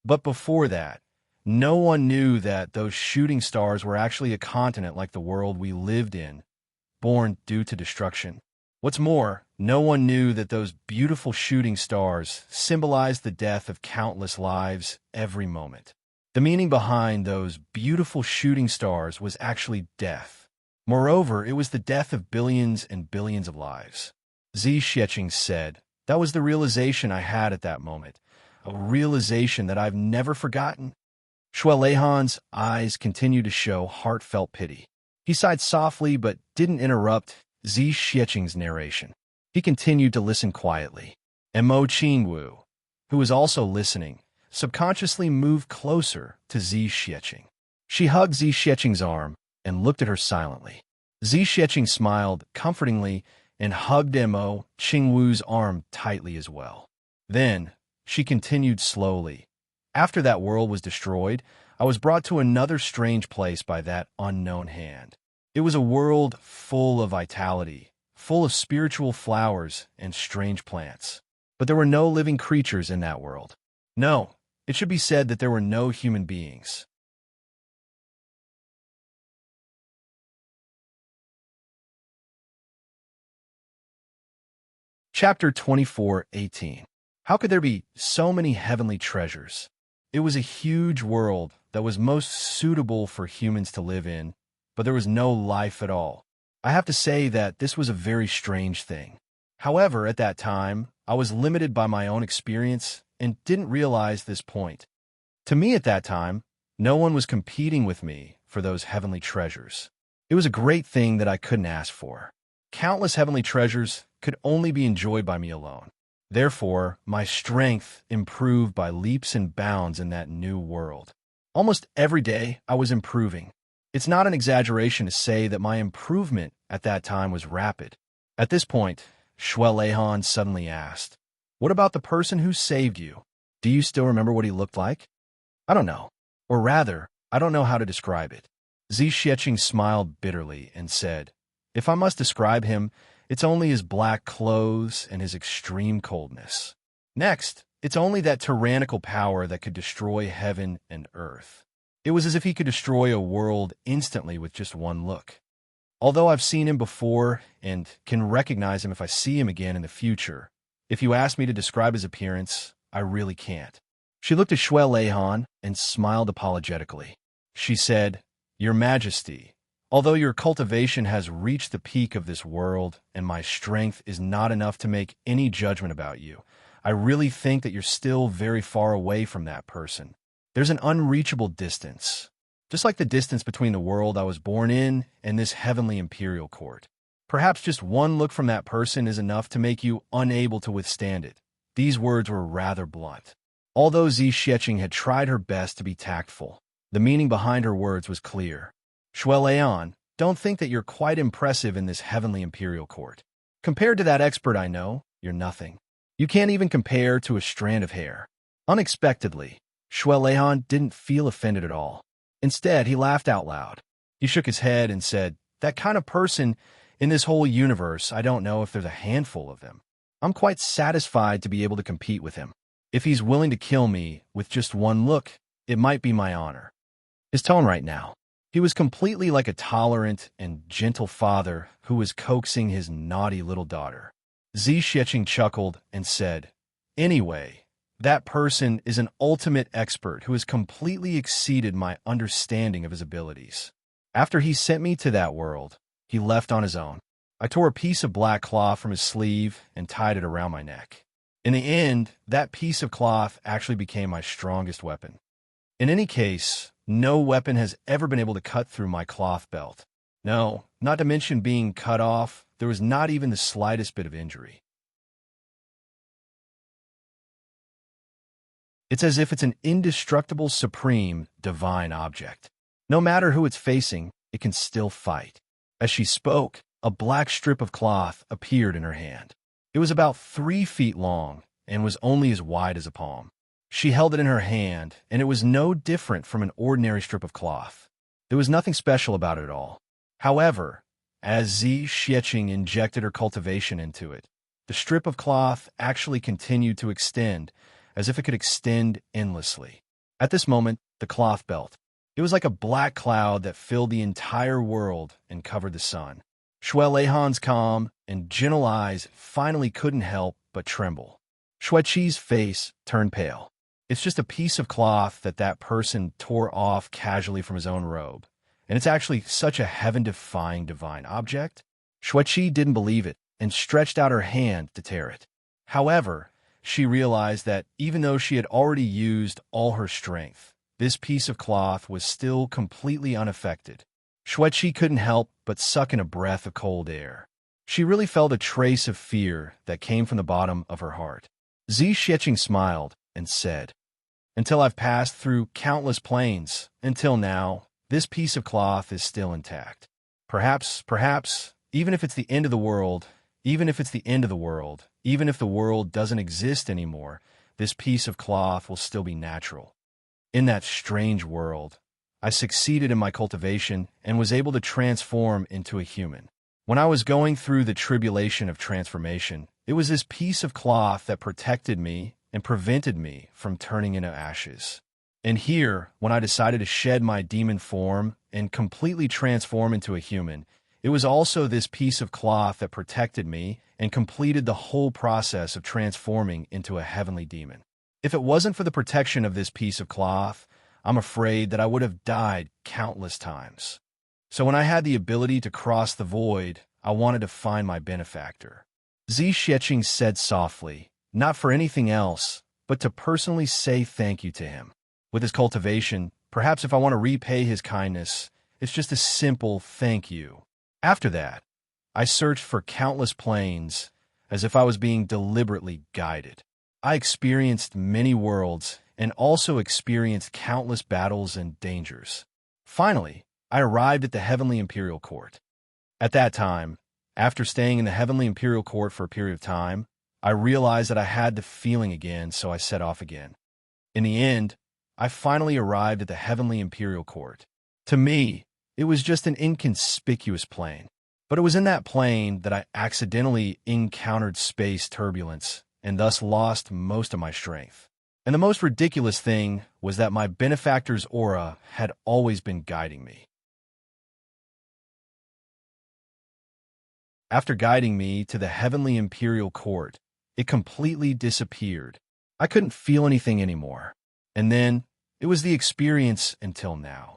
But before that, no one knew that those shooting stars were actually a continent like the world we lived in, born due to destruction. What's more, no one knew that those beautiful shooting stars symbolized the death of countless lives every moment. The meaning behind those beautiful shooting stars was actually death. Moreover, it was the death of billions and billions of lives. Zi Shiqing said, "That was the realization I had at that moment, a realization that I've never forgotten." Shuelehan's eyes continued to show heartfelt pity. He sighed softly but didn't interrupt Zi Shiqing's narration. He continued to listen quietly. And Mo Qingwu, who was also listening, subconsciously moved closer to Zi Shiqing. She hugged Zi Shiqing's arm and looked at her silently. Zi Shiqing smiled comfortingly and hugged Mo Qingwu's arm tightly as well. Then, she continued slowly. "After that world was destroyed, I was brought to another strange place by that unknown hand. It was a world full of vitality, full of spiritual flowers and strange plants. But there were no living creatures in that world. No, it should be said that there were no human beings. Chapter 24:18. How could there be so many heavenly treasures? It was a huge world that was most suitable for humans to live in, but there was no life at all. I have to say that this was a very strange thing. However, at that time, I was limited by my own experience and didn't realize this point. To me at that time, no one was competing with me for those heavenly treasures. It was a great thing that I couldn't ask for. countless heavenly treasures could only be enjoyed by me alone. Therefore, my strength improved by leaps and bounds in that new world. Almost every day, I was improving. It's not an exaggeration to say that my improvement at that time was rapid. At this point, Shwelehan suddenly asked, "What about the person who saved you? Do you still remember what he looked like?" "I don't know. Or rather, I don't know how to describe it." Zixieqing smiled bitterly and said, "If I must describe him, it's only his black clothes and his extreme coldness. Next, it's only that tyrannical power that could destroy heaven and earth. It was as if he could destroy a world instantly with just one look. Although I've seen him before and can recognize him if I see him again in the future, if you ask me to describe his appearance, I really can't." She looked at Shwelehan and smiled apologetically. She said, "Your Majesty, although your cultivation has reached the peak of this world and my strength is not enough to make any judgment about you, I really think that you're still very far away from that person. There's an unreachable distance, just like the distance between the world I was born in and this heavenly imperial court. Perhaps just one look from that person is enough to make you unable to withstand it." These words were rather blunt. Although Zixieqing had tried her best to be tactful, the meaning behind her words was clear. "Shwelehan, don't think that you're quite impressive in this heavenly imperial court. Compared to that expert I know, you're nothing. You can't even compare to a strand of hair." Unexpectedly, Shwelehan didn't feel offended at all. Instead, he laughed out loud. He shook his head and said, "That kind of person in this whole universe, I don't know if there's a handful of them. I'm quite satisfied to be able to compete with him. If he's willing to kill me with just one look, it might be my honor." His tone right now, he was completely like a tolerant and gentle father who was coaxing his naughty little daughter. Zixieqing chuckled and said, "Anyway, that person is an ultimate expert who has completely exceeded my understanding of his abilities. After he sent me to that world, he left on his own. I tore a piece of black cloth from his sleeve and tied it around my neck. In the end, that piece of cloth actually became my strongest weapon. In any case, no weapon has ever been able to cut through my cloth belt. No, not to mention being cut off, there was not even the slightest bit of injury. It's as if it's an indestructible, supreme, divine object. No matter who it's facing, it can still fight." As she spoke, a black strip of cloth appeared in her hand. It was about 3 feet long and was only as wide as a palm. She held it in her hand, and it was no different from an ordinary strip of cloth. There was nothing special about it at all. However, as Zixieqing injected her cultivation into it, the strip of cloth actually continued to extend, as if it could extend endlessly. At this moment, the cloth belt. It was like a black cloud that filled the entire world and covered the sun. Shwelehan's calm and gentle eyes finally couldn't help but tremble. Shuiqi's face turned pale. It's just a piece of cloth that person tore off casually from his own robe, and it's actually such a heaven-defying divine object? Shuiqi didn't believe it and stretched out her hand to tear it. However, she realized that even though she had already used all her strength, this piece of cloth was still completely unaffected. Shuiqi couldn't help but suck in a breath of cold air. She really felt a trace of fear that came from the bottom of her heart. Zixieqing smiled and said, "Until I've passed through countless planes, until now, this piece of cloth is still intact. Perhaps, even if it's the end of the world, even if the world doesn't exist anymore, this piece of cloth will still be natural. In that strange world, I succeeded in my cultivation and was able to transform into a human. When I was going through the tribulation of transformation, it was this piece of cloth that protected me and prevented me from turning into ashes. And here, when I decided to shed my demon form and completely transform into a human, it was also this piece of cloth that protected me and completed the whole process of transforming into a heavenly demon. If it wasn't for the protection of this piece of cloth, I'm afraid that I would have died countless times. So when I had the ability to cross the void, I wanted to find my benefactor." Zixieqing said softly, not for anything else, but to personally say thank you to him. With his cultivation, perhaps if I want to repay his kindness, it's just a simple thank you. After that, I searched for countless planes, as if I was being deliberately guided. I experienced many worlds and also experienced countless battles and dangers. Finally, I arrived at the Heavenly Imperial Court. At that time, after staying in the Heavenly Imperial Court for a period of time, I realized that I had the feeling again, so I set off again. In the end, I finally arrived at the Heavenly Imperial Court. To me, it was just an inconspicuous plane. But it was in that plane that I accidentally encountered space turbulence and thus lost most of my strength. And the most ridiculous thing was that my benefactor's aura had always been guiding me. After guiding me to the Heavenly Imperial Court, it completely disappeared. I couldn't feel anything anymore. And then, it was the experience until now.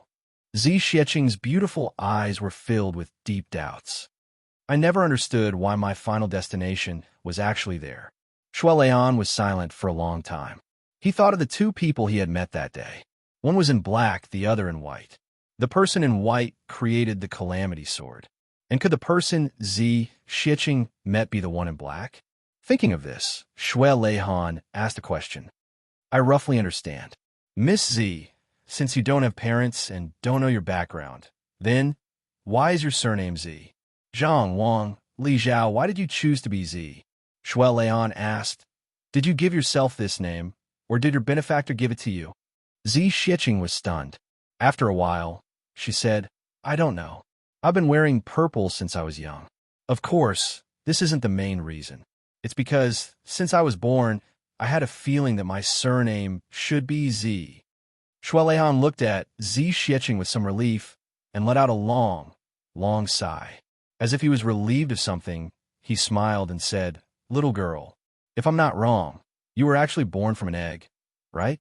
Zi Xieching's beautiful eyes were filled with deep doubts. I never understood why my final destination was actually there. Shuo Lian was silent for a long time. He thought of the two people he had met that day. One was in black, the other in white. The person in white created the Calamity Sword. And could the person Zi Xieching met be the one in black? Thinking of this, Shuo Lian asked a question. I roughly understand. Miss Zi, since you don't have parents and don't know your background, then why is your surname Zi? Zhang Wang, Li Zhao, why did you choose to be Zi? Shuo Lian asked. Did you give yourself this name, or did your benefactor give it to you? Zi Xieching was stunned. After a while, she said, I don't know. I've been wearing purple since I was young. Of course, this isn't the main reason. It's because, since I was born, I had a feeling that my surname should be Zi. Shuo Lian looked at Zi Xieching with some relief and let out a long, long sigh. As if he was relieved of something, he smiled and said, Little girl, if I'm not wrong, you were actually born from an egg, right?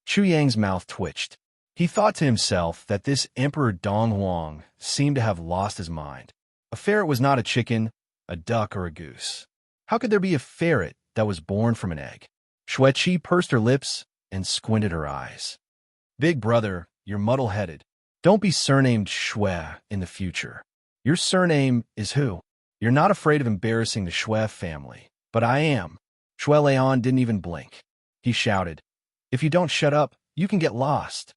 Chu Yang's mouth twitched. He thought to himself that this Emperor Dong Huang seemed to have lost his mind. A ferret was not a chicken, a duck, or a goose. How could there be a ferret that was born from an egg? Xueqi pursed her lips and squinted her eyes. Big brother, you're muddle-headed. Don't be surnamed Xue in the future. Your surname is who? You're not afraid of embarrassing the Xue family, but I am. Shuo Lian didn't even blink. He shouted, If you don't shut up, you can get lost.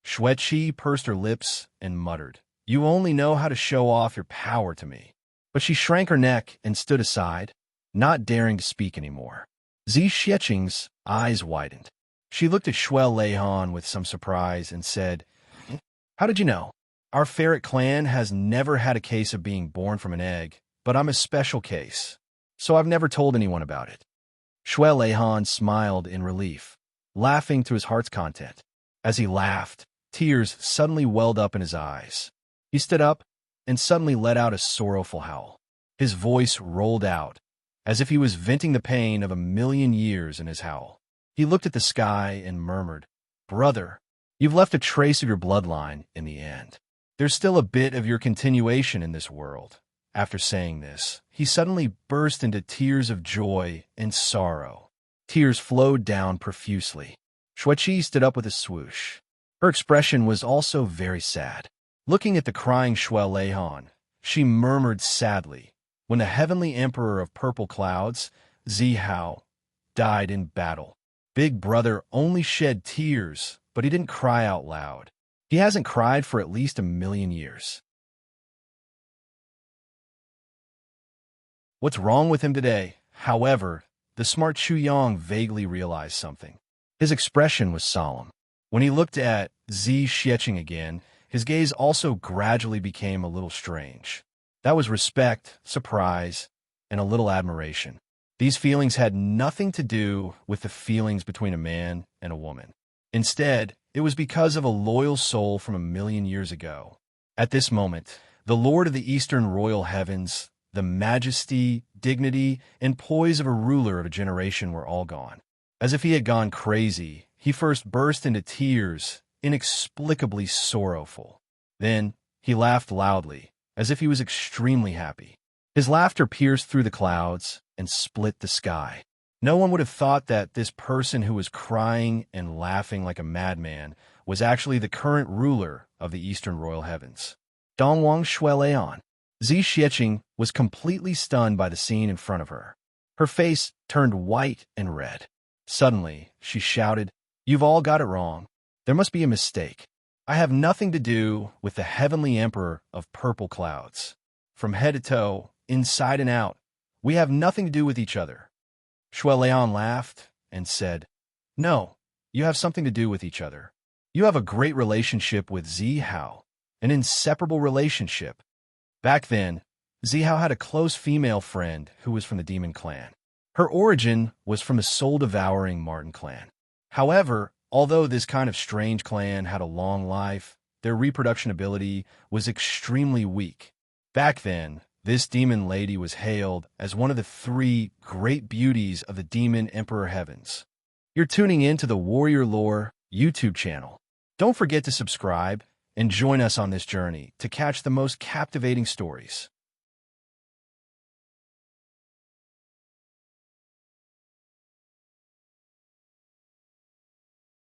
Xueqi pursed her lips and muttered, You only know how to show off your power to me. But she shrank her neck and stood aside, not daring to speak anymore. Zi Xieching's eyes widened. She looked at Shuo Lian with some surprise and said, How did you know? Our ferret clan has never had a case of being born from an egg, but I'm a special case, so I've never told anyone about it. Shuo Lian smiled in relief, laughing to his heart's content. As he laughed, tears suddenly welled up in his eyes. He stood up and suddenly let out a sorrowful howl. His voice rolled out, as if he was venting the pain of 1,000,000 years in his howl. He looked at the sky and murmured, Brother, you've left a trace of your bloodline in the end. There's still a bit of your continuation in this world. After saying this, he suddenly burst into tears of joy and sorrow. Tears flowed down profusely. Xueqi stood up with a swoosh. Her expression was also very sad. Looking at the crying Shuo Lian, she murmured sadly, When the heavenly emperor of purple clouds, Zi Hao, died in battle, Big brother only shed tears, but he didn't cry out loud. He hasn't cried for at least 1,000,000 years. What's wrong with him today? However, the smart Chu Yang vaguely realized something. His expression was solemn. When he looked at Zi Xieching again, his gaze also gradually became a little strange. That was respect, surprise, and a little admiration. These feelings had nothing to do with the feelings between a man and a woman. Instead, it was because of a loyal soul from 1,000,000 years ago. At this moment, the Lord of the Eastern Royal Heavens, the majesty, dignity, and poise of a ruler of a generation were all gone. As if he had gone crazy, he first burst into tears, inexplicably sorrowful. Then, he laughed loudly, as if he was extremely happy. His laughter pierced through the clouds and split the sky. No one would have thought that this person who was crying and laughing like a madman was actually the current ruler of the Eastern Royal Heavens. Dongwang Shuo Lian. Xiexing was completely stunned by the scene in front of her. Her face turned white and red. Suddenly, she shouted, "You've all got it wrong. There must be a mistake. I have nothing to do with the heavenly emperor of purple clouds. From head to toe, inside and out, we have nothing to do with each other." Shueleon laughed and said, "No, you have something to do with each other. You have a great relationship with Zihao, an inseparable relationship." Back then, Zihao had a close female friend who was from the demon clan. Her origin was from the soul-devouring Martin clan. However, although this kind of strange clan had a long life, their reproduction ability was extremely weak. Back then, this demon lady was hailed as one of the 3 great beauties of the demon emperor heavens. You're tuning in to the Warrior Lore YouTube channel. Don't forget to subscribe and join us on this journey to catch the most captivating stories.